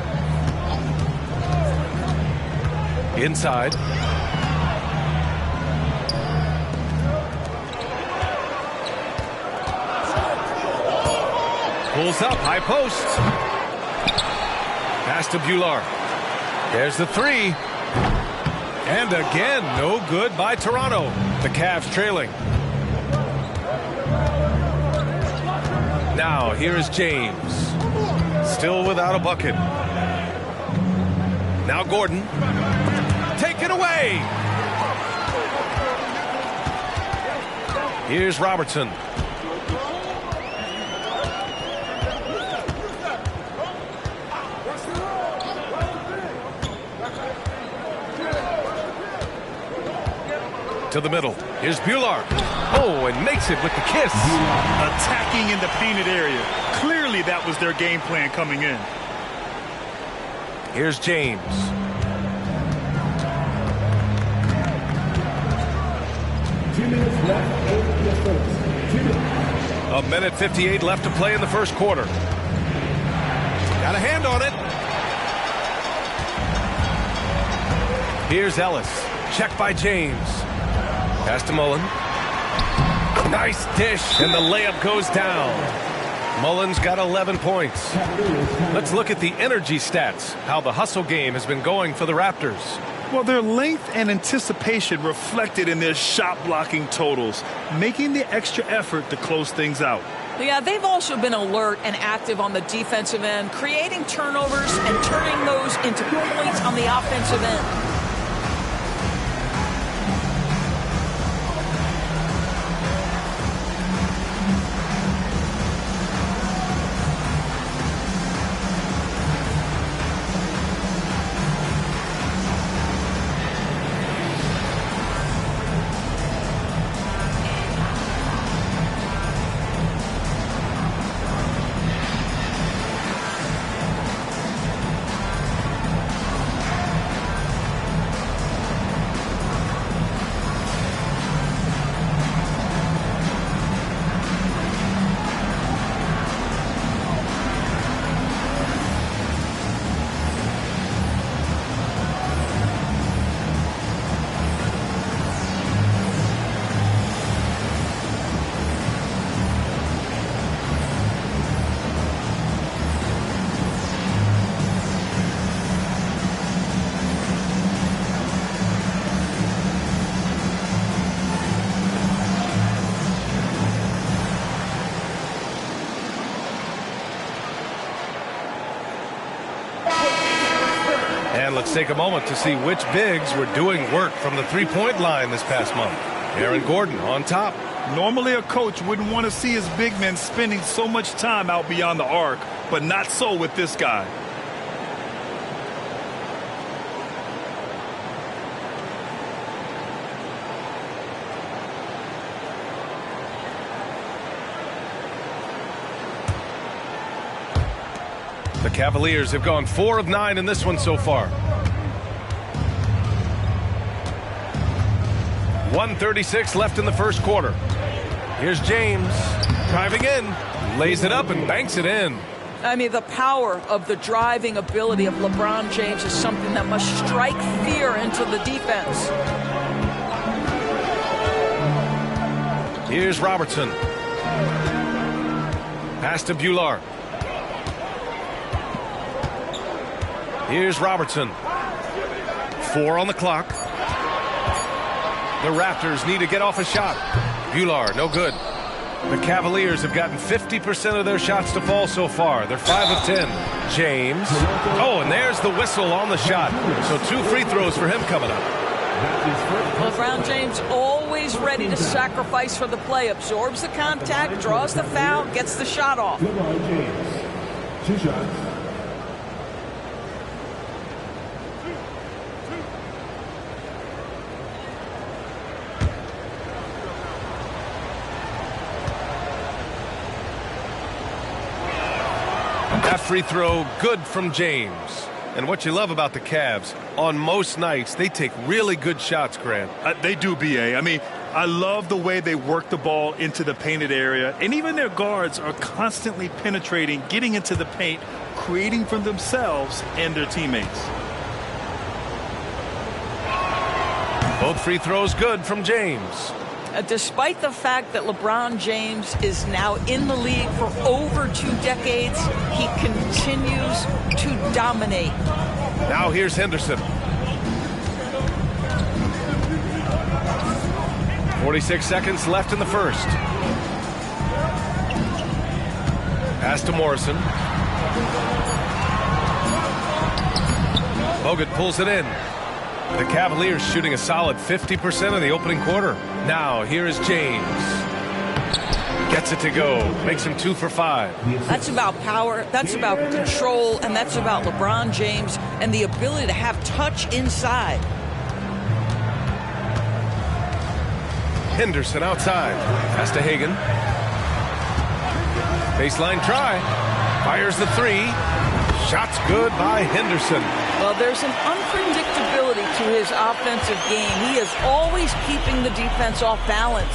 Inside. Pulls up, high post. Pass to Bular. There's the three. And again, no good by Toronto. The Cavs trailing. Now, here is James. Still without a bucket. Now Gordon. Taken away. Here's Robertson. To the middle. Here's Bular. Oh, and makes it with the kiss. Attacking in the painted area. Clearly that was their game plan coming in. Here's James. A minute 58 left to play in the first quarter. Got a hand on it. Here's Ellis. Check by James. Pass to Mullen. Nice dish, and the layup goes down. Mullen's got 11 points. Let's look at the energy stats, how the hustle game has been going for the Raptors. Well, their length and anticipation reflected in their shot blocking totals, making the extra effort to close things out. Yeah, they've also been alert and active on the defensive end, creating turnovers and turning those into points on the offensive end. And let's take a moment to see which bigs were doing work from the three-point line this past month. Aaron Gordon on top. Normally a coach wouldn't want to see his big men spending so much time out beyond the arc, but not so with this guy. The Cavaliers have gone 4 of 9 in this one so far. 1:36 left in the first quarter. Here's James driving in, lays it up and banks it in. I mean, the power of the driving ability of LeBron James is something that must strike fear into the defense. Here's Robertson. Pass to Bular. Here's Robertson. 4 on the clock. The Raptors need to get off a shot. Bular, no good. The Cavaliers have gotten 50% of their shots to fall so far. They're 5 of 10. James. Oh, and there's the whistle on the shot. So 2 free throws for him coming up. LeBron James always ready to sacrifice for the play. Absorbs the contact, draws the foul, gets the shot off. LeBron James, 2 shots. That free throw good from James. And what you love about the Cavs, on most nights, they take really good shots, Grant. They do, B.A. I mean, I love the way they work the ball into the painted area. And even their guards are constantly penetrating, getting into the paint, creating for themselves and their teammates. Both free throws good from James. Despite the fact that LeBron James is now in the league for over 2 decades, he continues to dominate. Now here's Henderson. 46 seconds left in the first. Pass to Morrison. Bogut pulls it in. The Cavaliers shooting a solid 50% in the opening quarter. Now, here is James. Gets it to go. Makes him 2 for 5. That's about power. That's about control. And that's about LeBron James and the ability to have touch inside. Henderson outside. Pass to Hagan. Baseline try. Fires the 3. Shot's good by Henderson. Well, there's an unpredictability to his offensive game. He is always keeping the defense off balance.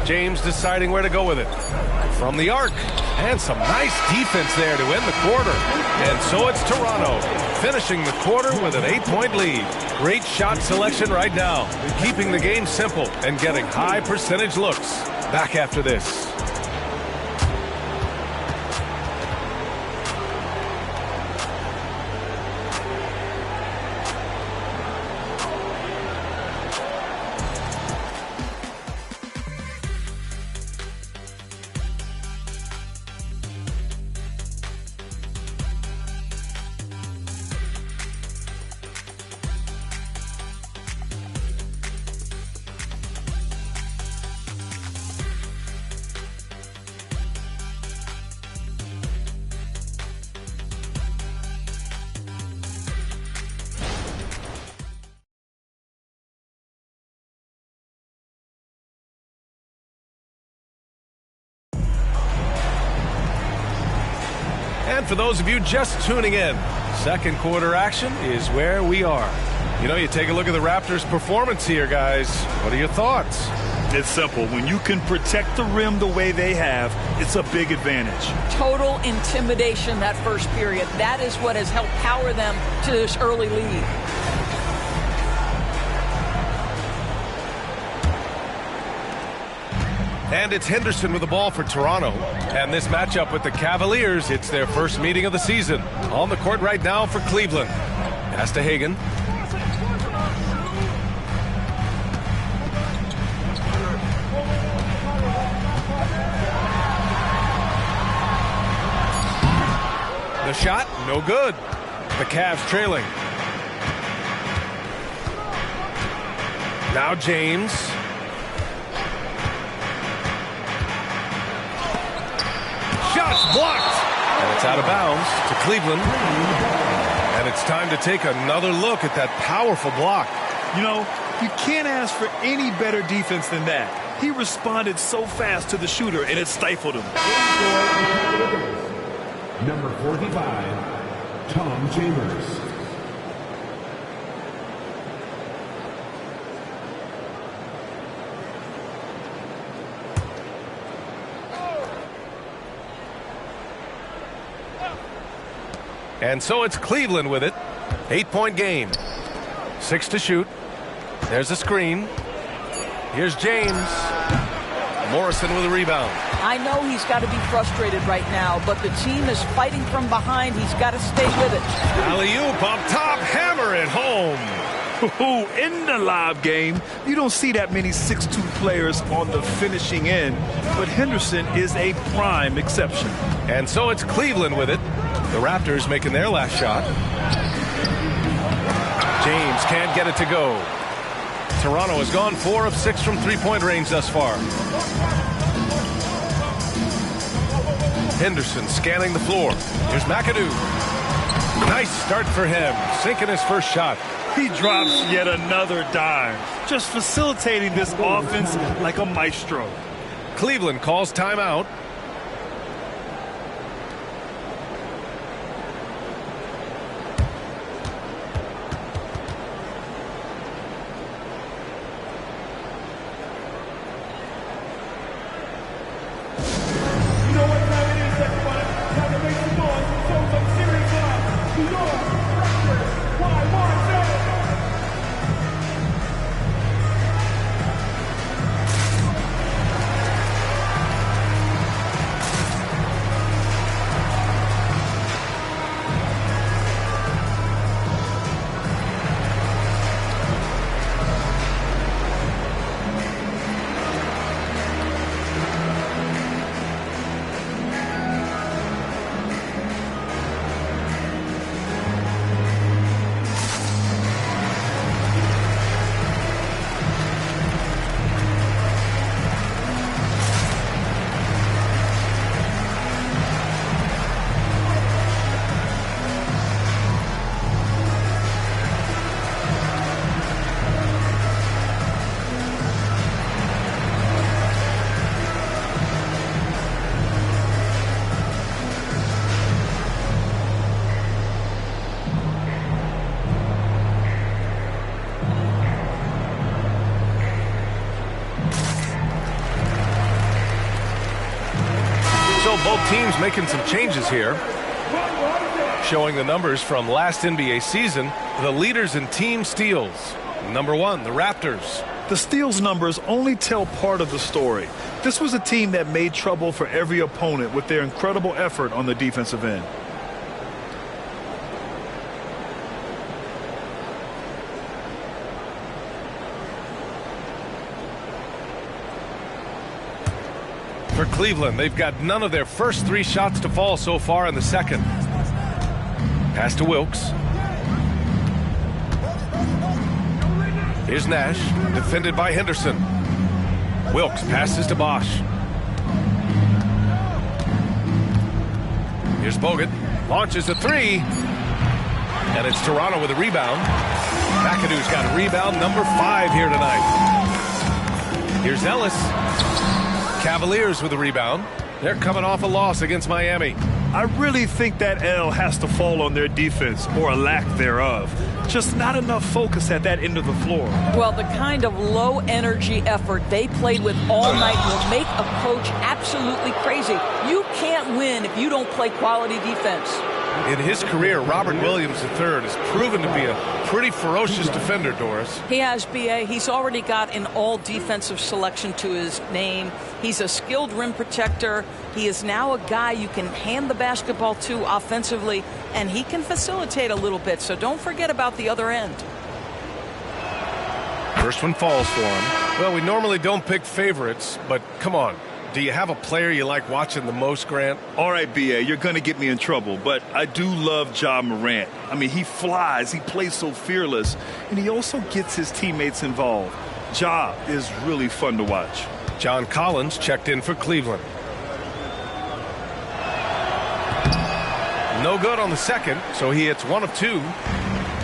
James deciding where to go with it. From the arc. And some nice defense there to end the quarter. And so it's Toronto finishing the quarter with an 8-point lead. Great shot selection right now. Keeping the game simple and getting high percentage looks. Back after this. And for those of you just tuning in, second quarter action is where we are. You know, you take a look at the Raptors' performance here, guys. What are your thoughts? It's simple. When you can protect the rim the way they have, it's a big advantage. Total intimidation that first period. That is what has helped power them to this early lead. And it's Henderson with the ball for Toronto. And this matchup with the Cavaliers, it's their first meeting of the season. On the court right now for Cleveland. Pass to Hagan. The shot, no good. The Cavs trailing. Now James. Shot's blocked. And it's out of bounds to Cleveland. And it's time to take another look at that powerful block. You know, you can't ask for any better defense than that. He responded so fast to the shooter, and it stifled him. Number 45, Tom Chambers. And so it's Cleveland with it. 8-point game. 6 to shoot. There's a screen. Here's James. Morrison with a rebound. I know he's got to be frustrated right now, but the team is fighting from behind. He's got to stay with it. Alley-oop up top, hammer it home. In the live game, you don't see that many 6'2 players on the finishing end, but Henderson is a prime exception. And so it's Cleveland with it. The Raptors making their last shot. James can't get it to go. Toronto has gone 4 of 6 from three-point range thus far. Henderson scanning the floor. Here's McAdoo. Nice start for him, sinking his first shot. He drops yet another dime, just facilitating this offense like a maestro. Cleveland calls timeout. So both teams making some changes here. Showing the numbers from last NBA season, the leaders in team steals. Number 1, the Raptors. The steals numbers only tell part of the story. This was a team that made trouble for every opponent with their incredible effort on the defensive end. For Cleveland, they've got none of their first 3 shots to fall so far in the second. Pass to Wilkes. Here's Nash, defended by Henderson. Wilkes passes to Bosch. Here's Bogut, launches a 3. And it's Toronto with a rebound. McAdoo's got a rebound, number 5 here tonight. Here's Ellis. Cavaliers with a rebound. They're coming off a loss against Miami. I really think that L has to fall on their defense, or a lack thereof. Just not enough focus at that end of the floor. Well, the kind of low-energy effort they played with all night will make a coach absolutely crazy. You can't win if you don't play quality defense. In his career, Robert Williams III has proven to be a pretty ferocious defender, Doris. He has, B.A. He's already got an all-defensive selection to his name. He's a skilled rim protector. He is now a guy you can hand the basketball to offensively, and he can facilitate a little bit, so don't forget about the other end. First one falls for him. Well, we normally don't pick favorites, but come on. Do you have a player you like watching the most, Grant? All right, B.A., you're going to get me in trouble, but I do love Ja Morant. I mean, he flies, he plays so fearless, and he also gets his teammates involved. Ja is really fun to watch. John Collins checked in for Cleveland. No good on the second, so he hits 1 of 2.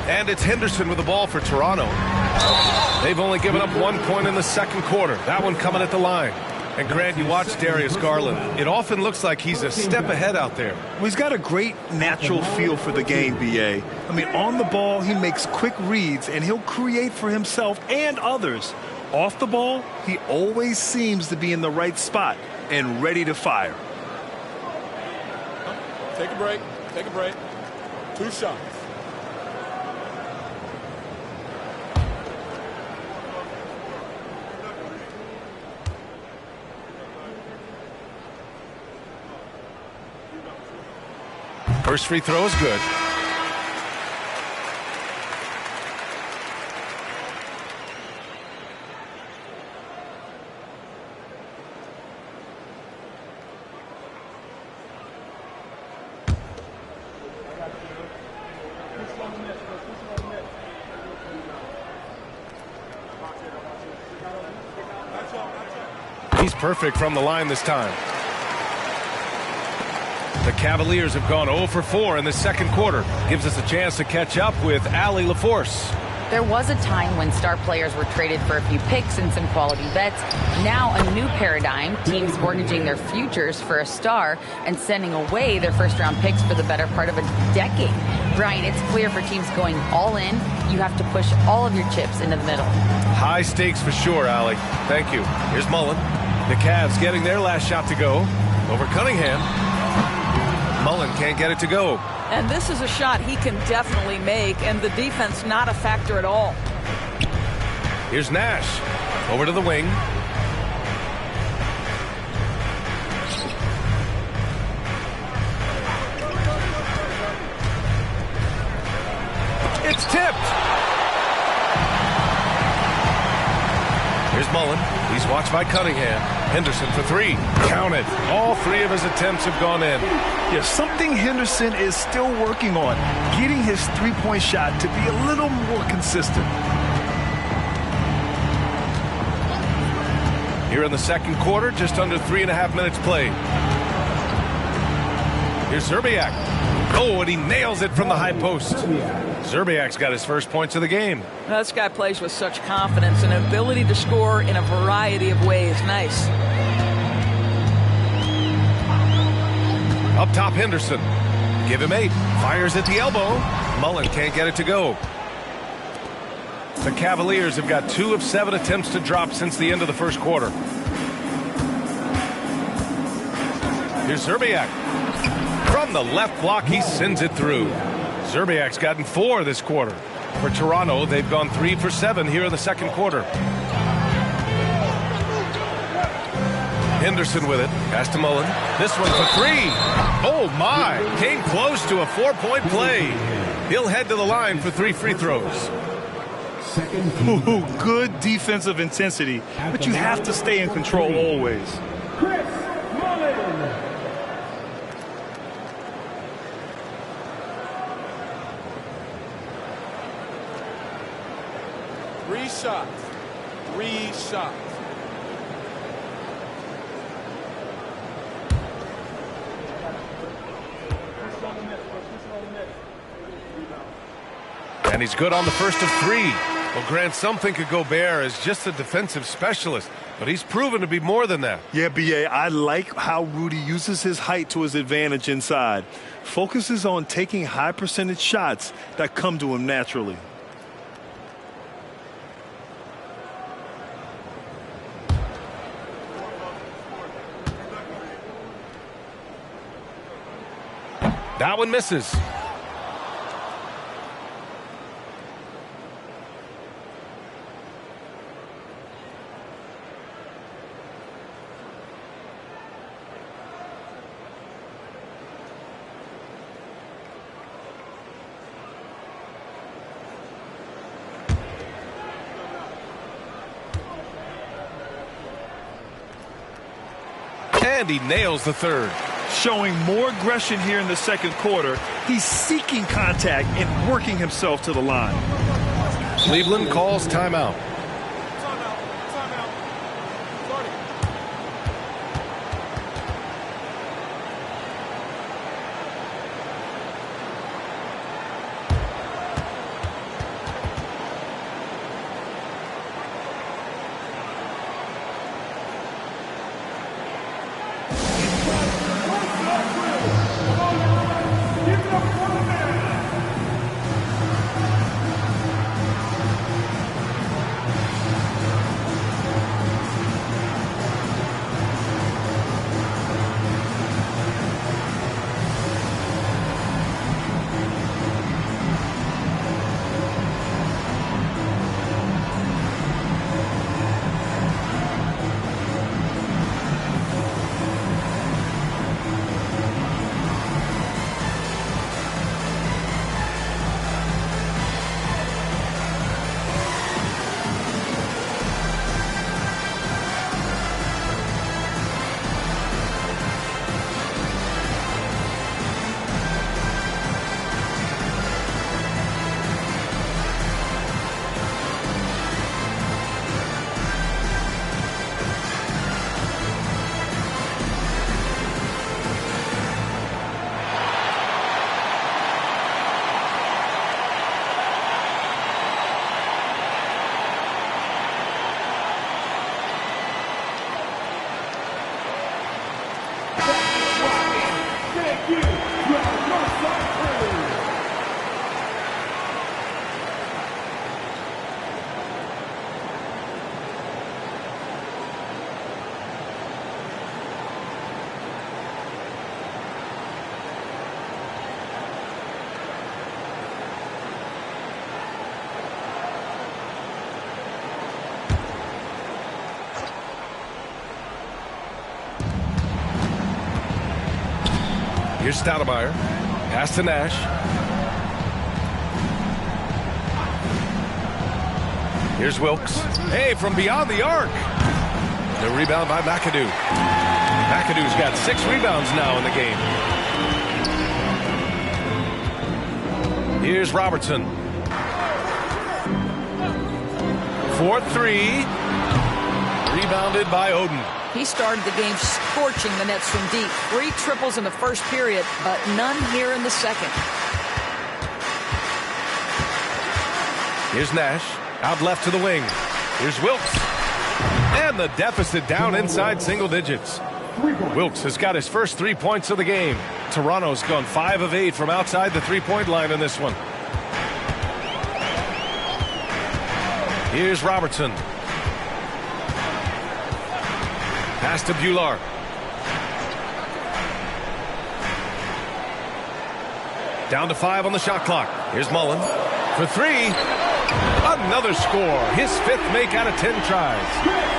And it's Henderson with the ball for Toronto. They've only given up 1 point in the second quarter. That one coming at the line. And Grant, you watch Darius Garland. It often looks like he's a step ahead out there. Well, he's got a great natural feel for the game, B.A. I mean, on the ball, he makes quick reads, and he'll create for himself and others. Off the ball, he always seems to be in the right spot and ready to fire. Take a break. Take a break. 2 shots. First free throw is good. He's perfect from the line this time. The Cavaliers have gone 0 for 4 in the second quarter. Gives us a chance to catch up with Allie LaForce. There was a time when star players were traded for a few picks and some quality bets. Now a new paradigm, teams mortgaging their futures for a star and sending away their first-round picks for the better part of a decade. Brian, it's clear for teams going all in, you have to push all of your chips into the middle. High stakes for sure, Allie. Thank you. Here's Mullen. The Cavs getting their last shot to go over Cunningham. Mullen can't get it to go. And this is a shot he can definitely make, and the defense not a factor at all. Here's Nash. Over to the wing. It's tipped. Here's Mullen. He's watched by Cunningham. Henderson for 3. Count it. All 3 of his attempts have gone in. Yeah, something Henderson is still working on, getting his three-point shot to be a little more consistent. Here in the second quarter, just under 3.5 minutes played. Here's Zerbiak. Oh, and he nails it from the high post. Zerbiak's got his first points of the game. Now, this guy plays with such confidence and an ability to score in a variety of ways. Nice. Up top, Henderson. Give him 8. Fires at the elbow. Mullen can't get it to go. The Cavaliers have got 2 of 7 attempts to drop since the end of the first quarter. Here's Zerbiak. From the left block, he sends it through. Zerbiak's gotten 4 this quarter. For Toronto, they've gone 3 for 7 here in the second quarter. Henderson with it. Pass to Mullen. This one for 3. Oh, my. Came close to a 4-point play. He'll head to the line for 3 free throws. Ooh, good defensive intensity, but you have to stay in control always. Chris Mullen. 3 shots. 3 shots. And he's good on the first of 3. Well, Grant, some think of Gobert as just a defensive specialist, but he's proven to be more than that. Yeah, B.A., I like how Rudy uses his height to his advantage inside. Focuses on taking high percentage shots that come to him naturally. That one misses. And he nails the third. Showing more aggression here in the second quarter. He's seeking contact and working himself to the line. Cleveland calls timeout. Here's Stoudemire. Pass to Nash. Here's Wilkes. Hey, from beyond the arc. The rebound by McAdoo. McAdoo's got 6 rebounds now in the game. Here's Robertson. 4-3. Rebounded by Oden. He started the game scorching the Nets from deep. 3 triples in the first period, but none here in the second. Here's Nash. Out left to the wing. Here's Wilkes. And the deficit down inside single digits. Wilkes has got his first 3 points of the game. Toronto's gone 5 of 8 from outside the three-point line in this one. Here's Robertson. Pass to Bular. Down to 5 on the shot clock. Here's Mullen for 3. Another score. His 5th make out of 10 tries.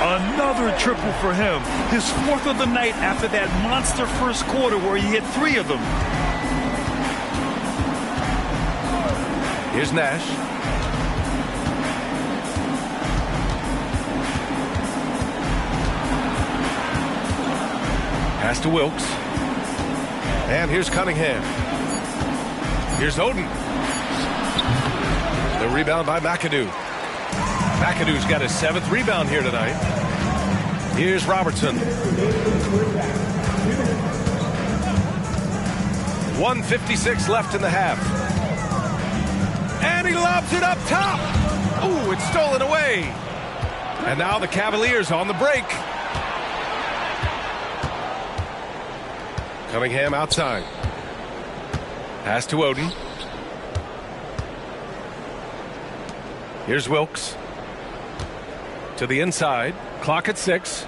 Another triple for him. His 4th of the night after that monster first quarter where he hit 3 of them. Here's Nash. Pass to Wilkes. And here's Cunningham. Here's Oden. The rebound by McAdoo. McAdoo's got his 7th rebound here tonight. Here's Robertson. 1:56 left in the half. And he lobs it up top. Ooh, it's stolen away. And now the Cavaliers on the break. Cunningham outside. Pass to Oden. Here's Wilkes. To the inside. Clock at 6.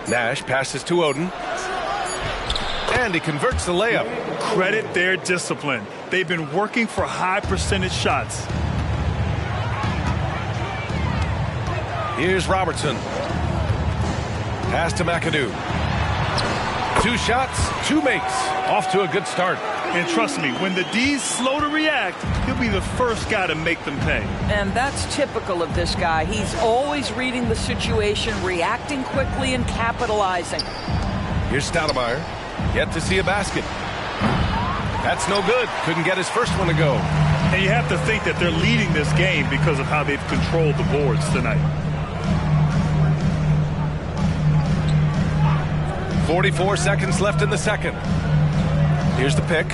Nash passes to Oden. And he converts the layup. Credit their discipline. They've been working for high percentage shots. Here's Robertson. Pass to McAdoo. 2 shots, 2 makes. Off to a good start. And trust me, when the D's slow to react, he'll be the first guy to make them pay. And that's typical of this guy. He's always reading the situation, reacting quickly, and capitalizing. Here's Stoudemire. Yet to see a basket. That's no good. Couldn't get his first one to go. And you have to think that they're leading this game because of how they've controlled the boards tonight. 44 seconds left in the second. Here's the pick.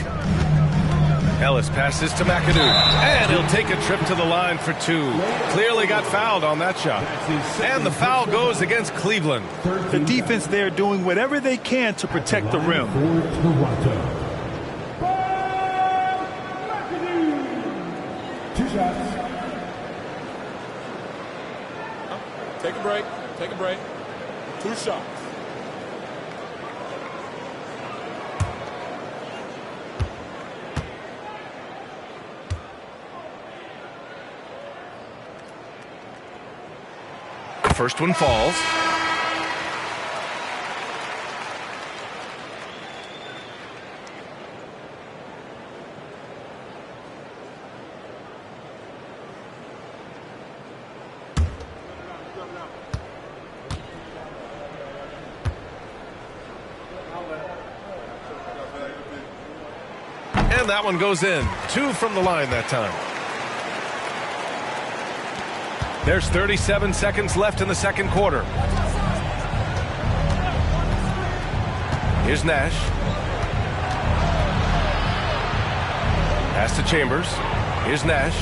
Ellis passes to McAdoo. And he'll take a trip to the line for 2. Clearly got fouled on that shot. And the foul goes against Cleveland. The defense there doing whatever they can to protect the rim. Take a break. Take a break. 2 shots. First one falls. And that one goes in. 2 from the line that time. There's 37 seconds left in the second quarter. Here's Nash. Pass to Chambers. Here's Nash.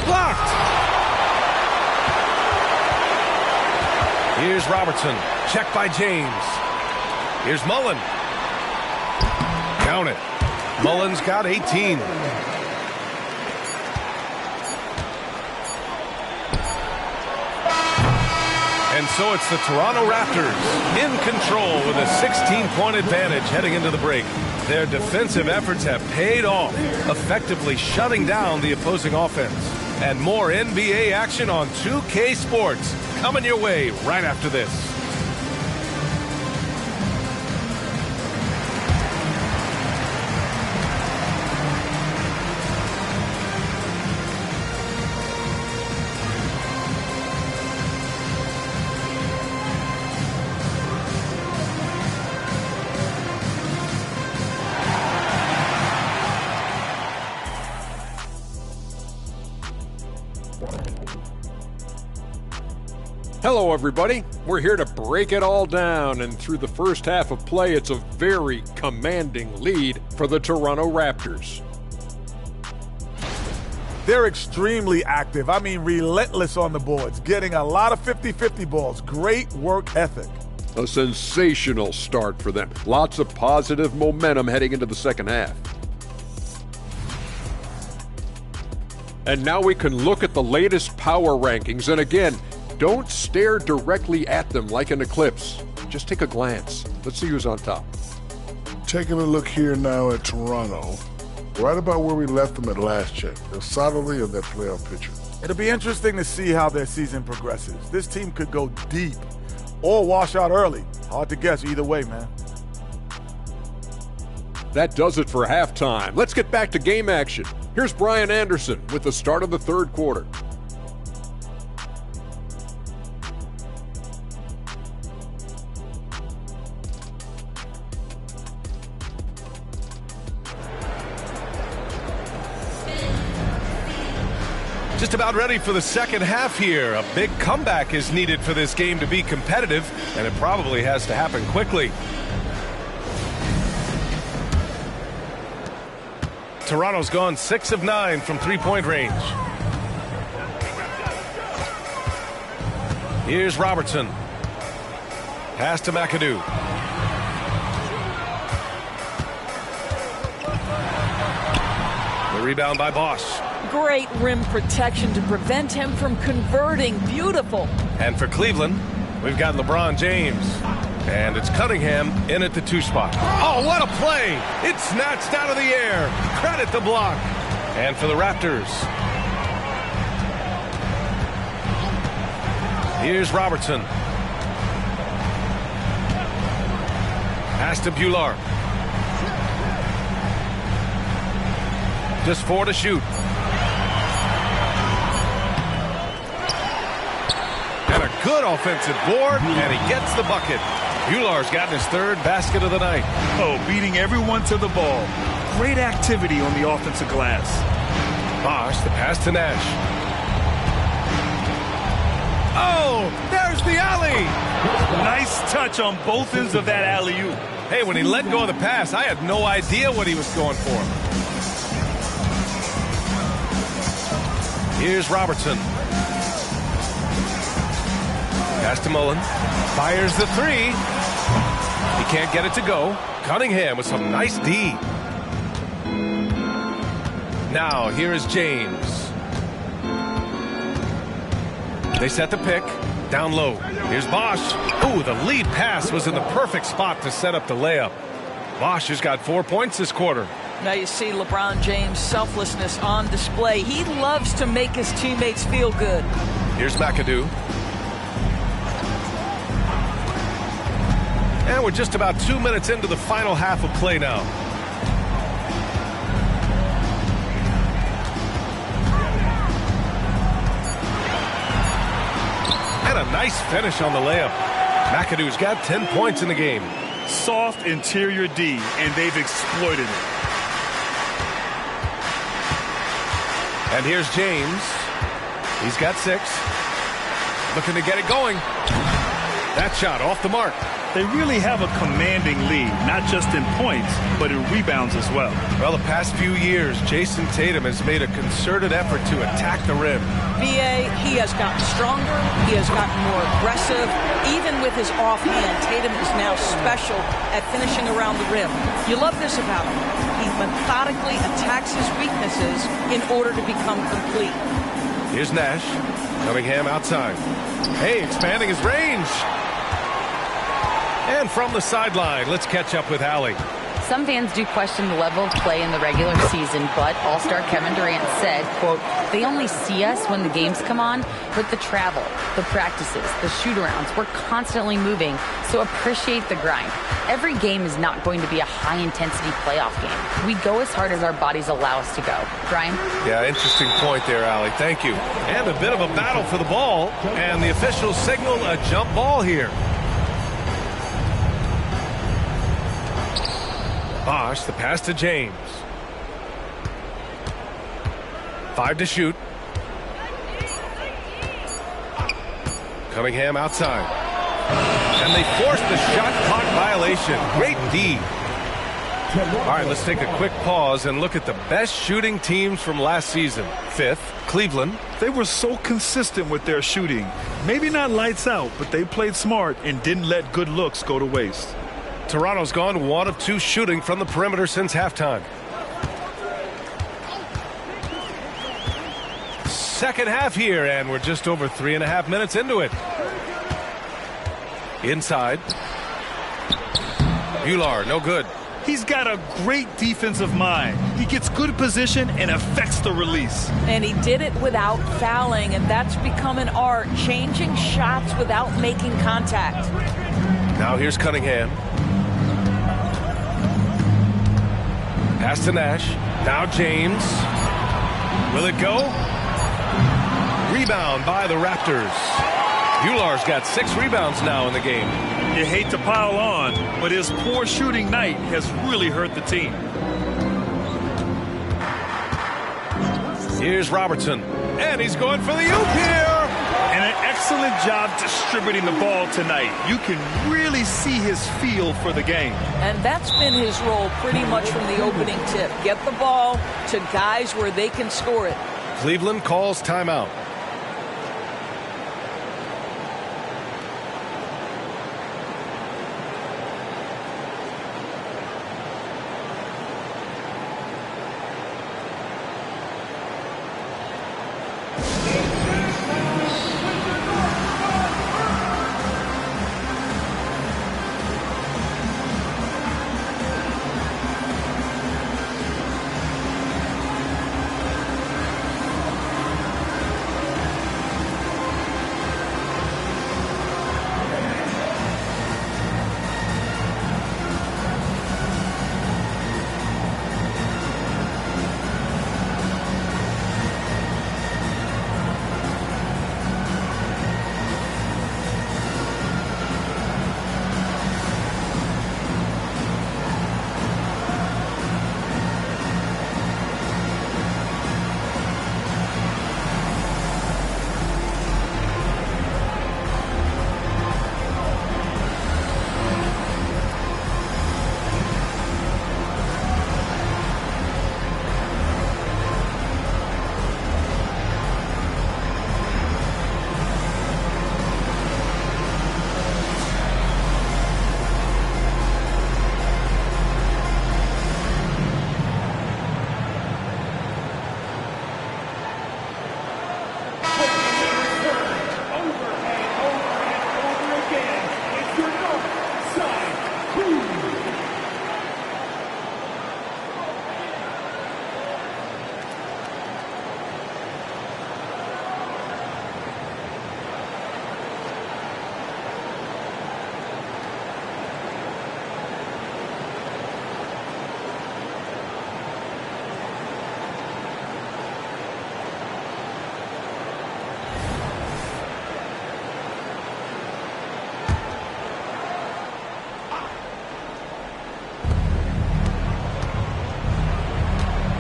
Blocked! Here's Robertson. Check by James. Here's Mullen. Count it. Mullen's got 18. And so it's the Toronto Raptors in control with a 16-point advantage heading into the break. Their defensive efforts have paid off, effectively shutting down the opposing offense. And more NBA action on 2K Sports coming your way right after this. Hello, everybody. We're here to break it all down, and through the first half of play, it's a very commanding lead for the Toronto Raptors. They're extremely active. I mean, relentless on the boards, getting a lot of 50-50 balls. Great work ethic. A sensational start for them. Lots of positive momentum heading into the second half. And now we can look at the latest power rankings. And again, don't stare directly at them like an eclipse. Just take a glance. Let's see who's on top. Taking a look here now at Toronto, right about where we left them at last check. They're solidly in that playoff picture. It'll be interesting to see how their season progresses. This team could go deep or wash out early. Hard to guess either way, man. That does it for halftime. Let's get back to game action. Here's Brian Anderson with the start of the third quarter. Just about ready for the second half here. A big comeback is needed for this game to be competitive, and it probably has to happen quickly. Toronto's gone 6 of 9 from three-point range. Here's Robertson. Pass to McAdoo. The rebound by Bosch. Great rim protection to prevent him from converting. Beautiful. And for Cleveland, we've got LeBron James. And it's Cunningham in at the 2 spot. Oh, what a play! It's snatched out of the air. Credit the block. And for the Raptors, here's Robertson. Pass to Bular. Just 4 to shoot. And a good offensive board, and he gets the bucket. Bular's gotten his third basket of the night. Oh, beating everyone to the ball. Great activity on the offensive glass. Bosch, the pass to Nash. Oh, there's the alley. Nice touch on both ends of that alley-oop. Hey, when he let go of the pass, I had no idea what he was going for. Here's Robertson. Pass to Mullen. Fires the 3. He can't get it to go. Cunningham with some nice D. Now, here is James. They set the pick. Down low. Here's Bosch. Ooh, the lead pass was in the perfect spot to set up the layup. Bosch has got 4 points this quarter. Now you see LeBron James' selflessness on display. He loves to make his teammates feel good. Here's McAdoo. And we're just about 2 minutes into the final half of play now. And a nice finish on the layup. McAdoo's got 10 points in the game. Soft interior D, and they've exploited it. And here's James. He's got 6. Looking to get it going. That shot off the mark. They really have a commanding lead, not just in points, but in rebounds as well. Well, the past few years, Jason Tatum has made a concerted effort to attack the rim. VA, he has gotten stronger. He has gotten more aggressive. Even with his offhand, Tatum is now special at finishing around the rim. You love this about him. He methodically attacks his weaknesses in order to become complete. Here's Nash. Cunningham outside. Hey, expanding his range. And from the sideline, let's catch up with Allie. Some fans do question the level of play in the regular season, but All-Star Kevin Durant said, quote, they only see us when the games come on, but the travel, the practices, the shoot-arounds, we're constantly moving, so appreciate the grind. Every game is not going to be a high-intensity playoff game. We go as hard as our bodies allow us to go. Brian? Yeah, interesting point there, Allie. Thank you. And a bit of a battle for the ball, and the officials signal a jump ball here. Bosch, the pass to James. 5 to shoot. Cunningham outside. And they forced the shot clock violation. Great D. All right, let's take a quick pause and look at the best shooting teams from last season. 5th, Cleveland. They were so consistent with their shooting. Maybe not lights out, but they played smart and didn't let good looks go to waste. Toronto's gone 1 of 2 shooting from the perimeter since halftime. second half here, and we're just over 3.5 minutes into it. Inside. Bular, no good. He's got a great defensive mind. He gets good position and affects the release. And he did it without fouling, and that's become an art, changing shots without making contact. Now here's Cunningham. Pass to Nash. Now James. Will it go? Rebound by the Raptors. Bular's got 6 rebounds now in the game. You hate to pile on, but his poor shooting night has really hurt the team. Here's Robertson, and he's going for the oop here. And an excellent job distributing the ball tonight. You can really see his feel for the game. And that's been his role pretty much from the opening tip. Get the ball to guys where they can score it. Cleveland calls timeout.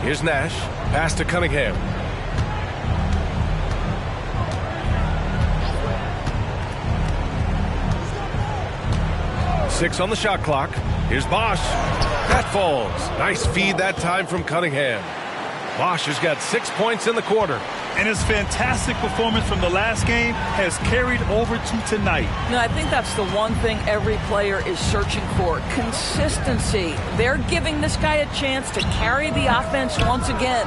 Here's Nash. Pass to Cunningham. Six on the shot clock. Here's Bosch. That falls. Nice feed that time from Cunningham. Bosch has got 6 points in the quarter. And his fantastic performance from the last game has carried over to tonight. No, I think that's the one thing every player is searching for. Consistency. They're giving this guy a chance to carry the offense once again.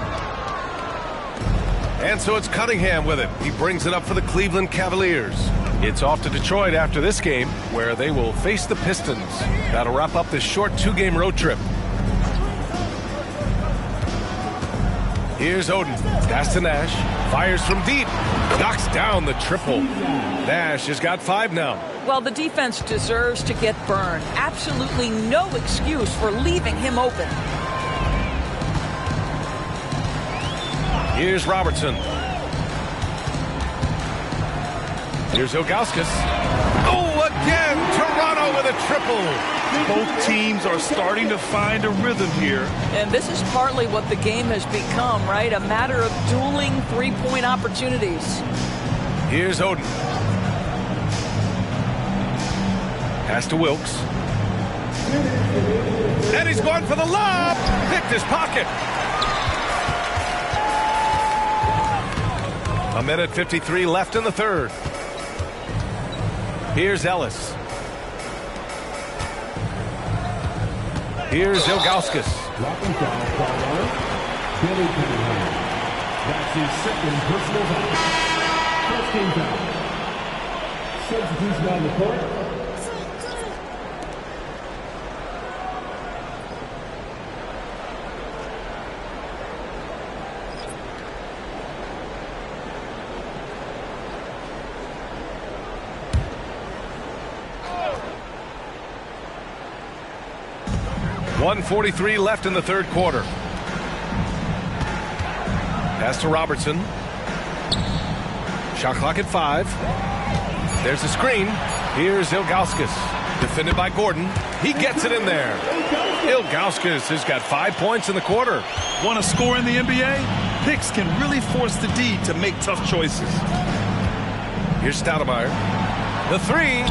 And so it's Cunningham with it. He brings it up for the Cleveland Cavaliers. It's off to Detroit after this game, where they will face the Pistons. That'll wrap up this short 2-game road trip. Here's Oden. Pass to Nash. Fires from deep. Knocks down the triple. Nash has got 5 now. Well, the defense deserves to get burned. Absolutely no excuse for leaving him open. Here's Robertson. Here's Ilgauskas. Oh, again! Toronto with a triple. Both teams are starting to find a rhythm here. And this is partly what the game has become, right? A matter of dueling three-point opportunities. Here's Oden. Pass to Wilkes. And he's going for the lob. Picked his pocket. 1:53 left in the third. Here's Ellis. Here's Ilgauskas. That's his second personal foul. First team foul. Substitution on the court. .143 left in the third quarter. Pass to Robertson. Shot clock at 5. There's a screen. Here's Ilgauskas. Defended by Gordon. He gets it in there. Ilgauskas has got 5 points in the quarter. Want to score in the NBA? Picks can really force the D to make tough choices. Here's Stoudemire. The 3.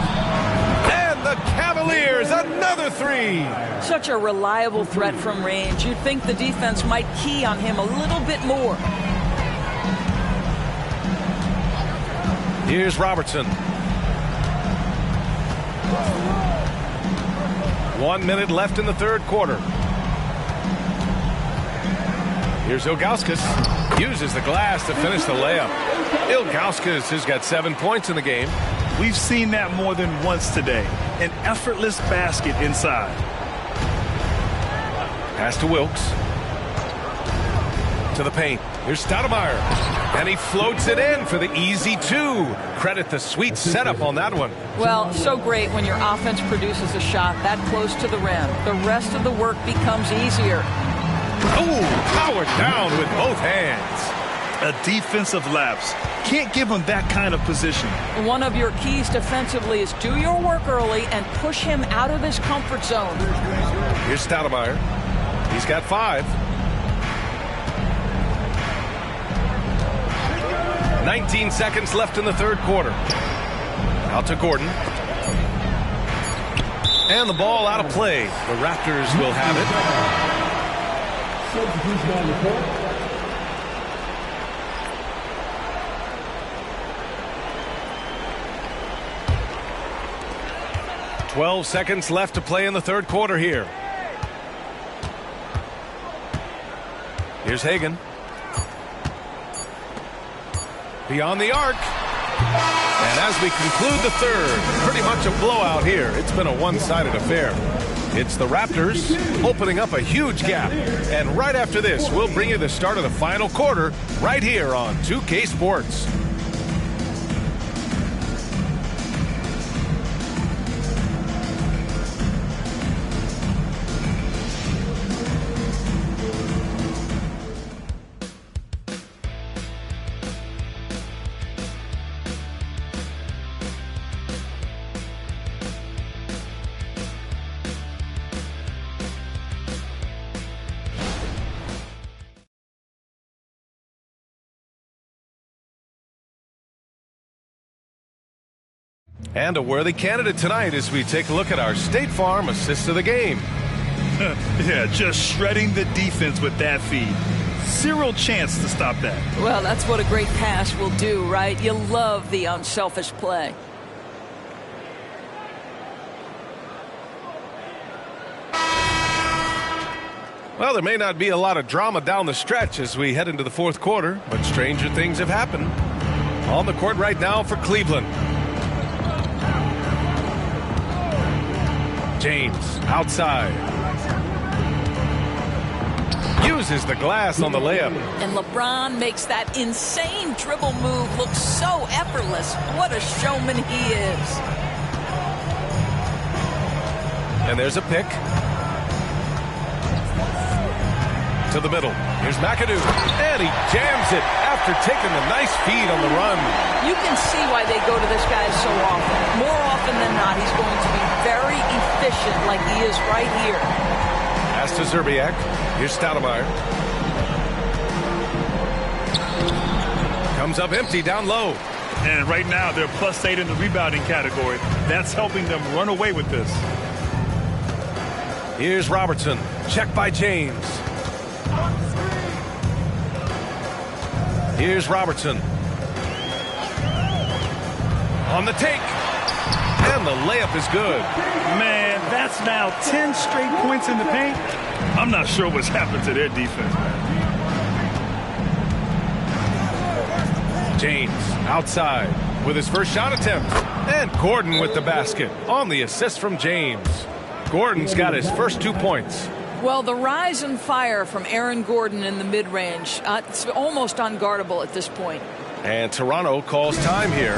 And the Cavaliers, another 3. Such a reliable threat from range. You'd think the defense might key on him a little bit more. Here's Robertson. 1 minute left in the third quarter. Here's Ilgauskas. Uses the glass to finish the layup. Ilgauskas has got 7 points in the game. We've seen that more than once today. An effortless basket inside. Pass to Wilkes. To the paint. Here's Stoudemire. And he floats it in for the easy 2. Credit the sweet setup on that one. Well, so great when your offense produces a shot that close to the rim. The rest of the work becomes easier. Oh, powered down with both hands. A defensive lapse. Can't give him that kind of position. One of your keys defensively is do your work early and push him out of his comfort zone. Here's Stoudemire. He's got 5. 19 seconds left in the third quarter. Out to Gordon. And the ball out of play. The Raptors will have it. Substitution on the court. 12 seconds left to play in the third quarter here. Here's Hagan. Beyond the arc. And as we conclude the third, pretty much a blowout here. It's been a one-sided affair. It's the Raptors opening up a huge gap. And right after this, we'll bring you the start of the final quarter right here on 2K Sports. And a worthy candidate tonight as we take a look at our State Farm assist of the game. Yeah, just shredding the defense with that feed. Zero chance to stop that. Well, that's what a great pass will do, right? You love the unselfish play. Well, there may not be a lot of drama down the stretch as we head into the fourth quarter, but stranger things have happened. On the court right now for Cleveland. James outside. Uses the glass on the layup. And LeBron makes that insane dribble move look so effortless. What a showman he is. And there's a pick. To the middle. Here's McAdoo. And he jams it after taking the nice feed on the run. You can see why they go to this guy so often. More often than not, he's going to be very efficient like he is right here. Pass to Zerbiak. Here's Stoudemire. Comes up empty down low. And right now, they're +8 in the rebounding category. That's helping them run away with this. Here's Robertson. Check by James. Here's Robertson. On the take. And the layup is good. Man, that's now 10 straight points in the paint. I'm not sure what's happened to their defense, man. James outside with his first shot attempt. And Gordon with the basket on the assist from James. Gordon's got his first 2 points. Well, the rise and fire from Aaron Gordon in the mid-range, it's almost unguardable at this point. And Toronto calls time here.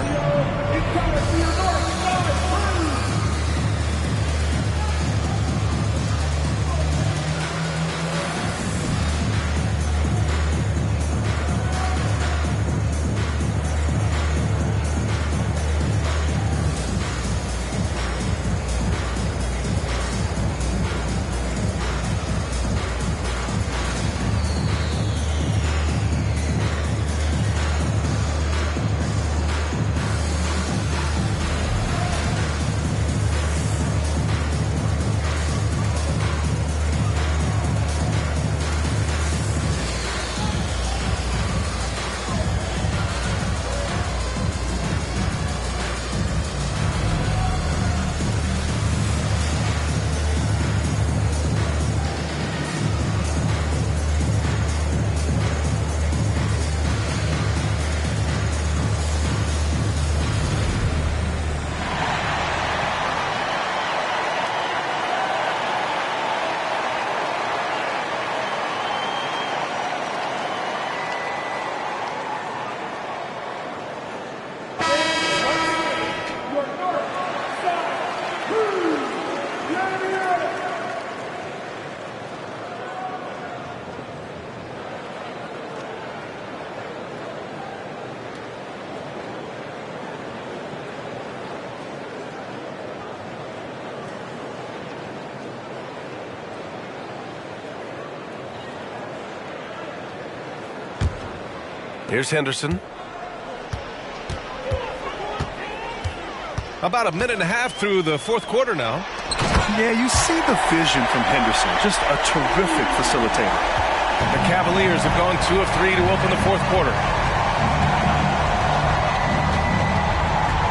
Here's Henderson. About a minute and a half through the fourth quarter now. Yeah, you see the vision from Henderson. Just a terrific facilitator. The Cavaliers have gone 2 of 3 to open the fourth quarter.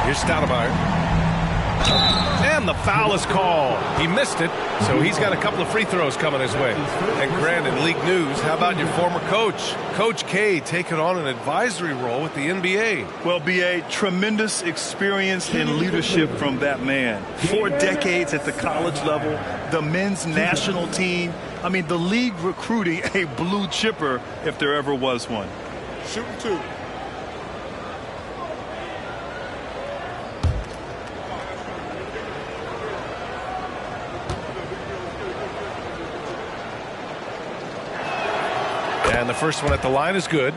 Here's Stoudemire. And the foul is called. He missed it, so he's got a couple of free throws coming his way. And granted, league news, how about your former coach? Coach K taking on an advisory role with the NBA. Well, B.A., tremendous experience and leadership from that man. 4 decades at the college level, the men's national team. I mean, the league recruiting a blue chipper if there ever was one. Shooting 2. And the first one at the line is good.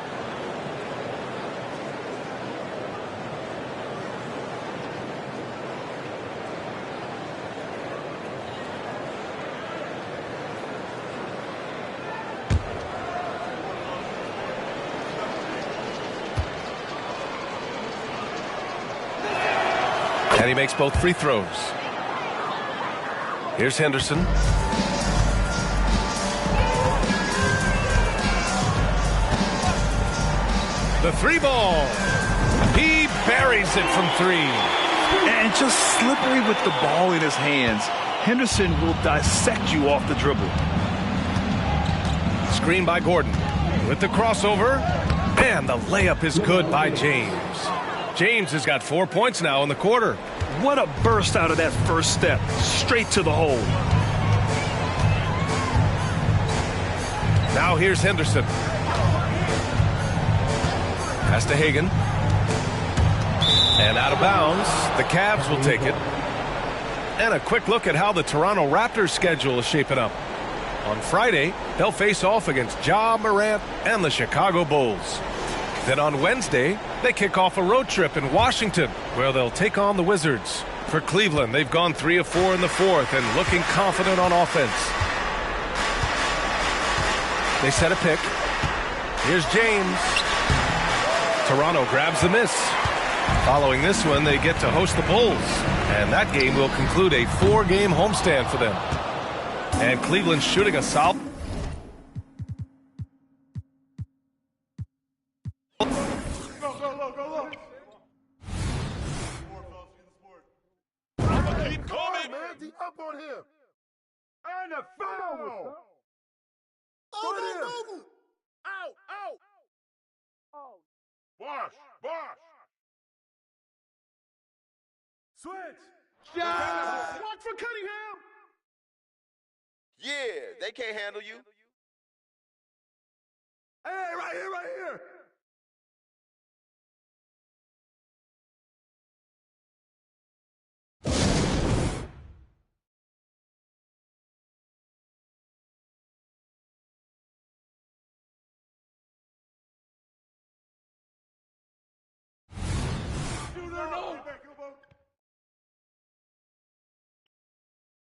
And he makes both free throws. Here's Henderson. The 3 ball. He buries it from 3. And just slippery with the ball in his hands. Henderson will dissect you off the dribble. Screen by Gordon. With the crossover. And the layup is good by James. James has got 4 points now in the quarter. What a burst out of that first step. Straight to the hole. Now here's Henderson. Pass to Hagan. And out of bounds. The Cavs will take it. And a quick look at how the Toronto Raptors schedule is shaping up. On Friday, they'll face off against Ja Morant and the Chicago Bulls. Then on Wednesday, they kick off a road trip in Washington, where they'll take on the Wizards. For Cleveland, they've gone 3 of 4 in the fourth and looking confident on offense. They set a pick. Here's James. Toronto grabs the miss. Following this one, they get to host the Bulls. And that game will conclude a 4-game homestand for them. And Cleveland's shooting a solid. Keep coming, man. Keep up on him. And a foul. Oh, no. Out. Switch! Yes! Watch for Cunningham! Yeah, they can't handle you. Hey, right here, right here!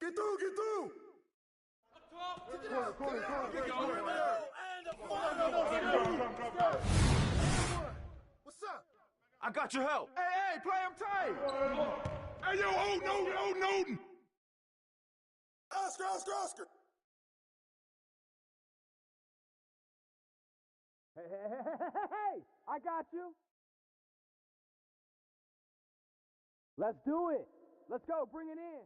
Get through, get through! What's up? I got your help. Hey, play him tight! Hey, yo, old Newton! Oscar! Hey, I got you. Let's do it. Let's go, bring it in.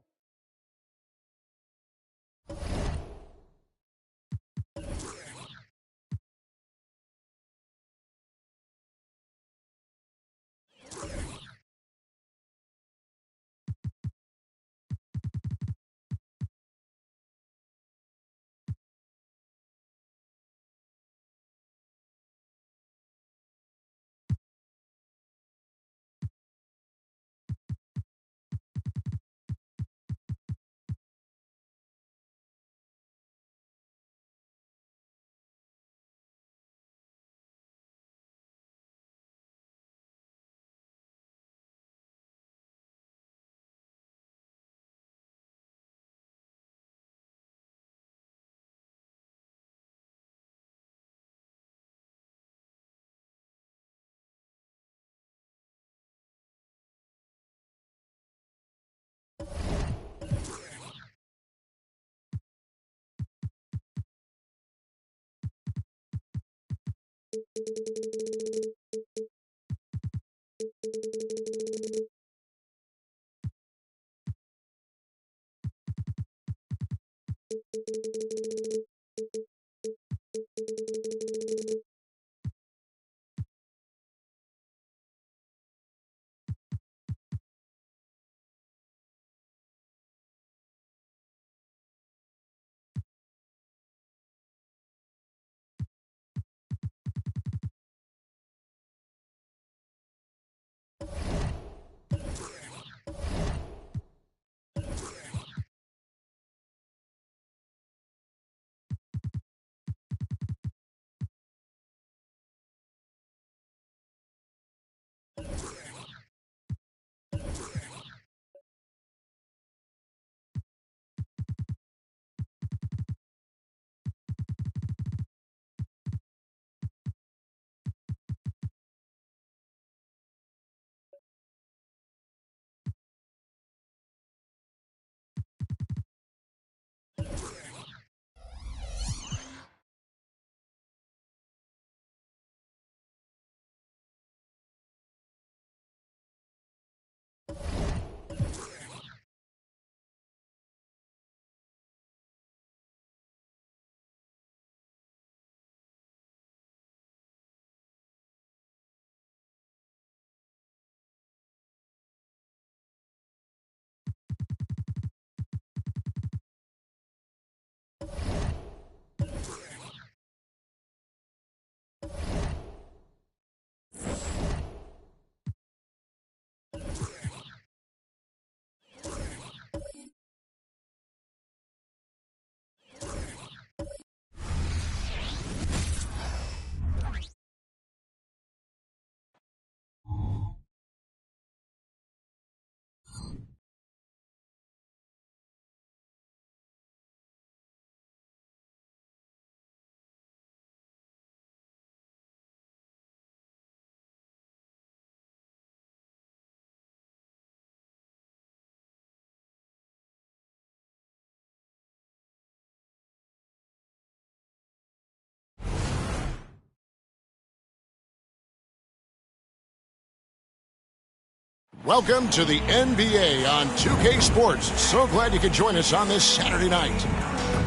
Welcome to the NBA on 2K Sports. So glad you could join us on this Saturday night.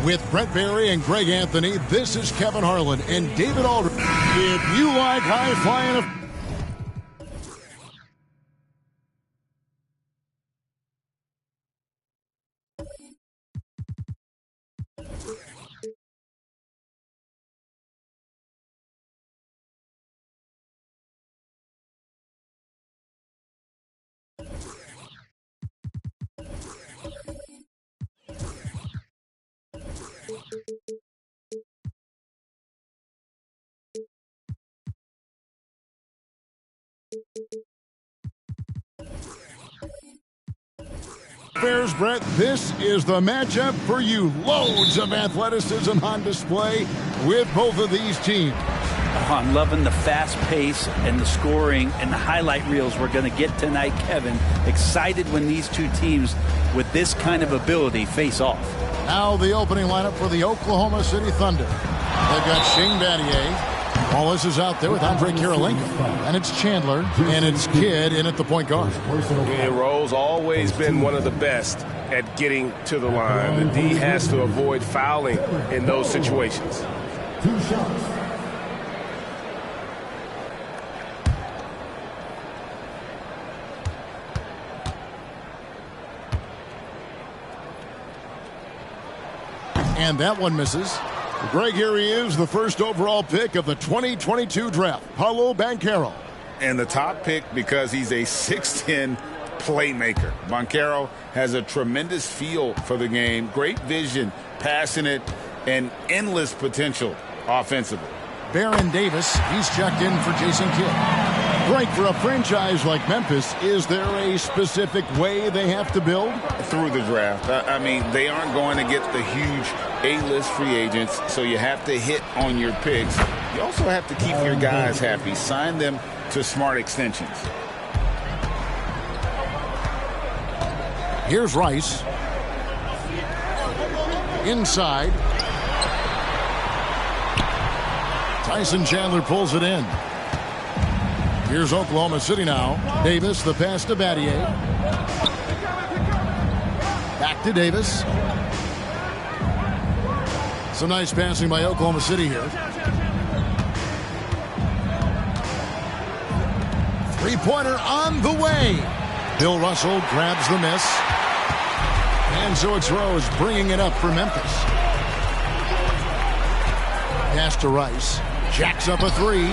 With Brent Barry and Greg Anthony, this is Kevin Harlan and David Aldridge. If you like high-flying... Bears, Brett, this is the matchup for you. Loads of athleticism on display with both of these teams. Oh, I'm loving the fast pace and the scoring and the highlight reels we're going to get tonight, Kevin. Excited when these two teams with this kind of ability face off. Now the opening lineup for the Oklahoma City Thunder. They've got Shane Battier. Wallace is out there with Andre Kirilenko. And it's Chandler and it's Kidd in at the point guard. And Rose always been one of the best at getting to the line. The D has to avoid fouling in those situations. 2 shots. And that one misses. Greg, here he is, the first overall pick of the 2022 draft, Paolo Banchero. And the top pick because he's a 6'10 playmaker. Banchero has a tremendous feel for the game, great vision, passing it, and endless potential offensively. Baron Davis, he's checked in for Jason Kidd. Greg, for a franchise like Memphis, is there a specific way they have to build? Through the draft. I mean, they aren't going to get the huge A-list free agents, so you have to hit on your picks. You also have to keep your guys happy. Sign them to smart extensions. Here's Rice. Inside. Tyson Chandler pulls it in. Here's Oklahoma City now. Davis, the pass to Battier. Back to Davis. Some nice passing by Oklahoma City here. Three-pointer on the way. Bill Russell grabs the miss. And so it's Rose bringing it up for Memphis. Pass to Rice. Jacks up a three.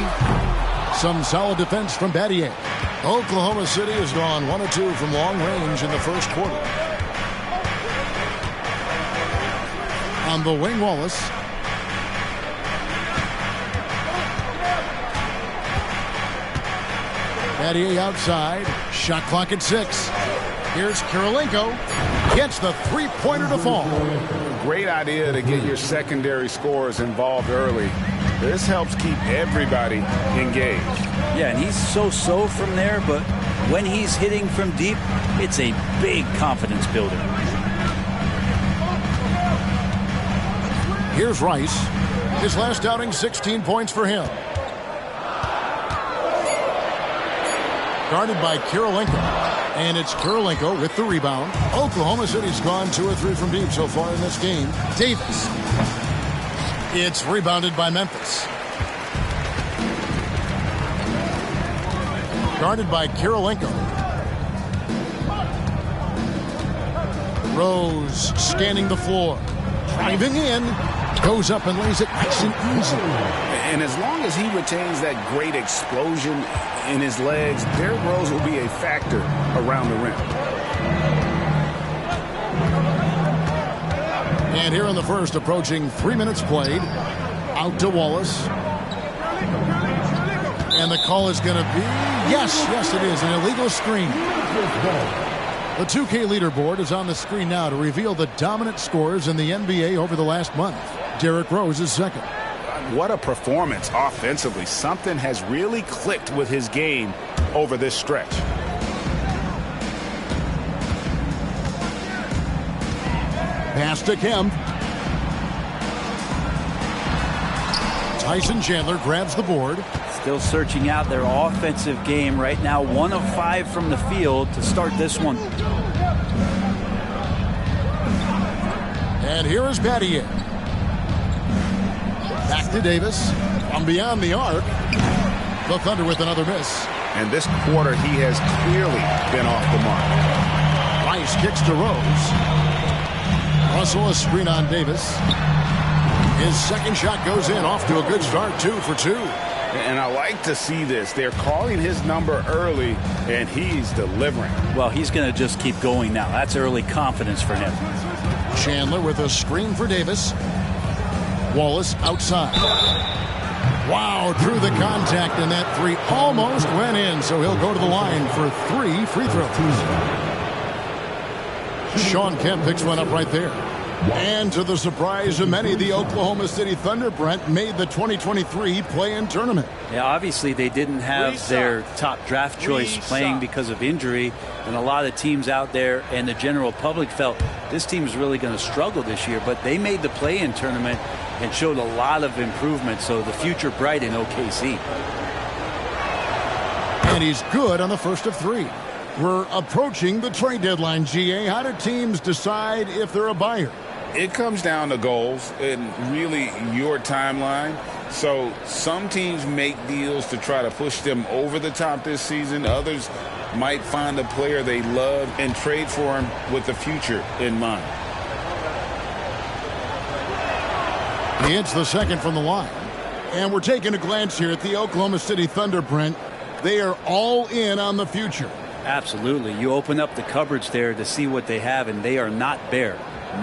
Some solid defense from Battier. Oklahoma City has gone 1 of 2 from long range in the first quarter. On the wing, Wallace. Battier outside. Shot clock at 6. Here's Kirilenko. Gets the three-pointer to fall. Great idea to get your secondary scorers involved early. This helps keep everybody engaged. Yeah, and he's so-so from there, but when he's hitting from deep, it's a big confidence builder. Here's Rice. His last outing, 16 points for him. Guarded by Kirilenko. And it's Kirilenko with the rebound. Oklahoma City's gone 2 or 3 from deep so far in this game. Davis. It's rebounded by Memphis. Guarded by Kirilenko. Rose scanning the floor. Driving in. Goes up and lays it nice and easy. And as long as he retains that great explosion in his legs, Derrick Rose will be a factor around the rim. And here in the first, approaching 3 minutes played. Out to Wallace. And the call is going to be, yes, it is, an illegal screen. The 2K leaderboard is on the screen now to reveal the dominant scores in the NBA over the last month. Derrick Rose is second. What a performance offensively. Something has really clicked with his game over this stretch. Pass to Kemp. Tyson Chandler grabs the board. Still searching out their offensive game right now. 1 of 5 from the field to start this one. And here is Battier. Back to Davis. From beyond the arc. The Thunder with another miss. And this quarter, he has clearly been off the mark. Rice kicks to Rose. Russell a screen on Davis. His second shot goes in, off to a good start, 2 for 2. And I like to see this. They're calling his number early, and he's delivering. Well, he's going to just keep going now. That's early confidence for him. Chandler with a screen for Davis. Wallace outside. Wow, through the contact, and that three almost went in, so he'll go to the line for 3 free throws. Sean Kemp picks one up right there. And to the surprise of many, the Oklahoma City Thunder, Brent, made the 2023 play-in tournament. Yeah, obviously they didn't have their top draft choice playing because of injury, and a lot of teams out there and the general public felt this team is really going to struggle this year, but they made the play-in tournament and showed a lot of improvement, so the future bright in OKC. And he's good on the first of 3. We're approaching the trade deadline, GA. How do teams decide if they're a buyer? It comes down to goals and really your timeline. So some teams make deals to try to push them over the top this season. Others might find a player they love and trade for him with the future in mind. He hits the second from the line. And we're taking a glance here at the Oklahoma City Thunder, Brent. They are all in on the future. Absolutely. You open up the cupboards there to see what they have, and they are not bare.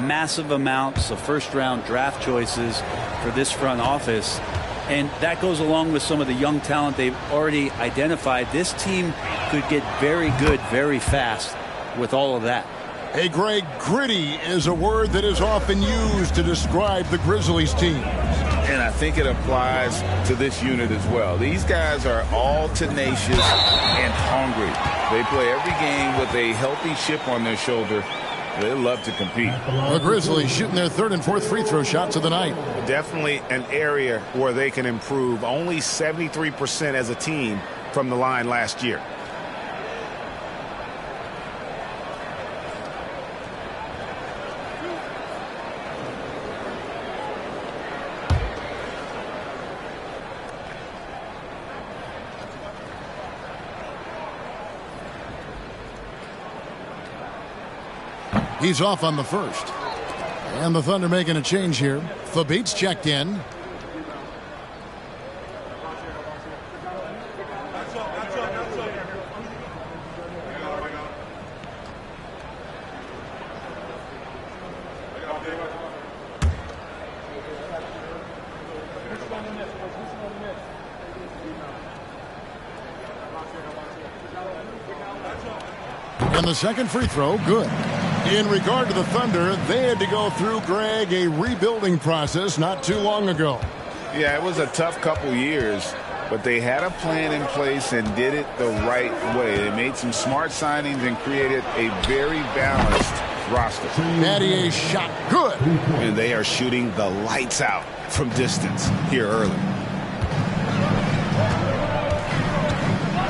Massive amounts of first-round draft choices for this front office. And that goes along with some of the young talent they've already identified. This team could get very good very fast with all of that. Hey, Greg, gritty is a word that is often used to describe the Grizzlies team. And I think it applies to this unit as well. These guys are all tenacious and hungry. They play every game with a healthy chip on their shoulder. They love to compete. The Grizzlies shooting their 3rd and 4th free throw shots of the night. Definitely an area where they can improve. Only 73% as a team from the line last year. He's off on the first. And the Thunder making a change here. Fabit's checked in. And the second free throw, good. In regard to the Thunder, they had to go through, Greg, a rebuilding process not too long ago. Yeah, it was a tough couple years, but they had a plan in place and did it the right way. They made some smart signings and created a very balanced roster. Battier shot good. And they are shooting the lights out from distance here early.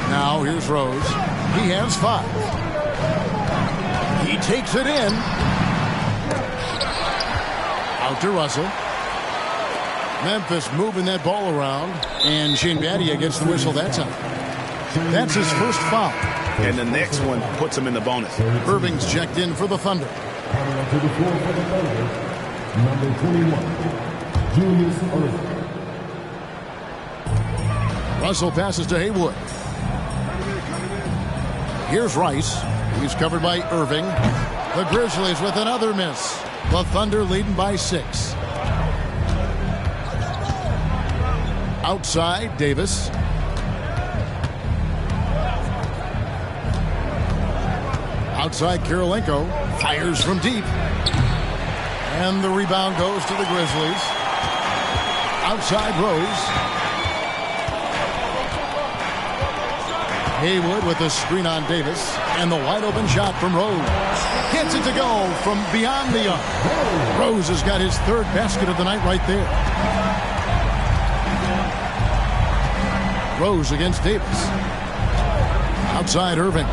Now here's Rose. He has 5. He takes it in. Out to Russell. Memphis moving that ball around. And Shane Battier gets the whistle that time. That's his first foul. And the next one puts him in the bonus. Irving's checked in for the Thunder. Number 21, Julius Irving. Russell passes to Haywood. Here's Rice. He's covered by Irving. The Grizzlies with another miss. The Thunder leading by 6. Outside, Davis. Outside, Kirilenko fires from deep. And the rebound goes to the Grizzlies. Outside, Rose. Haywood with a screen on Davis. And the wide open shot from Rose. Gets it to go from beyond the arc. Rose has got his 3rd basket of the night right there. Rose against Davis. Outside Irving.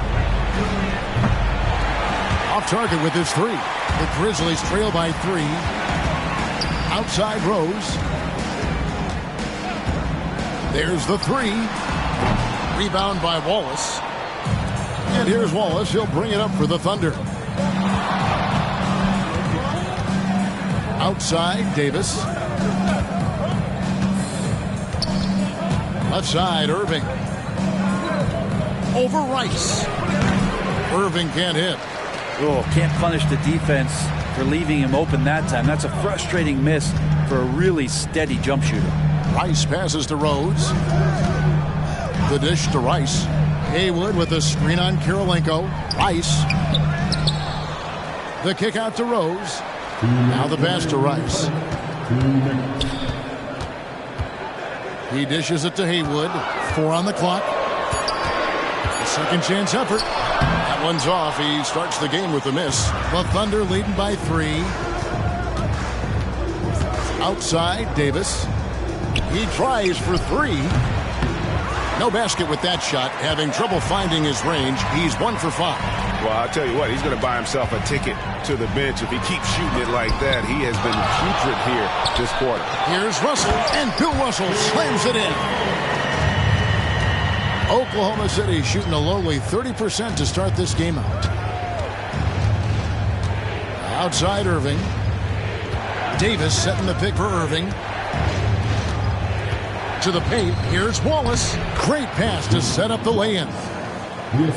Off target with his 3. The Grizzlies trail by 3. Outside Rose. There's the 3. Rebound by Wallace. And here's Wallace. He'll bring it up for the Thunder. Outside, Davis. Left side, Irving. Over Rice. Irving can't hit. Oh, can't punish the defense for leaving him open that time. That's a frustrating miss for a really steady jump shooter. Rice passes to Rhodes. The dish to Rice. Haywood with a screen on Kirilenko. Rice. The kick out to Rose. Now the pass to Rice. He dishes it to Haywood. 4 on the clock. A second chance effort. That one's off. He starts the game with a miss. The Thunder leading by 3. Outside, Davis. He tries for 3. No basket with that shot. Having trouble finding his range. He's 1 for 5. Well, I'll tell you what, he's going to buy himself a ticket to the bench. If he keeps shooting it like that, he has been putrid here this quarter. Here's Russell, and Bill Russell slams it in. Oklahoma City shooting a lowly 30% to start this game out. Outside Irving. Davis setting the pick for Irving. To the paint, here's Wallace. Great pass to set up the lay-in.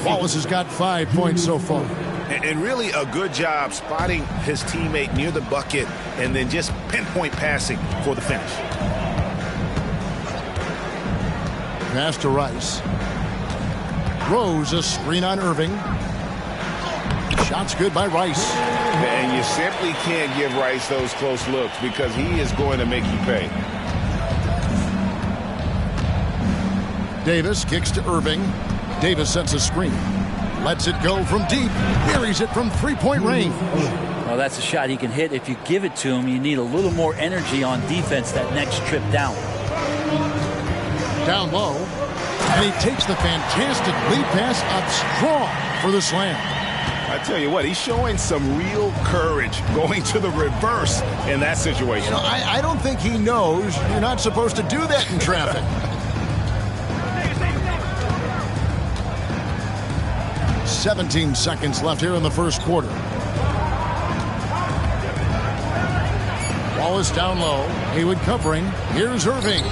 Wallace has got 5 points so far. And really a good job spotting his teammate near the bucket and then just pinpoint passing for the finish. Pass to Rice. Rose, a screen on Irving. Shot's good by Rice. And you simply can't give Rice those close looks because he is going to make you pay. Davis kicks to Irving. Davis sets a screen. Lets it go from deep. Buries it from three-point range. Well, that's a shot he can hit. If you give it to him, you need a little more energy on defense that next trip down. Down low. And he takes the fantastic lead pass up strong for the slam. I tell you what, he's showing some real courage going to the reverse in that situation. You know, I don't think he knows you're not supposed to do that in traffic. 17 seconds left here in the first quarter. Wallace down low. Haywood covering. Here's Irving.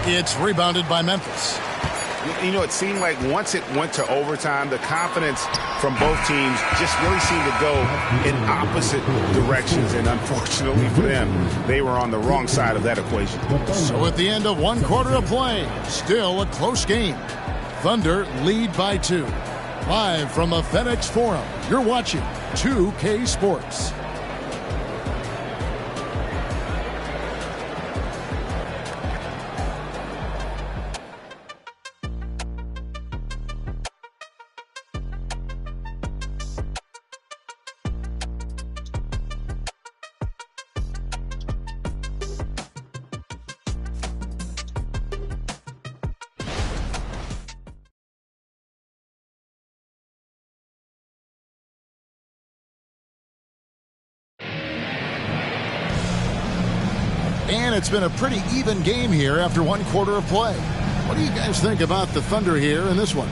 It's rebounded by Memphis. You know, it seemed like once it went to overtime, the confidence from both teams just really seemed to go in opposite directions. And unfortunately for them, they were on the wrong side of that equation. So at the end of 1 quarter of play, still a close game. Thunder lead by 2. Live from the FedEx Forum, you're watching 2K Sports. And it's been a pretty even game here after 1 quarter of play. What do you guys think about the Thunder here in this one?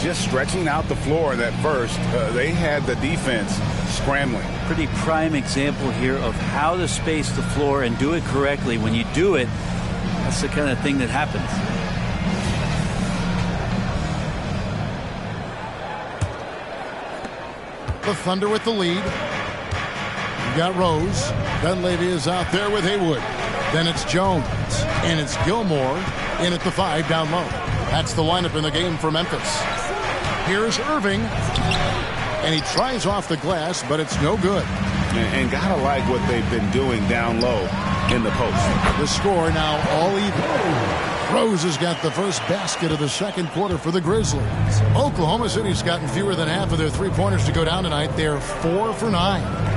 Just stretching out the floor that first. They had the defense scrambling. Pretty prime example here of how to space the floor and do it correctly. When you do it, that's the kind of thing that happens. The Thunder with the lead. You got Rose. Dunleavy is out there with Haywood. Then it's Jones. And it's Gilmore in at the 5 down low. That's the lineup in the game for Memphis. Here's Irving. And he tries off the glass, but it's no good. And gotta like what they've been doing down low in the post. The score now all even. Rose has got the first basket of the second quarter for the Grizzlies. Oklahoma City's gotten fewer than half of their three-pointers to go down tonight. They're 4 for 9.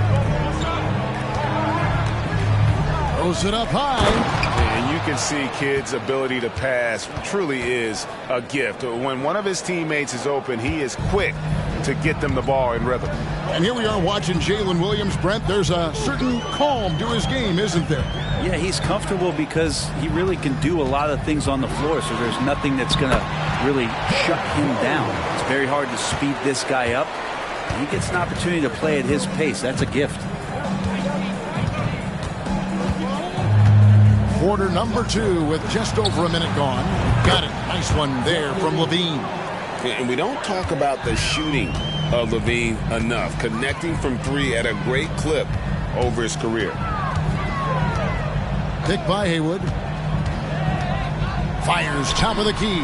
Throws it up high. And you can see Kidd's ability to pass truly is a gift. When one of his teammates is open, he is quick to get them the ball in rhythm. And here we are watching Jalen Williams. Brent, there's a certain calm to his game, isn't there? Yeah, he's comfortable because he really can do a lot of things on the floor, so there's nothing that's going to really shut him down. It's very hard to speed this guy up. He gets an opportunity to play at his pace. That's a gift. Quarter number 2 with just over a minute gone. Got it. Nice one there from LaVine. And we don't talk about the shooting of LaVine enough. Connecting from 3 at a great clip over his career. Pick by Haywood. Fires top of the key.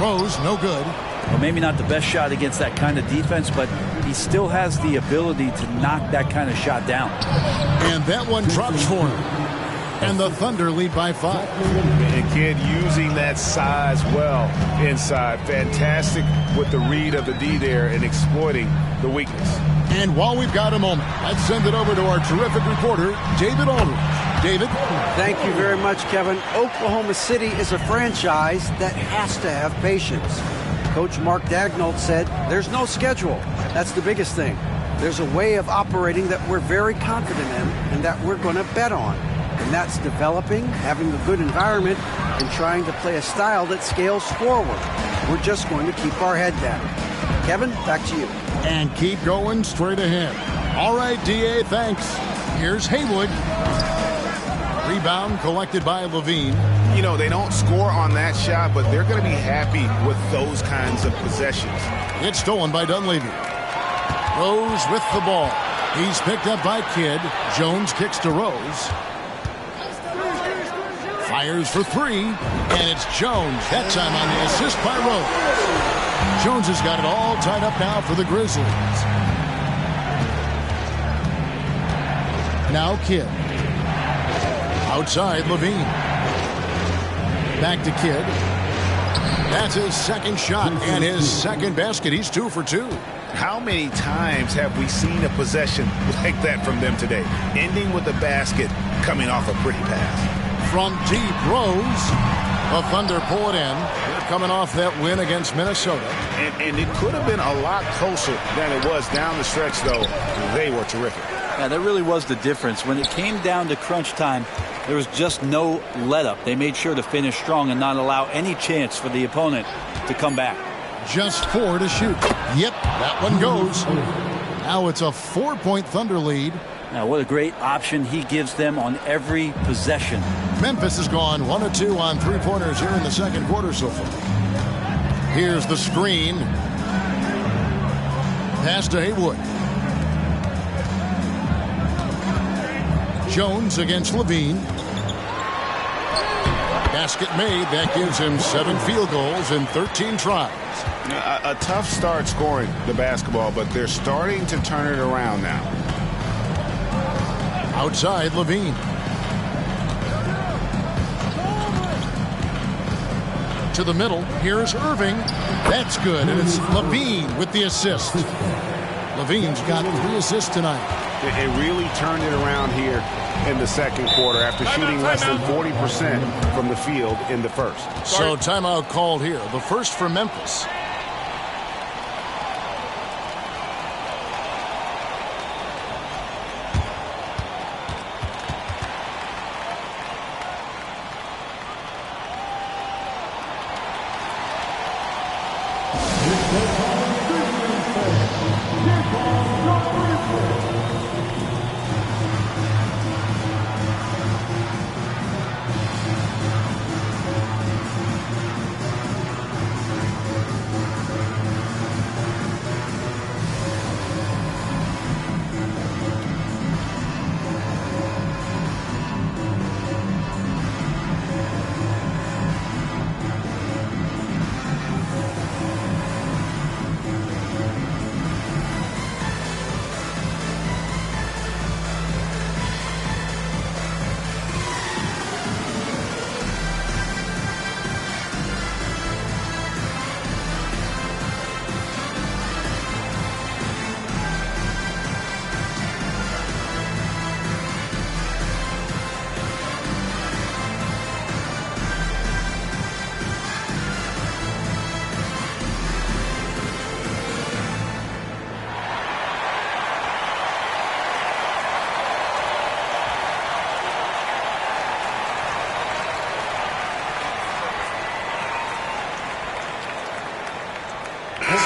Rose, no good. Well, maybe not the best shot against that kind of defense, but he still has the ability to knock that kind of shot down. And that one drops for him. And the Thunder lead by 5. And Kid using that size well inside. Fantastic with the read of the D there and exploiting the weakness. And while we've got a moment, let's send it over to our terrific reporter, David Aldridge. David? Thank you very much, Kevin. Oklahoma City is a franchise that has to have patience. Coach Mark Daigneault said there's no schedule. That's the biggest thing. There's a way of operating that we're very confident in and that we're going to bet on. And that's developing, having a good environment, and trying to play a style that scales forward. We're just going to keep our head down. Kevin, back to you. And keep going straight ahead. All right, D.A., thanks. Here's Haywood. Rebound collected by Levine. You know, they don't score on that shot, but they're going to be happy with those kinds of possessions. It's stolen by Dunleavy. Rose with the ball. He's picked up by Kidd. Jones kicks to Rose. Fires for 3, and it's Jones. That time on the assist by Rose. Jones has got it all tied up now for the Grizzlies. Now Kidd. Outside Levine. Back to Kidd. That's his second shot and his second basket. He's 2 for 2. How many times have we seen a possession like that from them today? Ending with a basket, coming off a pretty pass. From deep, Rose. The Thunder pull it in. They're coming off that win against Minnesota. And it could have been a lot closer than it was down the stretch, though. They were terrific. Yeah, that really was the difference. When it came down to crunch time, there was just no let-up. They made sure to finish strong and not allow any chance for the opponent to come back. Just 4 to shoot. Yep, that one goes. Now it's a 4-point Thunder lead. Now, what a great option he gives them on every possession. Memphis has gone 1 of 2 on 3-pointers here in the second quarter so far. Here's the screen. Pass to Haywood. Jones against Levine. Basket made. That gives him 7 field goals in 13 tries. A tough start scoring the basketball, but they're starting to turn it around now. Outside Levine. To the middle. Here's Irving. That's good. And it's Levine with the assist. Levine's got 3 assists tonight. It really turned it around here in the second quarter after shooting less than 40% from the field in the first. So timeout called here. The first for Memphis.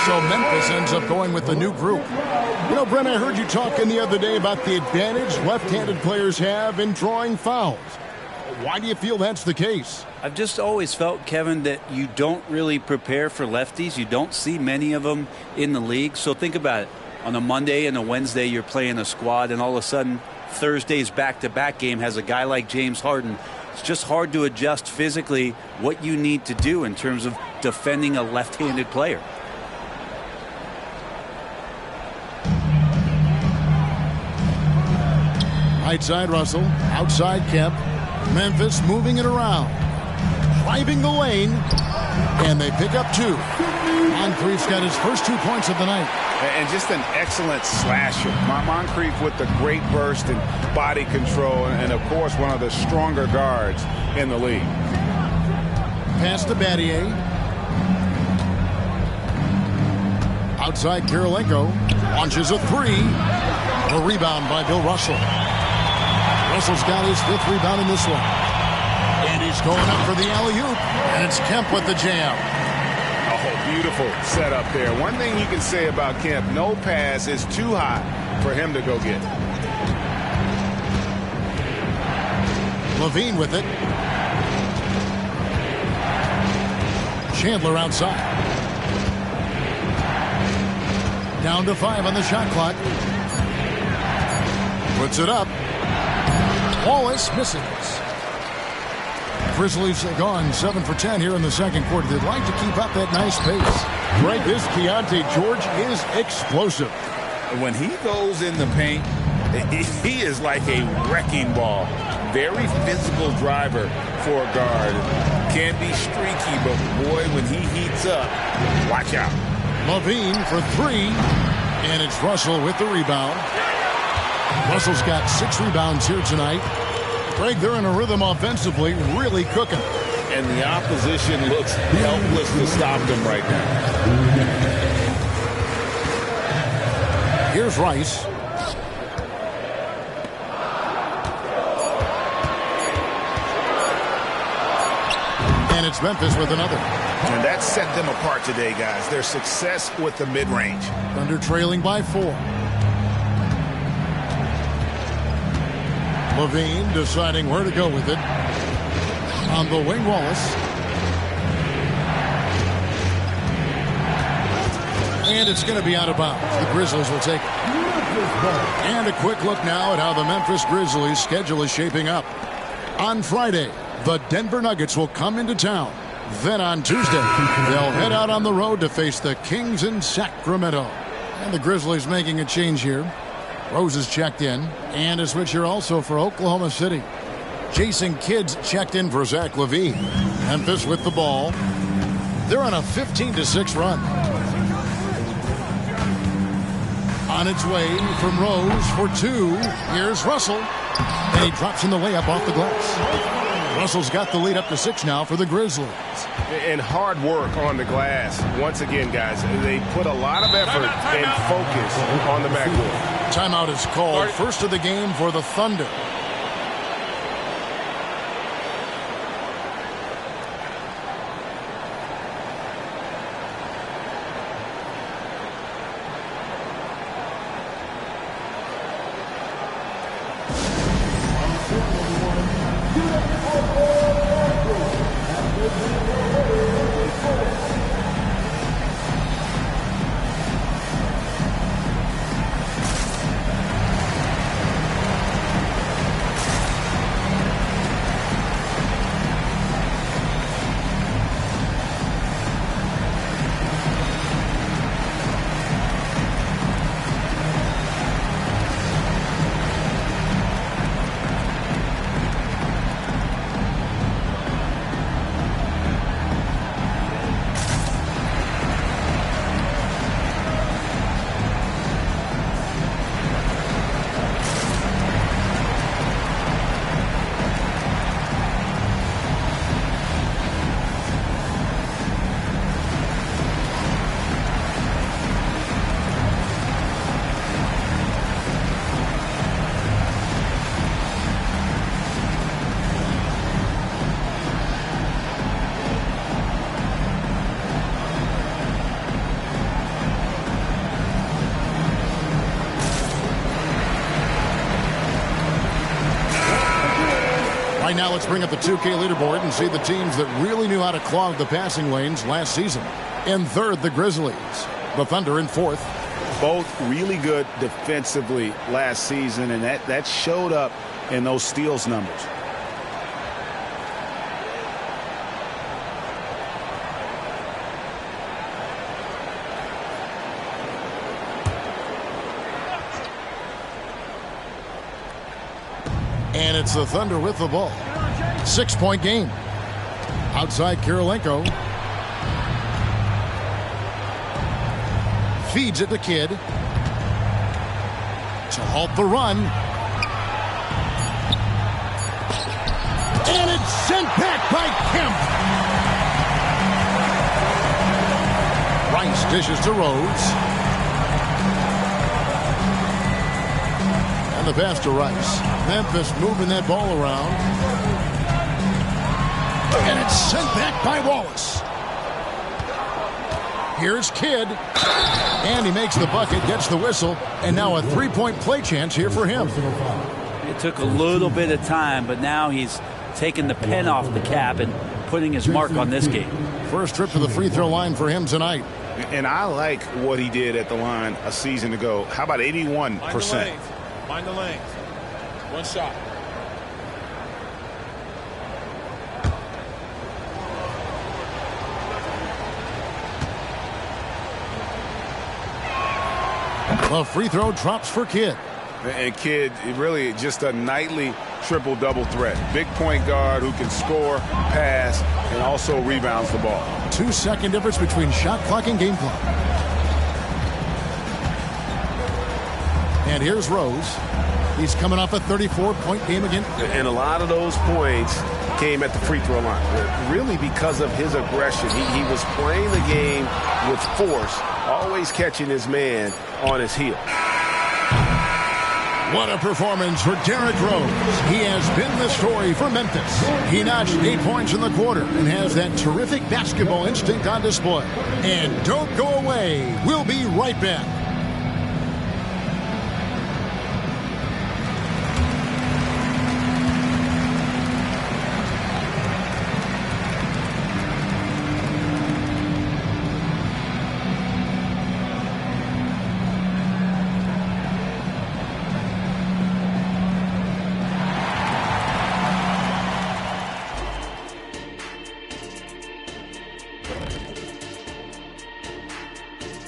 So Memphis ends up going with the new group. You know, Brent, I heard you talking the other day about the advantage left-handed players have in drawing fouls. Why do you feel that's the case? I've just always felt, Kevin, that you don't really prepare for lefties. You don't see many of them in the league. So think about it. On a Monday and a Wednesday, you're playing a squad, and all of a sudden, Thursday's back-to-back game has a guy like James Harden It's just hard to adjust physically what you need to do in terms of defending a left-handed player. Right side Russell, outside Kemp. Memphis moving it around, driving the lane, and they pick up 2. Moncrief's got his first 2 points of the night. And just an excellent slasher. Moncrief with the great burst and body control, and of course one of the stronger guards in the league. Pass to Battier. Outside Kirilenko, launches a 3. A rebound by Bill Russell. Russell's got his 5th rebound in this one. And he's going up for the alley-oop. And it's Kemp with the jam. Oh, beautiful setup there. One thing you can say about Kemp, no pass is too high for him to go get. Levine with it. Chandler outside. Down to 5 on the shot clock. Puts it up. Wallace misses. Grizzlies have gone 7 for 10 here in the second quarter. They'd like to keep up that nice pace. Right, this Keontae George is explosive. When he goes in the paint, he is like a wrecking ball. Very physical driver for a guard. Can be streaky, but boy, when he heats up, watch out. Levine for 3, and it's Russell with the rebound. Russell's got 6 rebounds here tonight. Greg, they're in a rhythm offensively, really cooking. And the opposition looks helpless to stop them right now. Here's Rice. And it's Memphis with another. And that set them apart today, guys. Their success with the mid-range. Thunder trailing by 4. Levine deciding where to go with it. On the wing, Wallace. And it's going to be out of bounds. The Grizzlies will take it. And a quick look now at how the Memphis Grizzlies' schedule is shaping up. On Friday, the Denver Nuggets will come into town. Then on Tuesday, they'll head out on the road to face the Kings in Sacramento. And the Grizzlies making a change here. Rose is checked in, and a switch here also for Oklahoma City. Jason Kidd's checked in for Zach LaVine. Memphis with the ball. They're on a 15-6 run. On its way from Rose for 2. Here's Russell, and he drops in the layup off the glass. Russell's got the lead up to 6 now for the Grizzlies. And hard work on the glass. Once again, guys, they put a lot of effort and focus on the backboard. Timeout is called. First of the game for the Thunder. Right now, let's bring up the 2K leaderboard and see the teams that really knew how to clog the passing lanes last season. In third, the Grizzlies. The Thunder in fourth. Both really good defensively last season, and that showed up in those steals numbers. And it's the Thunder with the ball. 6-point game. Outside Kirilenko. Feeds it to Kidd. To halt the run. And it's sent back by Kemp. Rice dishes to Rose. And the pass to Rice. Memphis moving that ball around. And it's sent back by Wallace. Here's Kidd. And he makes the bucket, gets the whistle, and now a three-point play chance here for him. It took a little bit of time, but now he's taking the pen off the cap and putting his mark on this game. First trip to the free throw line for him tonight. And I like what he did at the line a season ago. How about 81%? Mind the lanes. One shot. The free throw drops for Kidd. And Kidd, really just a nightly triple-double threat. Big point guard who can score, pass, and also rebounds the ball. 2-second difference between shot clock and game clock. And here's Rose. He's coming off a 34-point game again. And a lot of those points came at the free throw line. Really because of his aggression. He was playing the game with force, always catching his man on his heel. What a performance for Derrick Rose. He has been the story for Memphis. He notched 8 points in the quarter and has that terrific basketball instinct on display. And don't go away. We'll be right back.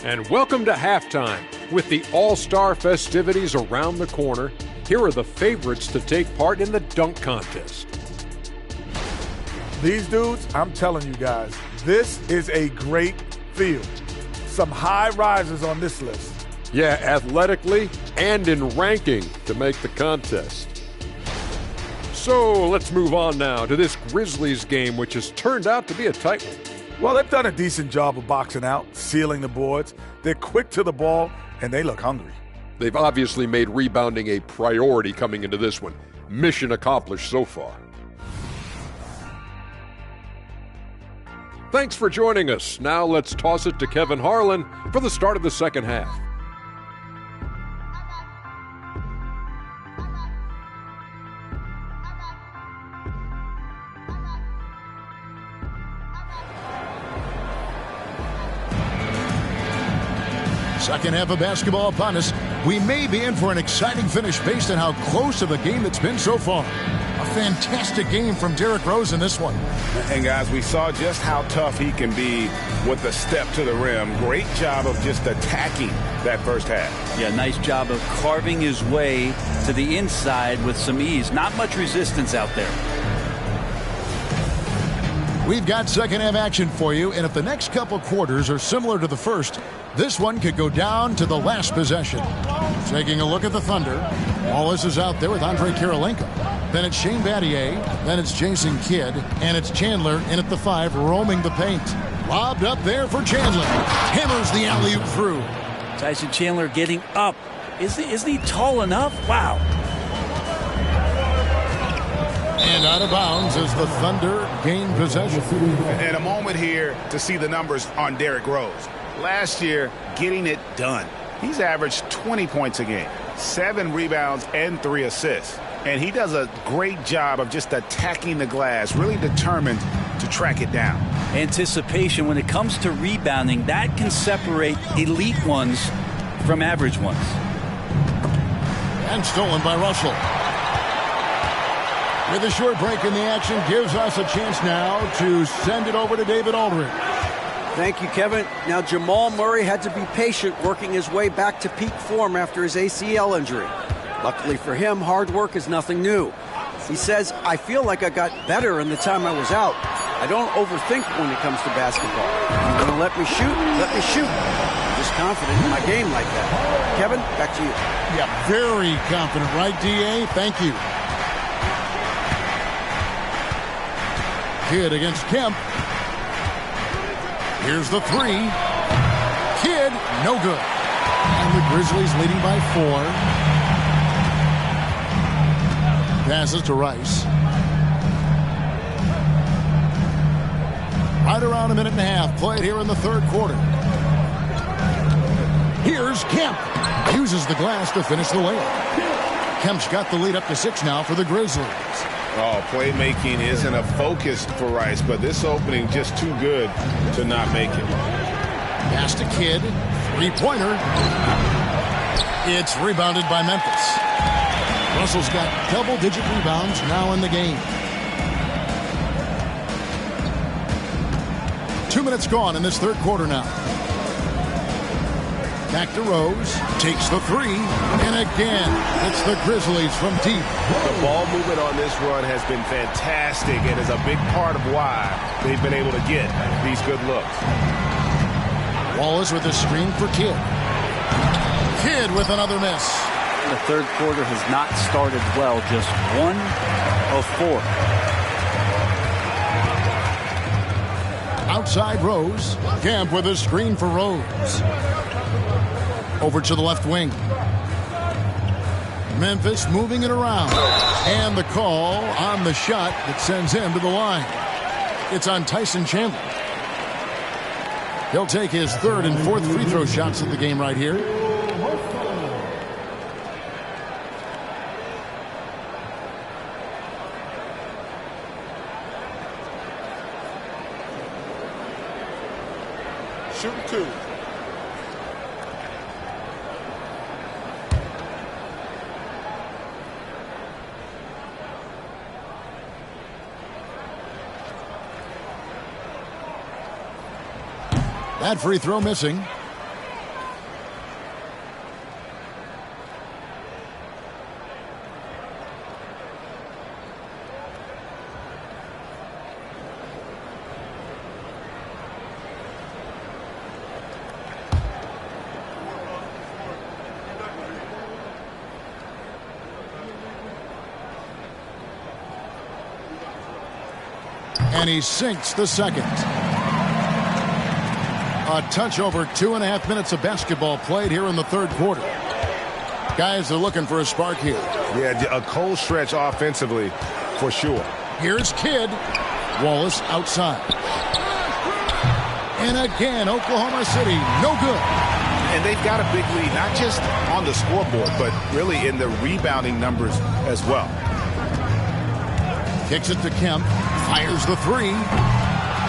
And welcome to halftime. With the All-Star festivities around the corner, here are the favorites to take part in the dunk contest. These dudes, I'm telling you guys, this is a great field. Some high risers on this list. Yeah, athletically and in ranking to make the contest. So let's move on now to this Grizzlies game, which has turned out to be a tight one. Well, they've done a decent job of boxing out, sealing the boards. They're quick to the ball, and they look hungry. They've obviously made rebounding a priority coming into this one. Mission accomplished so far. Thanks for joining us. Now let's toss it to Kevin Harlan for the start of the second half. Second half of basketball upon us. We may be in for an exciting finish based on how close of a game it's been so far. A fantastic game from Derrick Rose in this one. And guys, we saw just how tough he can be with the step to the rim. Great job of just attacking that first half. Yeah, nice job of carving his way to the inside with some ease. Not much resistance out there. We've got second half action for you, and if the next couple quarters are similar to the first, this one could go down to the last possession. Taking a look at the Thunder, Wallace is out there with Andre Kirilenko. Then it's Shane Battier, then it's Jason Kidd, and it's Chandler in at the 5, roaming the paint. Lobbed up there for Chandler. Hammers the alley-oop through. Tyson Chandler getting up. Isn't he tall enough? Wow. And out of bounds as the Thunder gain possession. And a moment here to see the numbers on Derrick Rose. Last year, getting it done. He's averaged 20 points a game, 7 rebounds, and 3 assists. And he does a great job of just attacking the glass, really determined to track it down. Anticipation when it comes to rebounding, that can separate elite ones from average ones. And stolen by Russell. With a short break in the action, gives us a chance now to send it over to David Aldridge. Thank you, Kevin. Now, Jamal Murray had to be patient working his way back to peak form after his ACL injury. Luckily for him, hard work is nothing new. He says, I feel like I got better in the time I was out. I don't overthink when it comes to basketball. If you're going to let me shoot, let me shoot. I'm just confident in my game like that. Kevin, back to you. Yeah, very confident, right, D.A.? Thank you. Kidd against Kemp. Here's the three. Kidd, no good. And the Grizzlies leading by 4. Passes to Rice. Right around a minute and a half played here in the third quarter. Here's Kemp. Uses the glass to finish the layup. Kemp's got the lead up to 6 now for the Grizzlies. Oh, playmaking isn't a focus for Rice, but this opening just too good to not make it. Pass to Kidd. Three-pointer. It's rebounded by Memphis. Russell's got double-digit rebounds now in the game. 2 minutes gone in this third quarter now. Back to Rose. Takes the three. And again, it's the Grizzlies from deep. The ball movement on this run has been fantastic and is a big part of why they've been able to get these good looks. Wallace with a screen for Kidd. Kidd with another miss. The third quarter has not started well, just 1 of 4. Outside Rose. Kemp with a screen for Rose. Over to the left wing. Memphis moving it around. And the call on the shot that sends him to the line. It's on Tyson Chandler. He'll take his third and fourth free throw shots of the game right here. Shooting 2. That free throw missing. And he sinks the second. A touch over 2.5 minutes of basketball played here in the third quarter. Guys are looking for a spark here. Yeah, a cold stretch offensively for sure. Here's Kidd. Wallace outside. And again, Oklahoma City, no good. And they've got a big lead, not just on the scoreboard, but really in the rebounding numbers as well. Kicks it to Kemp. Fires the three.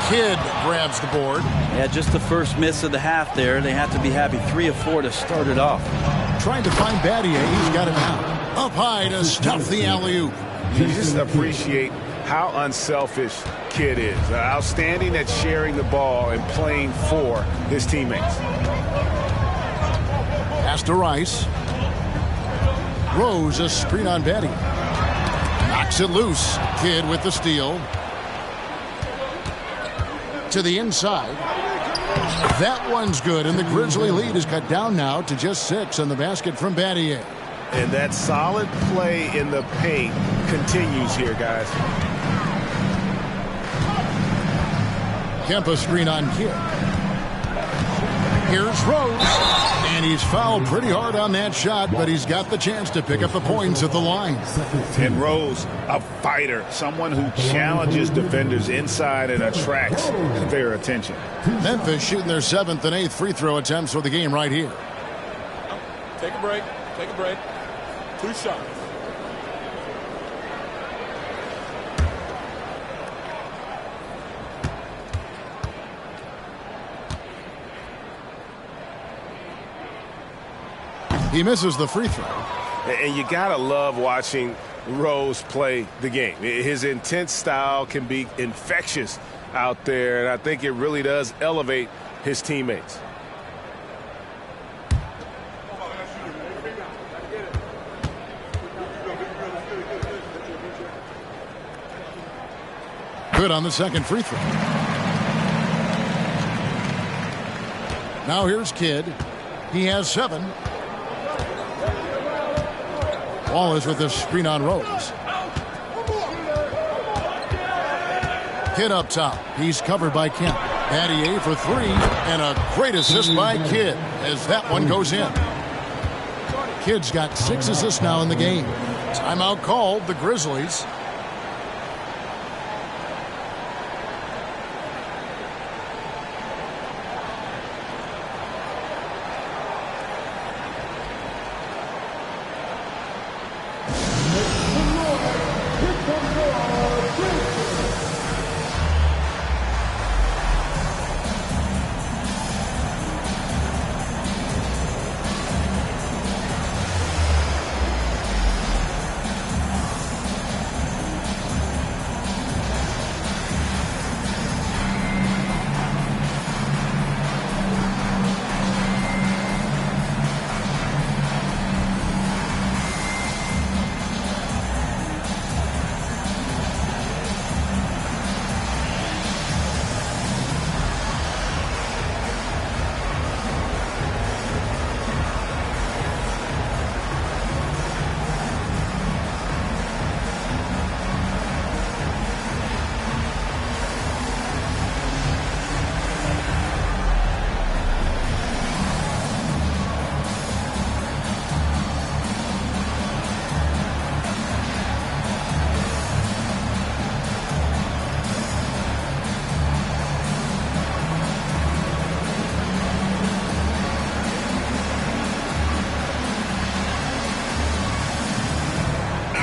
Kidd grabs the board. Yeah, just the first miss of the half there. They have to be happy. 3 of 4 to start it off. Trying to find Battier. He's got it now. Up high to stuff the alley-oop. You just appreciate how unselfish Kidd is. Outstanding at sharing the ball and playing for his teammates. Pass to Rice. Rose, a screen on Battier. Knocks it loose. Kidd with the steal. To the inside. That one's good, and the Grizzly lead is cut down now to just 6 on the basket from Battier. And that solid play in the paint continues here, guys. Kemp a screen on Kidd. Here's Rose. And he's fouled pretty hard on that shot, but he's got the chance to pick up the points at the line. And Rose, a fighter, someone who challenges defenders inside and attracts their attention. Memphis shooting their 7th and 8th free throw attempts for the game right here. Take a break. Take a break. 2 shots. He misses the free throw. And you got to love watching Rose play the game. His intense style can be infectious out there, and I think it really does elevate his teammates. Good on the second free throw. Now here's Kidd. He has 7. Wallace with this screen on Rose. Kidd up top. He's covered by Kemp. Battier for 3, and a great assist by Kidd as that one goes in. Kidd's got 6 assists now in the game. Timeout called, the Grizzlies.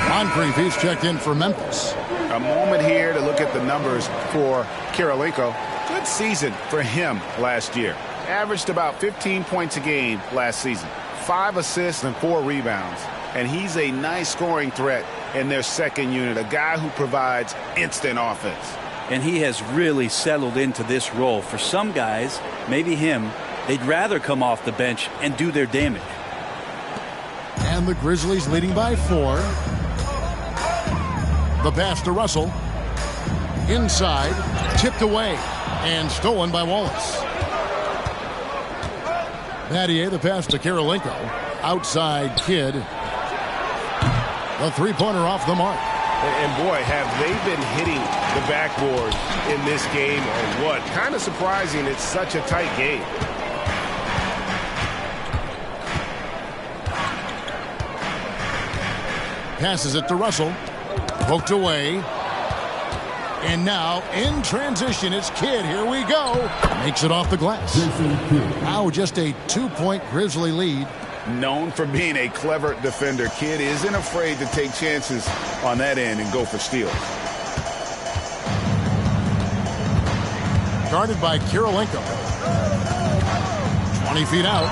Moncrief, he's checked in for Memphis. A moment here to look at the numbers for Kirilenko. Good season for him last year. Averaged about 15 points a game last season. 5 assists and 4 rebounds. And he's a nice scoring threat in their second unit. A guy who provides instant offense. And he has really settled into this role. For some guys, maybe him, they'd rather come off the bench and do their damage. And the Grizzlies leading by 4. The pass to Russell. Inside, tipped away, and stolen by Wallace. Battier, the pass to Kirilenko. Outside, Kidd. The three-pointer off the mark. And boy, have they been hitting the backboard in this game or what? Kind of surprising it's such a tight game. Passes it to Russell. Poked away. And now, in transition, it's Kidd. Here we go. Makes it off the glass. Now just a 2-point Grizzly lead. Known for being a clever defender, Kidd isn't afraid to take chances on that end and go for steals. Guarded by Kirilenko. 20 feet out.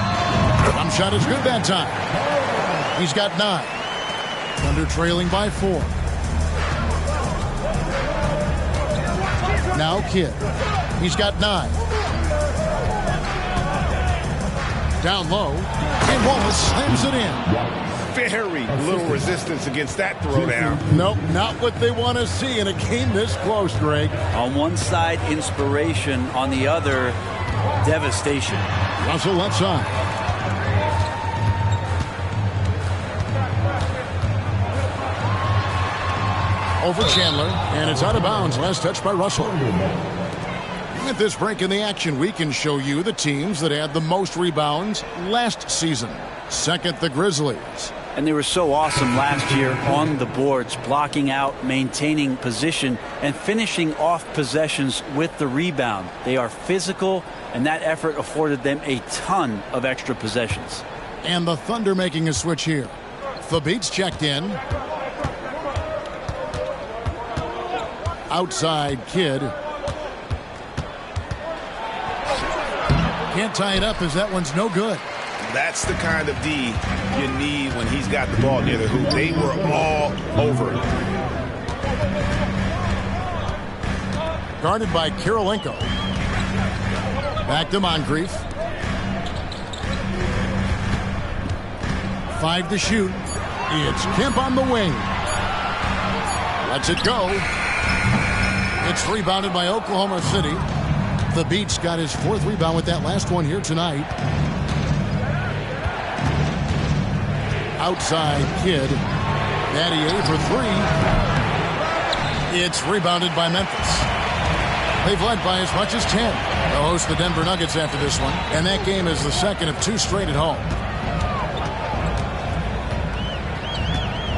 Jump shot is good that time. He's got 9. Thunder trailing by 4. Now Kidd. He's got 9. Down low. And Wallace slams it in. Very little resistance against that throwdown. Nope, not what they want to see in a game this close, Greg. On one side, inspiration. On the other, devastation. Russell left side. Over Chandler, and it's out of bounds. Last touch by Russell. At this break in the action, we can show you the teams that had the most rebounds last season. Second, the Grizzlies. And they were so awesome last year on the boards, blocking out, maintaining position, and finishing off possessions with the rebound. They are physical, and that effort afforded them a ton of extra possessions. And the Thunder making a switch here. Thabit's checked in. Outside Kidd. Can't tie it up as that one's no good. That's the kind of D you need when he's got the ball near the hoop. They were all over it. Guarded by Kirilenko. Back to Moncrief. 5 to shoot. It's Kemp on the wing. Lets it go. It's rebounded by Oklahoma City. The Beats got his 4th rebound with that last one here tonight. Outside Kidd. Battier for 3. It's rebounded by Memphis. They've led by as much as 10. They'll host the Denver Nuggets after this one, and that game is the second of 2 straight at home.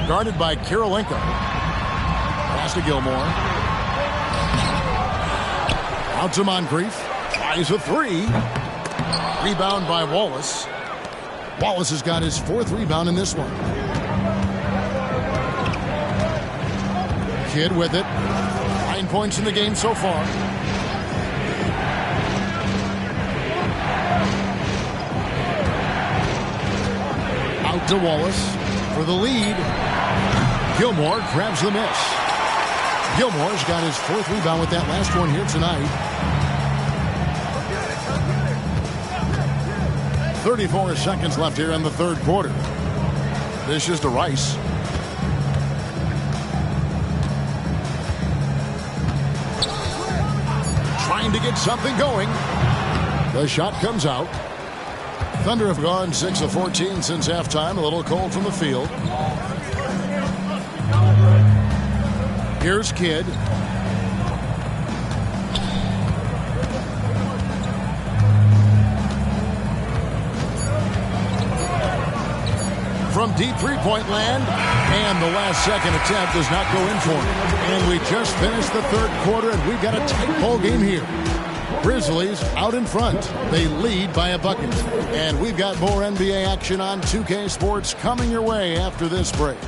Guarded by Kirilenko. Pass to Gilmore. Out to Moncrief. Tries a 3. Rebound by Wallace. Wallace has got his 4th rebound in this one. Kidd with it. 9 points in the game so far. Out to Wallace for the lead. Gilmore grabs the miss. Gilmore's got his 4th rebound with that last one here tonight. 34 seconds left here in the 3rd quarter. This is to Rice. Trying to get something going. The shot comes out. Thunder have gone 6 of 14 since halftime. A little cold from the field. Here's Kidd. From deep three-point land, and the last second attempt does not go in for him. And we just finished the 3rd quarter, and we've got a tight ball game here. Grizzlies out in front. They lead by a bucket. And we've got more NBA action on 2K Sports coming your way after this break.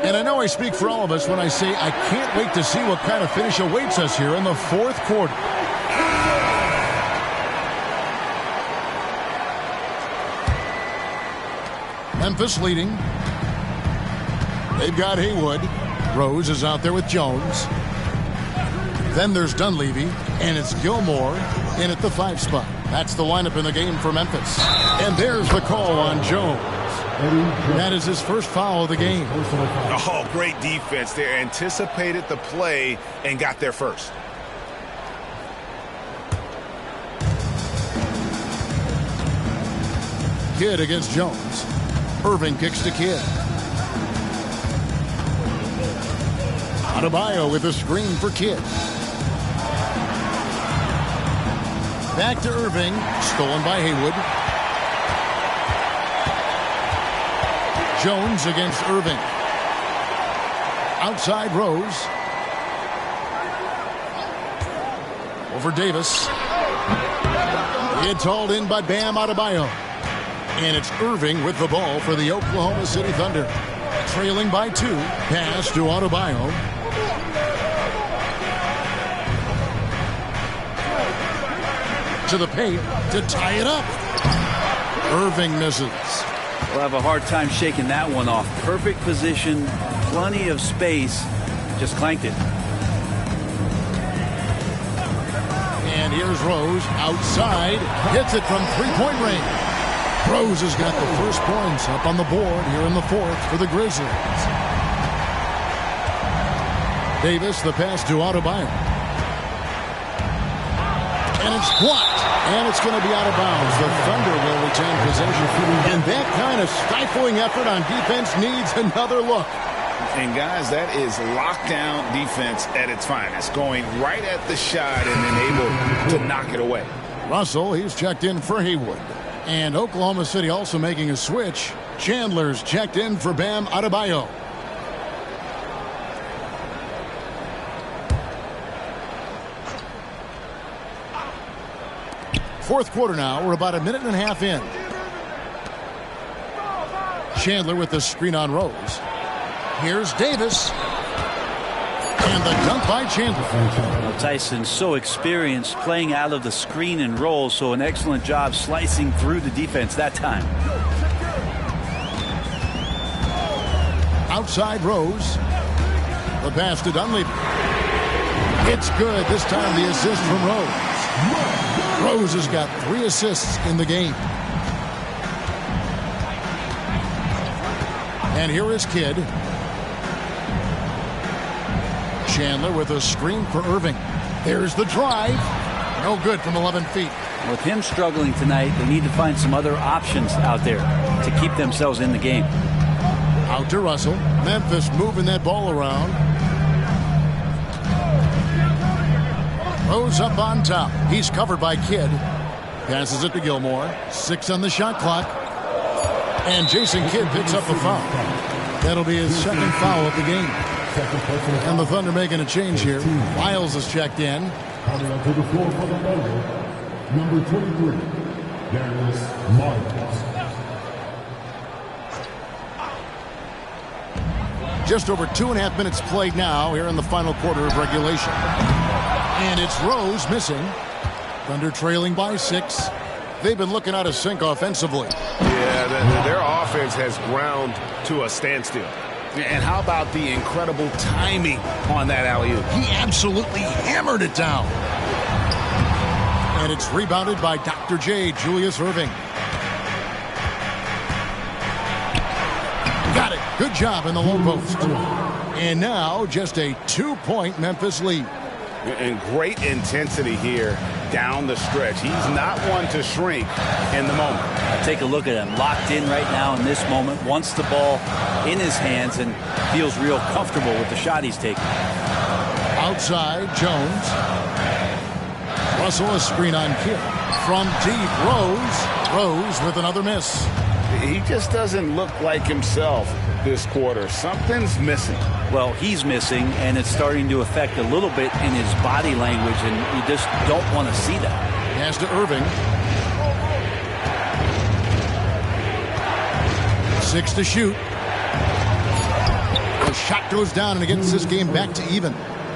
And I know I speak for all of us when I say I can't wait to see what kind of finish awaits us here in the 4th quarter. Memphis leading. They've got Haywood. Rose is out there with Jones. Then there's Dunleavy, and it's Gilmore in at the 5 spot. That's the lineup in the game for Memphis. And there's the call on Jones. That is his first foul of the game. Oh, great defense there. Anticipated the play and got there first. Kidd against Jones. Irving kicks to Kidd. Adebayo with a screen for Kidd. Back to Irving. Stolen by Haywood. Jones against Irving. Outside Rose. Over Davis. It's hauled in by Bam Adebayo. And it's Irving with the ball for the Oklahoma City Thunder. Trailing by 2. Pass to Adebayo. To the paint to tie it up. Irving misses. We'll have a hard time shaking that one off. Perfect position, plenty of space, just clanked it. And here's Rose outside, hits it from 3-point range. Rose has got the first points up on the board here in the 4th for the Grizzlies. Davis, the pass to Adebayo. And it's blocked. And it's going to be out of bounds. The Thunder will retain possession. And that kind of stifling effort on defense needs another look. And, guys, that is lockdown defense at its finest. Going right at the shot and then able to knock it away. Russell, he's checked in for Haywood. And Oklahoma City also making a switch. Chandler's checked in for Bam Adebayo. Fourth quarter now. We're about a minute and a half in. Chandler with the screen on Rose. Here's Davis. And the dunk by Chandler. Well, Tyson's so experienced playing out of the screen and roll, so an excellent job slicing through the defense that time. Outside Rose. The pass to Dunleavy. It's good. This time the assist from Rose. Rose has got 3 assists in the game. And here is Kidd. Chandler with a screen for Irving. There's the drive. No good from 11 feet. With him struggling tonight, they need to find some other options out there to keep themselves in the game. Out to Russell. Memphis moving that ball around. Rose up on top. He's covered by Kidd. Passes it to Gilmore. 6 on the shot clock. And Jason Kidd picks up the foul. That'll be his second foul of the game. And the Thunder making a change here. Miles is checked in. Coming onto the floor for the Thunder, number 23, Darius Miles. Just over 2.5 minutes played now here in the final quarter of regulation. And it's Rose missing. Thunder trailing by 6. They've been looking out of sync offensively. Yeah, their offense has ground to a standstill. And how about the incredible timing on that alley-oop? He absolutely hammered it down. And it's rebounded by Dr. J, Julius Irving. Got it. Good job in the low post. And now just a 2-point Memphis lead. And great intensity here down the stretch. He's not one to shrink in the moment. Take a look at him, locked in right now in this moment, wants the ball in his hands and feels real comfortable with the shot he's taking. Outside, Jones. Russell a screen on Kidd. From deep, Rose with another miss. He just doesn't look like himself this quarter. Something's missing. Well, he's missing, and it's starting to affect a little bit in his body language, and you just don't want to see that. Pass to Irving. 6 to shoot. The shot goes down, and it gets this game back to even.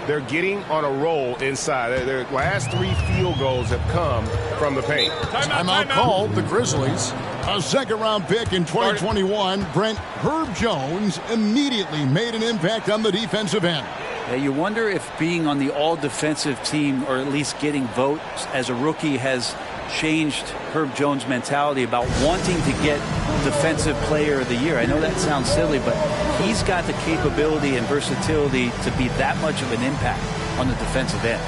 They're getting on a roll inside. Their last 3 field goals have come from the paint. Timeout called, the Grizzlies. A second-round pick in 2021, Brent Herb Jones immediately made an impact on the defensive end. Yeah, you wonder if being on the all-defensive team, or at least getting votes as a rookie, has changed Herb Jones' mentality about wanting to get Defensive Player of the Year. I know that sounds silly, but he's got the capability and versatility to be that much of an impact on the defensive end.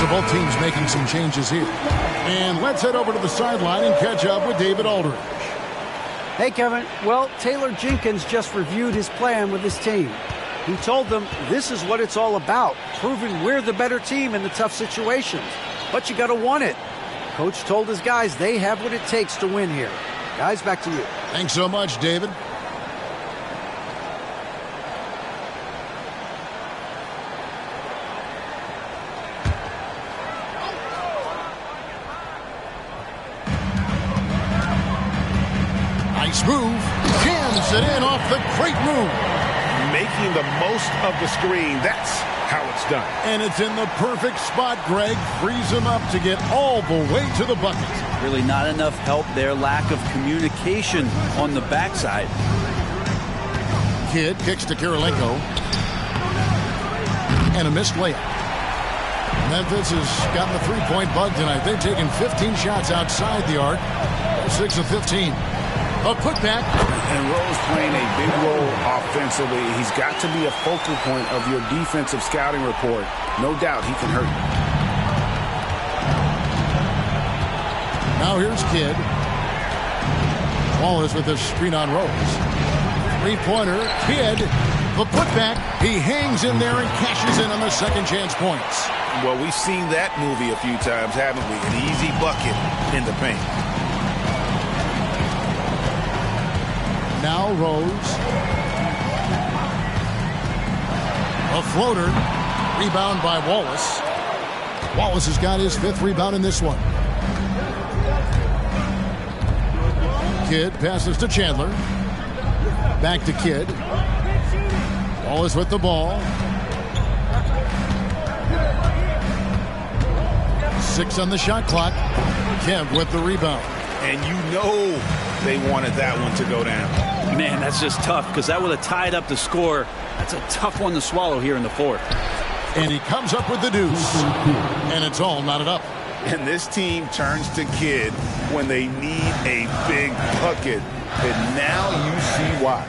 Both teams making some changes here. And let's head over to the sideline and catch up with David Aldridge. Hey, Kevin. Well, Taylor Jenkins just reviewed his plan with his team. He told them this is what it's all about, proving we're the better team in the tough situations. But you got to want it. Coach told his guys they have what it takes to win here. Guys, back to you. Thanks so much, David. Nice move. Jams it in off the great move. Making the most of the screen. That's how it's done. And it's in the perfect spot, Greg. Frees him up to get all the way to the bucket. Really not enough help there. Lack of communication on the backside. Kidd kicks to Kirilenko. And a missed layup. Memphis has gotten the three-point bug tonight. They've taken 15 shots outside the arc. 6 of 15. A putback. And Rose playing a big role offensively. He's got to be a focal point of your defensive scouting report. No doubt he can hurt. Now here's Kidd. Wallace with a screen on Rose. Three-pointer. Kidd. The putback. He hangs in there and cashes in on the second chance points. Well, we've seen that movie a few times, haven't we? An easy bucket in the paint. Now Rose. A floater. Rebound by Wallace. Wallace has got his 5th rebound in this one. Kidd passes to Chandler. Back to Kidd. Wallace with the ball. 6 on the shot clock. Kemp with the rebound. And you know they wanted that one to go down. Man, that's just tough because that would have tied up the score. That's a tough one to swallow here in the 4th. And he comes up with the deuce. And it's all knotted up. And this team turns to Kidd when they need a big bucket. And now you see why.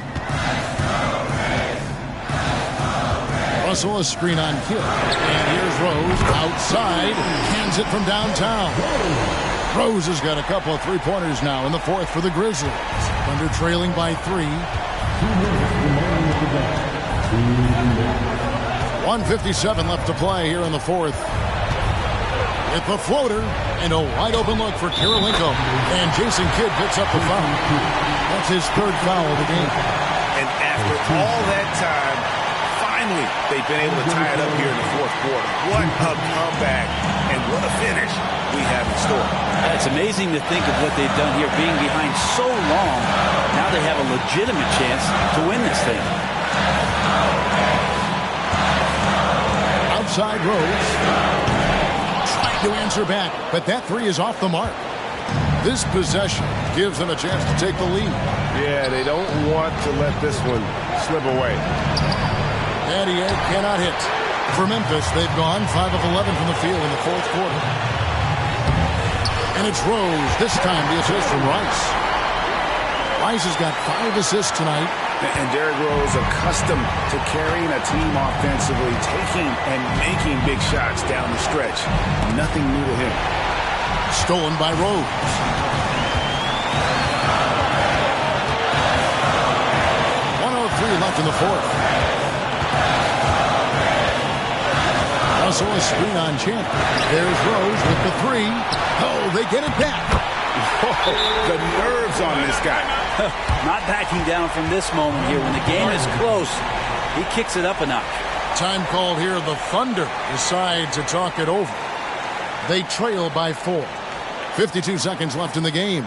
Russell a screen on Kidd. And here's Rose outside. Hands it from downtown. Rose has got a couple of three-pointers now in the 4th for the Grizzlies. Thunder trailing by 3. 1:57 left to play here in the 4th. With the floater and a wide-open look for Kirilenko. And Jason Kidd picks up the foul. That's his 3rd foul of the game. And after all that time, finally, they've been able to tie it up here in the 4th quarter. What a comeback and what a finish we have in store. It's amazing to think of what they've done here, being behind so long. Now they have a legitimate chance to win this thing. Outside Rose. Trying to answer back, but that 3 is off the mark. This possession gives them a chance to take the lead. Yeah, they don't want to let this one slip away. Adier cannot hit. For Memphis, they've gone 5 of 11 from the field in the 4th quarter. And it's Rose. This time the assist from Rice. Rice has got 5 assists tonight. And Derrick Rose accustomed to carrying a team offensively, taking and making big shots down the stretch. Nothing new to him. Stolen by Rose. Left in the 4th. Russell a screen on Chandler. There's Rose with the 3. Oh, they get it back. Whoa, the nerves on this guy. Not backing down from this moment here. When the game is close, he kicks it up a notch. Time called here. The Thunder decide to talk it over. They trail by 4. 52 seconds left in the game.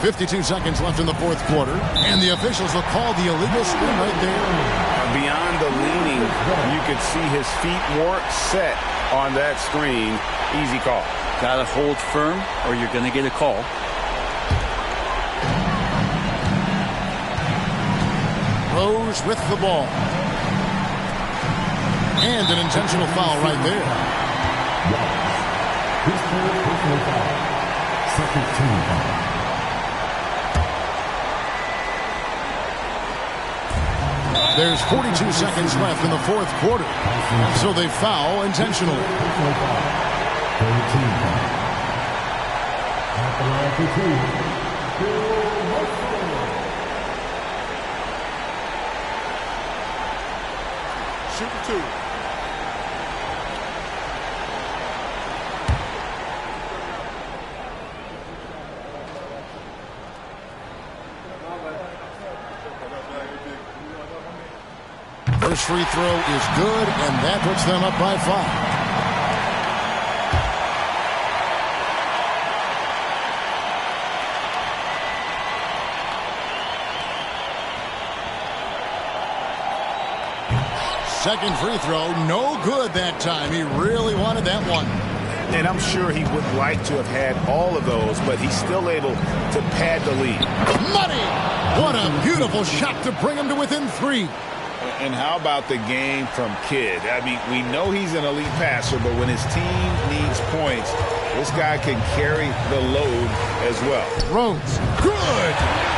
52 seconds left in the fourth quarter, and the officials will call the illegal screen right there. Beyond the leaning, you could see his feet weren't set on that screen. Easy call. Got to hold firm or you're going to get a call. Rose with the ball. And an intentional foul right there. Second team foul. There's 42 seconds left in the fourth quarter. So they foul intentionally. Shoot for two. First free throw is good, and that puts them up by 5. Second free throw, no good that time. He really wanted that one. And I'm sure he would like to have had all of those, but he's still able to pad the lead. Money! What a beautiful shot to bring him to within 3. And how about the game from Kidd? I mean, we know he's an elite passer, but when his team needs points, this guy can carry the load as well. Rose, good!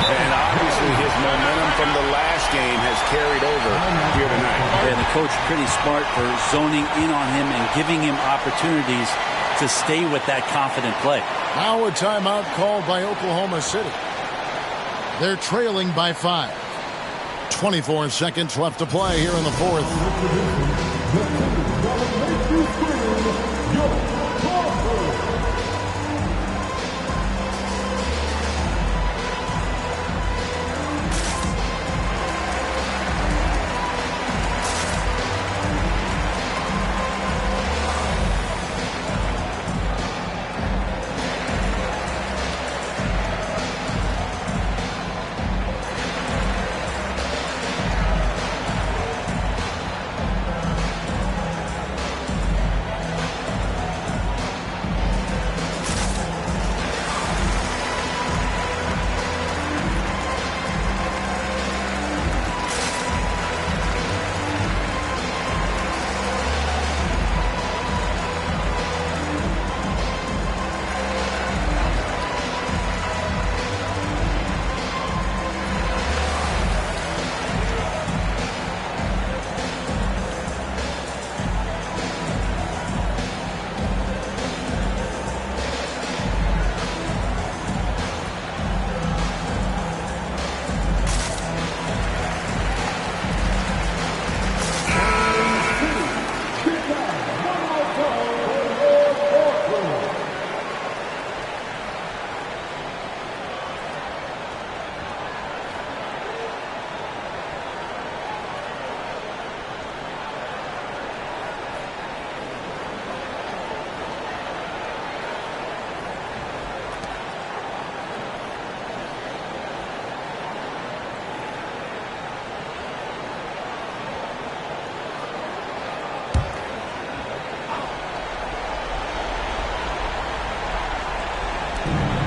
And obviously his momentum from the last game has carried over here tonight. And the coach pretty smart for zoning in on him and giving him opportunities to stay with that confident play. Now a timeout called by Oklahoma City. They're trailing by 5. 24 seconds left to play here in the fourth.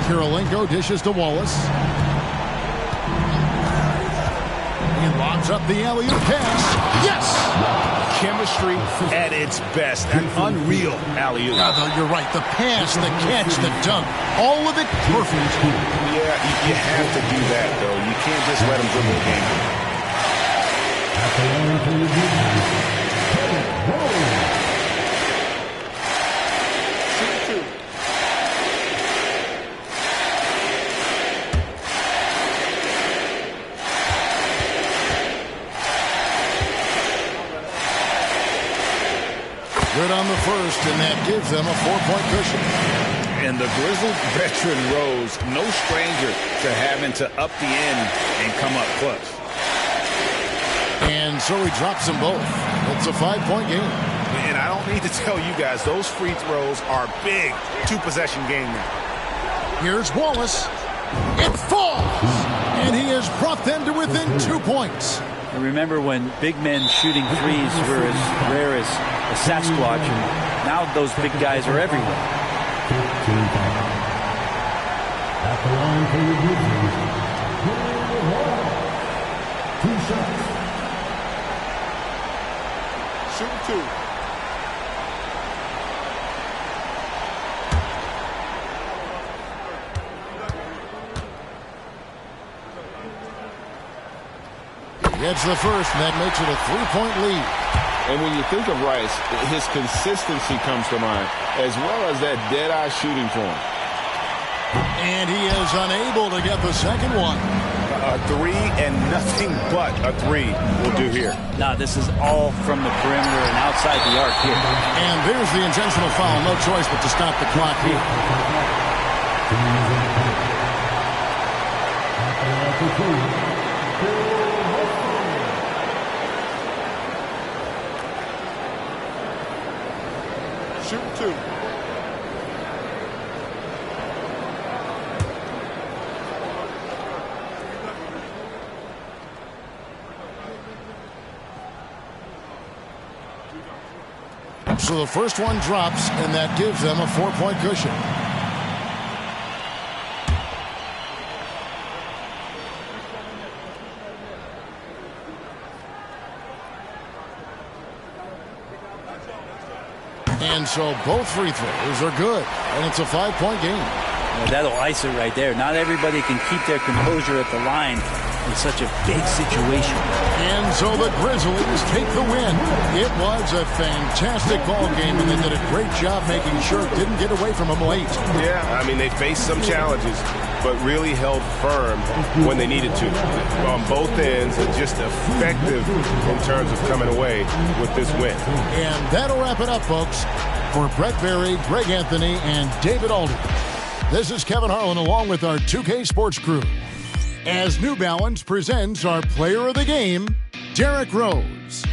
Kirilenko dishes to Wallace. He lobs up the alley-oop pass. Yes! Chemistry at its best. An unreal alley-oop. Yeah, you're right. The pass, the catch, the dunk. All of it perfect. Yeah, you have to do that, though. You can't just let him dribble the game. Good on the first, and that gives them a 4-point cushion. And the grizzled veteran Rose, no stranger to having to up the end and come up clutch. And so he drops them both. It's a 5-point game. And I don't need to tell you guys, those free throws are big. 2-possession game now. Here's Wallace. It falls! And he has brought them to within 2 points. And remember when big men shooting threes were as rare as a Sasquatch, and now those big guys are everywhere. At the line for the Wizards, 2 shots. Shoot 2. Gets the first, and that makes it a 3-point lead. And when you think of Rice, his consistency comes to mind, as well as that dead-eye shooting form. And he is unable to get the second one. A 3 and nothing but a 3 will do here. Now this is all from the perimeter and outside the arc here. And there's the intentional foul. No choice but to stop the clock here. Shoot 2. So the first one drops, and that gives them a 4-point cushion. And so both free throws are good, and it's a 5-point game. Yeah, that'll ice it right there. Not everybody can keep their composure at the line in such a big situation. And so the Grizzlies take the win. It was a fantastic ball game, and they did a great job making sure it didn't get away from them late. Yeah, I mean, they faced some challenges, but really held firm when they needed to on both ends, and just effective in terms of coming away with this win. And that'll wrap it up, folks. For Brett Berry, Greg Anthony, and David Aldridge, this is Kevin Harlan along with our 2K Sports crew, as New Balance presents our player of the game, Derrick Rose.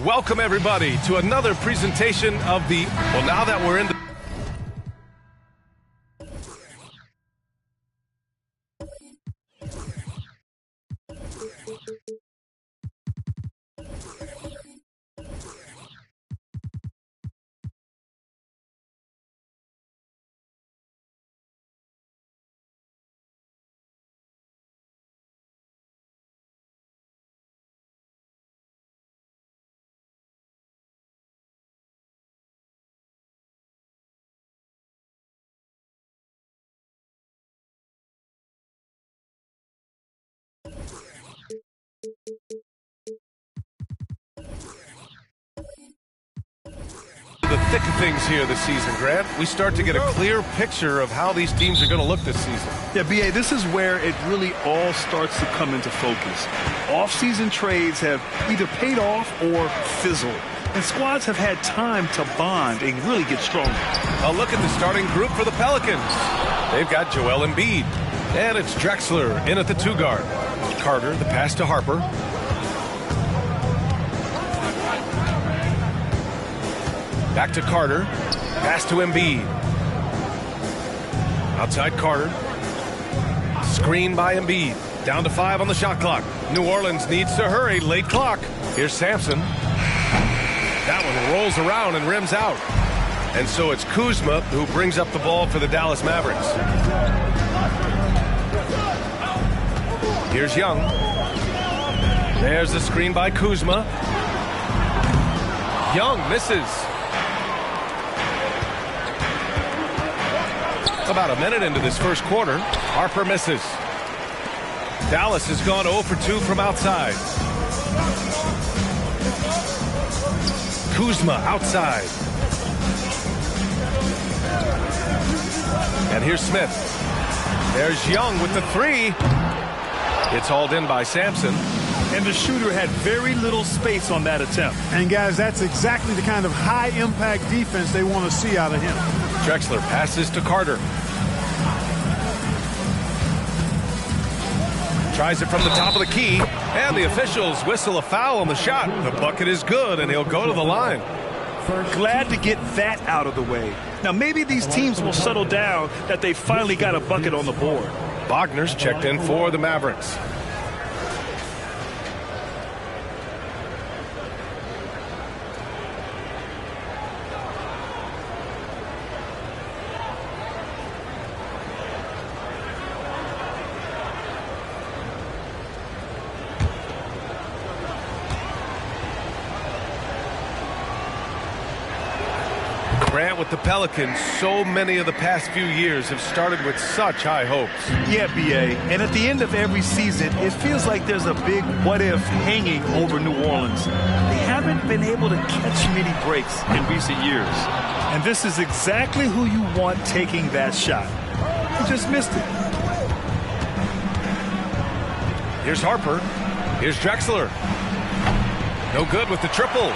Welcome, everybody, to another presentation of the... Well, now that we're in the... The thick of things here this season, Grant. We start to get a clear picture of how these teams are going to look this season. Yeah, B.A., this is where it really all starts to come into focus. Off-season trades have either paid off or fizzled, and squads have had time to bond and really get stronger. A look at the starting group for the Pelicans. They've got Joel Embiid, and it's Drexler in at the 2 guard. Carter, the pass to Harper. Back to Carter. Pass to Embiid. Outside Carter. Screen by Embiid. Down to 5 on the shot clock. New Orleans needs to hurry. Late clock. Here's Sampson. That one rolls around and rims out. And so it's Kuzma who brings up the ball for the Dallas Mavericks. Here's Young. There's the screen by Kuzma. Young misses. About a minute into this first quarter, Harper misses. Dallas has gone 0 for 2 from outside. Kuzma outside. And here's Smith. There's Young with the 3. It's hauled in by Sampson. And the shooter had very little space on that attempt. And guys, that's exactly the kind of high-impact defense they want to see out of him. Drexler passes to Carter. Tries it from the top of the key, and the officials whistle a foul on the shot. The bucket is good, and he'll go to the line. Glad to get that out of the way. Now, maybe these teams will settle down that they finally got a bucket on the board. Wagner's checked in for the Mavericks. Grant, with the Pelicans, so many of the past few years have started with such high hopes. Yeah, B.A., and at the end of every season, it feels like there's a big what-if hanging over New Orleans. They haven't been able to catch many breaks in recent years. And this is exactly who you want taking that shot. He just missed it. Here's Harper. Here's Drexler. No good with the triple.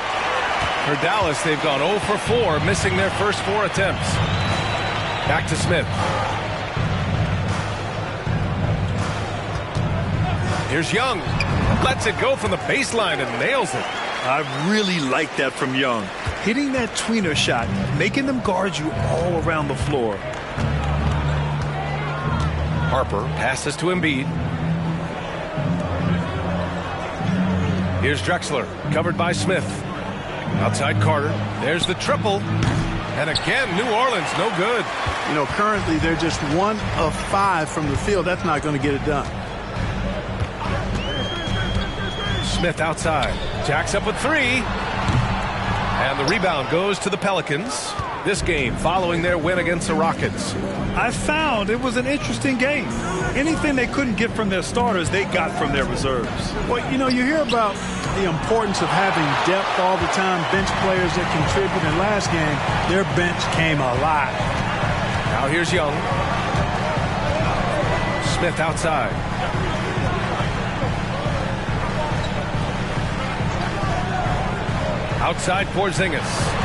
For Dallas, they've gone 0 for 4, missing their first 4 attempts. Back to Smith. Here's Young. Lets it go from the baseline and nails it. I really like that from Young. Hitting that tweener shot, making them guard you all around the floor. Harper passes to Embiid. Here's Drexler, covered by Smith. Outside Carter. There's the triple. And again, New Orleans, no good. You know, currently they're just 1 of 5 from the field. That's not going to get it done. Smith outside. Jacks up with 3. And the rebound goes to the Pelicans. This game following their win against the Rockets. I found it was an interesting game. Anything they couldn't get from their starters, they got from their reserves. Well, you know, you hear about the importance of having depth all the time, bench players that contribute. In last game, their bench came alive. Now here's Young. Smith outside. Outside Porzingis.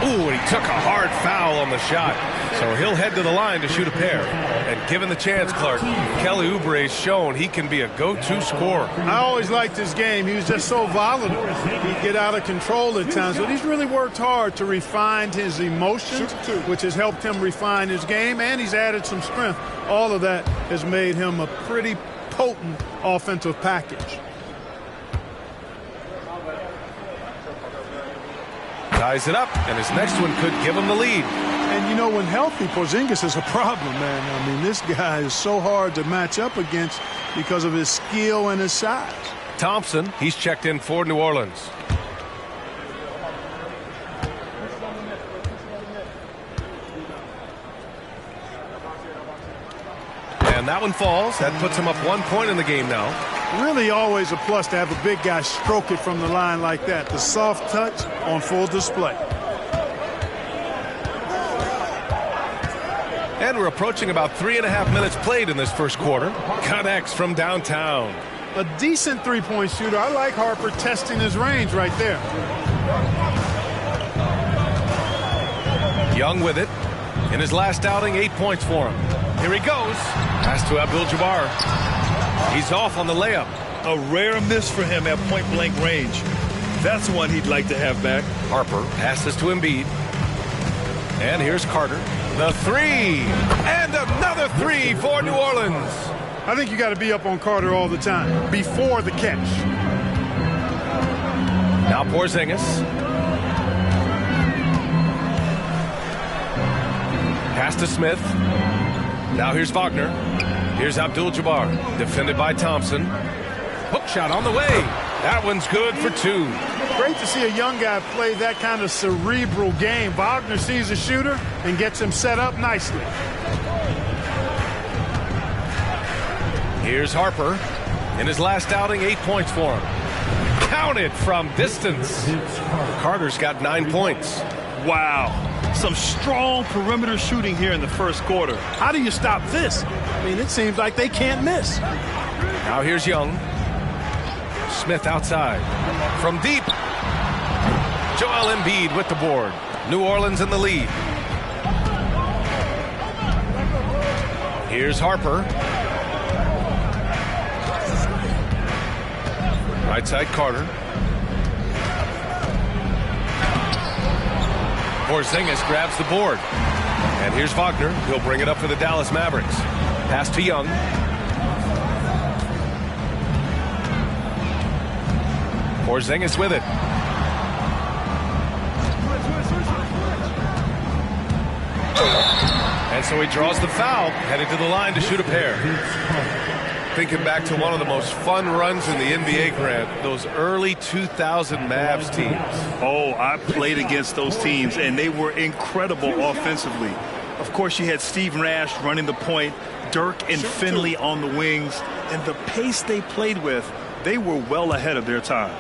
Ooh, and he took a hard foul on the shot. So he'll head to the line to shoot a pair. And given the chance, Clark, Kelly Oubre's shown he can be a go-to scorer. I always liked his game. He was just so volatile. He'd get out of control at times. But he's really worked hard to refine his emotions, which has helped him refine his game, and he's added some strength. All of that has made him a pretty potent offensive package. Ties it up, and his next one could give him the lead. And, you know, when healthy, Porzingis is a problem, man. I mean, this guy is so hard to match up against because of his skill and his size. Thompson, he's checked in for New Orleans. And that one falls. That puts him up 1 point in the game now. Really always a plus to have a big guy stroke it from the line like that. The soft touch on full display. And we're approaching about 3.5 minutes played in this first quarter. Connects from downtown. A decent three-point shooter. I like Harper testing his range right there. Young with it. In his last outing, 8 points for him. Here he goes. Pass to Abdul-Jabbar. He's off on the layup. A rare miss for him at point-blank range. That's one he'd like to have back. Harper passes to Embiid. And here's Carter. The three. And another three for New Orleans. I think you got to be up on Carter all the time, before the catch. Now Porzingis. Pass to Smith. Now here's Wagner. Here's Abdul-Jabbar. Defended by Thompson. Hook shot on the way. That one's good for two. Great to see a young guy play that kind of cerebral game. Wagner sees a shooter and gets him set up nicely. Here's Harper. In his last outing, 8 points for him. Counted from distance. Carter's got 9 points. Wow. Some strong perimeter shooting here in the first quarter. How do you stop this? I mean, it seems like they can't miss. Now here's Young. Smith outside. From deep. Joel Embiid with the board. New Orleans in the lead. Here's Harper. Right side Carter. Porzingis grabs the board. And here's Wagner. He'll bring it up for the Dallas Mavericks. Pass to Young. Porzingis with it. And so he draws the foul, headed to the line to shoot a pair. Thinking back to one of the most fun runs in the NBA, Grant, those early 2000 Mavs teams. Oh, I played against those teams, and they were incredible offensively. Of course, you had Steve Nash running the point, Dirk and Finley on the wings, and the pace they played with, they were well ahead of their time.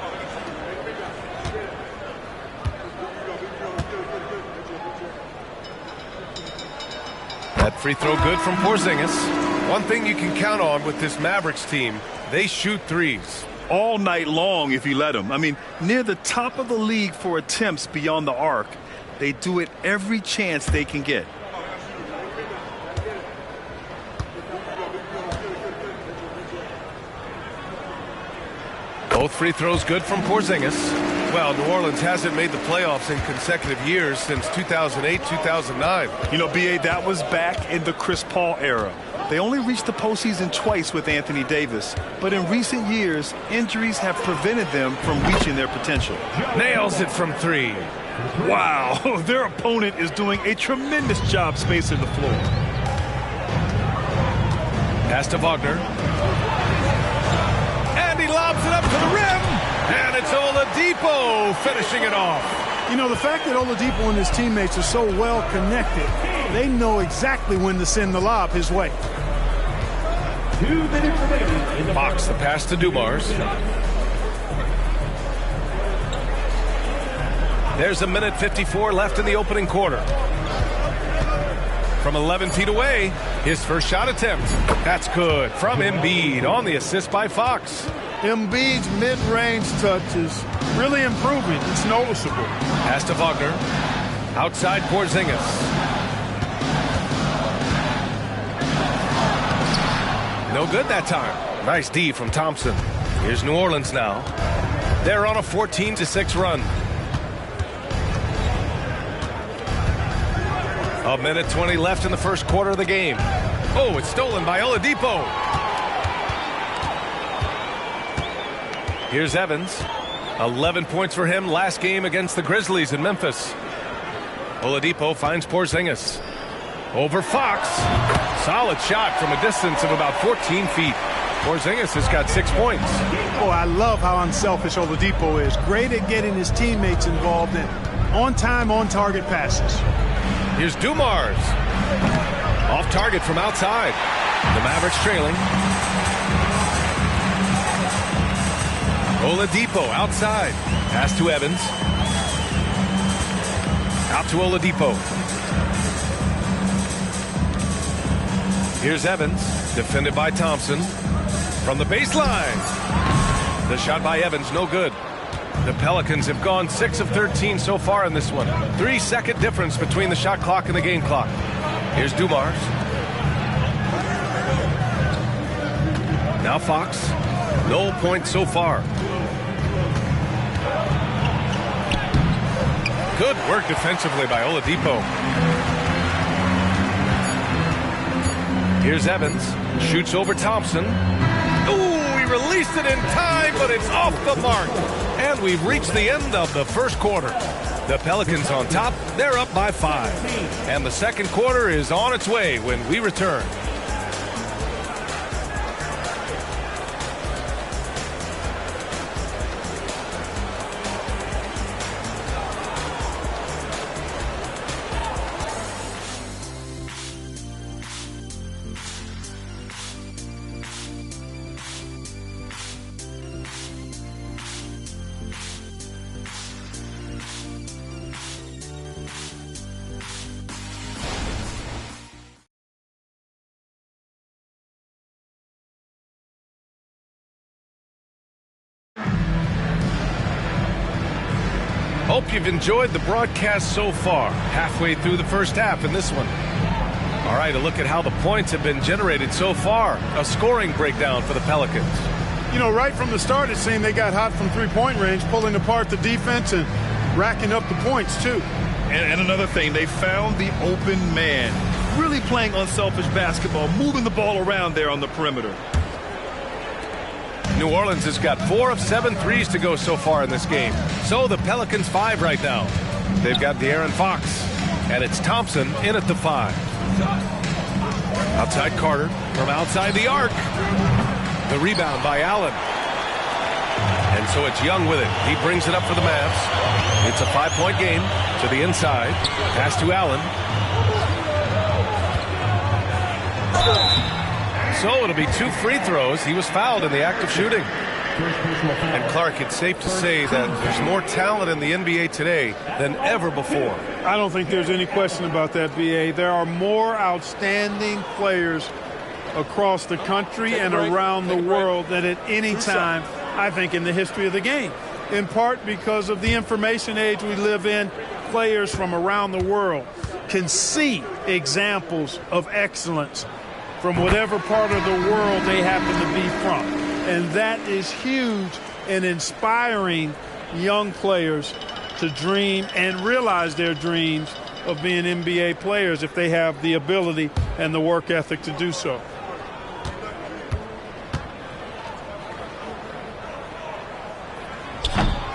That free throw good from Porzingis. One thing you can count on with this Mavericks team, they shoot threes. All night long if you let them. I mean, near the top of the league for attempts beyond the arc. They do it every chance they can get. Both free throws good from Porzingis. Well, New Orleans hasn't made the playoffs in consecutive years since 2008, 2009. You know, B.A., that was back in the Chris Paul era. They only reached the postseason twice with Anthony Davis. But in recent years, injuries have prevented them from reaching their potential. Nails it from three. Wow, their opponent is doing a tremendous job spacing the floor. Pass to Wagner. And he lobs it up to the rim. And it's Oladipo finishing it off. You know, the fact that Oladipo and his teammates are so well connected, they know exactly when to send the lob his way. Fox the pass to Dumars. There's a minute 54 left in the opening quarter. From 11 feet away, his first shot attempt. That's good from Embiid on the assist by Fox. Embiid's mid-range touch is really improving. It's noticeable. Pass to Wagner. Outside Porzingis. No good that time. Nice D from Thompson. Here's New Orleans now. They're on a 14-6 run. A minute 20 left in the first quarter of the game. Oh, it's stolen by Oladipo. Here's Evans. 11 points for him last game against the Grizzlies in Memphis. Oladipo finds Porzingis. Over Fox. Solid shot from a distance of about 14 feet. Porzingis has got 6 points. Oh, I love how unselfish Oladipo is. Great at getting his teammates involved in on-time, on-target passes. Here's Dumars. Off target from outside. The Mavericks trailing. Oladipo outside. Pass to Evans. Out to Oladipo. Here's Evans. Defended by Thompson. From the baseline. The shot by Evans, no good. The Pelicans have gone 6 of 13 so far in this one. 3-second difference between the shot clock and the game clock. Here's Dumars. Now Fox. No points so far. Good work defensively by Oladipo. Here's Evans. Shoots over Thompson. Ooh, he released it in time, but it's off the mark. And we've reached the end of the first quarter. The Pelicans on top. They're up by 5. And the second quarter is on its way when we return. Hope you've enjoyed the broadcast so far. Halfway through the first half in this one. All right, a look at how the points have been generated so far. A scoring breakdown for the Pelicans. You know, right from the start, it seemed they got hot from three-point range, pulling apart the defense and racking up the points, too. And another thing, they found the open man. Really playing unselfish basketball, moving the ball around there on the perimeter. New Orleans has got 4 of 7 threes to go so far in this game. So the Pelicans 5 right now. They've got De'Aaron Fox. And it's Thompson in at the 5. Outside Carter from outside the arc. The rebound by Allen. And so it's Young with it. He brings it up for the Mavs. It's a 5-point game to the inside. Pass to Allen. So it'll be 2 free throws. He was fouled in the act of shooting. And Clark, it's safe to say that there's more talent in the NBA today than ever before. I don't think there's any question about that, B.A. There are more outstanding players across the country and around the world than at any time, I think, in the history of the game. In part because of the information age we live in, players from around the world can see examples of excellence from whatever part of the world they happen to be from. And that is huge in inspiring young players to dream and realize their dreams of being NBA players if they have the ability and the work ethic to do so.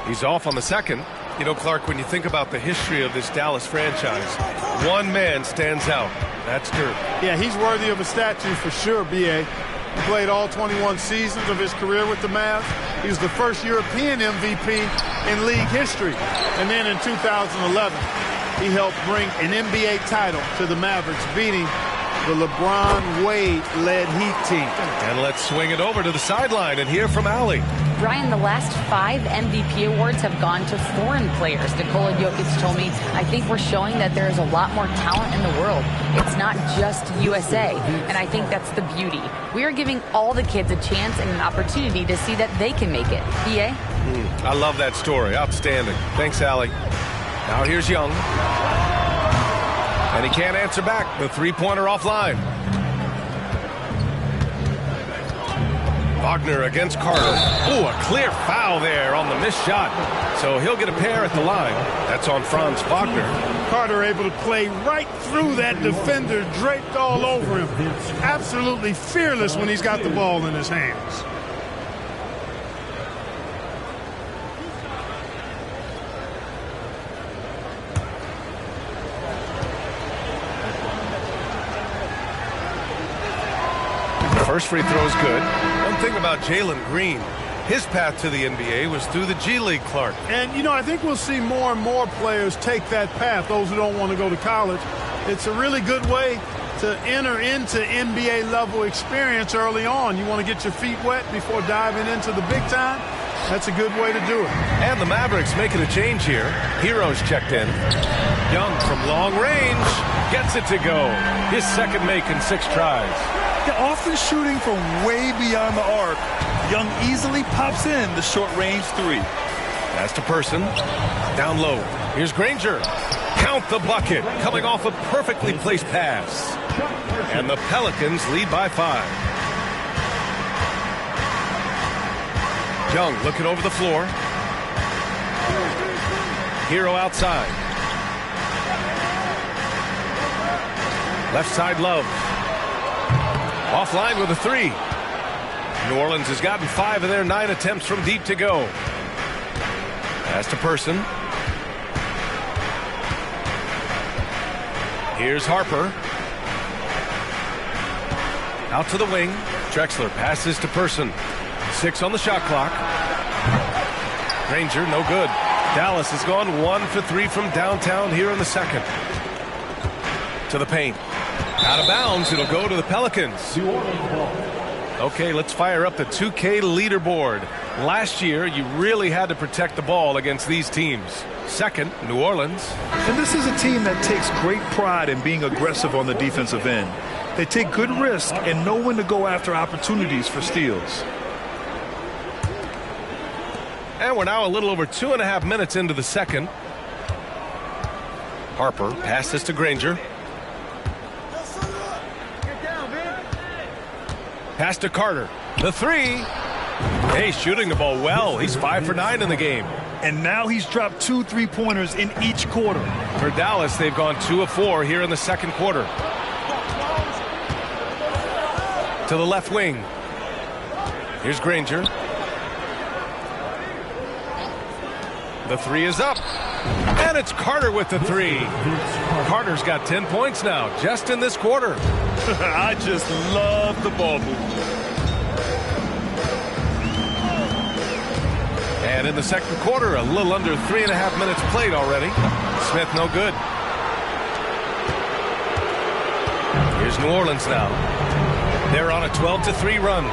He's off on the second. You know, Clark, when you think about the history of this Dallas franchise, one man stands out. That's Dirk. Yeah, he's worthy of a statue for sure, B.A. He played all 21 seasons of his career with the Mavs. He was the first European MVP in league history. And then in 2011, he helped bring an NBA title to the Mavericks, beating the LeBron Wade-led Heat team. And let's swing it over to the sideline and hear from Allie. Brian, the last 5 MVP awards have gone to foreign players. Nikola Jokic told me, I think we're showing that there is a lot more talent in the world. It's not just USA. And I think that's the beauty. We are giving all the kids a chance and an opportunity to see that they can make it. B.A.? I love that story. Outstanding. Thanks, Allie. Now here's Young. And he can't answer back. The three-pointer offline. Wagner against Carter. Ooh, a clear foul there on the missed shot. So he'll get a pair at the line. That's on Franz Wagner. Carter able to play right through that defender, draped all over him. Absolutely fearless when he's got the ball in his hands. First free throw is good. One thing about Jalen Green, his path to the NBA was through the G League, Clark. And, you know, I think we'll see more and more players take that path, those who don't want to go to college. It's a really good way to enter into NBA level experience early on. You want to get your feet wet before diving into the big time? That's a good way to do it. And the Mavericks making a change here. Heroes checked in. Young from long range gets it to go. His second make in 6 tries. Yeah, often shooting from way beyond the arc, Young easily pops in the short-range 3. Pass to Person. Down low. Here's Granger. Count the bucket. Coming off a perfectly placed pass. And the Pelicans lead by 5. Young looking over the floor. Hero outside. Left side Love. Offline with a 3. New Orleans has gotten 5 of their 9 attempts from deep to go. Pass to Person. Here's Harper. Out to the wing. Drexler passes to Person. 6 on the shot clock. Granger, no good. Dallas has gone 1 for 3 from downtown here in the second. To the paint. Out of bounds, it'll go to the Pelicans. Okay, let's fire up the 2K leaderboard. Last year, you really had to protect the ball against these teams. Second, New Orleans. And this is a team that takes great pride in being aggressive on the defensive end. They take good risk and know when to go after opportunities for steals. And we're now a little over 2.5 minutes into the second. Harper passes to Granger. Pass to Carter. The 3. Hey, shooting the ball well. He's 5 for 9 in the game. And now he's dropped 2 3-pointers in each quarter. For Dallas, they've gone 2 of 4 here in the second quarter. To the left wing. Here's Granger. The 3 is up. And it's Carter with the 3. Carter's got 10 points now, just in this quarter. I just love the ball movement. And in the second quarter, a little under 3.5 minutes played already. Smith no good. Here's New Orleans now. They're on a 12-3 run.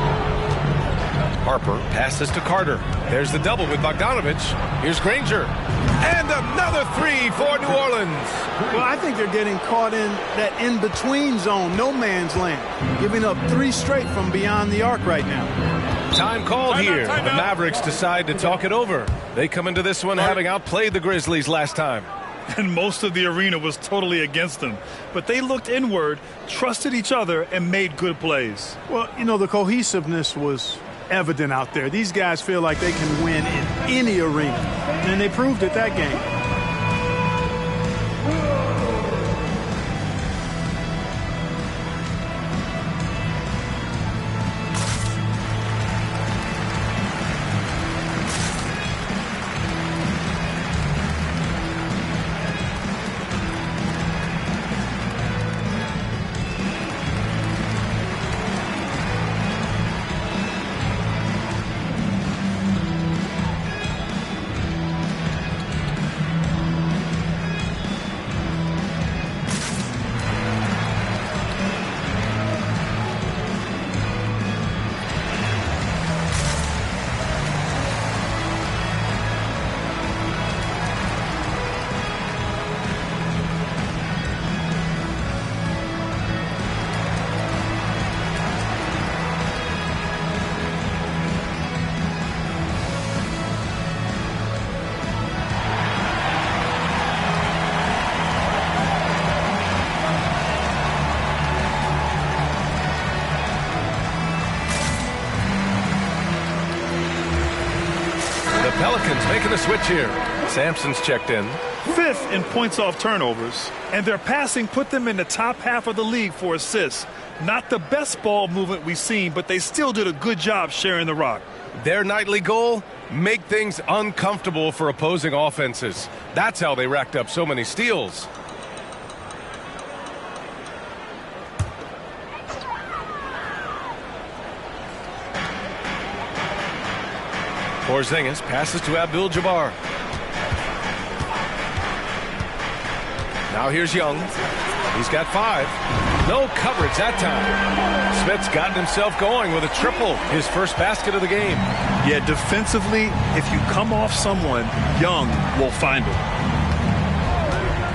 Harper passes to Carter. There's the double with Bogdanovich. Here's Granger. And another 3 for New Orleans. Well, I think they're getting caught in that in-between zone, no man's land, giving up 3 straight from beyond the arc right now. Time called here. The Mavericks decide to talk it over. They come into this one having outplayed the Grizzlies last time. And most of the arena was totally against them. But they looked inward, trusted each other, and made good plays. Well, you know, the cohesiveness was evident out there. These guys feel like they can win in any arena. And they proved it that game. Pelicans making a switch here. Sampson's checked in. 5th in points off turnovers, and their passing put them in the top half of the league for assists. Not the best ball movement we've seen, but they still did a good job sharing the rock. Their nightly goal, make things uncomfortable for opposing offenses. That's how they racked up so many steals. Porzingis passes to Abdul-Jabbar. Now here's Young. He's got 5. No coverage that time. Smith's gotten himself going with a triple, his first basket of the game. Yeah, defensively, if you come off someone, Young will find him.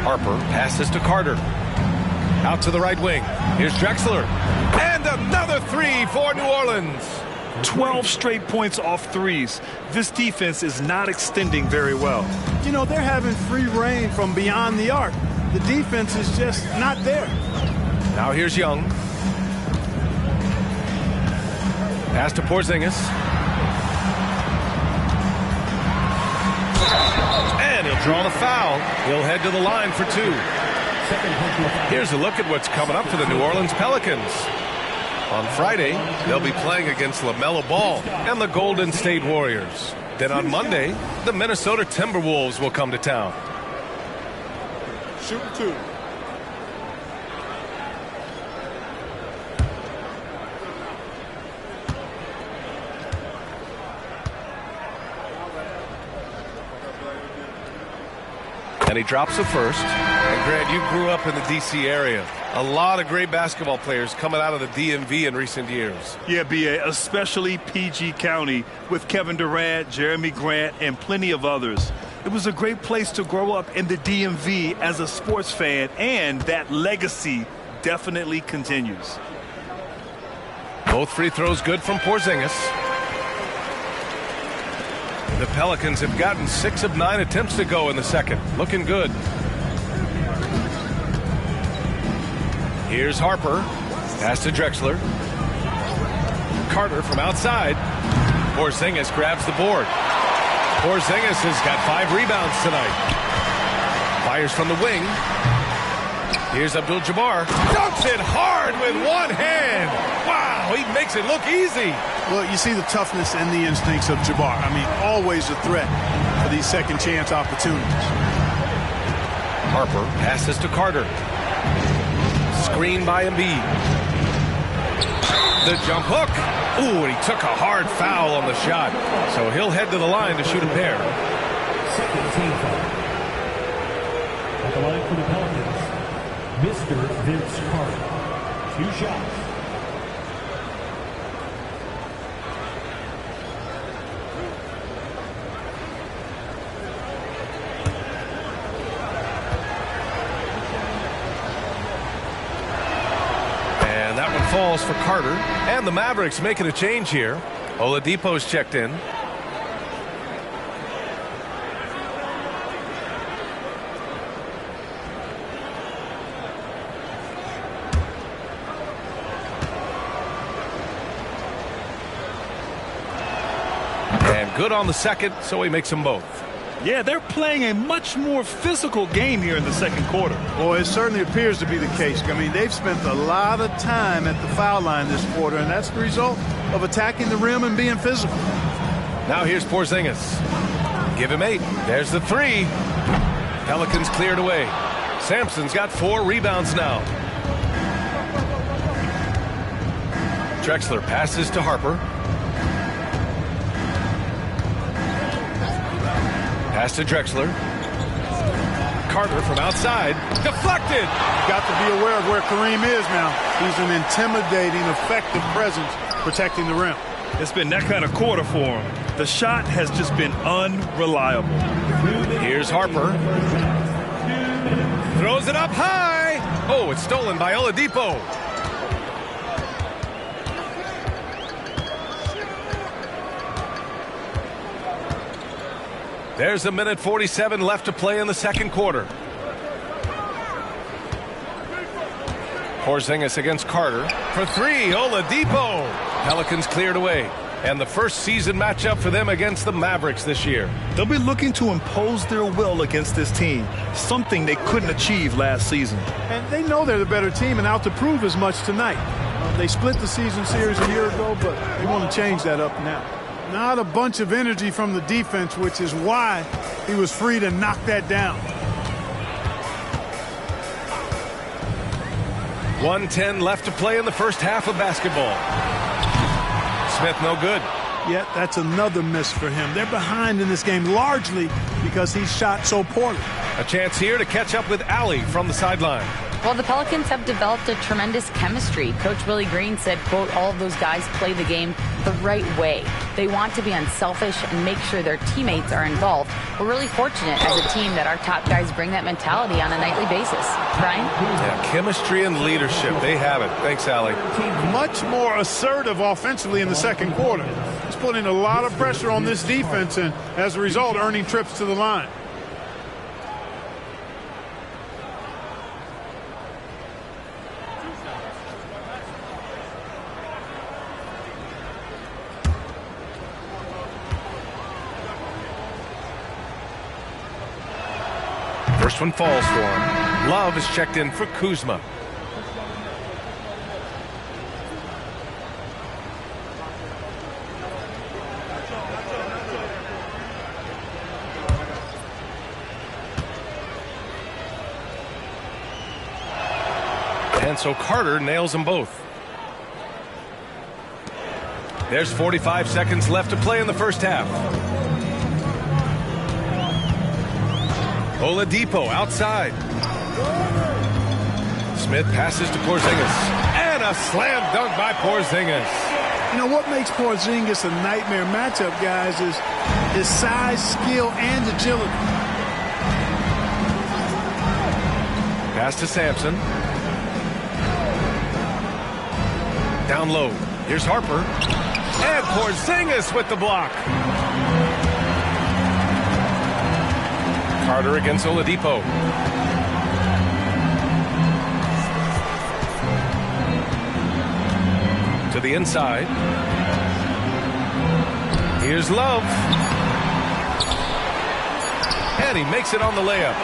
Harper passes to Carter. Out to the right wing. Here's Drexler. And another 3 for New Orleans. 12 straight points off threes. This defense is not extending very well. You know, they're having free reign from beyond the arc. The defense is just not there. Now here's Young. Pass to Porzingis. And he'll draw the foul. He'll head to the line for 2. Here's a look at what's coming up for the New Orleans Pelicans. On Friday, they'll be playing against LaMelo Ball and the Golden State Warriors. Then on Monday, the Minnesota Timberwolves will come to town. Shoot 2. And he drops the first. And Grant, you grew up in the D.C. area. A lot of great basketball players coming out of the DMV in recent years. Yeah, B.A., especially PG County with Kevin Durant, Jeremy Grant, and plenty of others. It was a great place to grow up in the DMV as a sports fan, and that legacy definitely continues. Both free throws good from Porzingis. The Pelicans have gotten 6 of 9 attempts to go in the second. Looking good. Here's Harper. Pass to Drexler. Carter from outside. Porzingis grabs the board. Porzingis has got 5 rebounds tonight. Fires from the wing. Here's Abdul-Jabbar. Dunks it hard with one hand. Wow, he makes it look easy. Well, you see the toughness and the instincts of Jabbar. I mean, always a threat for these second chance opportunities. Harper passes to Carter. Screen by Embiid. The jump hook. Ooh, and he took a hard foul on the shot. So he'll head to the line to shoot a pair. Second team foul. At the line for the Pelicans, Mr. Vince Carter. 2 shots. And that one falls for Carter. And the Mavericks making a change here. Oladipo's checked in. And good on the second, so he makes them both. Yeah, they're playing a much more physical game here in the second quarter. Well, it certainly appears to be the case. I mean, they've spent a lot of time at the foul line this quarter, and that's the result of attacking the rim and being physical. Now here's Porzingis. Give him 8. There's the 3. Pelicans cleared away. Sampson's got 4 rebounds now. Drexler passes to Harper. Pass to Drexler. Carter from outside. Deflected. You've got to be aware of where Kareem is now. He's an intimidating, effective presence protecting the rim. It's been that kind of quarter for him. The shot has just been unreliable. Here's Harper. Throws it up high. Oh, it's stolen by Oladipo. There's a minute 47 left to play in the second quarter. Porzingis against Carter. For 3, Oladipo. Pelicans cleared away. and the first season matchup for them against the Mavericks this year. They'll be looking to impose their will against this team, something they couldn't achieve last season. And they know they're the better team and out to prove as much tonight. They split the season series a year ago, but they want to change that up now. Not a bunch of energy from the defense, which is why he was free to knock that down. 1:10 left to play in the first half of basketball. Smith no good. Yeah, that's another miss for him. They're behind in this game largely because he shot so poorly. A chance here to catch up with Allie from the sideline. Well, the Pelicans have developed a tremendous chemistry. Coach Willie Green said, quote, all of those guys play the game the right way. They want to be unselfish and make sure their teammates are involved. We're really fortunate as a team that our top guys bring that mentality on a nightly basis. Brian? Yeah, chemistry and leadership. They have it. Thanks, Allie. Much more assertive offensively in the second quarter. He's putting a lot of pressure on this defense and, as a result, earning trips to the line. First one falls for him. Love is checked in for Kuzma. And so Carter nails them both. There's 45 seconds left to play in the first half. Oladipo outside. Smith passes to Porzingis. And a slam dunk by Porzingis. You know what makes Porzingis a nightmare matchup, guys, is his size, skill, and agility. Pass to Sampson. Down low. Here's Harper. And Porzingis with the block. Carter against Oladipo. To the inside. Here's Love. And he makes it on the layup.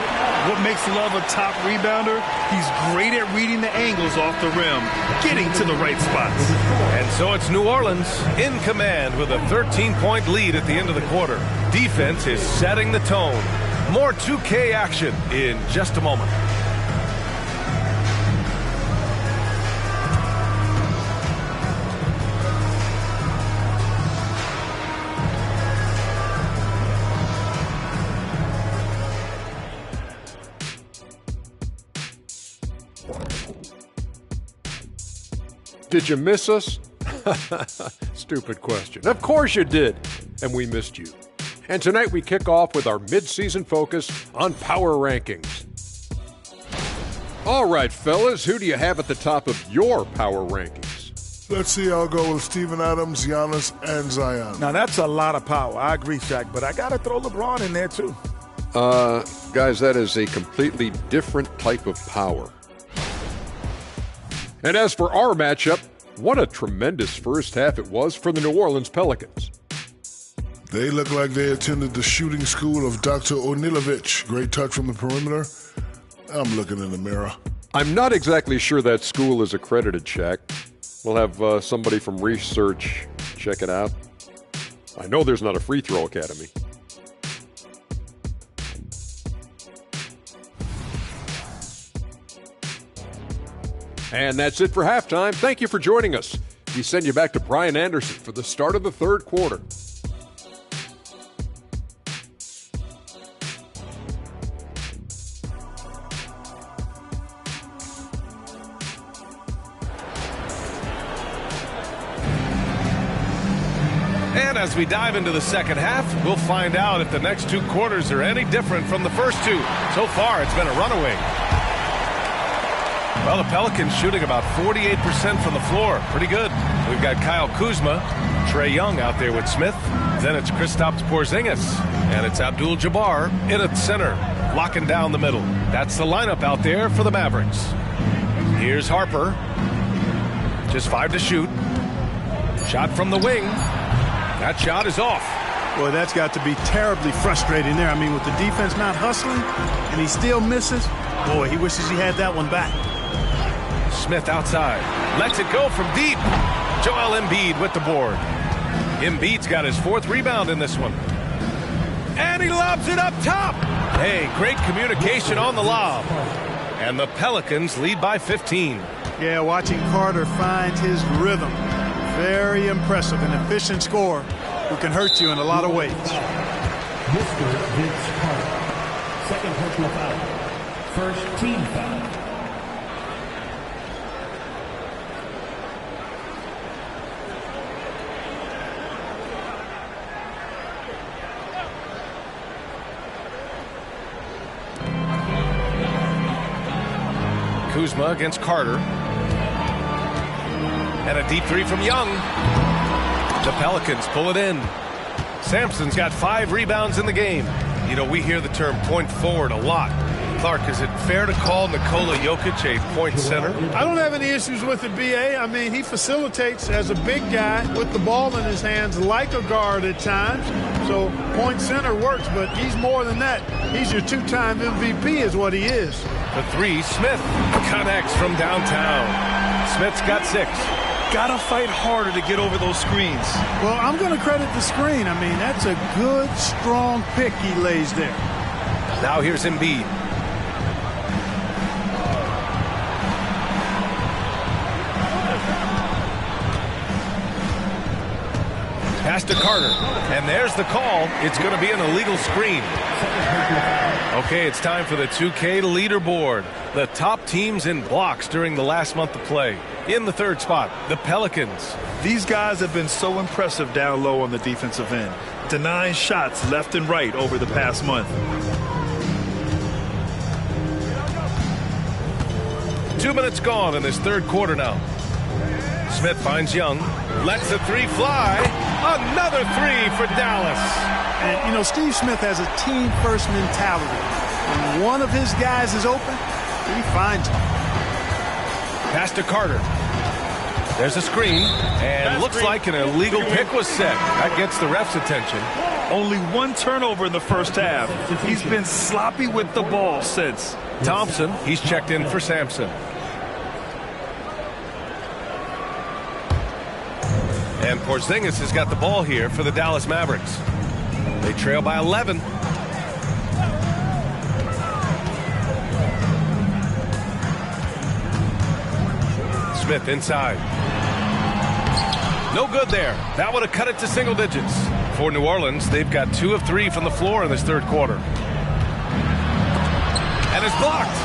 What makes Love a top rebounder? He's great at reading the angles off the rim, getting to the right spots. And so it's New Orleans in command with a 13-point lead at the end of the quarter. Defense is setting the tone. More 2K action in just a moment. Did you miss us? Stupid question. Of course you did. And we missed you. And tonight we kick off with our mid-season focus on power rankings. All right, fellas, who do you have at the top of your power rankings? Let's see, I'll go with Steven Adams, Giannis, and Zion. Now, that's a lot of power. I agree, Shaq, but I got to throw LeBron in there, too. Guys, that is a completely different type of power. And as for our matchup, what a tremendous first half it was for the New Orleans Pelicans. They look like they attended the shooting school of Dr. Onilovich. Great touch from the perimeter. I'm looking in the mirror. I'm not exactly sure that school is accredited, Shaq. We'll have somebody from research check it out. I know there's not a free throw academy. And that's it for halftime. Thank you for joining us. We send you back to Brian Anderson for the start of the third quarter. And as we dive into the second half, we'll find out if the next two quarters are any different from the first two. So far, it's been a runaway. Well, the Pelicans shooting about 48% from the floor. Pretty good. We've got Kyle Kuzma, Trae Young out there with Smith. Then it's Kristaps Porzingis. And it's Abdul-Jabbar in at center, locking down the middle. That's the lineup out there for the Mavericks. Here's Harper. Just 5 to shoot. Shot from the wing. That shot is off. Boy, that's got to be terribly frustrating there. I mean, with the defense not hustling and he still misses, boy, he wishes he had that one back. Smith outside. Lets it go from deep. Joel Embiid with the board. Embiid's got his 4th rebound in this one. And he lobs it up top. Hey, great communication on the lob. And the Pelicans lead by 15. Yeah, watching Carter find his rhythm. Very impressive. An efficient scorer who can hurt you in a lot of ways. Mr. Vince Carter. Second personal foul. First team foul. Kuzma against Carter. And a deep 3 from Young. The Pelicans pull it in. Sampson's got 5 rebounds in the game. You know, we hear the term point forward a lot. Clark, is it fair to call Nikola Jokic a point center? I don't have any issues with it, B.A. I mean, he facilitates as a big guy with the ball in his hands like a guard at times. So point center works, but he's more than that. He's your 2-time MVP is what he is. The 3, Smith connects from downtown. Smith's got 6. Gotta fight harder to get over those screens. Well, I'm going to credit the screen. I mean, that's a good, strong pick he lays there. Now here's Embiid. Pass to Carter. And there's the call. It's going to be an illegal screen. Okay, it's time for the 2K leaderboard. The top teams in blocks during the last month of play. In the 3rd spot, the Pelicans. These guys have been so impressive down low on the defensive end, denying shots left and right over the past month. 2 minutes gone in this 3rd quarter now. Smith finds Young, lets the 3 fly. Another 3 for Dallas. And, you know, Steve Smith has a team-first mentality. When one of his guys is open, he finds him. Pass to Carter. There's a screen, and looks like an illegal pick was set. That gets the ref's attention. Only 1 turnover in the first half. He's been sloppy with the ball since. Thompson, he's checked in for Sampson. And Porzingis has got the ball here for the Dallas Mavericks. They trail by 11. Smith inside. No good there. That would have cut it to single digits. For New Orleans, they've got 2 of 3 from the floor in this 3rd quarter. And it's blocked.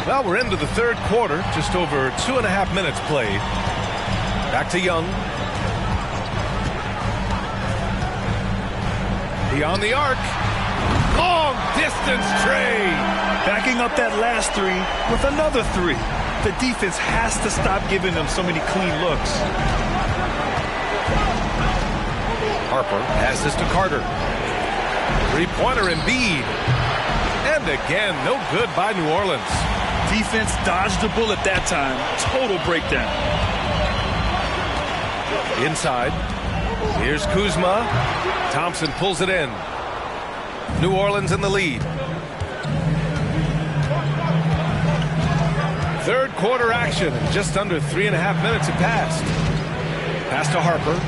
Well, we're into the 3rd quarter. Just over 2.5 minutes played. Back to Young. Beyond the arc. Long distance trade. Backing up that last 3 with another 3. The defense has to stop giving them so many clean looks. Harper passes to Carter. 3-pointer Embiid. And again, no good by New Orleans. Defense dodged the bullet that time. Total breakdown. Inside. Here's Kuzma. Thompson pulls it in. New Orleans in the lead. 3rd quarter action. Just under 3.5 minutes have passed. Pass to Harper.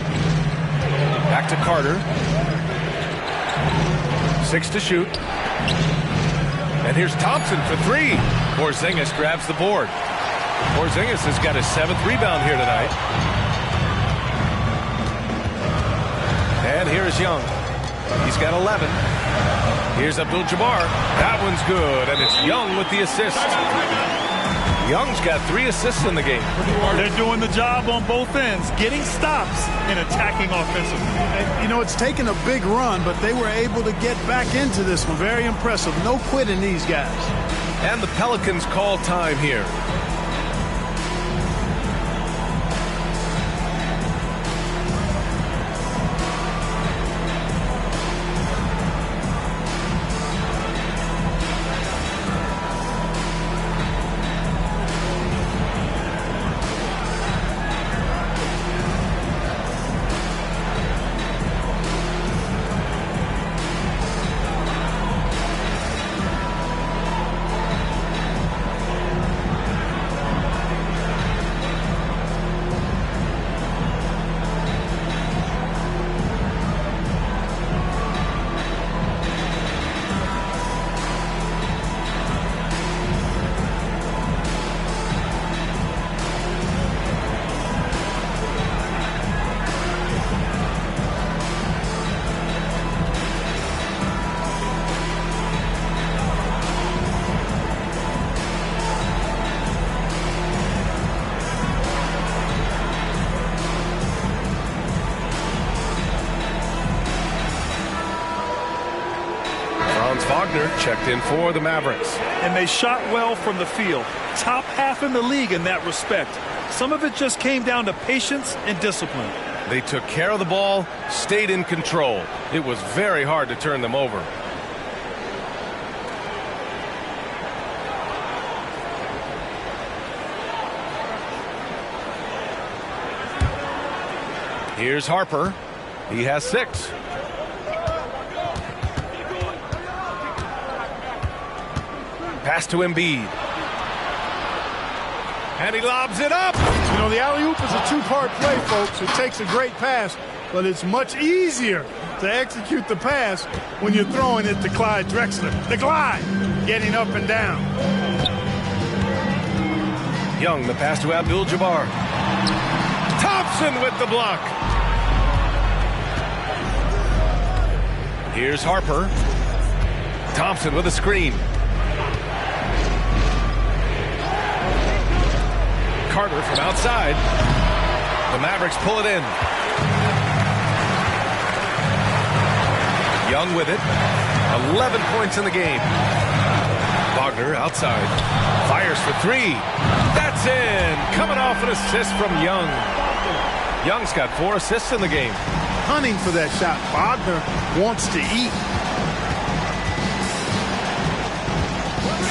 Back to Carter. 6 to shoot. And here's Thompson for 3. Porzingis grabs the board. Porzingis has got his 7th rebound here tonight. And here's Young. He's got 11. Here's Abdul-Jabbar. That one's good, and it's Young with the assist. Young's got 3 assists in the game. They're doing the job on both ends, getting stops and attacking offensively. You know, it's taken a big run, but they were able to get back into this one. Very impressive. No quitting these guys. And the Pelicans call time here. Franz Wagner checked in for the Mavericks. And they shot well from the field. Top half in the league in that respect. Some of it just came down to patience and discipline. They took care of the ball, stayed in control. It was very hard to turn them over. Here's Harper. He has 6. Pass to Embiid. And he lobs it up. You know, the alley-oop is a two-part play, folks. It takes a great pass, but it's much easier to execute the pass when you're throwing it to Clyde Drexler. The glide, getting up and down. Young, the pass to Abdul-Jabbar. Thompson with the block. Here's Harper. Thompson with a screen. Carter from outside. The Mavericks pull it in. Young with it. 11 points in the game. Wagner outside. Fires for 3. That's in. Coming off an assist from Young. Young's got 4 assists in the game. Hunting for that shot. Wagner wants to eat.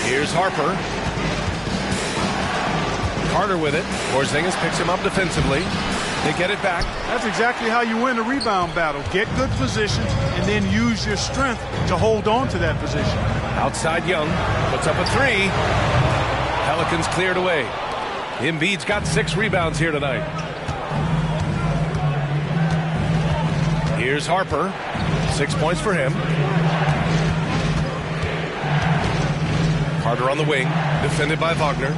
Here's Harper. Carter with it. Porzingis picks him up defensively. They get it back. That's exactly how you win a rebound battle. Get good positions and then use your strength to hold on to that position. Outside Young. Puts up a 3. Pelicans cleared away. Embiid's got 6 rebounds here tonight. Here's Harper. 6 points for him. Carter on the wing. Defended by Wagner.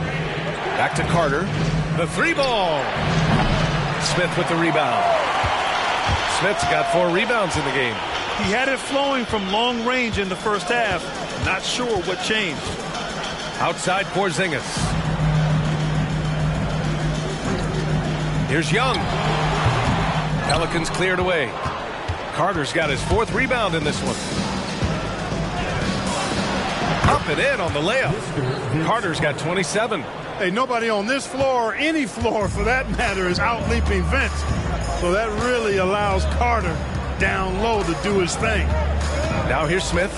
Back to Carter. The 3-ball. Smith with the rebound. Smith's got 4 rebounds in the game. He had it flowing from long range in the first half. Not sure what changed. Outside Porzingis. Here's Young. Pelicans cleared away. Carter's got his 4th rebound in this one. Up and in on the layup. Carter's got 27. Hey, nobody on this floor, or any floor for that matter, is out-leaping Vince. So that really allows Carter down low to do his thing. Now here's Smith.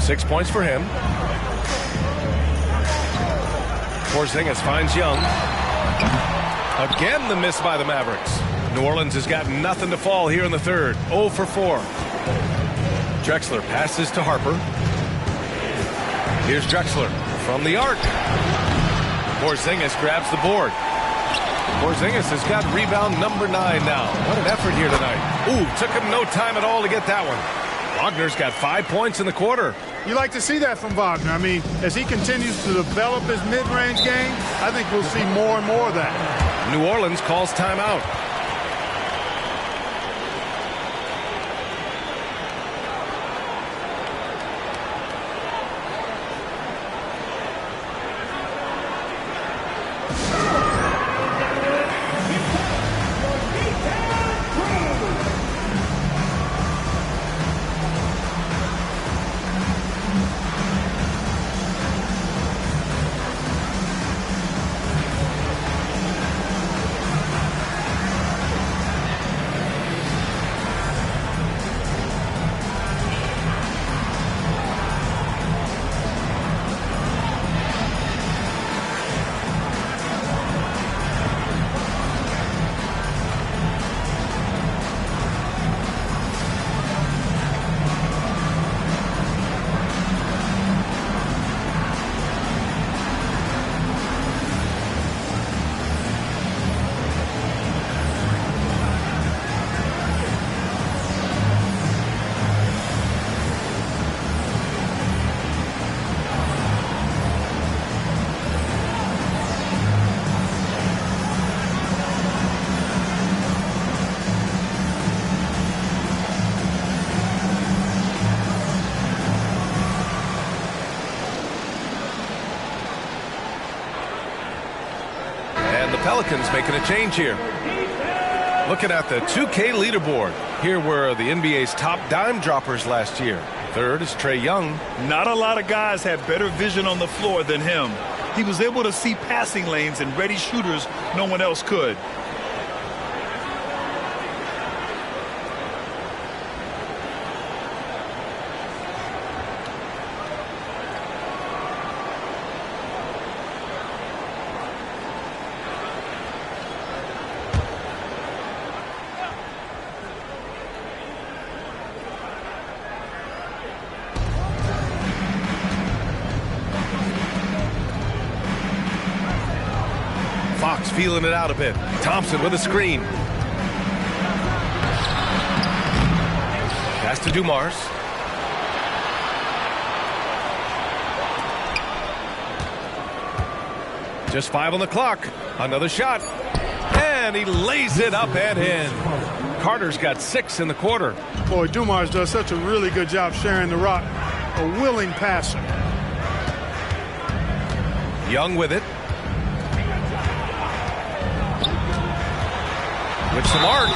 6 points for him. Porzingis finds Young. Again the miss by the Mavericks. New Orleans has got nothing to fall here in the third. 0 for 4. Drexler passes to Harper. Here's Drexler from the arc. Porzingis grabs the board. Porzingis has got rebound number 9 now. What an effort here tonight. Ooh, took him no time at all to get that one. Wagner's got 5 points in the quarter. You like to see that from Wagner. I mean, as he continues to develop his mid-range game, I think we'll see more and more of that. New Orleans calls timeout. Pelicans making a change here. Looking at the 2K leaderboard, here were the NBA's top dime droppers last year. Third is Trae Young. Not a lot of guys have better vision on the floor than him. He was able to see passing lanes and ready shooters no one else could. Fox feeling it out a bit. Thompson with a screen. Pass to Dumars. Just 5 on the clock. Another shot. And he lays it up and in. Carter's got 6 in the quarter. Boy, Dumars does such a really good job sharing the rock. A willing passer. Young with it. With some arc,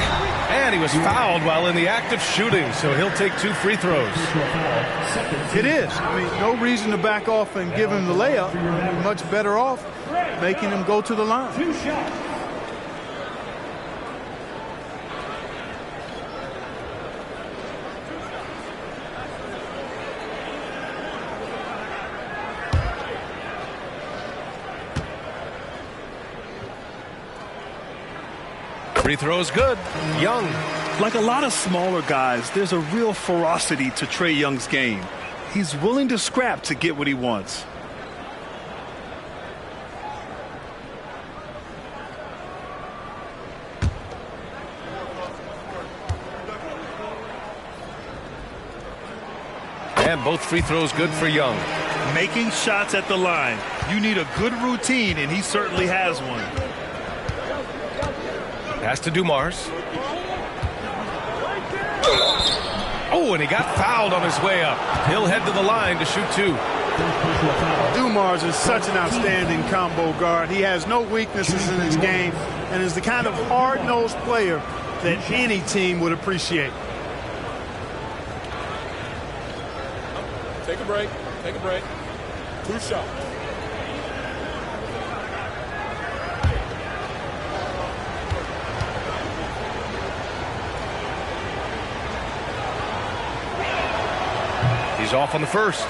and he was fouled while in the act of shooting, so he'll take 2 free throws. It is. I mean, no reason to back off and give him the layup. You're much better off making him go to the line. Free throws good. Young. Like a lot of smaller guys, there's a real ferocity to Trae Young's game. He's willing to scrap to get what he wants. And both free throws good for Young. Making shots at the line. You need a good routine, and he certainly has one. Pass to Dumars. Oh, and he got fouled on his way up. He'll head to the line to shoot 2. Dumars is such an outstanding combo guard. He has no weaknesses in his game and is the kind of hard-nosed player that any team would appreciate. Take a break. Take a break. 2 shots. He's off on the first.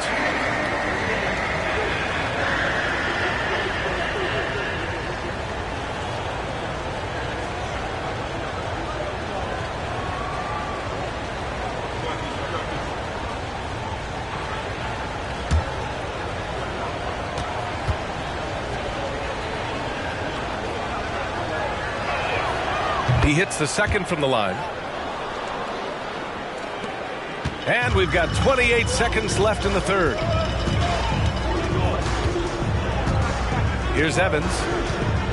He hits the second from the line. And we've got 28 seconds left in the third. Here's Evans.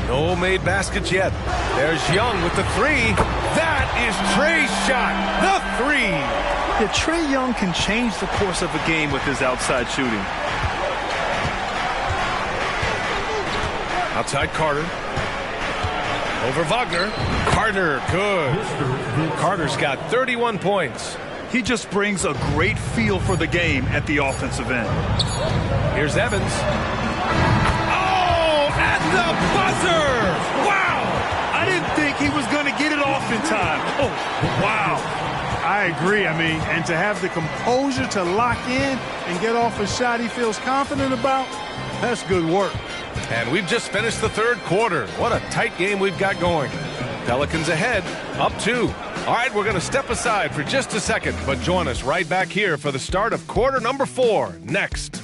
No made baskets yet. There's Young with the 3. That is Trae's shot. The 3. Yeah, Trae Young can change the course of a game with his outside shooting. Outside Carter. Over Wagner. Carter, good. Carter's got 31 points. He just brings a great feel for the game at the offensive end. Here's Evans. Oh, at the buzzer! Wow! I didn't think he was going to get it off in time. Oh, wow. I agree. I mean, and to have the composure to lock in and get off a shot he feels confident about, that's good work. And we've just finished the third quarter. What a tight game we've got going. Pelicans ahead, up 2. All right, we're going to step aside for just a second, but join us right back here for the start of quarter number 4 next.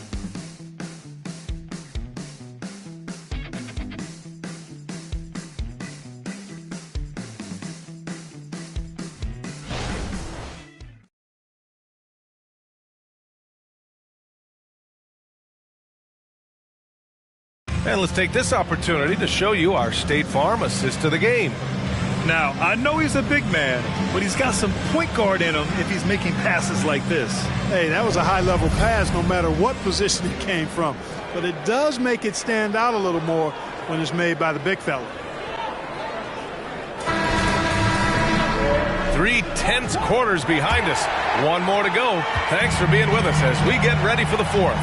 And let's take this opportunity to show you our State Farm assist to the game. Now, I know he's a big man, but he's got some point guard in him if he's making passes like this. Hey, that was a high-level pass no matter what position it came from. But it does make it stand out a little more when it's made by the big fella. 3 tense quarters behind us. One more to go. Thanks for being with us as we get ready for the fourth.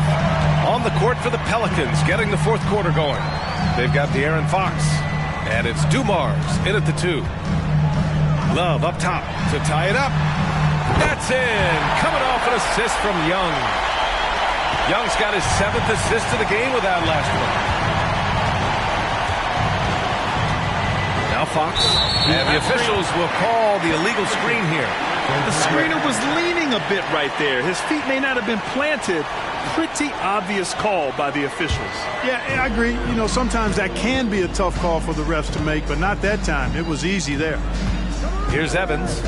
On the court for the Pelicans, getting the fourth quarter going. They've got De'Aaron Fox, and it's Dumars in at the 2. Love up top to tie it up. That's in. Coming off an assist from Young. Young's got his 7th assist of the game with that last one. Now Fox, and the officials will call the illegal screen here. The screener was leaning a bit right there. His feet may not have been planted. Pretty obvious call by the officials. Yeah, I agree. You know, sometimes that can be a tough call for the refs to make, but not that time. It was easy there. Here's Evans.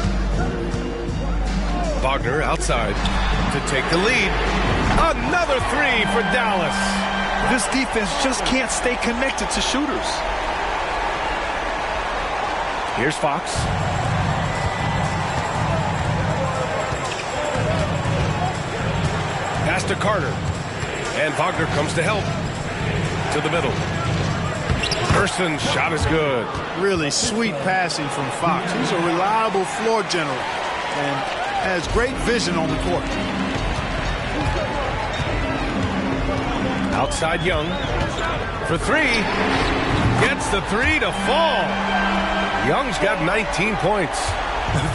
Wagner outside to take the lead. Another 3 for Dallas. This defense just can't stay connected to shooters. Here's Fox. Pass to Carter. And Wagner comes to help. To the middle. Person's shot is good. Really sweet passing from Fox. He's a reliable floor general and has great vision on the court. Outside Young for 3. Gets the 3 to fall. Young's got 19 points.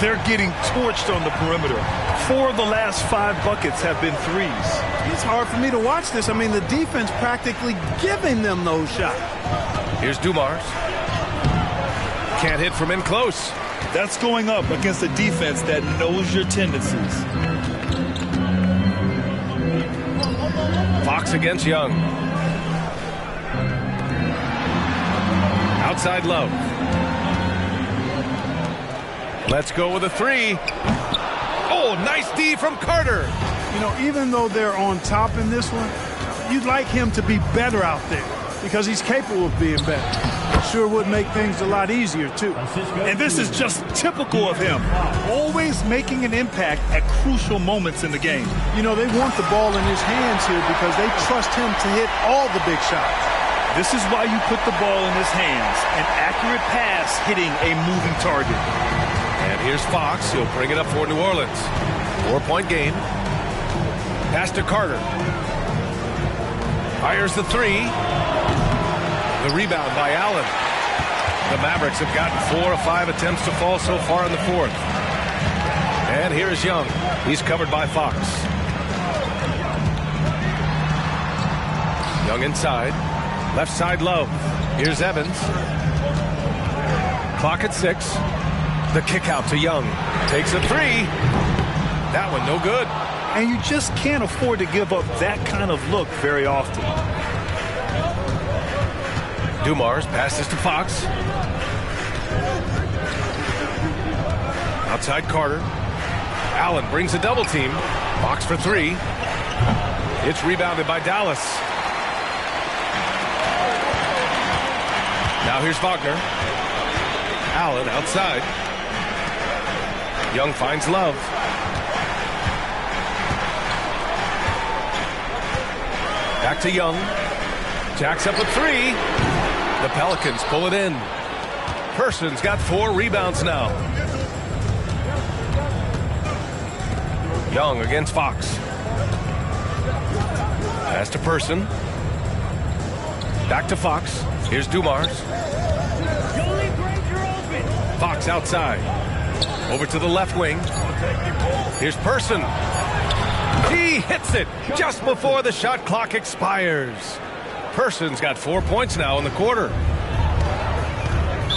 They're getting torched on the perimeter. 4 of the last 5 buckets have been threes. It's hard for me to watch this. I mean, the defense practically giving them those shots. Here's Dumars. Can't hit from in close. That's going up against a defense that knows your tendencies. Fox against Young. Outside Love. Let's go with a 3. Oh, nice D from Carter. You know, even though they're on top in this one, you'd like him to be better out there because he's capable of being better. Sure would make things a lot easier, too. And this is just typical of him. Always making an impact at crucial moments in the game. You know, they want the ball in his hands here because they trust him to hit all the big shots. This is why you put the ball in his hands. An accurate pass hitting a moving target. And here's Fox. He'll bring it up for New Orleans. 4-point game. Pass to Carter. Fires the 3. The rebound by Allen. The Mavericks have gotten 4 of 5 attempts to fall so far in the fourth. And here is Young. He's covered by Fox. Young inside. Left side Love. Here's Evans. Clock at 6. The kick out to Young. Takes a 3. That one no good. And you just can't afford to give up that kind of look very often. Dumars passes to Fox. Outside Carter. Allen brings a double team. Fox for 3. It's rebounded by Dallas. Now here's Wagner. Allen outside. Young finds Love. Back to Young. Jacks up a 3. The Pelicans pull it in. Person's got 4 rebounds now. Young against Fox. Pass to Person. Back to Fox. Here's Dumars. Fox outside. Over to the left wing. Here's Person. He hits it just before the shot clock expires. Person's got 4 points now in the quarter.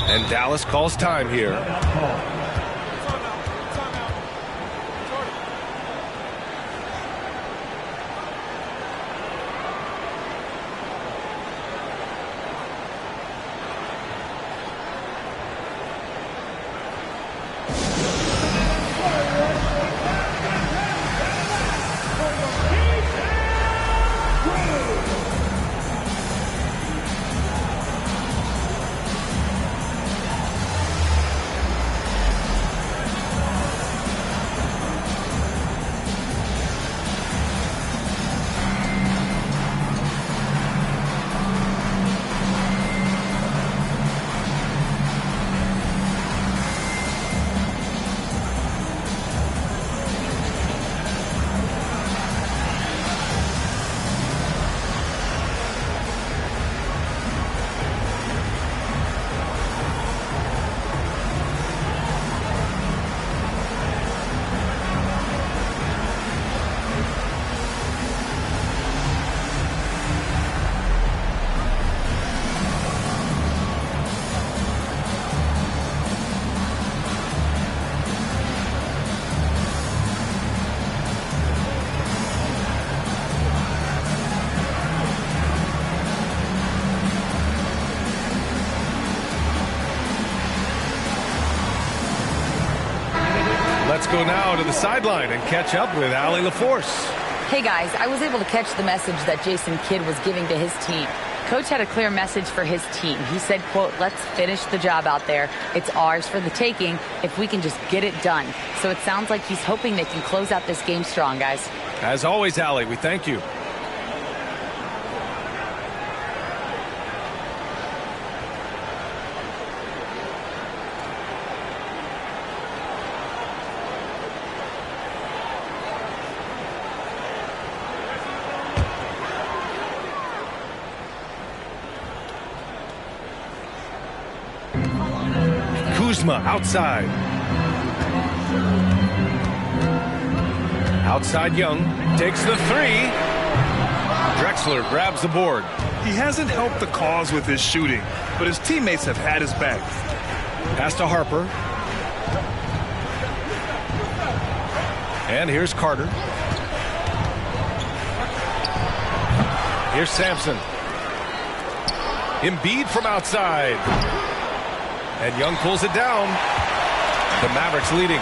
And Dallas calls time here. Let's go now to the sideline and catch up with Allie LaForce. Hey guys, I was able to catch the message that Jason Kidd was giving to his team. Coach had a clear message for his team. He said, quote, let's finish the job out there. It's ours for the taking if we can just get it done. So it sounds like he's hoping they can close out this game strong, guys. As always, Allie, we thank you. Kuzma outside. Outside Young takes the three. Drexler grabs the board. He hasn't helped the cause with his shooting, but his teammates have had his back. Pass to Harper. And here's Carter. Here's Sampson. Embiid from outside. And Young pulls it down. The Mavericks leading.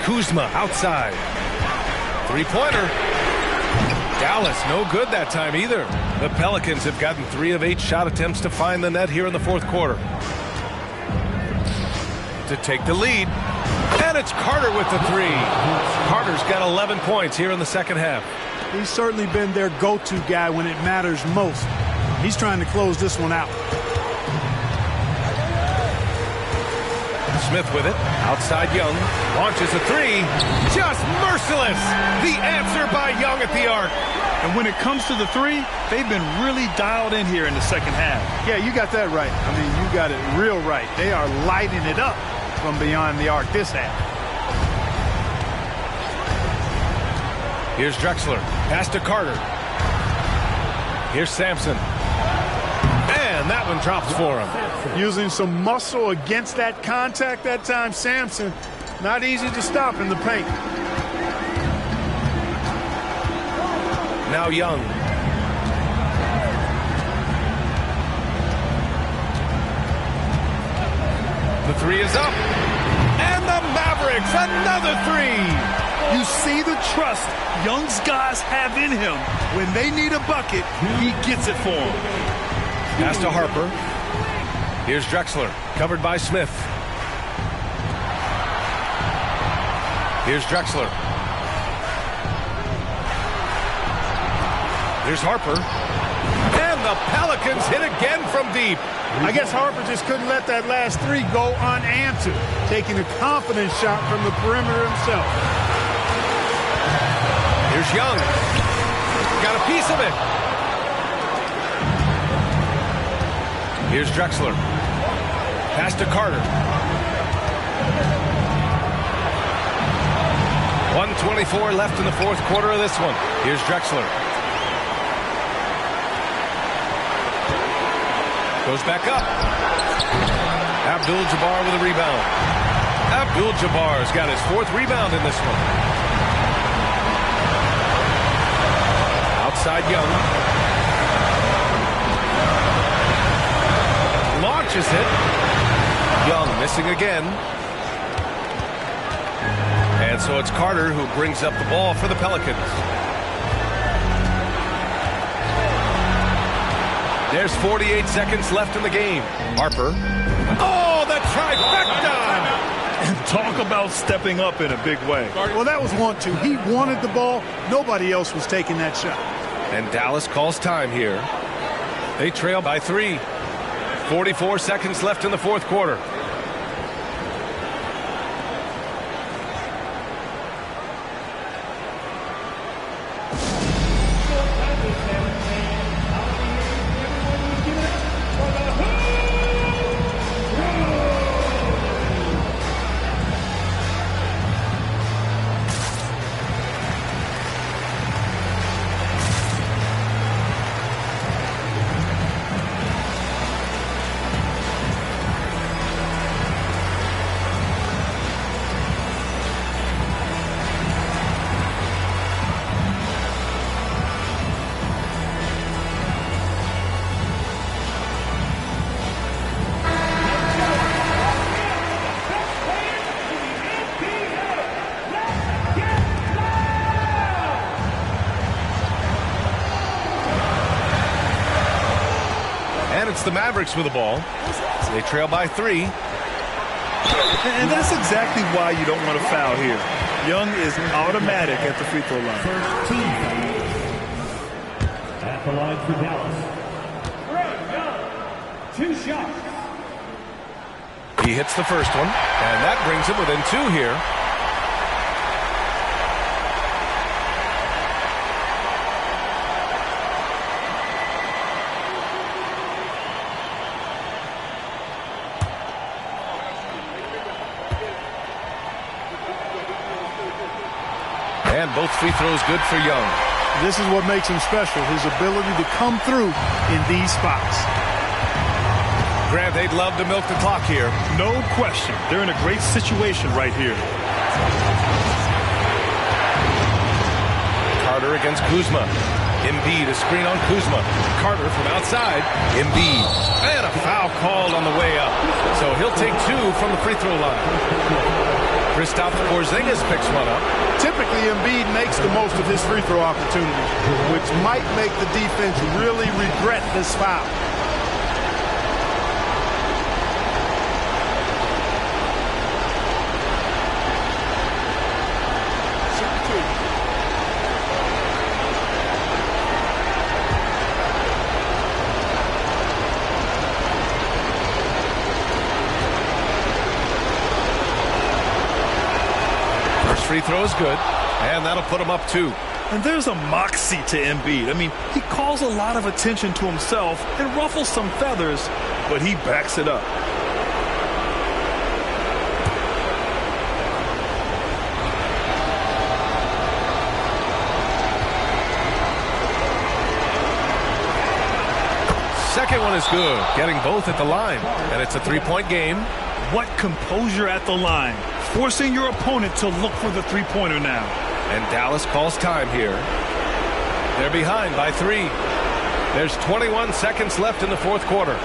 Kuzma outside. Three-pointer. Dallas no good that time either. The Pelicans have gotten 3 of 8 shot attempts to find the net here in the fourth quarter. To take the lead. And it's Carter with the three. Carter's got 11 points here in the second half. He's certainly been their go-to guy when it matters most. He's trying to close this one out. Smith with it. Outside Young. Launches a three. Just merciless. The answer by Young at the arc. And when it comes to the three, they've been really dialed in here in the second half. Yeah, you got that right. I mean, you got it real right. They are lighting it up from beyond the arc this half. Here's Drexler. Pass to Carter. Here's Sampson. And that one drops for him. Using some muscle against that contact that time, Sampson. Not easy to stop in the paint. Now Young. The three is up. And the Mavericks, another three. You see the trust Young's guys have in him. When they need a bucket, he gets it for them. Pass to Harper. Here's Drexler, covered by Smith. Here's Drexler. There's Harper. And the Pelicans hit again from deep. I guess Harper just couldn't let that last three go unanswered, taking a confident shot from the perimeter himself. Here's Young. Got a piece of it. Here's Drexler. Pass to Carter. 1:24 left in the fourth quarter of this one. Here's Drexler. Goes back up. Abdul-Jabbar with a rebound. Abdul-Jabbar's got his fourth rebound in this one. Outside Young. Launches it. Young missing again. And so it's Carter who brings up the ball for the Pelicans. There's 48 seconds left in the game. Harper. Oh, the trifecta! And talk about stepping up in a big way. Well, that was 1-2. He wanted the ball. Nobody else was taking that shot. And Dallas calls time here. They trail by 3. 44 seconds left in the fourth quarter. It's the Mavericks with the ball. They trail by 3. And that's exactly why you don't want to foul here. Young is automatic at the free throw line. First team at the line for Dallas. Young, 2 shots. He hits the first one, and that brings him within 2 here. And both free throws good for Young. This is what makes him special, his ability to come through in these spots. Grant, they'd love to milk the clock here. No question. They're in a great situation right here. Carter against Kuzma. Embiid, a screen on Kuzma. Carter from outside. Embiid. And a foul called on the way up. So he'll take 2 from the free throw line. Kristaps Porzingis picks one up. Typically, Embiid makes the most of his free throw opportunities, which might make the defense really regret this foul. Free throw is good, and that'll put him up 2. And there's a moxie to Embiid. I mean, he calls a lot of attention to himself and ruffles some feathers, but he backs it up. Second one is good, getting both at the line, and it's a 3-point game. What composure at the line, forcing your opponent to look for the three-pointer now. And Dallas calls time here. They're behind by 3. There's 21 seconds left in the fourth quarter.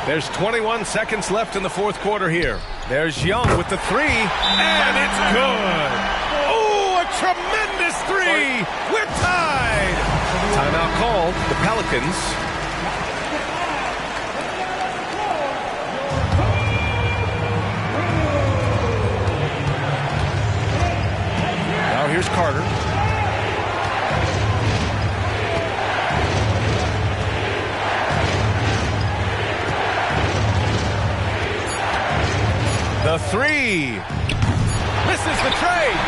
There's 21 seconds left in the fourth quarter here. There's Young with the 3, and it's good. Oh, a tremendous 3. We're tied. Timeout called. The Pelicans. Now here's Carter. The 3. Misses the trade.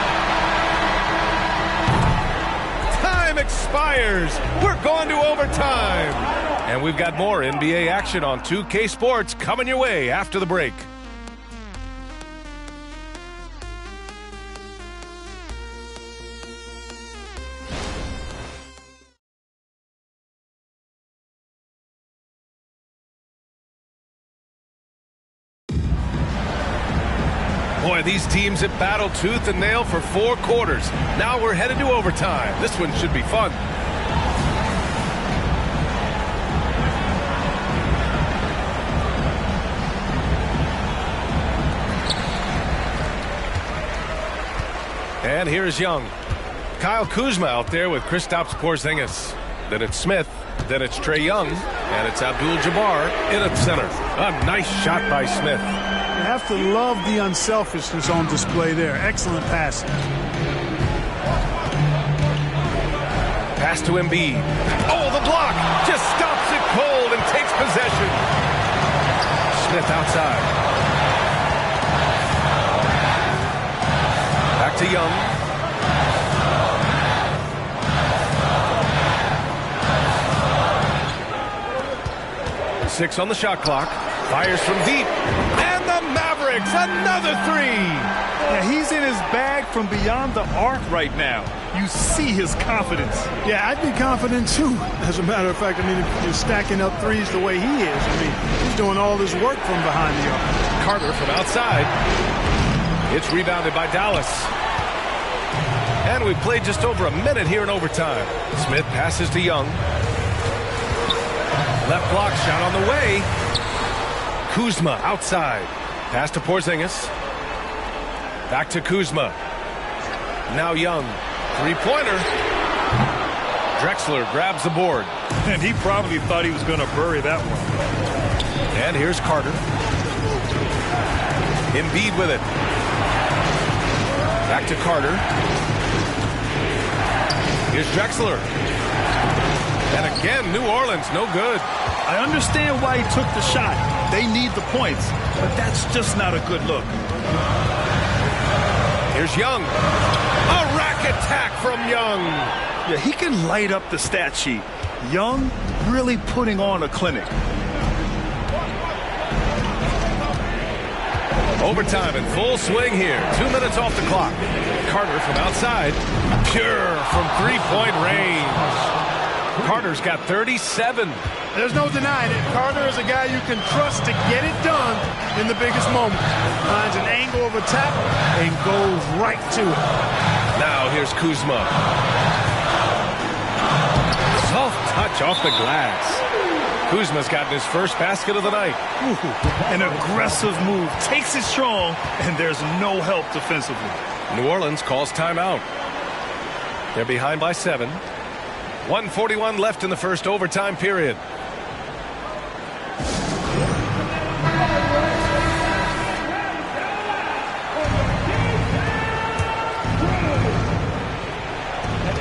Time expires. We're going to overtime. And we've got more NBA action on 2K Sports coming your way after the break. Boy, these teams have battled tooth and nail for 4 quarters. Now we're headed to overtime. This one should be fun. And here's Young. Kyle Kuzma out there with Kristaps Porzingis. Then it's Smith. Then it's Trae Young. And it's Abdul-Jabbar in at center. A nice shot by Smith. You have to love the unselfishness on display there. Excellent passing. Pass to Embiid. Oh, the block just stops it cold and takes possession. Smith outside. Back to Young. 6 on the shot clock. Fires from deep. And the Mavericks, another three. Yeah, he's in his bag from beyond the arc right now. You see his confidence. Yeah, I'd be confident too. As a matter of fact, I mean, if you're stacking up threes the way he is, I mean, he's doing all this work from behind the arc. Carter from outside. It's rebounded by Dallas. And we've played just over a minute here in overtime. Smith passes to Young. Left block shot on the way. Kuzma outside. Pass to Porzingis. Back to Kuzma. Now Young. Three-pointer. Drexler grabs the board. And he probably thought he was going to bury that one. And here's Carter. Embiid with it. Back to Carter. Here's Drexler. And again, New Orleans, no good. I understand why he took the shot. They need the points, but that's just not a good look. Here's Young. A rack attack from Young. Yeah, he can light up the stat sheet. Young really putting on a clinic. Overtime in full swing here. 2 minutes off the clock. Carter from outside. Pure from three-point range. Carter's got 37. There's no denying it. Carter is a guy you can trust to get it done in the biggest moment. Finds an angle of attack and goes right to it. Now here's Kuzma. Soft touch off the glass. Kuzma's gotten his first basket of the night. An aggressive move. Takes it strong, and there's no help defensively. New Orleans calls timeout. They're behind by 7. 1:41 left in the first overtime period.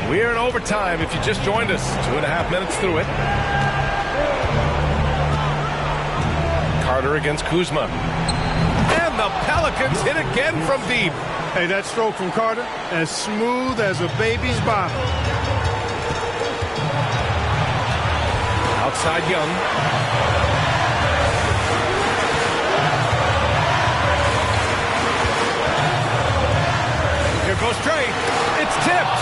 We're in overtime if you just joined us. 2.5 minutes through it. Carter against Kuzma. And the Pelicans hit again from deep. Hey, that stroke from Carter, as smooth as a baby's bottom. Outside Young. Here goes Trey. It's tipped.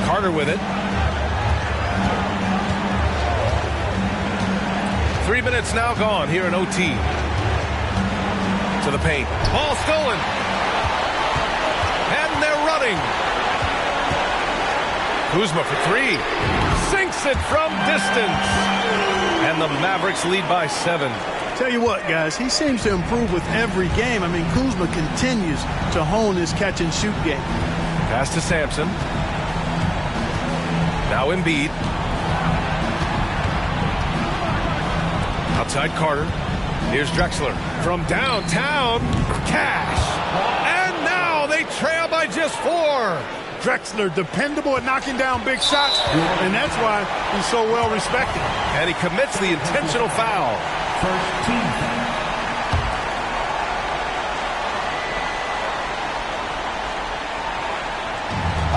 Carter with it. 3 minutes now gone here in OT. To the paint. Ball stolen. And they're running. Kuzma for three. Sinks it from distance. And the Mavericks lead by 7. Tell you what, guys, he seems to improve with every game. I mean, Kuzma continues to hone his catch-and-shoot game. Pass to Sampson. Now Embiid. Outside Carter. Here's Drexler. From downtown, Cash. And now they trail by just 4. Drexler, dependable at knocking down big shots, and that's why he's so well respected. And he commits the intentional foul. First team foul.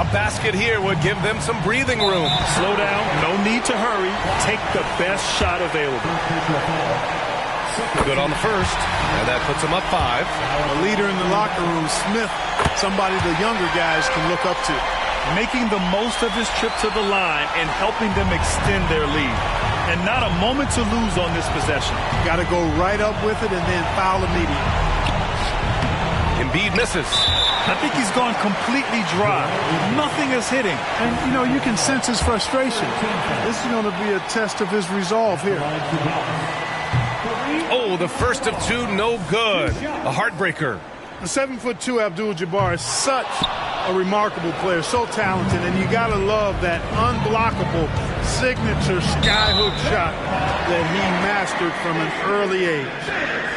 A basket here would give them some breathing room. Slow down, no need to hurry. Take the best shot available. Good on the first, and that puts him up 5. A leader in the locker room, Smith, somebody the younger guys can look up to. Making the most of his trip to the line and helping them extend their lead. And not a moment to lose on this possession. Got to go right up with it and then foul immediately. Embiid misses. I think he's gone completely dry. Nothing is hitting. And, you know, you can sense his frustration. This is going to be a test of his resolve here. Oh, the first of 2, no good. A heartbreaker. The 7'2" Abdul-Jabbar is such a remarkable player, so talented, and you got to love that unblockable signature skyhook shot that he mastered from an early age.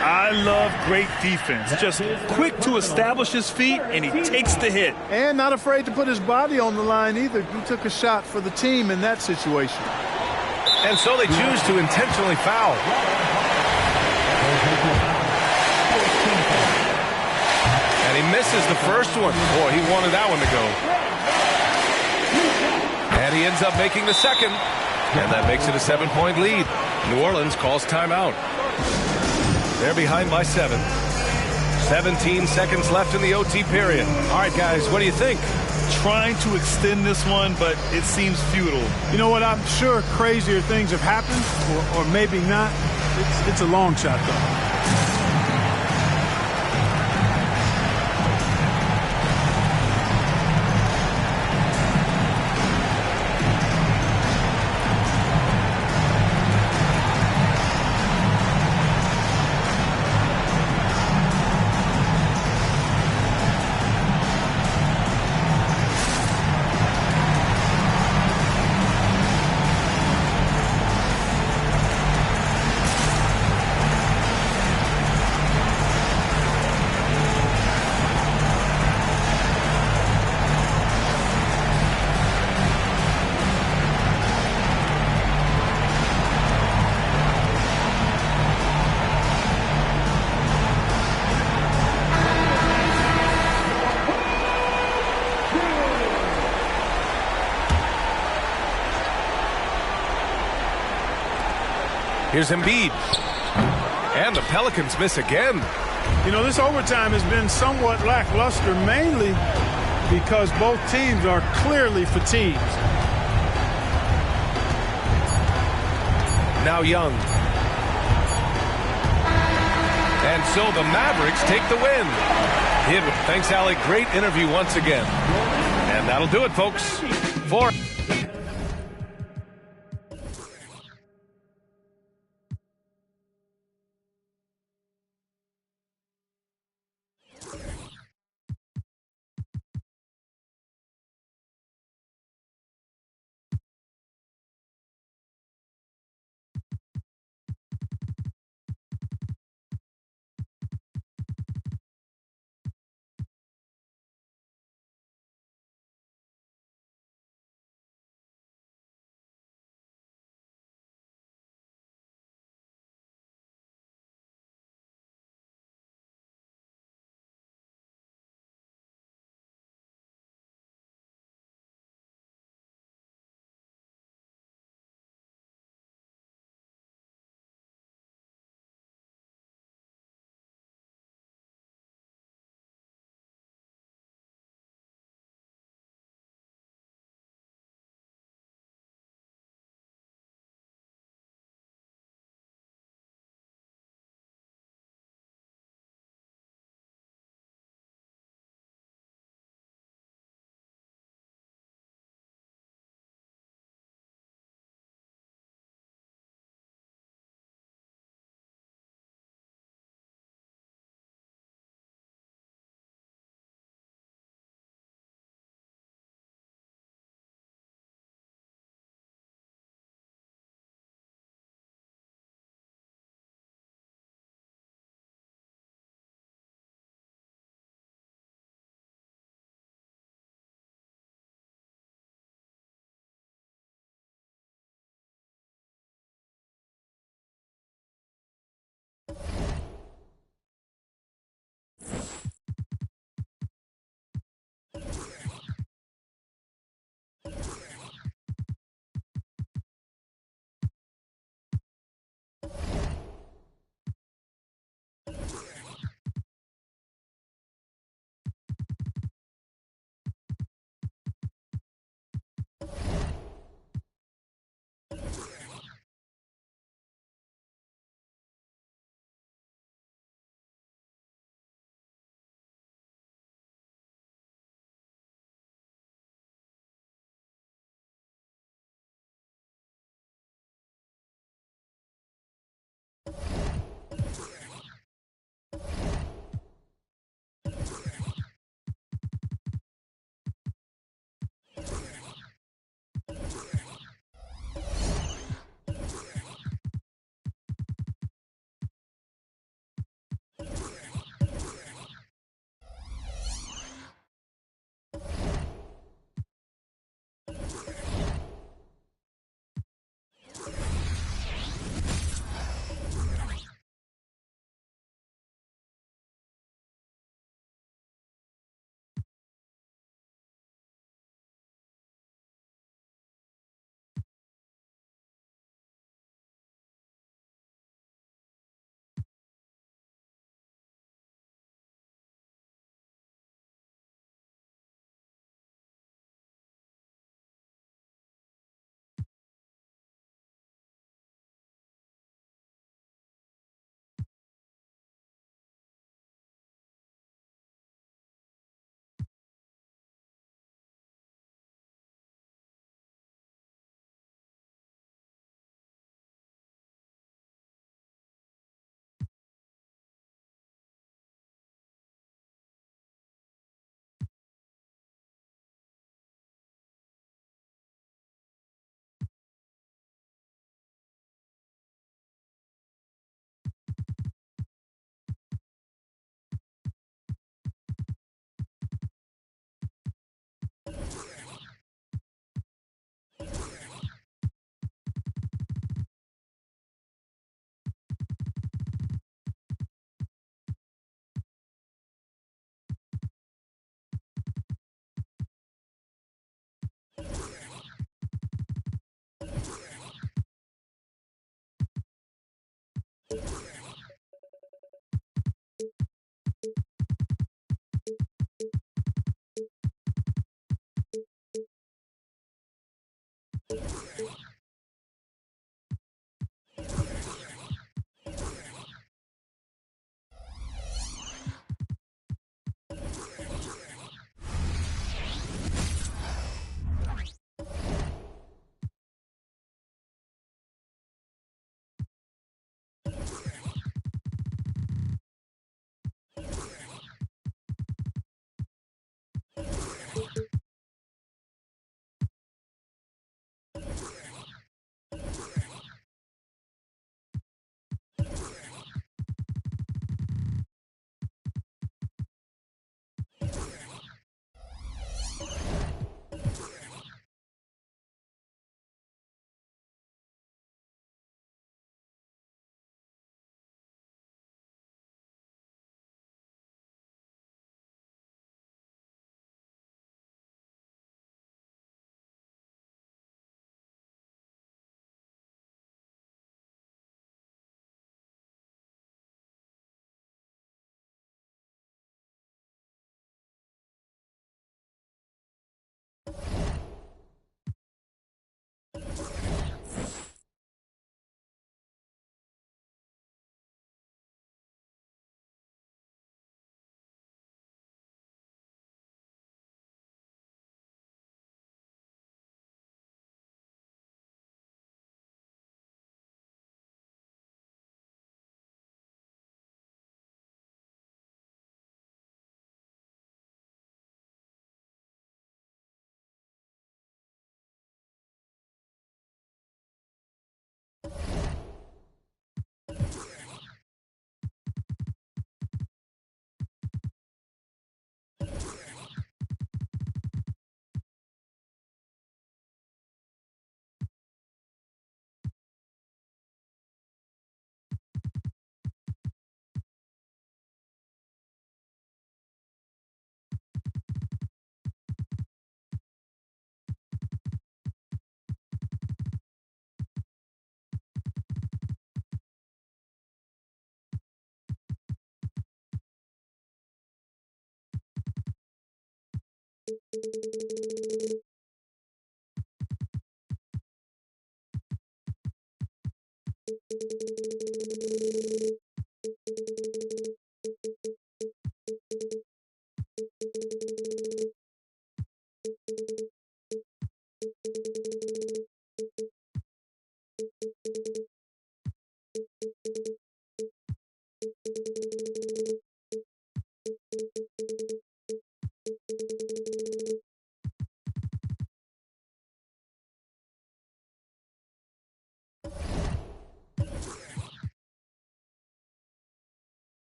I love great defense. Just quick to establish his feet, and he takes the hit. And not afraid to put his body on the line either. He took a shot for the team in that situation. And so they choose to intentionally foul. And he misses the first one. Boy, he wanted that one to go. And he ends up making the second. And that makes it a 7-point lead. New Orleans calls timeout. They're behind by 7. 17 seconds left in the OT period. All right, guys, what do you think? Trying to extend this one, but it seems futile. You know what? I'm sure crazier things have happened, or maybe not. It's a long shot, though. Here's Embiid. And the Pelicans miss again. You know, this overtime has been somewhat lackluster, mainly because both teams are clearly fatigued. Now Young. And so the Mavericks take the win. Thanks, Allie. Great interview once again. And that'll do it, folks. For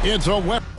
It's a weapon.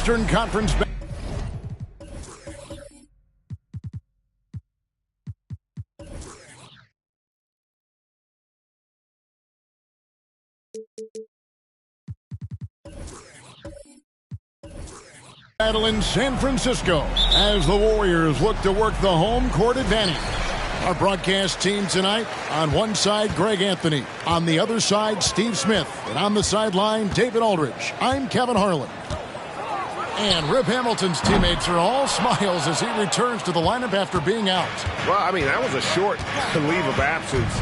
Western Conference. Battle in San Francisco as the Warriors look to work the home court advantage. Our broadcast team tonight, on one side, Greg Anthony. On the other side, Steve Smith. And on the sideline, David Aldridge. I'm Kevin Harlan. And Rip Hamilton's teammates are all smiles as he returns to the lineup after being out. Well, I mean, that was a short leave of absence.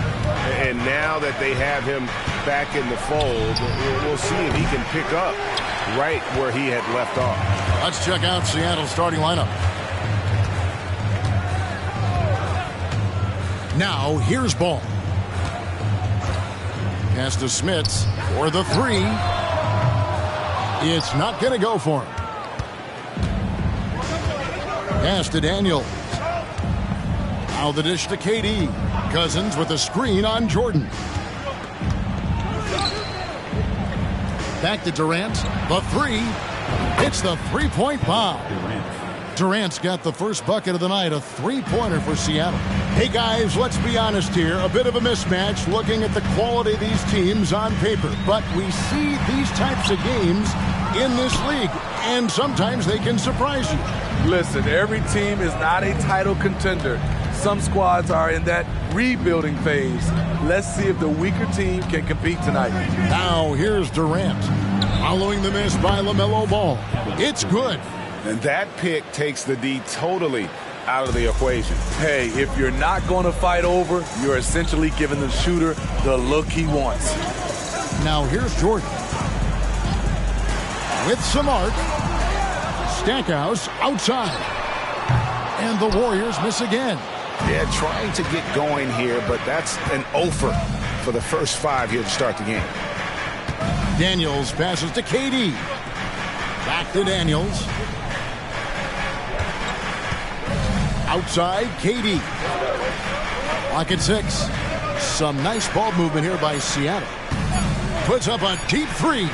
And now that they have him back in the fold, we'll see if he can pick up right where he had left off. Let's check out Seattle's starting lineup. Now, here's Ball. Pass to Smits for the 3. It's not going to go for him. Pass to Daniels. Now the dish to KD. Cousins with a screen on Jordan. Back to Durant. The 3. It's the three-point bomb. Durant's got the first bucket of the night, a three-pointer for Seattle. Hey, guys, let's be honest here. A bit of a mismatch looking at the quality of these teams on paper. But we see these types of games in this league, and sometimes they can surprise you. Listen, every team is not a title contender. Some squads are in that rebuilding phase. Let's see if the weaker team can compete tonight. Now here's Durant. Following the miss by LaMelo Ball. It's good. And that pick takes the D totally out of the equation. Hey, if you're not going to fight over, you're essentially giving the shooter the look he wants. Now here's Jordan. With some arc. Stackhouse outside. And the Warriors miss again. Yeah, trying to get going here, but that's an offer for the first 5 here to start the game. Daniels passes to KD. Back to Daniels. Outside, KD. Lock at 6. Some nice ball movement here by Seattle. Puts up a deep 3.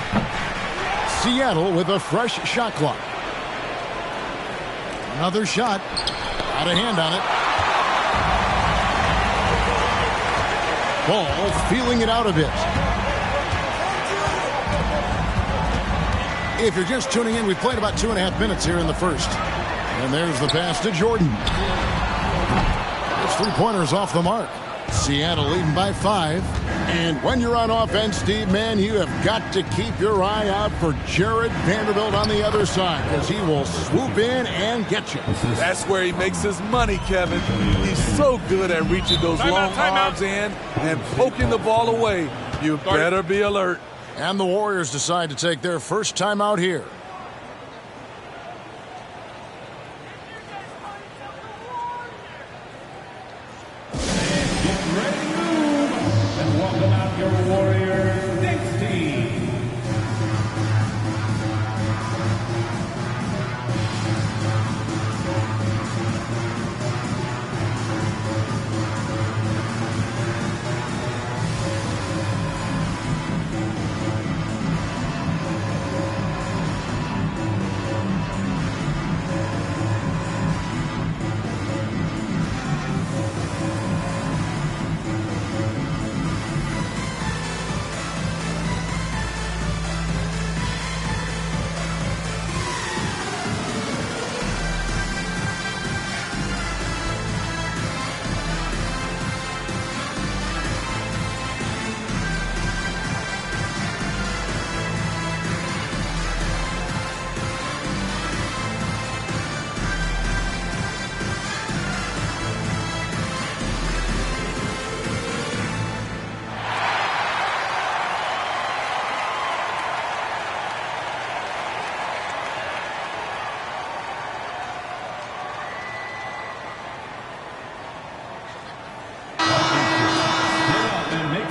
Seattle with a fresh shot clock. Another shot. Got a hand on it. Ball feeling it out a bit. If you're just tuning in, we've played about 2.5 minutes here in the first. And there's the pass to Jordan. His three-pointer's off the mark. Seattle leading by 5. And when you're on offense, Steve, man, you have got to keep your eye out for Jared Vanderbilt on the other side, because he will swoop in and get you. That's where he makes his money, Kevin. He's so good at reaching those long arms in and poking the ball away. You better be alert. And the Warriors decide to take their first time out here. Welcome out your Warriors Knicks team.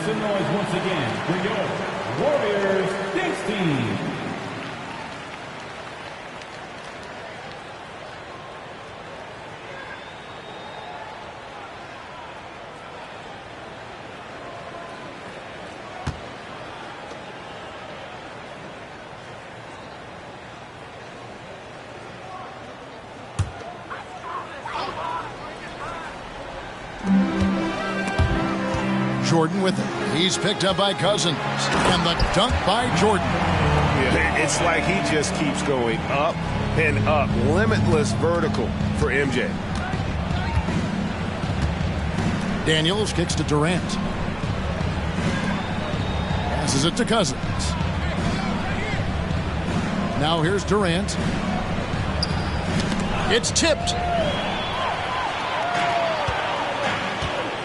Some noise once again for your Warriors Knicks team. Jordan with it. He's picked up by Cousins. And the dunk by Jordan. Yeah, it's like he just keeps going up and up. Limitless vertical for MJ. Daniels kicks to Durant. Passes it to Cousins. Now here's Durant. It's tipped.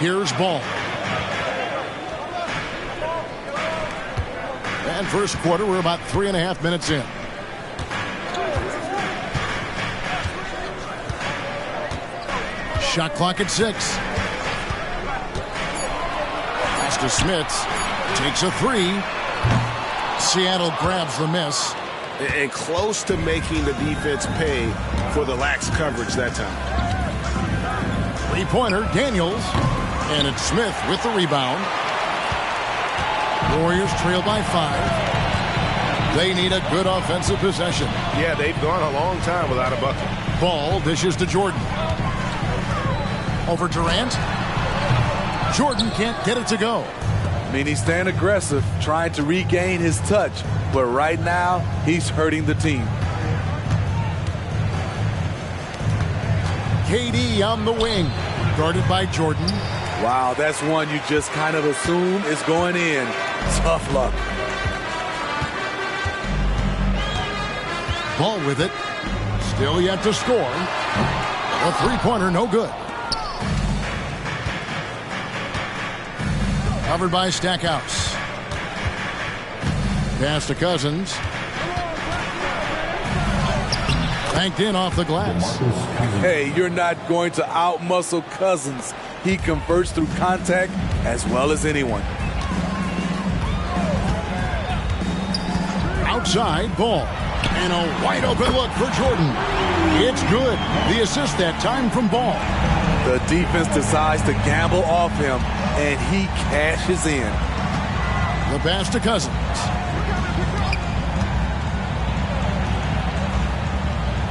Here's Ball. And first quarter, we're about 3.5 minutes in. Shot clock at 6. Pass to Smits. Takes a 3. Seattle grabs the miss. And close to making the defense pay for the lax coverage that time. Three-pointer, Daniels. And it's Smith with the rebound. Warriors trail by 5. They need a good offensive possession. Yeah, they've gone a long time without a bucket. Ball dishes to Jordan. Over Durant. Jordan can't get it to go. I mean, he's staying aggressive, trying to regain his touch. But right now, he's hurting the team. KD on the wing. Guarded by Jordan. Wow, that's one you just kind of assume is going in. Tough luck. Ball with it. Still yet to score. A three-pointer, no good. Covered by Stackhouse. Pass to Cousins. Banked in off the glass. Hey, you're not going to out-muscle Cousins. He converts through contact as well as anyone. Outside, Ball. And a wide open look for Jordan. It's good. The assist that time from Ball. The defense decides to gamble off him, and he cashes in. The pass to Cousins.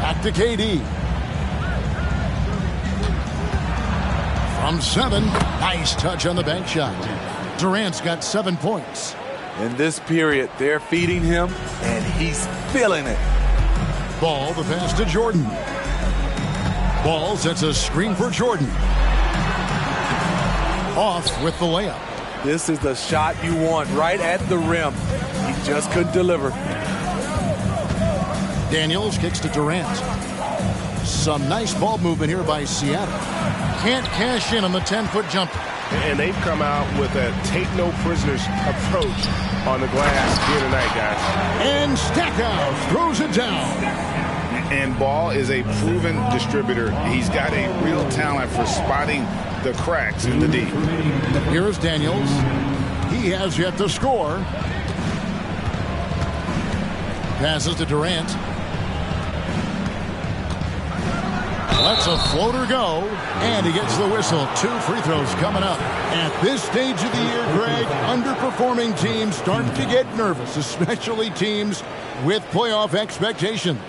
Back to KD. From 7. Nice touch on the bank shot. Durant's got 7 points. In this period, they're feeding him, and he's feeling it. Ball, the pass to Jordan. Ball sets a screen for Jordan. Off with the layup. This is the shot you want right at the rim. He just couldn't deliver. Daniels kicks to Durant. Some nice ball movement here by Seattle. Can't cash in on the 10-foot jumper. And they've come out with a take-no-prisoners approach on the glass here tonight, guys. And Stackhouse throws it down. And Ball is a proven distributor. He's got a real talent for spotting the cracks in the D. Here's Daniels. He has yet to score. Passes to Durant. Lets a floater go, and he gets the whistle. 2 free throws coming up. At this stage of the year, Greg, underperforming teams start to get nervous, especially teams with playoff expectations.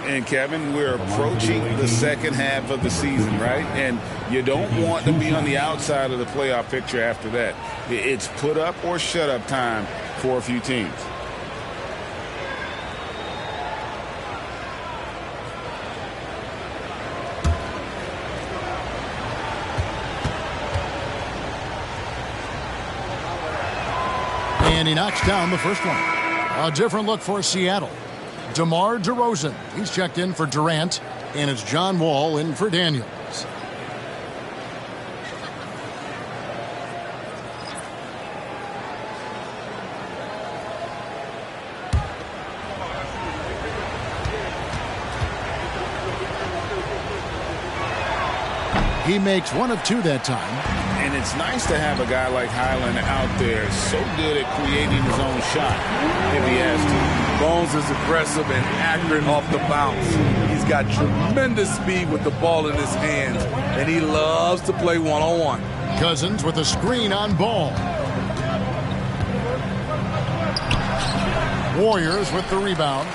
And, Kevin, we're approaching the second half of the season, right? And you don't want to be on the outside of the playoff picture after that. It's put up or shut up time for a few teams. And he knocks down the first one. A different look for Seattle. DeMar DeRozan. He's checked in for Durant. And it's John Wall in for Daniels. He makes 1 of 2 that time. And it's nice to have a guy like Highland out there, so good at creating his own shot if he has to. Bones is aggressive and accurate off the bounce. He's got tremendous speed with the ball in his hands, and he loves to play one-on-one. Cousins with a screen on Ball. Warriors with the rebound.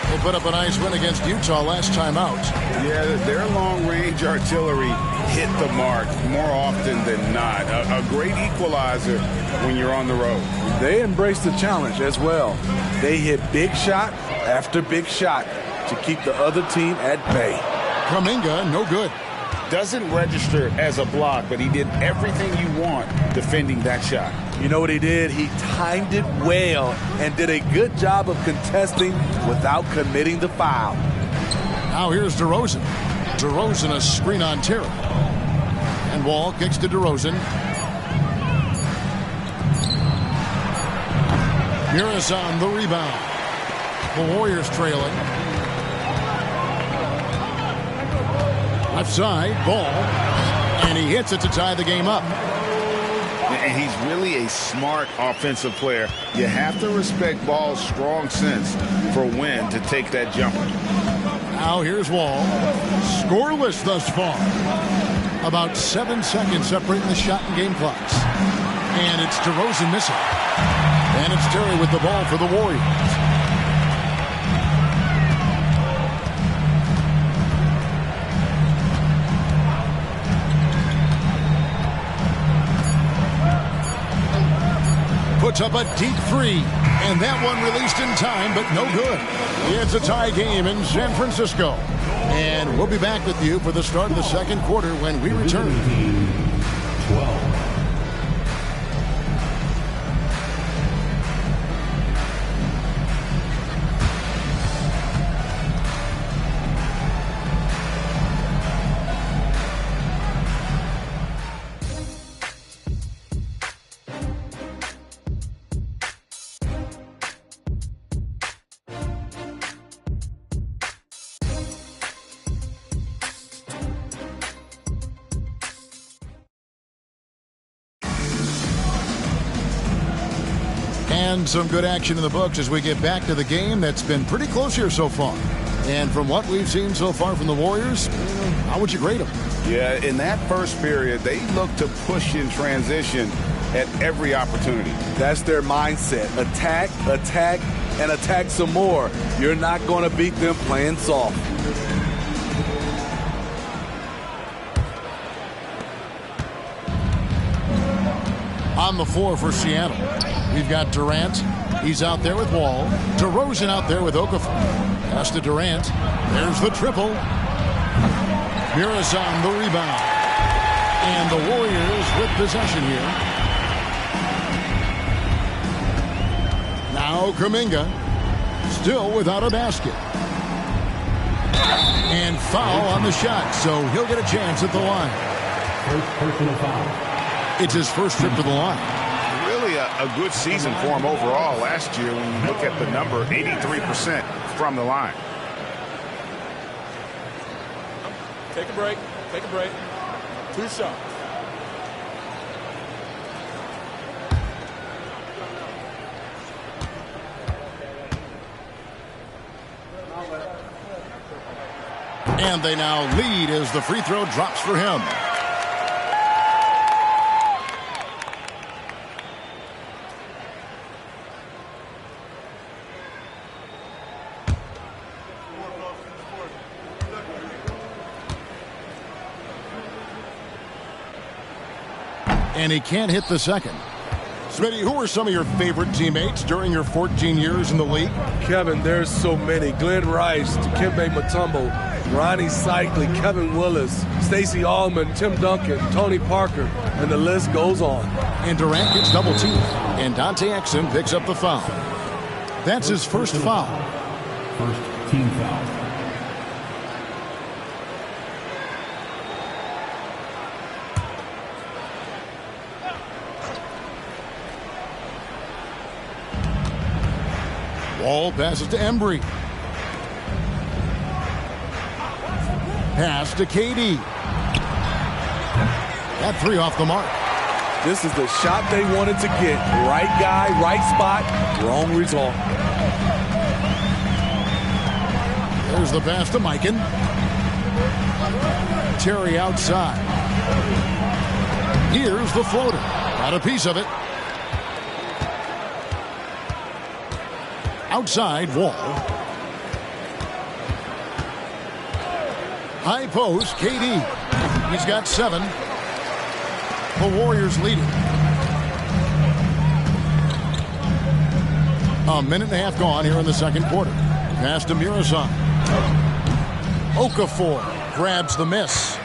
They put up a nice win against Utah last time out. Yeah, their long-range artillery hit the mark more often than not. A great equalizer when you're on the road. They embrace the challenge as well. They hit big shot after big shot to keep the other team at bay. Kuminga, no good. Doesn't register as a block, but he did everything you want defending that shot. You know what he did? He timed it well and did a good job of contesting without committing the foul. Now here's DeRozan. DeRozan a screen on Terry. And Wall kicks to DeRozan. Muresan the rebound. The Warriors trailing. Left side, Ball. And he hits it to tie the game up. And he's really a smart offensive player. You have to respect Ball's strong sense for when to take that jumper. Now here's Wall. Scoreless thus far. About 7 seconds separating the shot and game clocks. And it's DeRozan missing. And it's Terry with the ball for the Warriors. Puts up a deep three, and that one released in time, but no good. It's a tie game in San Francisco. And we'll be back with you for the start of the second quarter when we return. 12. And some good action in the books as we get back to the game that's been pretty close here so far. And from what we've seen so far from the Warriors, how would you grade them? Yeah, in that first period, they looked to push in transition at every opportunity. That's their mindset. Attack, attack, and attack some more. You're not going to beat them playing soft. On the floor for Seattle, we've got Durant. He's out there with Wall. DeRozan out there with Okafor. Pass to Durant. There's the triple. Muresan the rebound. And the Warriors with possession here. Now Kuminga. Still without a basket. And foul on the shot, so he'll get a chance at the line. First personal foul. It's his first trip to the line. Really a good season for him overall last year when you look at the number, 83% from the line. Take a break. Take a break. 2 shots. And they now lead as the free throw drops for him. And he can't hit the second. Smitty, who are some of your favorite teammates during your 14 years in the league? Kevin, there's so many. Glenn Rice, Dikembe Mutombo, Ronnie Cycli, Kevin Willis, Stacey Allman, Tim Duncan, Tony Parker, and the list goes on. And Durant gets double teamed, and Dante Exum picks up the foul. That's his first foul. First team foul. Wall passes to Embry. Pass to KD. That three off the mark. This is the shot they wanted to get. Right guy, right spot, wrong result. There's the pass to Mikan. Terry outside. Here's the floater. Got a piece of it. Outside, Wall. High post, KD. He's got 7. The Warriors leading. A minute and a half gone here in the second quarter. Pass to Muresan. Okafor grabs the miss.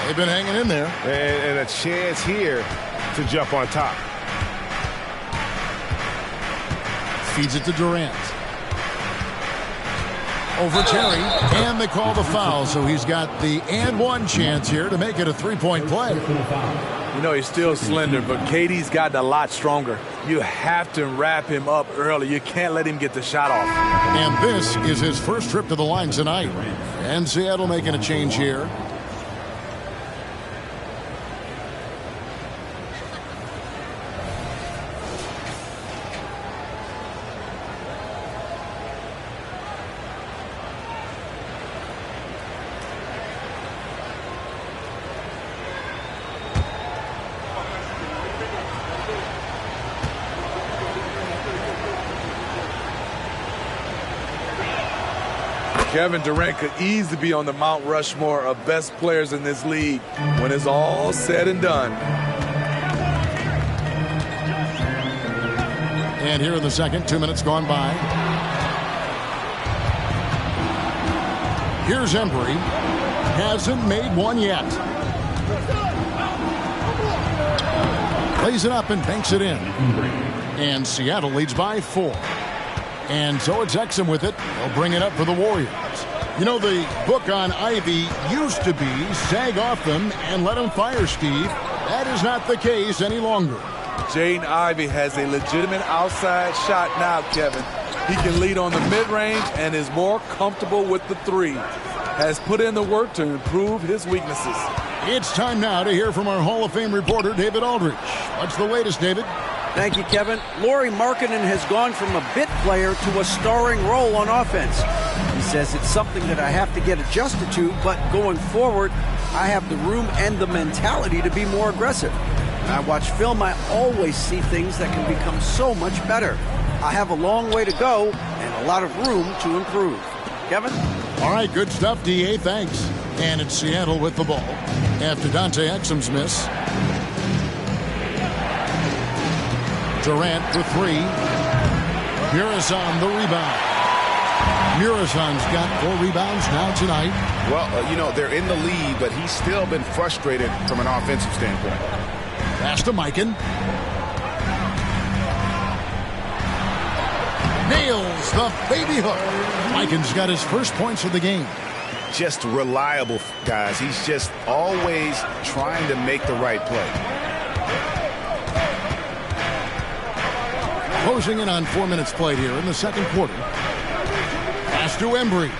They've been hanging in there. And a chance here to jump on top. Feeds it to Durant. over Terry, and they call the foul, so he's got the and one chance here to make it a three-point play. You know, he's still slender, but KD's gotten a lot stronger. You have to wrap him up early. You can't let him get the shot off. And this is his first trip to the line tonight. And Seattle making a change here. Kevin Durant could easily be on the Mount Rushmore of best players in this league when it's all said and done. And here in the second, 2 minutes gone by. Here's Embry. Hasn't made one yet. Plays it up and banks it in. And Seattle leads by 4. And so it's Exum with it. They'll bring it up for the Warriors. You know, the book on Ivy used to be sag off them and let them fire, Steve. That is not the case any longer. Jaden Ivey has a legitimate outside shot now, Kevin. He can lead on the mid-range and is more comfortable with the three. Has put in the work to improve his weaknesses. It's time now to hear from our Hall of Fame reporter, David Aldridge. What's the latest, David? Thank you, Kevin. Lauri Markkanen has gone from a bit player to a starring role on offense. He says it's something that I have to get adjusted to, but going forward, I have the room and the mentality to be more aggressive. When I watch film, I always see things that can become so much better. I have a long way to go and a lot of room to improve. Kevin? All right, good stuff, D.A. Thanks. And it's Seattle with the ball after Dante Exum's miss. Durant for 3. Muresan the rebound. Muresan's got 4 rebounds now tonight. Well, you know, they're in the lead, but he's still been frustrated from an offensive standpoint. Pass to Mikan. Nails the baby hook. Mikan's got his first points of the game. Just reliable, guys. He's just always trying to make the right play. Closing in on 4 minutes played here in the second quarter. Pass to Embry.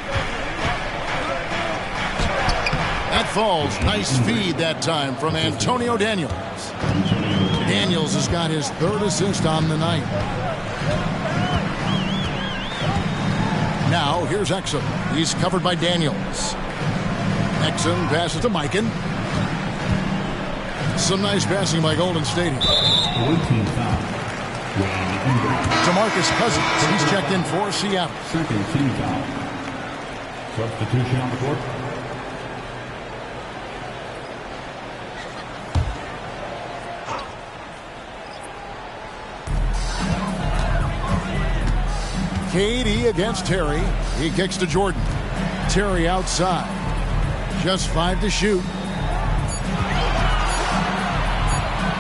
That falls. Nice feed that time from Antonio Daniels. Daniels has got his 3rd assist on the night. Now here's Exum. He's covered by Daniels. Exum passes to Mikan. Some nice passing by Golden State. DeMarcus Cousins, he's checked in for Seattle. Second team foul. Substitution on the court. KD against Terry. He kicks to Jordan. Terry outside. Just 5 to shoot.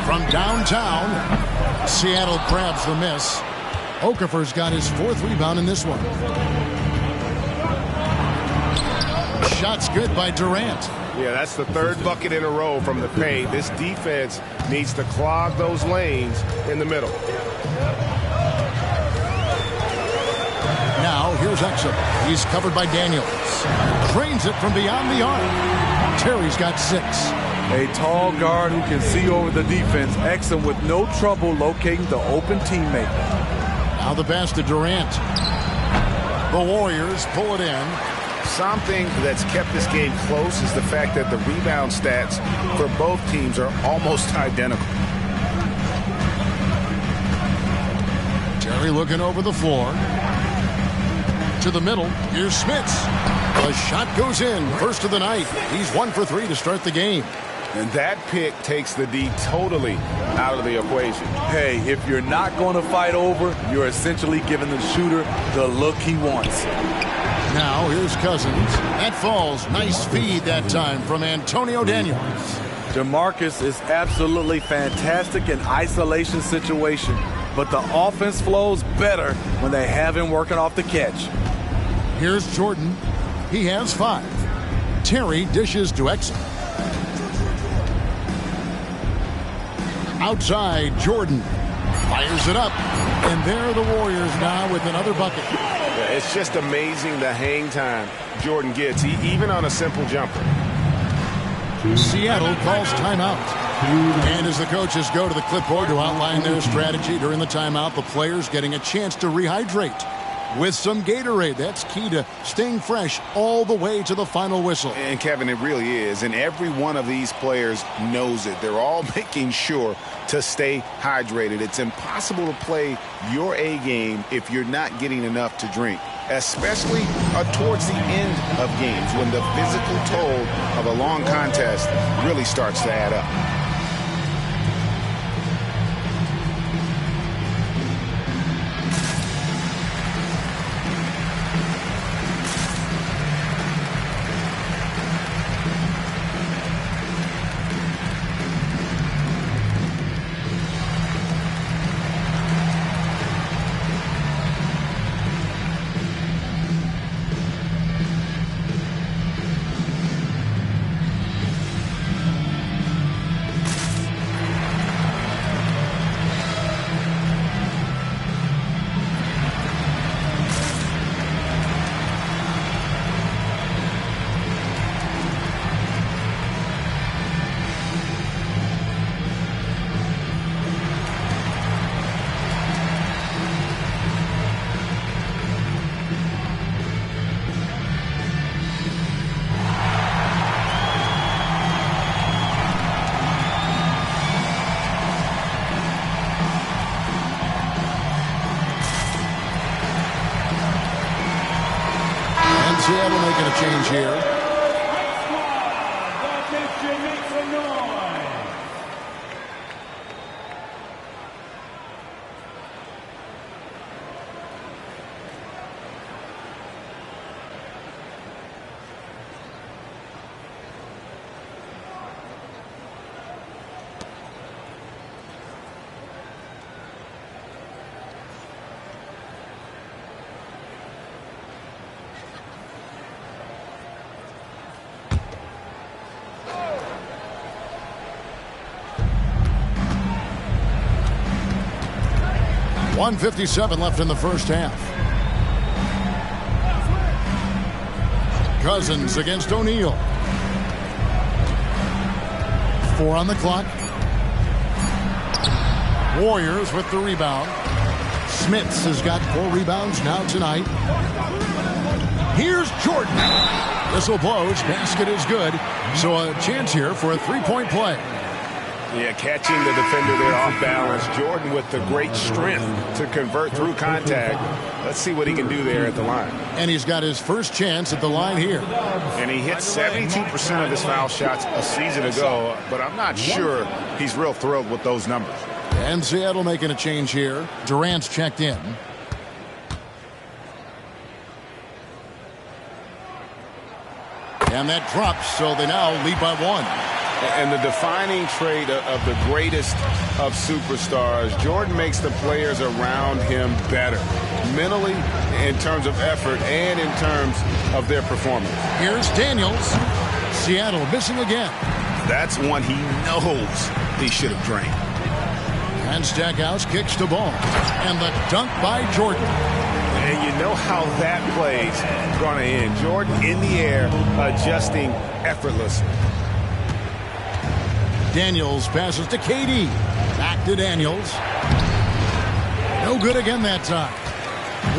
From downtown, Seattle grabs the miss. Okafor's got his 4th rebound in this one. Shot's good by Durant. Yeah, that's the 3rd bucket in a row from the paint. This defense needs to clog those lanes in the middle. Now here's Exum. He's covered by Daniels. Drains it from beyond the arc. Terry's got 6. A tall guard who can see over the defense. Exum with no trouble locating the open teammate. Now the pass to Durant. The Warriors pull it in. Something that's kept this game close is the fact that the rebound stats for both teams are almost identical. Terry looking over the floor. To the middle. Here's Smits. The shot goes in. First of the night. He's 1 for 3 to start the game. And that pick takes the D totally out of the equation. Hey, if you're not going to fight over, you're essentially giving the shooter the look he wants. Now here's Cousins. That falls. Nice feed that time from Antonio Daniels. DeMarcus is absolutely fantastic in isolation situation, but the offense flows better when they have him working off the catch. Here's Jordan. He has 5. Terry dishes to Exum. Outside, Jordan fires it up. And there are the Warriors now with another bucket. Yeah, it's just amazing the hang time Jordan gets, even on a simple jumper. Seattle calls timeout. And as the coaches go to the clipboard to outline their strategy during the timeout, the players getting a chance to rehydrate with some Gatorade. That's key to staying fresh all the way to the final whistle. And Kevin, it really is. And every one of these players knows it. They're all making sure to stay hydrated. It's impossible to play your A game if you're not getting enough to drink, especially towards the end of games when the physical toll of a long contest really starts to add up. Seattle making a change here. .157 left in the first half. Cousins against O'Neal. 4 on the clock. Warriors with the rebound. Smits has got 4 rebounds now tonight. Here's Jordan. Whistle blows. Basket is good. So a chance here for a 3-point play. Yeah, catching the defender there off balance. Jordan with the great strength to convert through contact. Let's see what he can do there at the line. And he's got his first chance at the line here. And he hit 72% of his foul shots a season ago, but I'm not sure he's real thrilled with those numbers. And Seattle making a change here. Durant's checked in. And that drops, so they now lead by 1. And the defining trait of the greatest of superstars, Jordan makes the players around him better, mentally, in terms of effort, and in terms of their performance. Here's Daniels. Seattle missing again. That's one he knows he should have drained. And Stackhouse kicks the ball. And the dunk by Jordan. And you know how that play's going to end. Jordan in the air, adjusting effortlessly. Daniels passes to KD. Back to Daniels. No good again that time.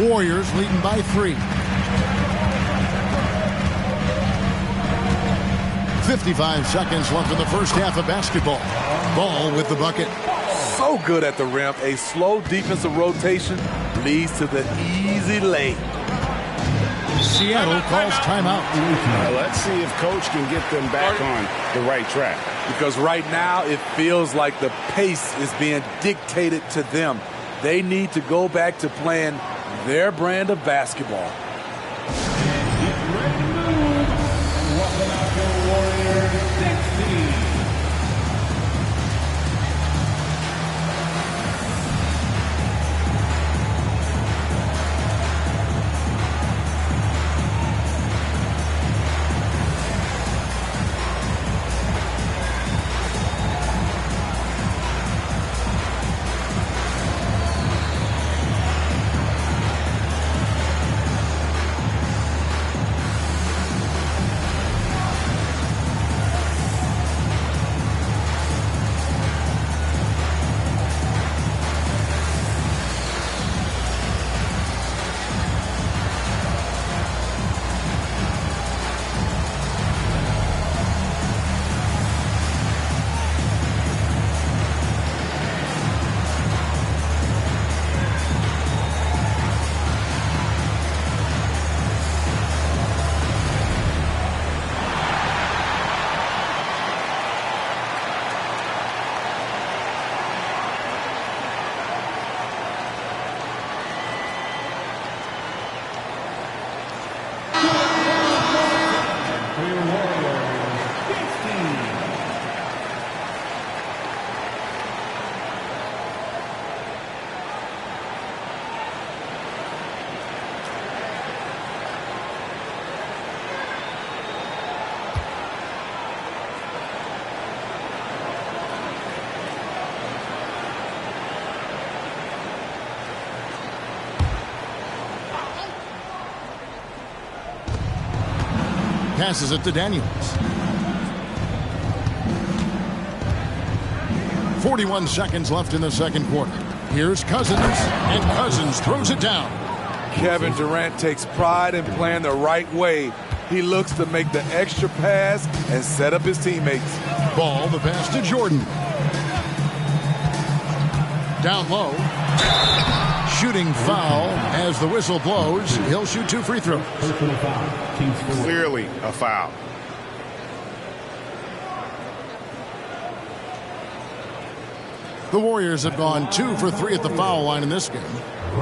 Warriors leading by 3. 55 seconds left in the first half of basketball. Ball with the bucket. So good at the rim. A slow defensive rotation leads to the easy lay. Seattle calls timeout. Let's see if Coach can get them back on the right track. Because right now it feels like the pace is being dictated to them. They need to go back to playing their brand of basketball. passes it to Daniels. 41 seconds left in the second quarter. Here's Cousins, and Cousins throws it down. Kevin Durant takes pride in playing the right way. He looks to make the extra pass and set up his teammates. Ball, the pass to Jordan. Down low. Shooting foul as the whistle blows. He'll shoot 2 free throws. Clearly a foul. The Warriors have gone 2 for 3 at the foul line in this game.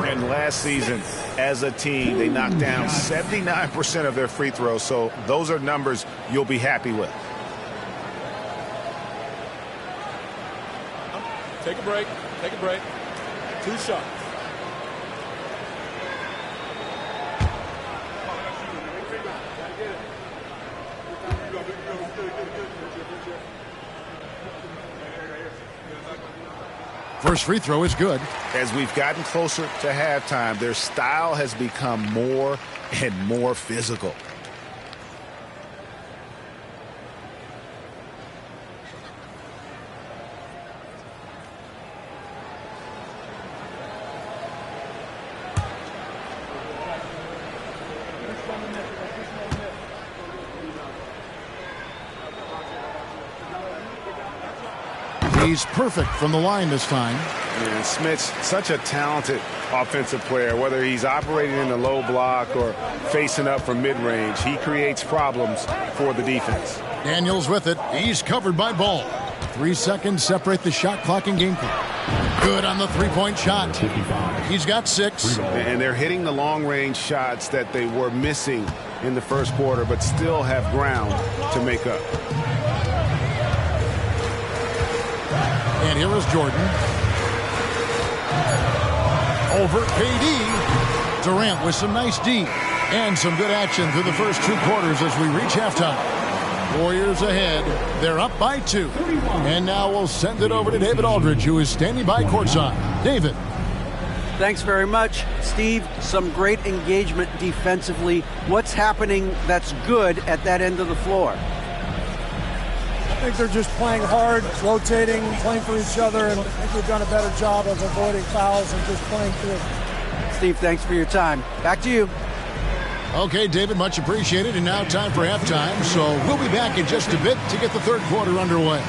And last season, as a team, they knocked down 79% of their free throws, so those are numbers you'll be happy with. Take a break. Take a break. 2 shots. First free throw is good. As we've gotten closer to halftime, their style has become more and more physical. He's perfect from the line this time. And Smith's such a talented offensive player. Whether he's operating in the low block or facing up from mid-range, he creates problems for the defense. Daniels with it. He's covered by Ball. 3 seconds separate the shot clock and game clock. Good on the three-point shot. He's got 6. And they're hitting the long-range shots that they were missing in the first quarter, but still have ground to make up. And here is Jordan. Over KD. Durant with some nice D. And some good action through the first 2 quarters as we reach halftime. Warriors ahead. They're up by 2. And now we'll send it over to David Aldridge, who is standing by courtside. David. Thanks very much, Steve. Some great engagement defensively. What's happening that's good at that end of the floor? I think they're just playing hard, rotating, playing for each other, and I think we've done a better job of avoiding fouls and just playing through. Steve, thanks for your time. Back to you. Okay, David, much appreciated. And now time for halftime. So we'll be back in just a bit to get the third quarter underway.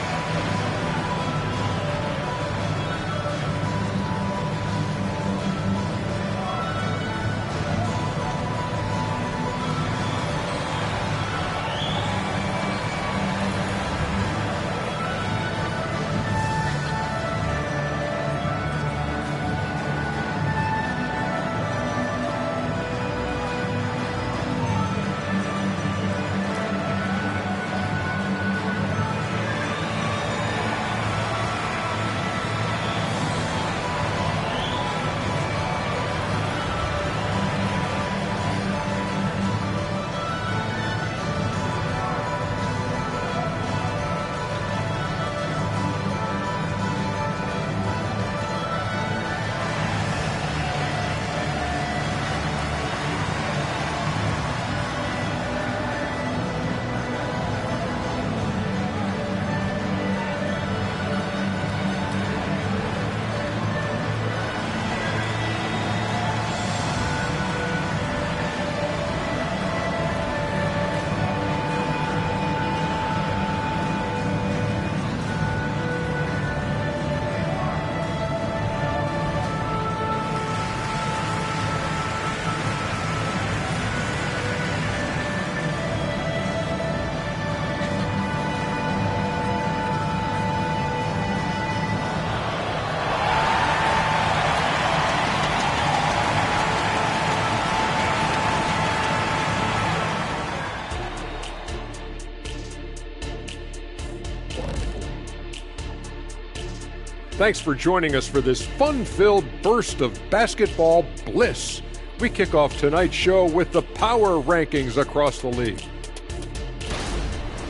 Thanks for joining us for this fun-filled burst of basketball bliss. We kick off tonight's show with the power rankings across the league.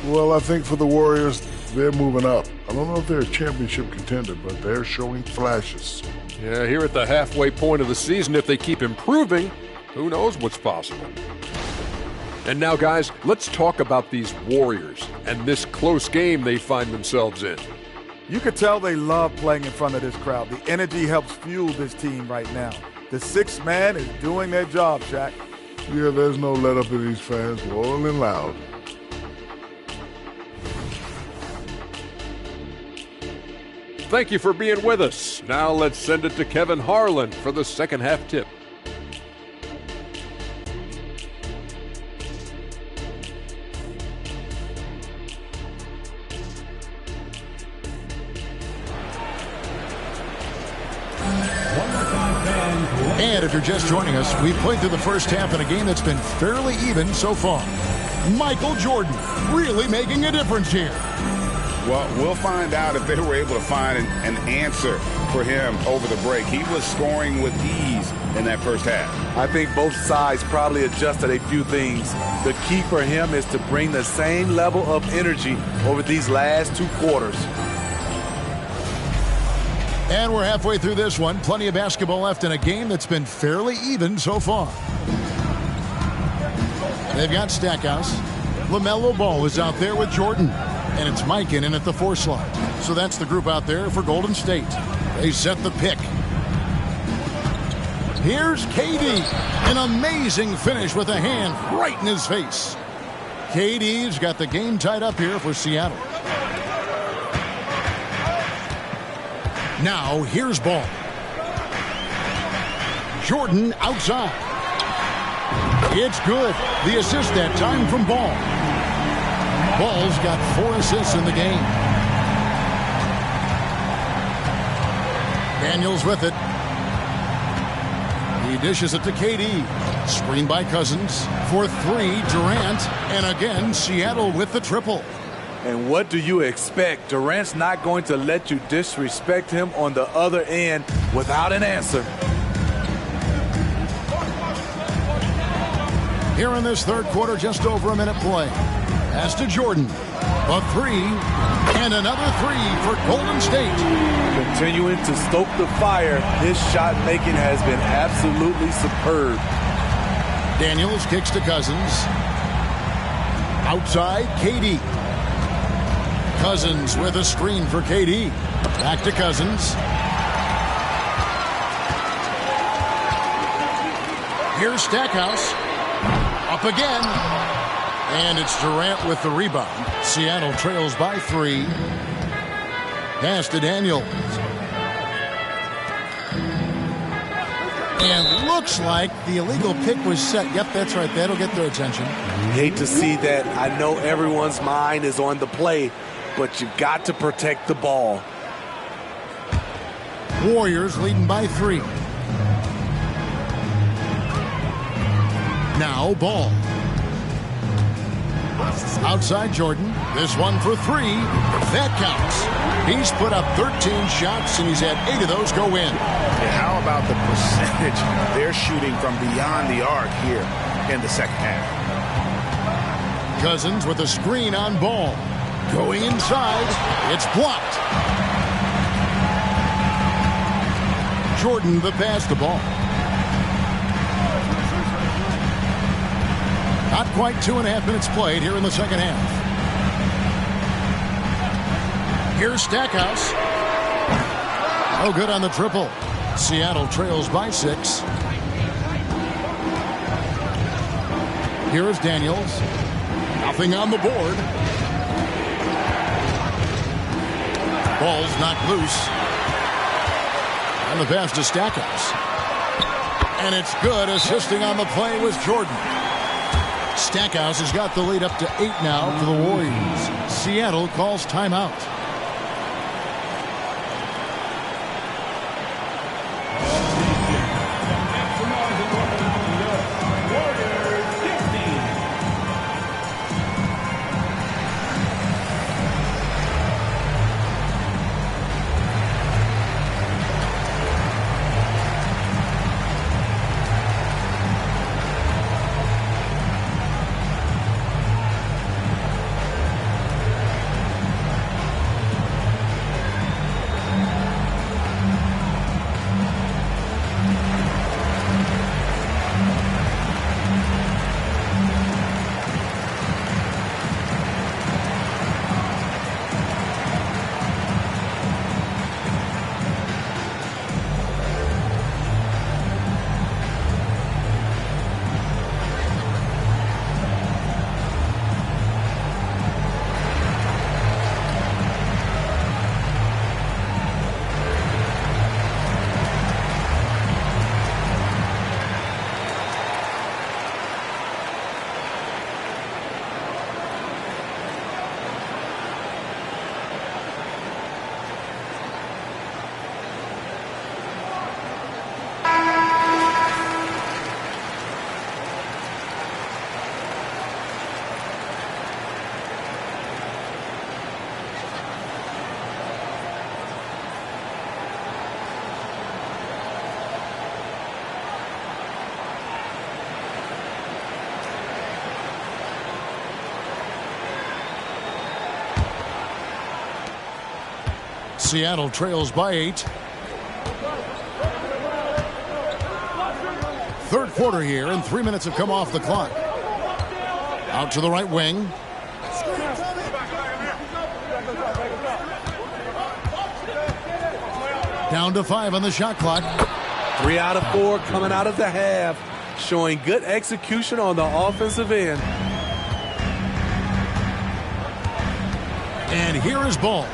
Well, I think for the Warriors, they're moving up. I don't know if they're a championship contender, but they're showing flashes. Yeah, here at the halfway point of the season, if they keep improving, who knows what's possible. And now, guys, let's talk about these Warriors and this close game they find themselves in. You could tell they love playing in front of this crowd. The energy helps fuel this team right now. The sixth man is doing their job, Shaq. Yeah, there's no let up in these fans, rolling loud. Thank you for being with us. Now let's send it to Kevin Harlan for the second half tip. And if you're just joining us, we've played through the first half in a game that's been fairly even so far. Michael Jordan really making a difference here. Well, we'll find out if they were able to find an answer for him over the break. He was scoring with ease in that first half. I think both sides probably adjusted a few things. The key for him is to bring the same level of energy over these last two quarters. And we're halfway through this one. Plenty of basketball left in a game that's been fairly even so far. They've got Stackhouse. LaMelo Ball is out there with Jordan. And it's Mikan in at the 4 slot. So that's the group out there for Golden State. They set the pick. Here's KD. An amazing finish with a hand right in his face. KD's got the game tied up here for Seattle. Now, here's Ball. Jordan outside. It's good. The assist that time from Ball. Ball's got 4 assists in the game. Daniels with it. He dishes it to KD. Screen by Cousins. For 3, Durant. And again, Seattle with the triple. And what do you expect? Durant's not going to let you disrespect him on the other end without an answer. Here in this third quarter, just over a minute play. Pass to Jordan. A 3, and another 3 for Golden State. Continuing to stoke the fire, his shot making has been absolutely superb. Daniels kicks to Cousins. Outside, KD. Cousins with a screen for KD. Back to Cousins. Here's Stackhouse. Up again. And it's Durant with the rebound. Seattle trails by 3. Pass to Daniels. And looks like the illegal pick was set. Yep, that's right. That'll get their attention. Hate to see that. I know everyone's mind is on the play, but you've got to protect the ball. Warriors leading by 3. Now Ball. Outside Jordan. This one for 3. That counts. He's put up 13 shots, and he's had 8 of those go in. And how about the percentage they're shooting from beyond the arc here in the second half? Cousins with a screen on Ball. Going inside. It's blocked. Jordan the pass the ball. Not quite 2.5 minutes played here in the second half. Here's Stackhouse. Oh, good on the triple. Seattle trails by 6. Here's Daniels. Nothing on the board. Ball's knocked loose. And the pass to Stackhouse. And it's good, assisting on the play was Jordan. Stackhouse has got the lead up to 8 now for the Warriors. Seattle calls timeout. Seattle trails by 8. Third quarter here, and 3 minutes have come off the clock. Out to the right wing. Down to 5 on the shot clock. 3 out of 4 coming out of the half, showing good execution on the offensive end. And here is Ball.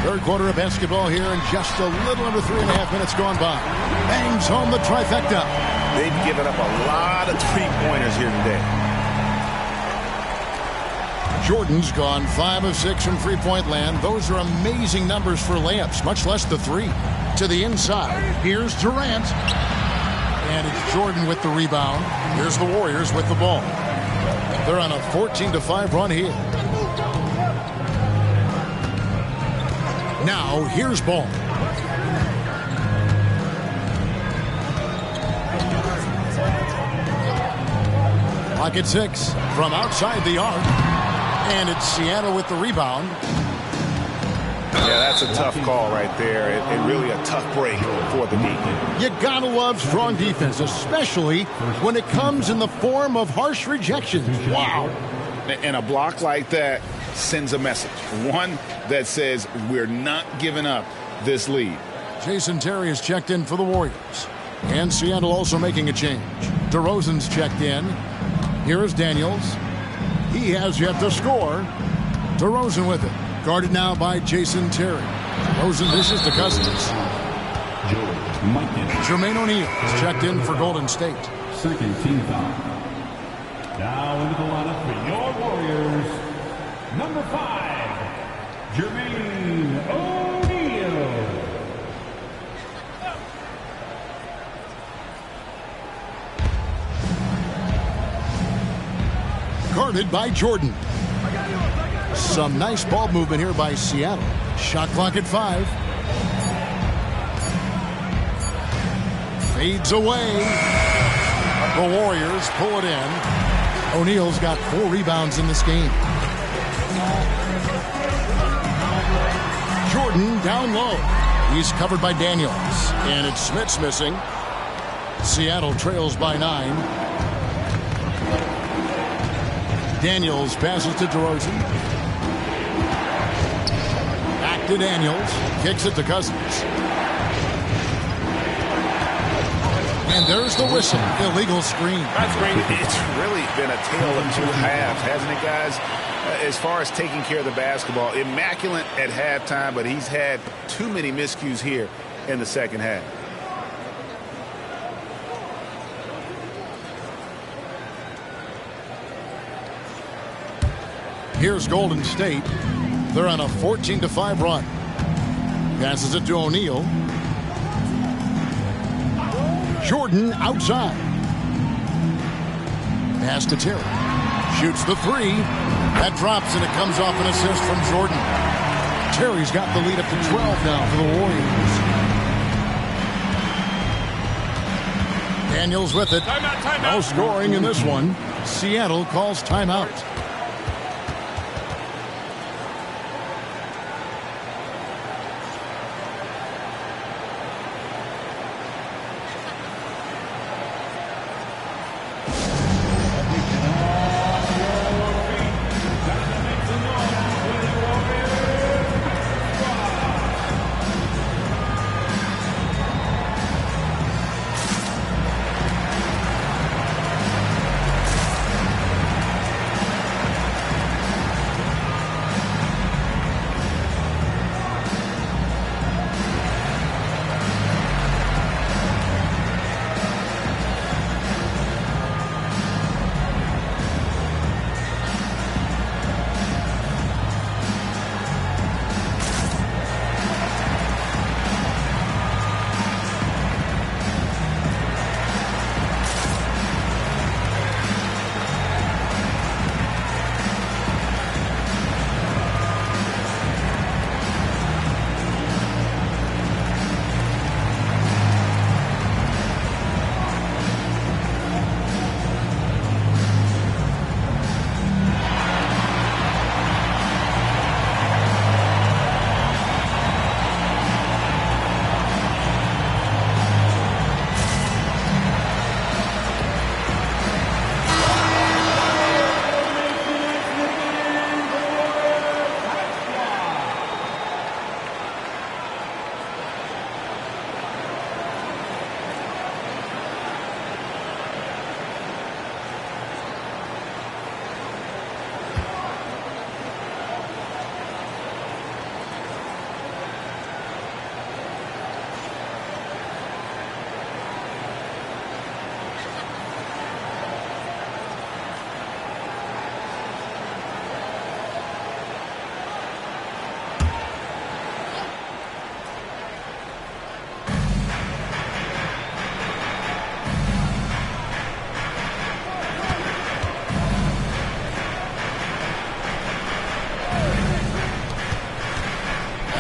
Third quarter of basketball here, and just a little under 3.5 minutes gone by. Bangs home the trifecta. They've given up a lot of three-pointers here today. Jordan's gone 5 of 6 from three-point land. Those are amazing numbers for layups, much less the three. To the inside, here's Durant. And it's Jordan with the rebound. Here's the Warriors with the ball. They're on a 14-5 run here. Now, here's Ball. Clock at 6 from outside the arc. And it's Seattle with the rebound. Yeah, that's a tough call right there, and really a tough break for the D. You gotta love strong defense, especially when it comes in the form of harsh rejections. Wow. And a block like that sends a message. One that says we're not giving up this lead. Jason Terry is checked in for the Warriors. And Seattle also making a change. DeRozan's checked in. Here is Daniels. He has yet to score. DeRozan with it. Guarded now by Jason Terry. DeRozan dishes to Cousins. Jermaine O'Neal is checked in for Golden State. Second team foul. Now into the lineup for your Warriors. Number 5, Jermaine O'Neal. Guarded by Jordan. Some nice ball movement here by Seattle. Shot clock at 5. Fades away. The Warriors pull it in. O'Neal's got 4 rebounds in this game. Jordan down low. He's covered by Daniels. And it's Smith's missing. Seattle trails by 9. Daniels passes to DeRozan. Back to Daniels. Kicks it to Cousins. And there's the whistle. Illegal screen. That's great. It's really been a tale of 2 halves, hasn't it, guys? As far as taking care of the basketball, immaculate at halftime, but he's had too many miscues here in the second half. Here's Golden State. They're on a 14-5 run. Passes it to O'Neal. Jordan outside. Pass to Terry. Shoots the 3. That drops, and it comes off an assist from Jordan. Terry's got the lead up to 12 now for the Warriors. Daniels with it. Timeout. No scoring in this one. Seattle calls timeout.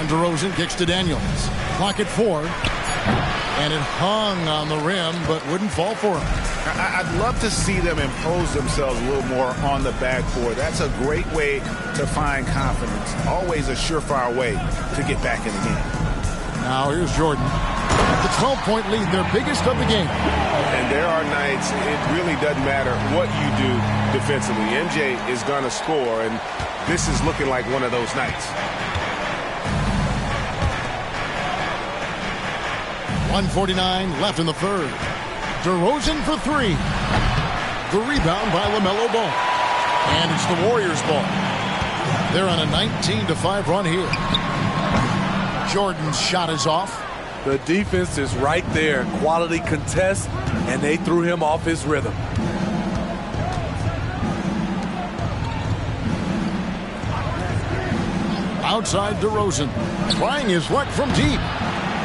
DeRozan kicks to Daniels. Clock at 4. And it hung on the rim, but wouldn't fall for him. I'd love to see them impose themselves a little more on the backboard. That's a great way to find confidence. Always a surefire way to get back in the game. Now here's Jordan. The 12-point lead, their biggest of the game. And there are nights it really doesn't matter what you do defensively. MJ is going to score, and this is looking like one of those nights. 1:49 left in the third. DeRozan for 3. The rebound by LaMelo Ball. And it's the Warriors' ball. They're on a 19-5 run here. Jordan's shot is off. The defense is right there. Quality contest, and they threw him off his rhythm. Outside DeRozan. Trying his luck from deep.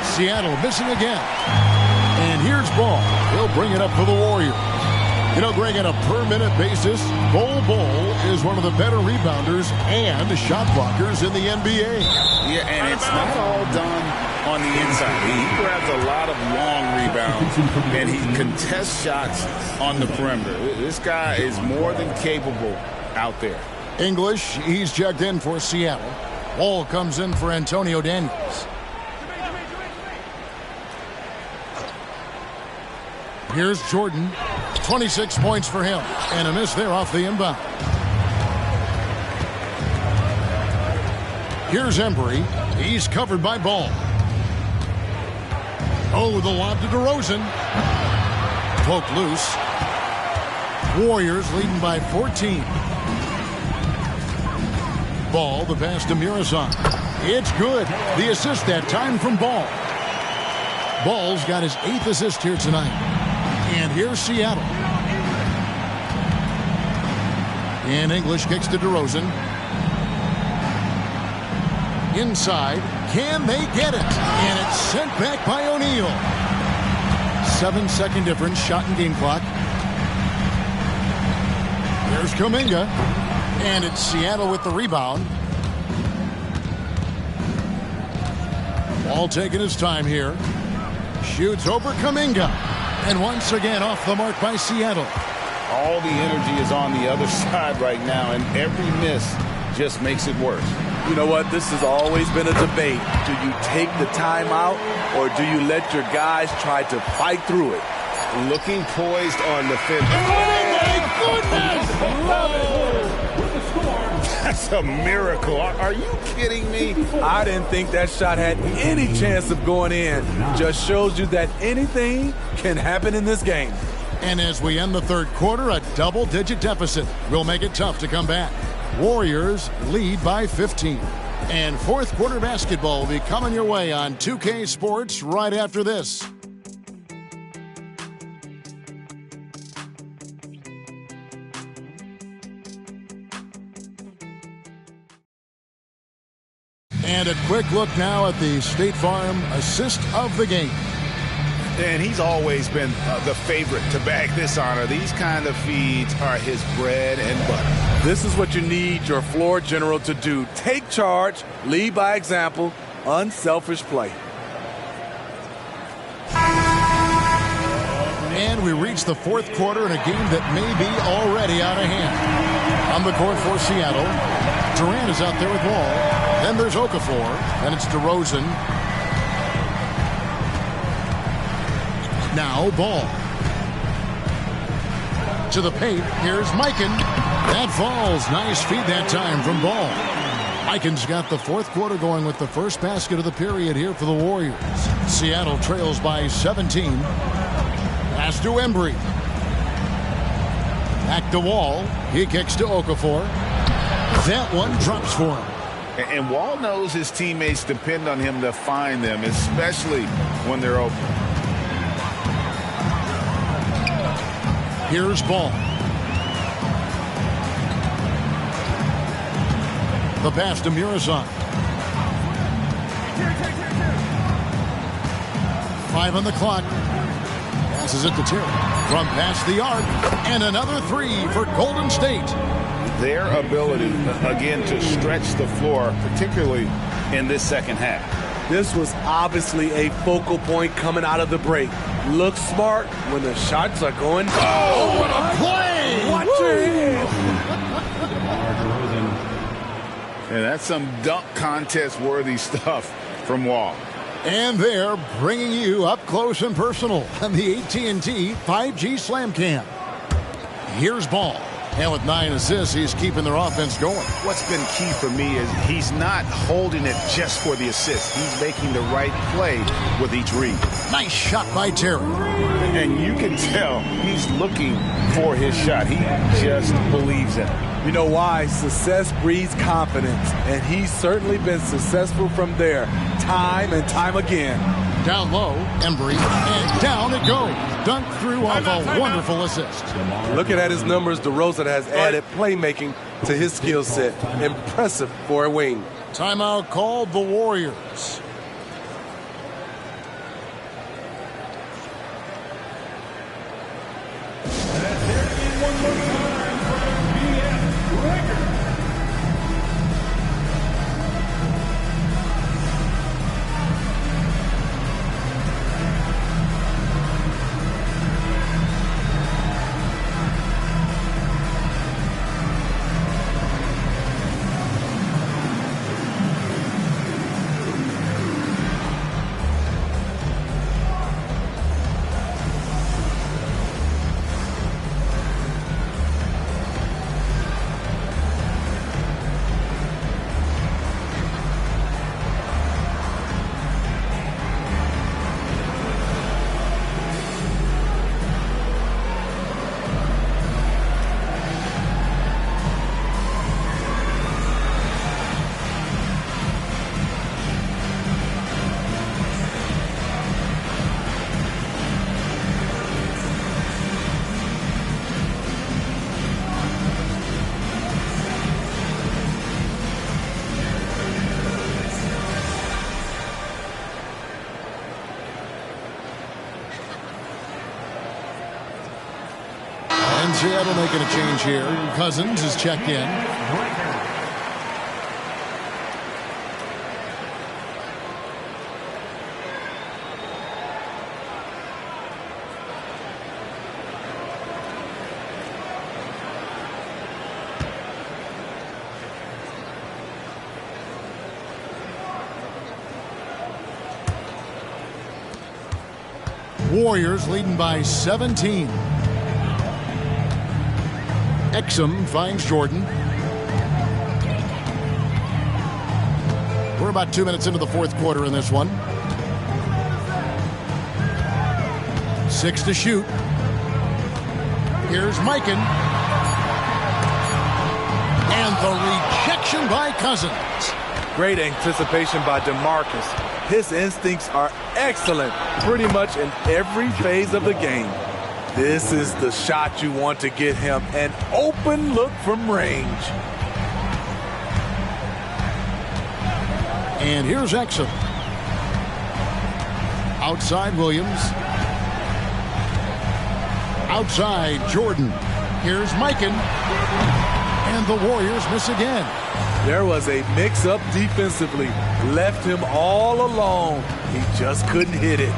Seattle missing again. And here's Ball. He'll bring it up for the Warriors. You know, Greg, on a per-minute basis, Bol is one of the better rebounders and shot blockers in the NBA. Yeah, and it's not all done on the inside. He grabs a lot of long rebounds, and he contests shots on the perimeter. This guy is more than capable out there. English, he's checked in for Seattle. Ball comes in for Antonio Daniels. Here's Jordan. 26 points for him. And a miss there off the inbound. Here's Embry. He's covered by Ball. Oh, the lob to DeRozan. Poked loose. Warriors leading by 14. Ball, the pass to Muresan. It's good. The assist that time from Ball. Ball's got his 8th assist here tonight. And here's Seattle. And English kicks to DeRozan. Inside. Can they get it? And it's sent back by O'Neal. 7-second difference. Shot and game clock. There's Kuminga. And it's Seattle with the rebound. Ball taking his time here. Shoots over Kuminga. And once again off the mark by Seattle. All the energy is on the other side right now, and every miss just makes it worse. You know what? This has always been a debate. Do you take the timeout, or do you let your guys try to fight through it? Looking poised on the fence. Oh, my goodness! That's a miracle. Are you kidding me? I didn't think that shot had any chance of going in. Just shows you that anything can happen in this game. And as we end the third quarter, a double-digit deficit will make it tough to come back. Warriors lead by 15. And fourth quarter basketball will be coming your way on 2K Sports right after this. And a quick look now at the State Farm assist of the game. And he's always been the favorite to bag this honor. These kind of feeds are his bread and butter. This is what you need your floor general to do. Take charge, lead by example, unselfish play. And we reach the fourth quarter in a game that may be already out of hand. On the court for Seattle, Durant is out there with Wall. Then there's Okafor, and it's DeRozan. Now Ball. To the paint, here's Mikan. That falls. Nice feed that time from Ball. Mikan's got the fourth quarter going with the first basket of the period here for the Warriors. Seattle trails by 17. Pass to Embry. Back to Wall. He kicks to Okafor. That one drops for him. And Wall knows his teammates depend on him to find them, especially when they're open. Here's Ball. The pass to Muresan. 5 on the clock. Passes it to Terry. From past the arc. And another 3 for Golden State. Their ability, again, to stretch the floor, particularly in this second half. This was obviously a focal point coming out of the break. Look smart when the shots are going. Oh, what a play! Watch your hands. And that's some dunk contest worthy stuff from Wall. And they're bringing you up close and personal on the AT&T 5G Slam Cam. Here's Ball. And with 9 assists, he's keeping their offense going. What's been key for me is he's not holding it just for the assist. He's making the right play with each read. Nice shot by Terry. And you can tell he's looking for his shot. He just believes in it. You know why? Success breeds confidence. And he's certainly been successful from there time and time again. Down low, Embry, and down it goes. Dunk through off a wonderful assist. Looking at his numbers, DeRozan has added playmaking to his skill set. Impressive for a wing. Timeout called the Warriors. Seattle making a change here. Cousins is checked in. Warriors leading by 17. Exum finds Jordan. We're about 2 minutes into the fourth quarter in this one. 6 to shoot. Here's Mikan. And the rejection by Cousins. Great anticipation by DeMarcus. His instincts are excellent pretty much in every phase of the game. This is the shot you want to get him. An open look from range. And here's Exum. Outside Williams. Outside Jordan. Here's Mikan. And the Warriors miss again. There was a mix-up defensively. Left him all alone. He just couldn't hit it.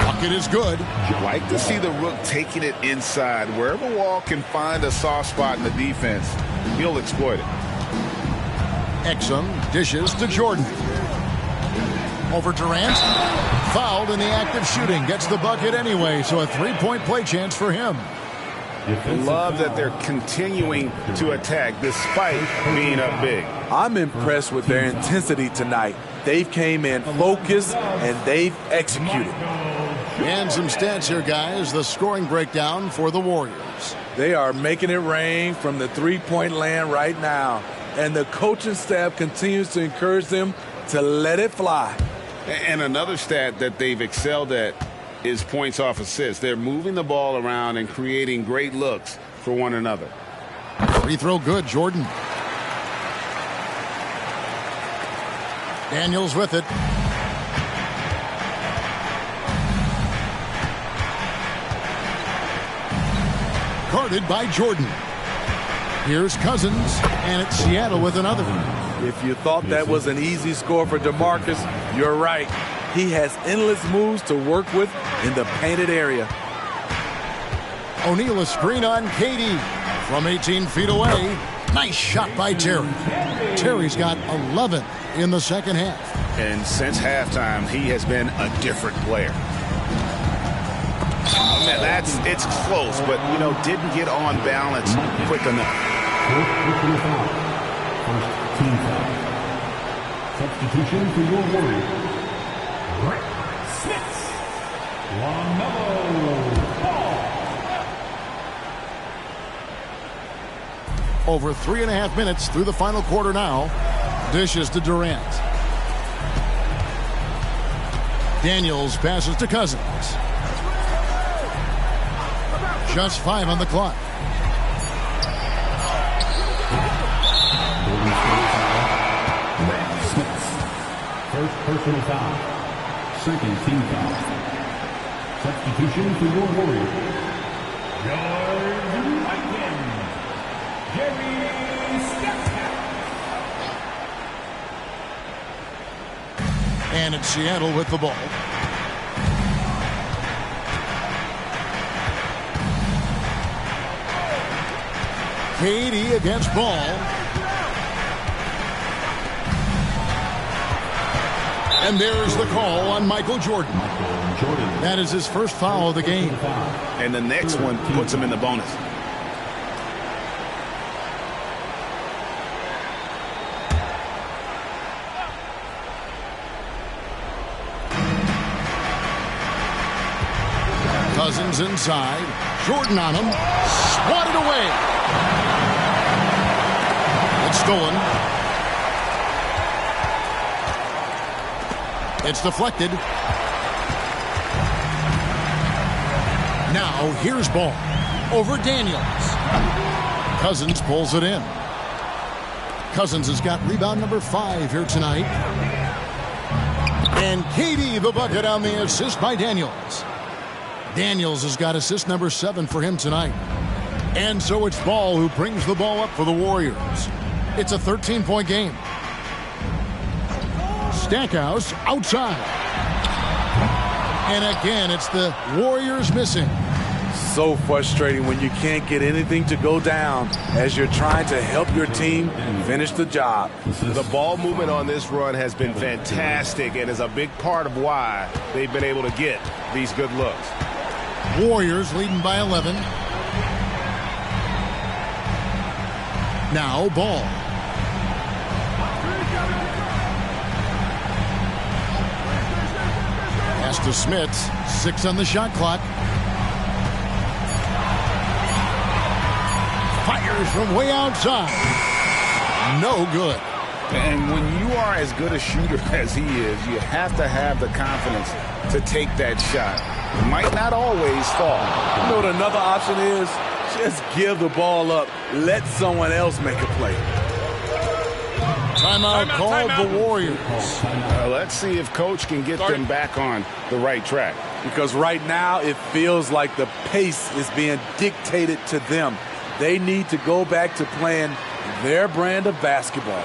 Bucket is good. Like to see the Rook taking it inside. Wherever Wall can find a soft spot in the defense, he'll exploit it. Exum dishes to Jordan. Over Durant. Fouled in the act of shooting. Gets the bucket anyway, so a three-point play chance for him. Love that they're continuing to attack despite being up big. I'm impressed with their intensity tonight. They've came in focused and they've executed. And some stats here, guys. The scoring breakdown for the Warriors. They are making it rain from the three-point land right now. And the coaching staff continues to encourage them to let it fly. And another stat that they've excelled at is points off assists. They're moving the ball around and creating great looks for one another. Free throw good, Jordan. Daniels with it. Guarded by Jordan. Here's Cousins, and it's Seattle with another. If you thought that was an easy score for DeMarcus, you're right. He has endless moves to work with in the painted area. O'Neal a screen on Katie from 18 feet away. Nice shot by Terry. Terry's got 11 in the second half. And since halftime, he has been a different player. Man, it's close, but, didn't get on balance quick enough. First team foul. Substitution for your Warriors. Rick Smith. LaMelo Ball. Over 3.5 minutes through the final quarter now. Dishes to Durant. Daniels passes to Cousins. Just 5 on the clock. First personal foul. Second team foul. Substitution for your Warriors. George Mikan. Jerry Stackhouse. And it's Seattle with the ball. Katie against Ball. And there's the call on Michael Jordan. That is his first foul of the game. And the next one puts him in the bonus. Cousins inside. Jordan on him. Swatted away. It's stolen. It's deflected. Now here's Ball. Over Daniels. Cousins pulls it in. Cousins has got rebound number 5 here tonight. And Katie the bucket on the assist by Daniels. Daniels has got assist number 7 for him tonight. And so it's Ball who brings the ball up for the Warriors. It's a 13-point game. Stackhouse outside. And again, it's the Warriors missing. So frustrating when you can't get anything to go down as you're trying to help your team finish the job. The ball movement on this run has been fantastic and is a big part of why they've been able to get these good looks. Warriors leading by 11. Now Ball. Pass to Smith. 6 on the shot clock. Fires from way outside. No good. And when you are as good a shooter as he is, you have to have the confidence to take that shot. It might not always fall. You know what another option is? Just give the ball up. Let someone else make a play. Timeout called the Warriors. Let's see if Coach can get them back on the right track. Because right now it feels like the pace is being dictated to them. They need to go back to playing their brand of basketball.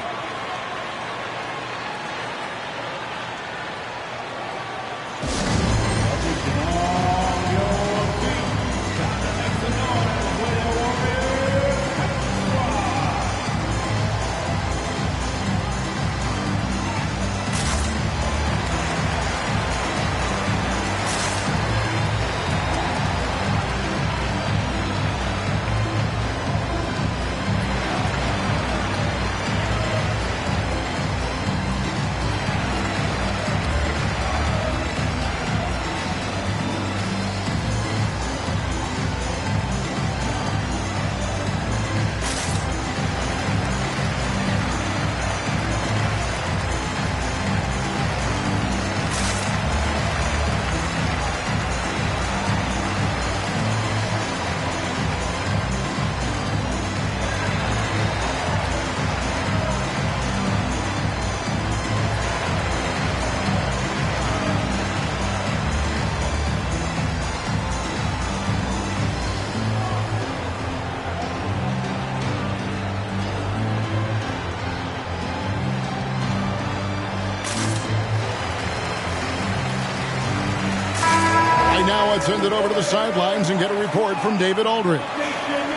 send it over to the sidelines and get a report from David Aldridge.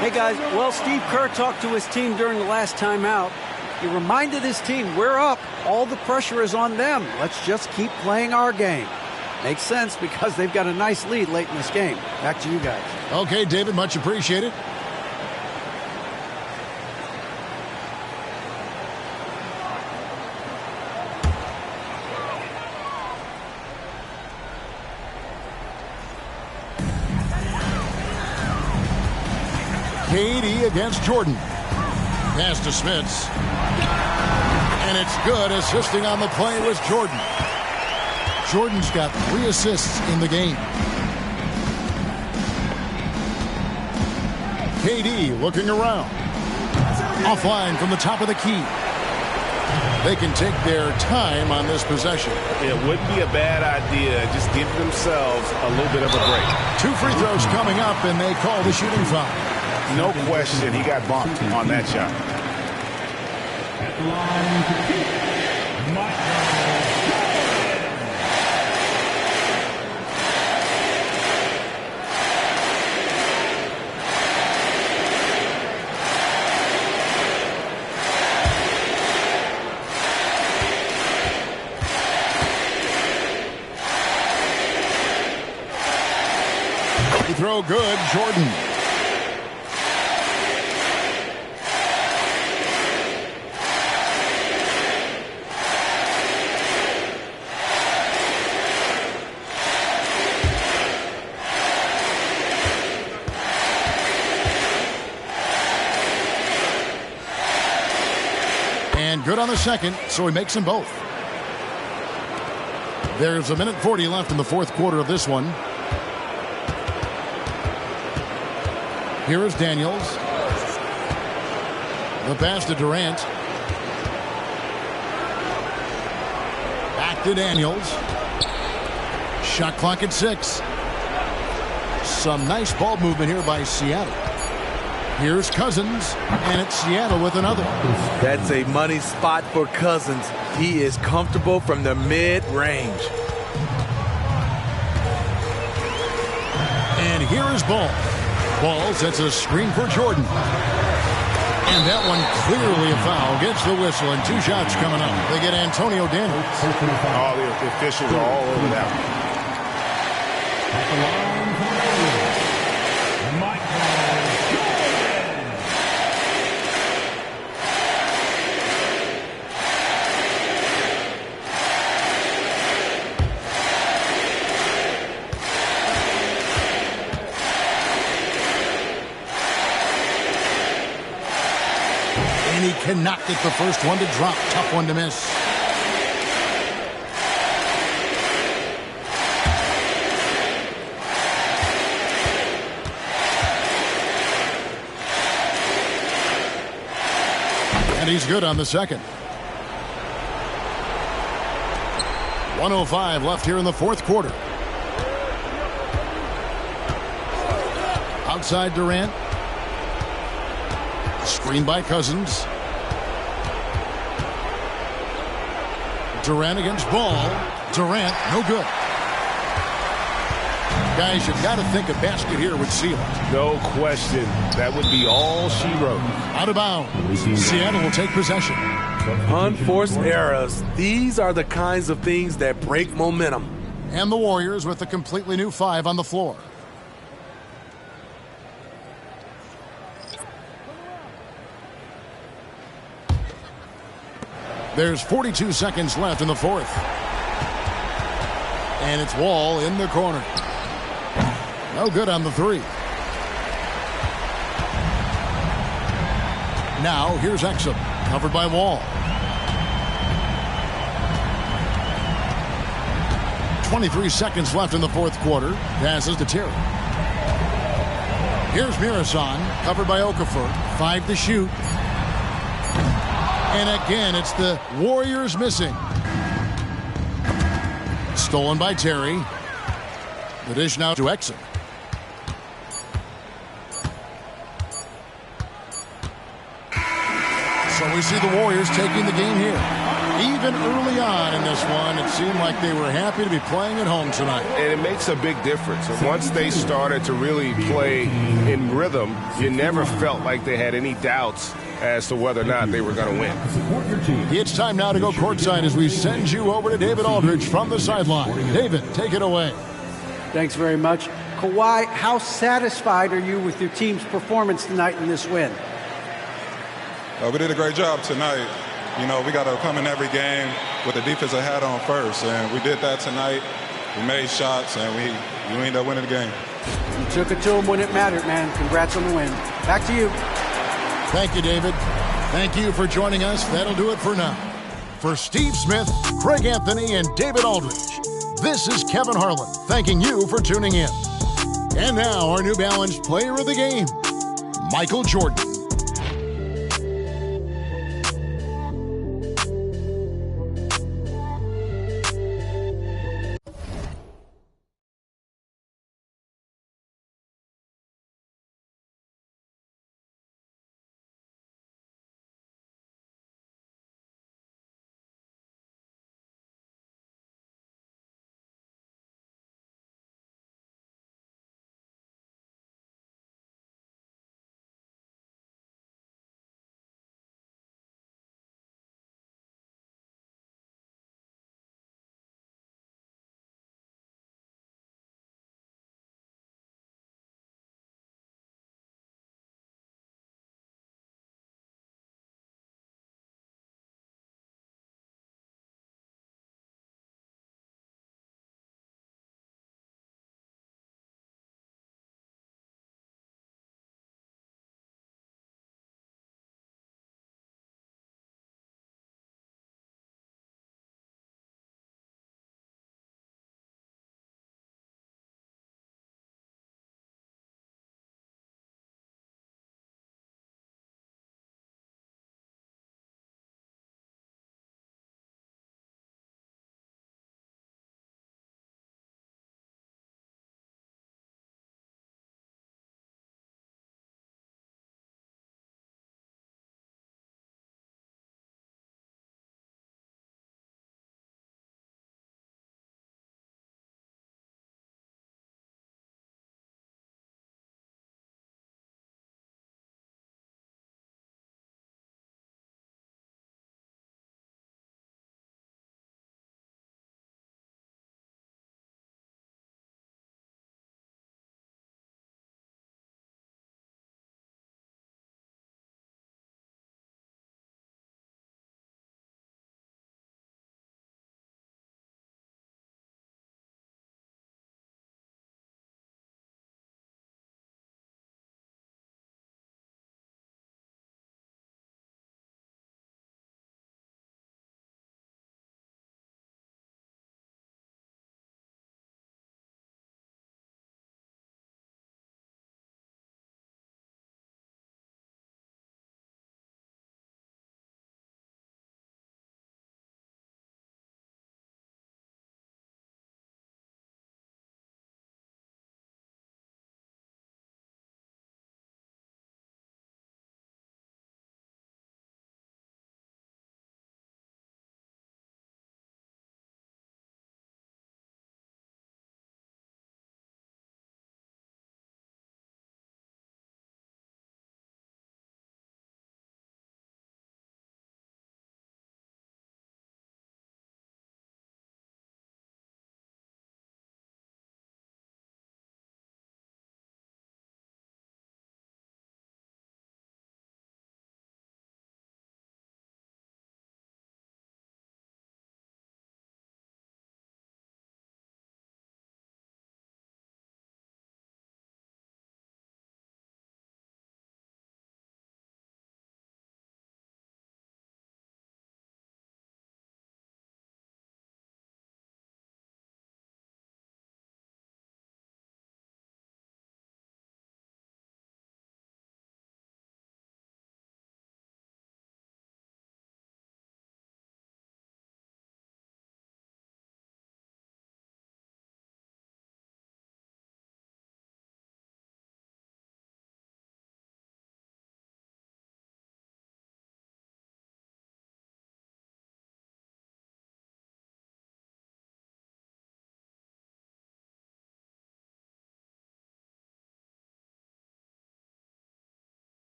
Hey, guys. Well, Steve Kerr talked to his team during the last timeout. He reminded his team, we're up. All the pressure is on them. Let's just keep playing our game. Makes sense because they've got a nice lead late in this game. Back to you guys. Okay, David, much appreciated. KD against Jordan. Pass to Smits. And it's good. Assisting on the play was Jordan. Jordan's got 3 assists in the game. KD looking around. Offline from the top of the key. They can take their time on this possession. It wouldn't be a bad idea. Just give themselves a little bit of a break. 2 free throws coming up, and they call the shooting foul. No question, he got bumped on that shot. At the line to shoot, Free throw good, Jordan. And good on the second, so he makes them both. There's 1:40 left in the fourth quarter of this one. Here is Daniels. The pass to Durant. Back to Daniels. Shot clock at 6. Some nice ball movement here by Seattle. Here's Cousins, and it's Seattle with another. That's a money spot for Cousins. He is comfortable from the mid-range. And here is Ball. Ball sets a screen for Jordan. And that one clearly a foul. Gets the whistle, and 2 shots coming up. They get Antonio Daniels. All the officials are all over that one. At the line for the Warriors, Michael Jordan. And he cannot get the first one to drop. Tough one to miss. And he's good on the second. 1:05 left here in the fourth quarter. Outside Durant. Screen by Cousins. Durant against Ball. Durant, no good. Guys, you've got to think a basket here would seal it. No question. That would be all she wrote. Out of bounds. Seattle will take possession. Unforced errors. These are the kinds of things that break momentum. And the Warriors with a completely new 5 on the floor. There's 42 seconds left in the fourth. And it's Wall in the corner. No good on the 3. Now here's Exum, covered by Wall. 23 seconds left in the fourth quarter. Passes to Terry. Here's Mirasan, covered by Okafor. 5 to shoot. And again, it's the Warriors missing. Stolen by Terry. The dish now to Exum. So we see the Warriors taking the game here. Even early on in this one, it seemed like they were happy to be playing at home tonight. And it makes a big difference. And once they started to really play in rhythm, you never felt like they had any doubts as to whether or not they were going to win. It's time now to go courtside as we send you over to David Aldridge from the sideline. David, take it away. Thanks very much. Kawhi, how satisfied are you with your team's performance tonight in this win? We did a great job tonight. You know, we got to come in every game with the defensive hat on first, and we did that tonight. We made shots, and we ended up winning the game. You took it to them when it mattered, man. Congrats on the win. Back to you. Thank you, David. Thank you for joining us. That'll do it for now. For Steve Smith, Craig Anthony, and David Aldridge, this is Kevin Harlan thanking you for tuning in. And now our New Balance player of the game, Michael Jordan.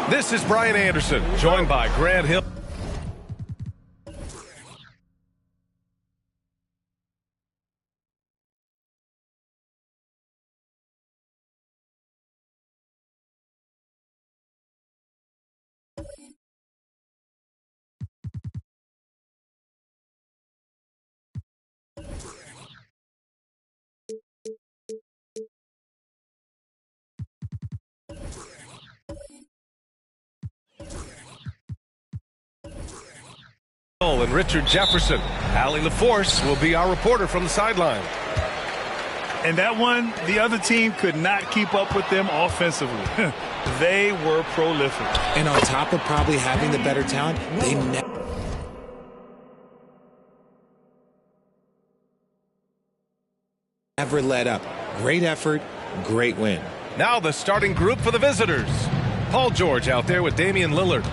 This is Brian Anderson, joined by Grant Hill. And Richard Jefferson. Allie LaForce will be our reporter from the sideline. And that one, the other team could not keep up with them offensively. They were prolific. And on top of probably having the better talent, they never let up. Great effort, great win. Now the starting group for the visitors. Paul George out there with Damian Lillard.